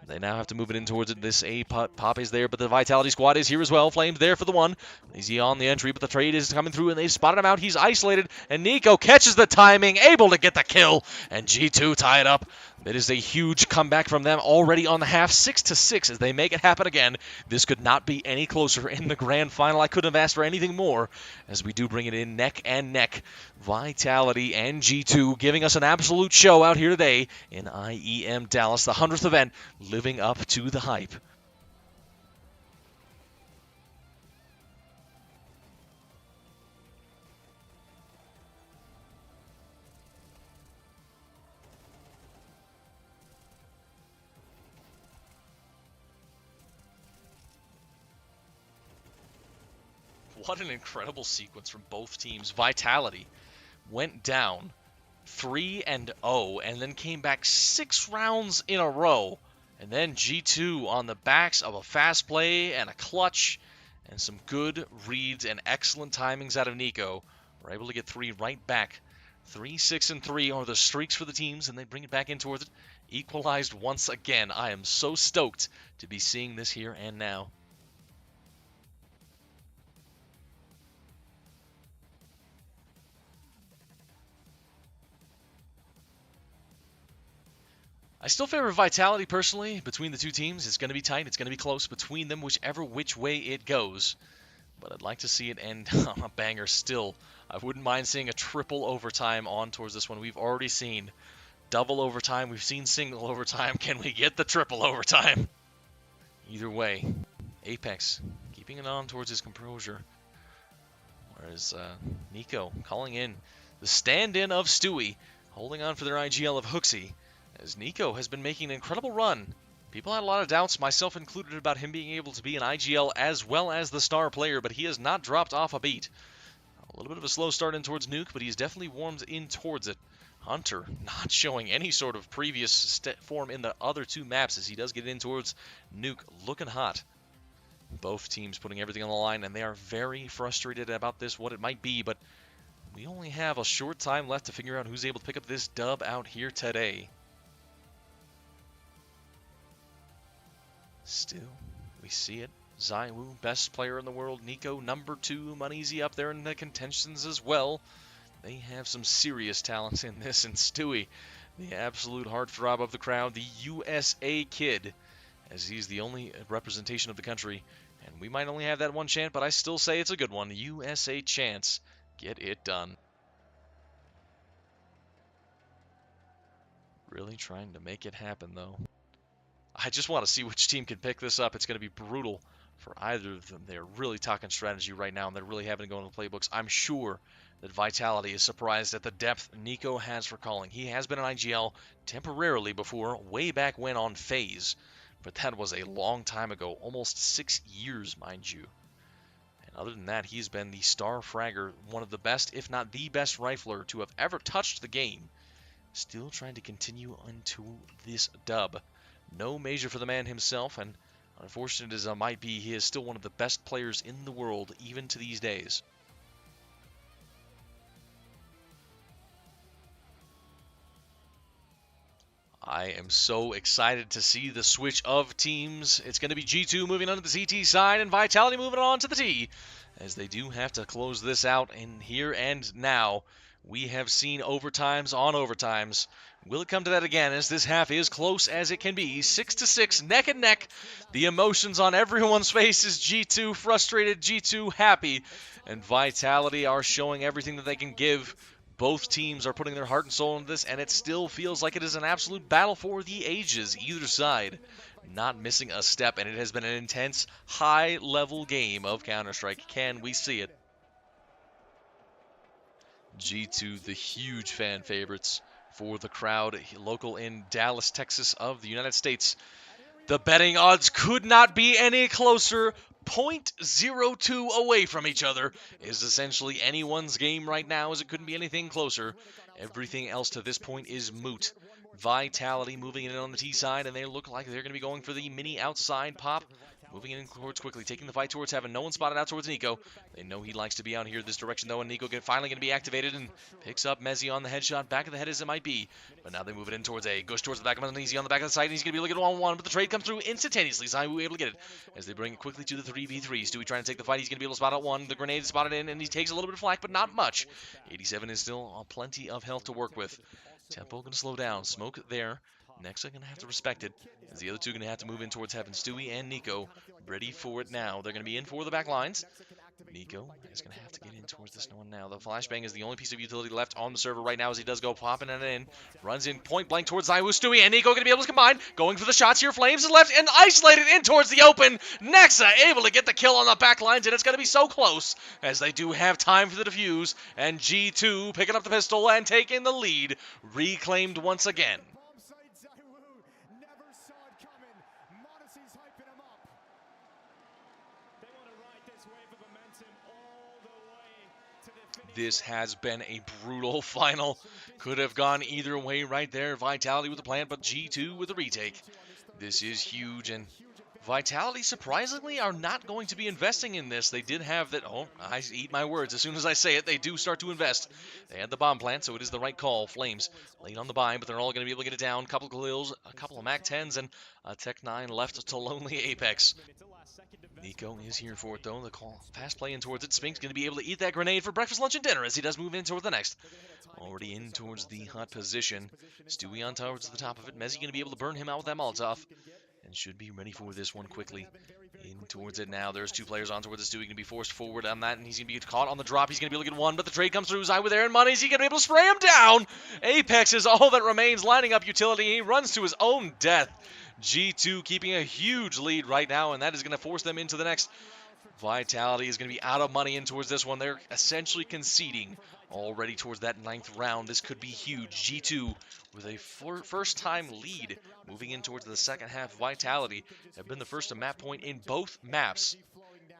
They now have to move it in towards it. This A pop is there, but the Vitality squad is here as well. Flames there for the one. Easy on the entry, but the trade is coming through, and they've spotted him out. He's isolated, and Nico catches the timing, able to get the kill, and G2 tie it up. It is a huge comeback from them already on the half, 6-6 as they make it happen again. This could not be any closer in the grand final. I couldn't have asked for anything more as we do bring it in neck and neck. Vitality and G2 giving us an absolute show out here today in IEM Dallas, the 100th event, living up to the hype. What an incredible sequence from both teams. Vitality went down 3-0 and then came back 6 rounds in a row. And then G2 on the backs of a fast play and a clutch and some good reads and excellent timings out of Nico were able to get 3 right back. 3-6-3 are the streaks for the teams, and they bring it back in towards it. Equalized once again. I am so stoked to be seeing this here and now. I still favor Vitality personally between the two teams. It's going to be tight. It's going to be close between them, which way it goes. But I'd like to see it end on a banger still. I wouldn't mind seeing a triple overtime on towards this one. We've already seen double overtime. We've seen single overtime. Can we get the triple overtime? Either way, Apex keeping it on towards his composure. Whereas Nico calling in the stand-in of Stewie, holding on for their IGL of Hooksy. As Nico has been making an incredible run. People had a lot of doubts, myself included, about him being able to be an IGL as well as the star player, but he has not dropped off a beat. A little bit of a slow start in towards Nuke, but he's definitely warmed in towards it. Hunter not showing any sort of previous form in the other 2 maps as he does get in towards Nuke, looking hot. Both teams putting everything on the line, and they are very frustrated about this, what it might be, but we only have a short time left to figure out who's able to pick up this dub out here today. Still, we see it. Zai Wu, best player in the world. Nico, number 2. Money up there in the contentions as well. They have some serious talents in this. And Stewie, the absolute heartthrob of the crowd, the USA kid, as he's the only representation of the country. And we might only have that one chant, but I still say it's a good one. USA chance. Get it done. Really trying to make it happen, though. I just want to see which team can pick this up. It's going to be brutal for either of them. They're really talking strategy right now, and they're really having to go into the playbooks. I'm sure that Vitality is surprised at the depth Nico has for calling. He has been an IGL temporarily before, way back when on FaZe, but that was a long time ago, almost 6 years, mind you. And other than that, he's been the star fragger, one of the best, if not the best rifler to have ever touched the game. Still trying to continue into this dub. No major for the man himself, and unfortunate as it might be, he is still one of the best players in the world, even to these days. I am so excited to see the switch of teams. It's going to be G2 moving on to the CT side, and Vitality moving on to the T, as they do have to close this out in here and now. We have seen overtimes on overtimes. Will it come to that again as this half is close as it can be? 6-6, neck and neck. The emotions on everyone's face is G2 frustrated, G2 happy, and Vitality are showing everything that they can give. Both teams are putting their heart and soul into this, and it still feels like it is an absolute battle for the ages, either side. Not missing a step, and it has been an intense, high-level game of Counter-Strike. Can we see it? G2, the huge fan favorites for the crowd, local in Dallas, Texas of the United States. The betting odds could not be any closer. 0.02 away from each other is essentially anyone's game right now, as it couldn't be anything closer. Everything else to this point is moot. Vitality moving in on the T side, and they look like they're going to be going for the mini outside pop. Moving in towards quickly, taking the fight towards heaven. No one spotted out towards Nico. They know he likes to be out here this direction, though, and Nico finally going to be activated and picks up Mezzi on the headshot. Back of the head as it might be. But now they move it in towards A. Gush towards the back of Easy on the back of the side, and he's going to be looking at 1-1, but the trade comes through instantaneously. ZywOo able to get it as they bring it quickly to the 3v3. Stewie trying to take the fight. He's going to be able to spot out one. The grenade is spotted in, and he takes a little bit of flak, but not much. 87 is still plenty of health to work with. Tempo going to slow down. Smoke there. Next, they're going to have to respect it, as the other two are going to have to move in towards heaven. Stewie and Nico ready for it now. They're going to be in for the back lines. Nico is going to have to get in towards this one now. The flashbang is the only piece of utility left on the server right now, as he does go popping it in. Runs in point blank towards ZywOo. Stewie and Nico going to be able to combine. Going for the shots here. Flames is left and isolated in towards the open. Nexa able to get the kill on the back lines, and it's going to be so close, as they do have time for the defuse. And G2 picking up the pistol and taking the lead. Reclaimed once again. This has been a brutal final. Could have gone either way right there. Vitality with the plant, but G2 with the retake. This is huge, and Vitality surprisingly are not going to be investing in this. They did have that, oh, I eat my words. As soon as I say it, they do start to invest. They had the bomb plant, so it is the right call. Flames late on the buy, but they're all going to be able to get it down. A couple of kills, a couple of Mac 10s, and a Tech 9 left to lonely Apex. Nico is here for it, though. The call, fast play in towards it. Spink's going to be able to eat that grenade for breakfast, lunch, and dinner as he does move in towards the next. Already in towards the hot position. Stewie on towards the top of it. Mezzi going to be able to burn him out with that Molotov, and should be ready for this one quickly. In towards it now. There's two players on towards the Stewie. Going to be forced forward on that, and he's going to be caught on the drop. He's going to be looking at one, but the trade comes through. ZywOo there, and Money's he going to be able to spray him down. Apex is all that remains, lining up utility. He runs to his own death. G2 keeping a huge lead right now, and that is going to force them into the next. Vitality is going to be out of money in towards this one. They're essentially conceding already towards that 9th round. This could be huge. G2 with a first-time lead moving in towards the second half. Vitality have been the first to map point in both maps,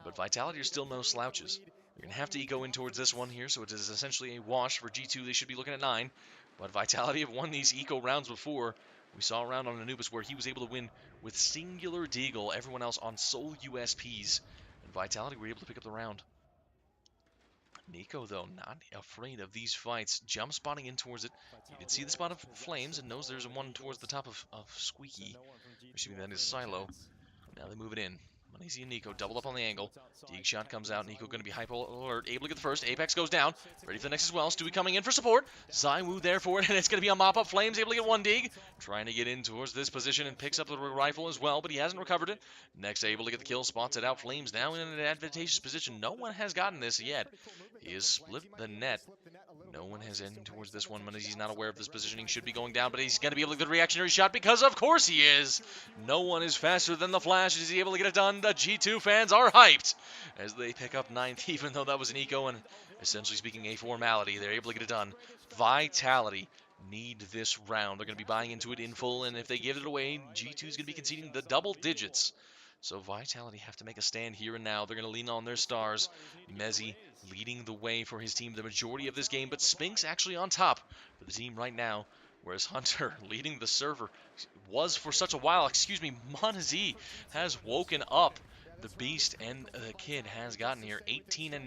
but Vitality are still no slouches. They're going to have to eco in towards this one here, so it is essentially a wash for G2. They should be looking at 9, but Vitality have won these eco rounds before. We saw a round on Anubis where he was able to win with singular deagle, everyone else on sole USPs. And Vitality were able to pick up the round. Nico, though, not afraid of these fights. Jump spotting in towards it. You can see the spot of Flames and knows there's one towards the top of Squeaky. Assuming that is Silo. Now they move it in. Moneyzy and Nico double up on the angle. Dig shot comes out. Nico going to be hyper alert, able to get the first. Apex goes down. Ready for the next as well. Stewie coming in for support. ZywOo there for it, and it's going to be a mop-up. Flames able to get one dig. Trying to get in towards this position and picks up the rifle as well, but he hasn't recovered it. Next able to get the kill. Spots it out. Flames now in an advantageous position. No one has gotten this yet. He has split the net. No one has ended towards this one. He's not aware of this positioning. Should be going down, but he's going to be able to get the reactionary shot because, of course, he is. No one is faster than the Flash. Is he able to get it done? The G2 fans are hyped as they pick up 9th, even though that was an eco and, essentially speaking, a formality. They're able to get it done. Vitality need this round. They're going to be buying into it in full, and if they give it away, G2 is going to be conceding the double digits. So Vitality have to make a stand here and now. They're going to lean on their stars. Mezzi leading the way for his team the majority of this game, but Spink's actually on top for the team right now, whereas Hunter leading the server was for such a while. Monazee has woken up. The beast and the kid has gotten here 18-9.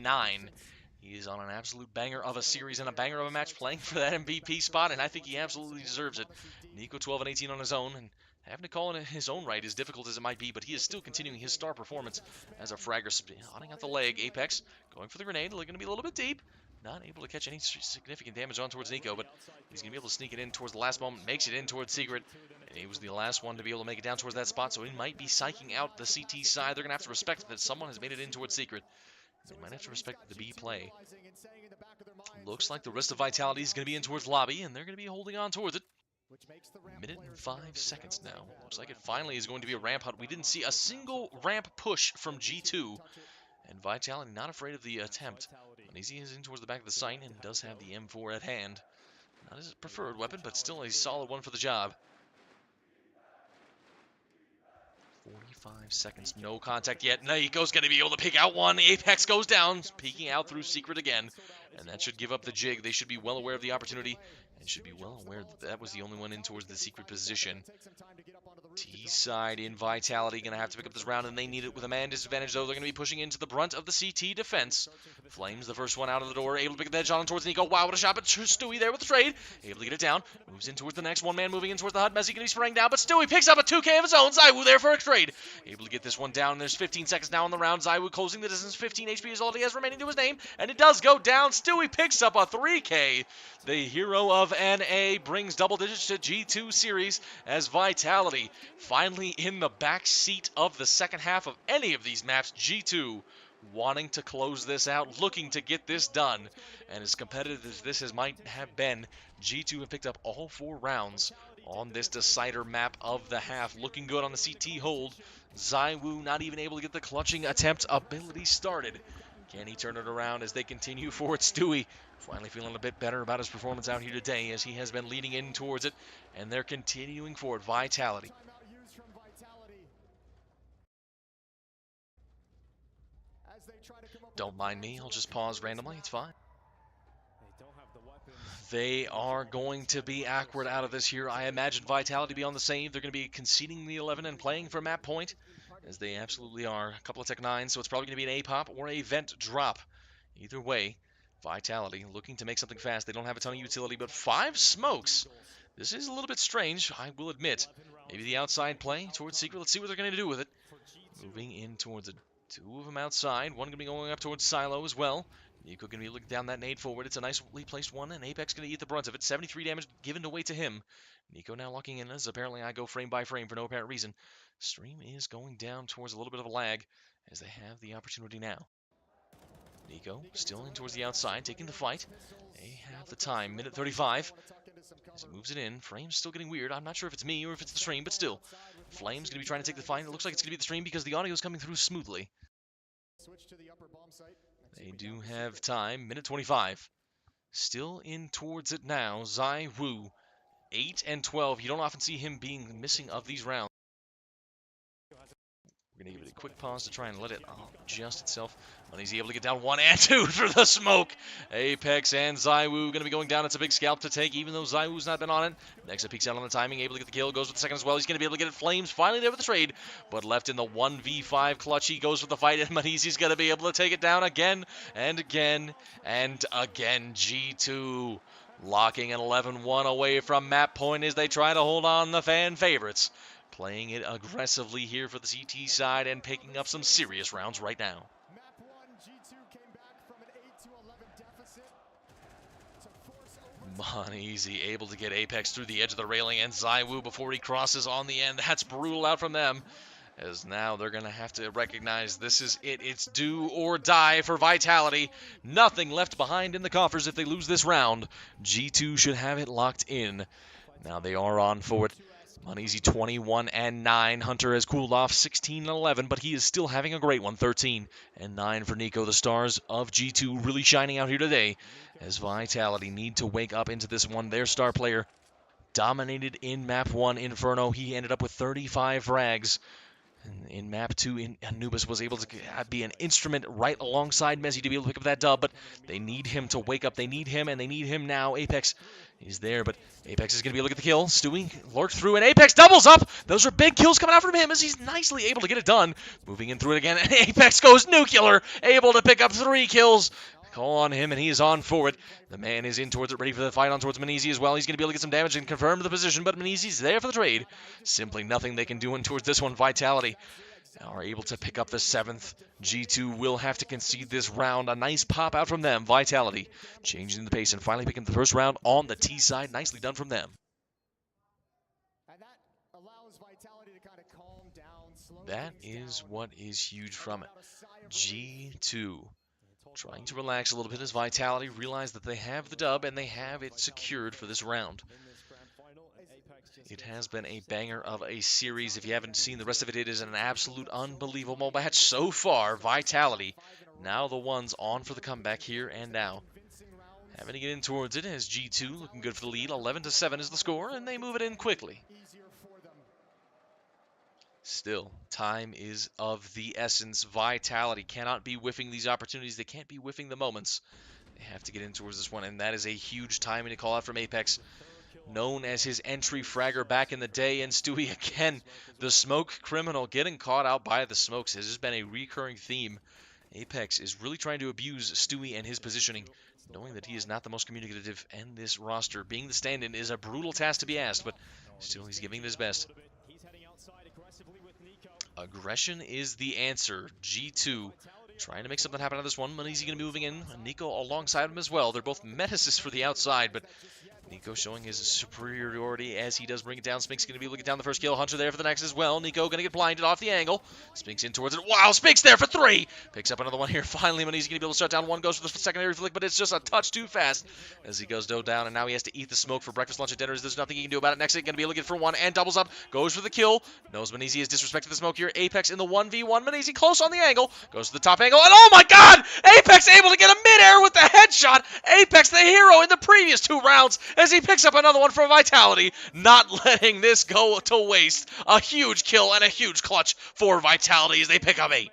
He is on an absolute banger of a series and a banger of a match playing for that MVP spot, and I think he absolutely deserves it. Nico 12-18 on his own, and having to call in his own right, as difficult as it might be, but he is still continuing his star performance as a fragger, spotting out the leg. Apex going for the grenade. They're going to be a little bit deep. not able to catch any significant damage on towards Nico, but he's going to be able to sneak it in towards the last moment, makes it in towards Secret, and he was the last one to be able to make it down towards that spot, so he might be psyching out the CT side. They're going to have to respect that someone has made it in towards Secret. They might have to respect the B play. Looks like the rest of Vitality is going to be in towards Lobby, and they're going to be holding on towards it. Minute and 5 seconds now. Looks like it finally is going to be a ramp hunt. We didn't see a single ramp push from G2. And Vitality not afraid of the attempt. Uneasy is in towards the back of the site and does have the M4 at hand. Not his preferred weapon, but still a solid one for the job. 45 seconds, no contact yet. Nico's going to be able to pick out one. Apex goes down, peeking out through Secret again. And that should give up the jig. They should be well aware of the opportunity. And should be well aware that that was the only one in towards the Secret position. T-side in Vitality going to have to pick up this round, and they need it with a man disadvantage, though. They're going to be pushing into the brunt of the CT defense. Flames, the first one out of the door, able to pick the edge on towards Nico. Wow, what a shot, but Stewie there with the trade. Able to get it down. Moves in towards the next one man, moving in towards the hut. Messi going to be spraying down, but Stewie picks up a 2K of his own. Zywoo there for a trade. Able to get this one down. There's 15 seconds now on the round. Zywoo closing the distance. 15 HP is all he has remaining to his name, and it does go down. Stewie picks up a 3K. The hero of NA brings double digits to G2 series as Vitality finally in the back seat of the second half of any of these maps. G2 wanting to close this out, looking to get this done. And as competitive as this might have been, G2 have picked up all 4 rounds on this decider map of the half. Looking good on the CT hold. Zywoo not even able to get the clutching attempt ability started. Can he turn it around as they continue forward? Stewie finally feeling a bit better about his performance out here today as he has been leading in towards it, and they're continuing forward. Vitality. Don't mind me, I'll just pause randomly, it's fine. They are going to be awkward out of this here. I imagine Vitality be on the save. They're going to be conceding the 11 and playing for map point, as they absolutely are. A couple of Tech 9s, so it's probably going to be an A-pop or a vent drop. Either way, Vitality looking to make something fast. They don't have a ton of utility, but 5 smokes. This is a little bit strange, I will admit. Maybe the outside play towards Secret. Let's see what they're going to do with it. Moving in towards it. 2 of them outside. One going to be going up towards Silo as well. Nico going to be looking down that nade forward. It's a nicely placed one, and Apex going to eat the brunt of it. 73 damage given away to him. Nico now locking in as apparently I go frame by frame for no apparent reason. Stream is going down towards a little bit of a lag as they have the opportunity now. Nico still in towards the outside, taking the fight. They have the time. Minute 35. As he moves it in. Frame's still getting weird. I'm not sure if it's me or if it's the stream, but still. Flame's going to be trying to take the fight. It looks like it's going to be the stream because the audio is coming through smoothly. They do have time. Minute 25. Still in towards it now. Zywoo. 8 and 12. You don't often see him being missing of these rounds. We're going to give it a quick pause to try and let it adjust itself. When he's able to get down 1 and 2 through the smoke. Apex and Zywoo going to be going down. It's a big scalp to take, even though Zywoo's not been on it. Next, it peeks out on the timing, able to get the kill. Goes with the second as well. He's going to be able to get it. Flames finally there with the trade, but left in the 1v5 clutch. He goes with the fight, and Manizi's going to be able to take it down again and again and again. G2 locking an 11-1 away from map point as they try to hold on the fan favorites. Playing it aggressively here for the CT side and picking up some serious rounds right now. Uneasy able to get Apex through the edge of the railing, and Zywoo before he crosses on the end. That's brutal out from them, as now they're going to have to recognize this is it. It's do or die for Vitality. Nothing left behind in the coffers if they lose this round. G2 should have it locked in. Now they are on forward. Uneasy 21 and 9. Hunter has cooled off 16 and 11, but he is still having a great one. 13 and 9 for Nico. The stars of G2 really shining out here today as Vitality need to wake up into this one. Their star player dominated in map 1, Inferno. He ended up with 35 frags. In map 2, Anubis was able to be an instrument right alongside Messi to be able to pick up that dub, but they need him to wake up. They need him, and they need him now. Apex is there, but Apex is going to be able to get the kill. Stewie lurked through, and Apex doubles up. Those are big kills coming out from him as he's nicely able to get it done. Moving in through it again, and Apex goes nuclear, able to pick up 3 kills. Call on him, and he is on forward. The man is in towards it, ready for the fight on towards Manizi as well. He's going to be able to get some damage and confirm the position, but Manizi's there for the trade. Simply nothing they can do in towards this one. Vitality are able to pick up the 7th. G2 will have to concede this round. A nice pop out from them. Vitality changing the pace and finally picking the first round on the T side. Nicely done from them. And that allows Vitality to kind of calm down, slow That is what is huge from it. G2 trying to relax a little bit as Vitality realize that they have the dub and they have it secured for this round. It has been a banger of a series. If you haven't seen the rest of it, it is an absolute unbelievable match so far. Vitality, now the ones on for the comeback here and now. Having to get in towards it as G2 looking good for the lead. 11-7 is the score, and they move it in quickly. Still, time is of the essence. Vitality cannot be whiffing these opportunities. They can't be whiffing the moments. They have to get in towards this one, and that is a huge timing to call out from Apex. Known as his entry fragger back in the day, and Stewie again, the smoke criminal, getting caught out by the smokes. This has been a recurring theme. Apex is really trying to abuse Stewie and his positioning, knowing that he is not the most communicative in this roster. Being the stand-in is a brutal task to be asked, but still he's giving it his best. Aggression is the answer. G2 trying to make something happen out of this one. Money's going to be moving in. Nico alongside him as well. They're both menaces for the outside, but Nico showing his superiority as he does bring it down. Spinks going to be able to get down the first kill. Hunter there for the next as well. Nico going to get blinded off the angle. Spinks in towards it. Wow, Spinks there for 3. Picks up another one here. Finally, when he's going to be able to shut down one. Goes for the secondary flick, but it's just a touch too fast as he goes down, and now he has to eat the smoke for breakfast, lunch, and dinner. There's nothing he can do about it. Next, he's going to be able to get for 1 and doubles up. Goes for the kill. Knows Manizi has disrespected the smoke here. Apex in the 1v1. Manizi close on the angle. Goes to the top angle, and oh my god! Apex able to get a mid-air with the headshot. Apex the hero in the previous 2 rounds as he picks up another one for Vitality, not letting this go to waste. A huge kill and a huge clutch for Vitality as they pick up 8.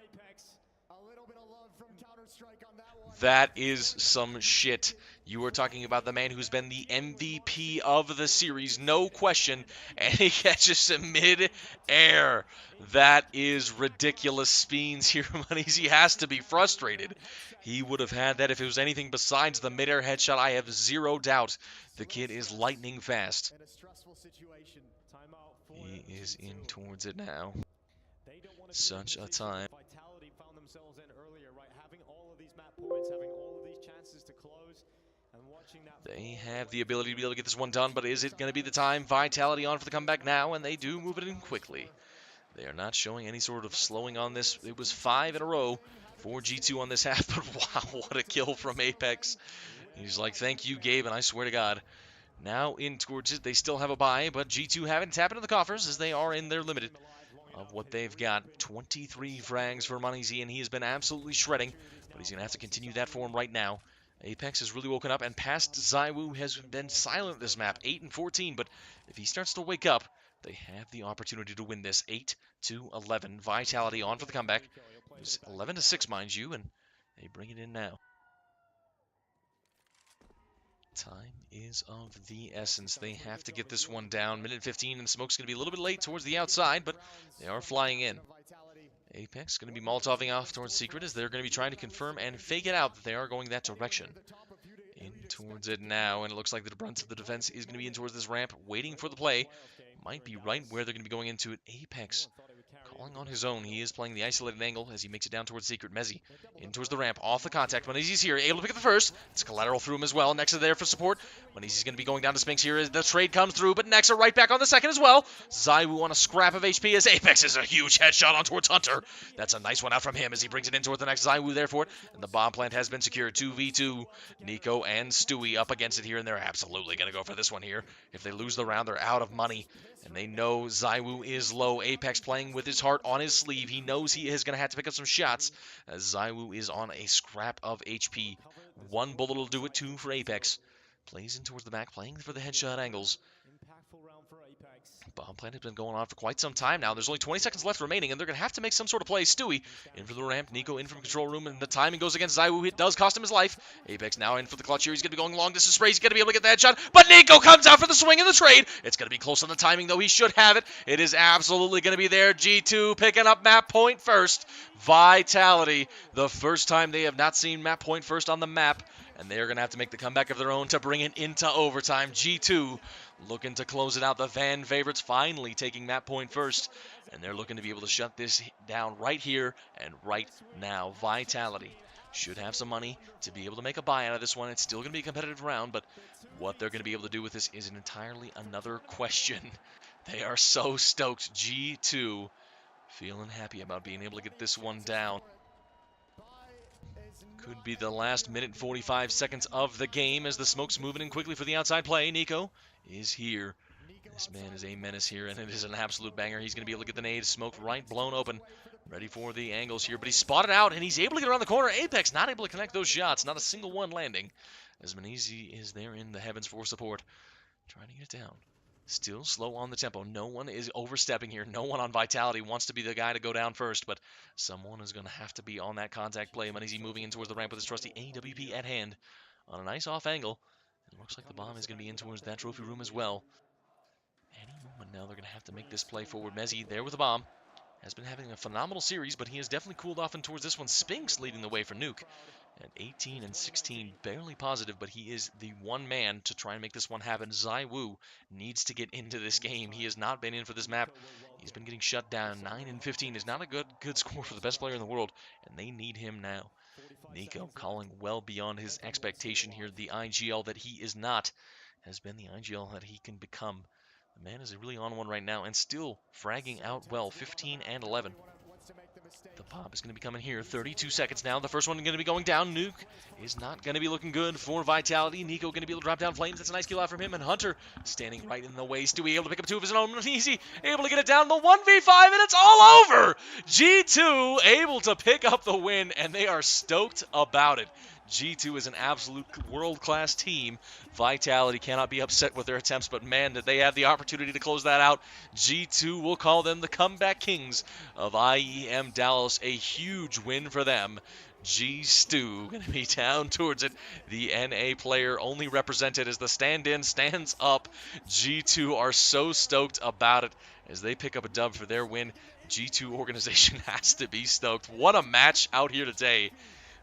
That is some shit. You are talking about the man who's been the MVP of the series, no question, and he catches some mid-air. That is ridiculous. Speens here, Monies. He has to be frustrated. He would have had that if it was anything besides the mid-air headshot. I have zero doubt. The kid is lightning fast. He is in towards it now. Such a time. Vitality found themselves in earlier, right? Having all of these map points, having all of these chances to close, and watching that. They have the ability to be able to get this one done, but is it going to be the time? Vitality on for the comeback now, and they do move it in quickly. They are not showing any sort of slowing on this. It was 5 in a row for G2 on this half, but wow, what a kill from Apex. He's like, thank you, Gabe, and I swear to God. Now in towards it, they still have a bye, but G2 haven't tapped into the coffers as they are in their limited of what they've got. 23 frags for Moneyzy, and he has been absolutely shredding, but he's going to have to continue that form right now. Apex has really woken up, and past Zywoo has been silent this map, 8 and 14, but if he starts to wake up, they have the opportunity to win this. 8-11. Vitality on for the comeback. It was 11-6, mind you, and they bring it in now. Time is of the essence. They have to get this one down. Minute 15, and Smoke's going to be a little bit late towards the outside, but they are flying in. Apex going to be Molotoving off towards Secret as they're going to be trying to confirm and fake it out that they are going that direction. In towards it now, and it looks like the brunt of the defense is going to be in towards this ramp, waiting for the play. Might be right where they're going to be going into it. Apex calling on his own. He is playing the isolated angle as he makes it down towards Secret. Mezzi in towards the ramp, off the contact. Monesi's here, able to pick up the first. It's collateral through him as well. Nexa there for support. Monesi's going to be going down to Spinks here as the trade comes through, but Nexa right back on the second as well. Zywoo on a scrap of HP as Apex is a huge headshot on towards Hunter. That's a nice one out from him as he brings it in towards the next. Zywoo there for it, and the bomb plant has been secured. 2v2. Nico and Stewie up against it here, and they're absolutely going to go for this one here. If they lose the round, they're out of money. And they know Zywoo is low. Apex playing with his heart on his sleeve. He knows he is going to have to pick up some shots as Zywoo is on a scrap of HP. 1 bullet will do it, 2 for Apex. Plays in towards the back, playing for the headshot angles. Bomb plant has been going on for quite some time now. There's only 20 seconds left remaining, and they're going to have to make some sort of play. Stewie in for the ramp. Nico in from control room, and the timing goes against Zywoo. It does cost him his life. Apex now in for the clutch here. He's going to be going long distance spray. He's going to be able to get the headshot, but Nico comes out for the swing and the trade. It's going to be close on the timing, though. He should have it. It is absolutely going to be there. G2 picking up map point first. Vitality, the first time they have not seen map point first on the map. and they're going to have to make the comeback of their own to bring it into overtime. G2 looking to close it out. The fan favorites finally taking that point first, and they're looking to be able to shut this down right here and right now. Vitality should have some money to be able to make a buy out of this one. It's still going to be a competitive round, but what they're going to be able to do with this is an entirely another question. They are so stoked. G2 feeling happy about being able to get this one down. Could be the last minute and 45 seconds of the game as the smoke's moving in quickly for the outside play. Nico is here. This man is a menace here, and it is an absolute banger. He's going to be able to get the nade. Smoke right blown open. Ready for the angles here, but he's spotted out, and he's able to get around the corner. Apex not able to connect those shots. Not a single one landing, as Manisi is there in the heavens for support. Trying to get it down. Still slow on the tempo. No one is overstepping here. No one on Vitality wants to be the guy to go down first, but someone is going to have to be on that contact play. Manisi moving in towards the ramp with his trusty AWP at hand on a nice off angle. It looks like the bomb is going to be in towards that trophy room as well. Any moment now, they're going to have to make this play forward. Mezzi there with the bomb. Has been having a phenomenal series, but he has definitely cooled off in towards this one. Spinks leading the way for Nuke at 18 and 16, barely positive, but he is the one man to try and make this one happen. Zai Wu needs to get into this game. He has not been in for this map. He's been getting shut down. 9 and 15 is not a good score for the best player in the world, and they need him now. Nico calling well beyond his expectation here. The IGL that he is not has been the IGL that he can become. The man is really on one right now and still fragging out well, 15 and 11. The pop is going to be coming here. 32 seconds now. The first one going to be going down. Nuke is not going to be looking good for Vitality. Nico going to be able to drop down Flames. That's a nice kill out from him. And Hunter standing right in the way. Stewie able to pick up two of his own. Easy able to get it down. The 1v5 and it's all over. G2 able to pick up the win and they are stoked about it. G2 is an absolute world-class team. Vitality cannot be upset with their attempts, but man, did they have the opportunity to close that out. G2 will call them the comeback kings of IEM Dallas. A huge win for them. G-Stu going to be down towards it. The NA player only represented as the stand-in stands up. G2 are so stoked about it as they pick up a dub for their win. G2 organization has to be stoked. What a match out here today.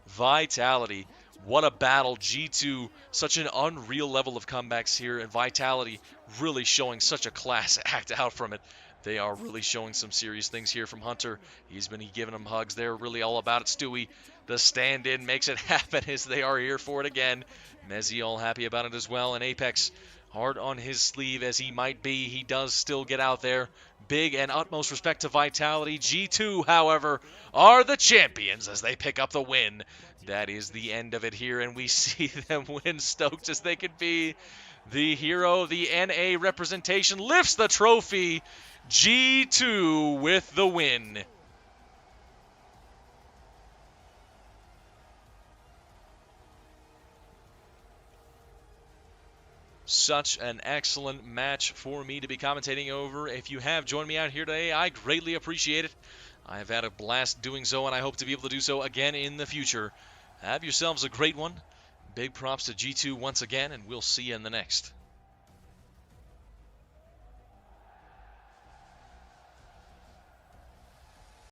Vitality, what a battle. G2, such an unreal level of comebacks here, and Vitality really showing such a class act out from it. They are really showing some serious things here from Hunter. He's been giving them hugs. They're really all about it. Stewie, the stand-in, makes it happen as they are here for it again. Mezzi all happy about it as well, and Apex hard on his sleeve as he might be. He does still get out there. Big and utmost respect to Vitality. G2, however, are the champions as they pick up the win. That is the end of it here, and we see them win stoked as they could be. The hero, the NA representation, lifts the trophy. G2 with the win. Such an excellent match for me to be commentating over. If you have joined me out here today, I greatly appreciate it. I've had a blast doing so, and I hope to be able to do so again in the future. Have yourselves a great one. Big props to G2 once again, and we'll see you in the next.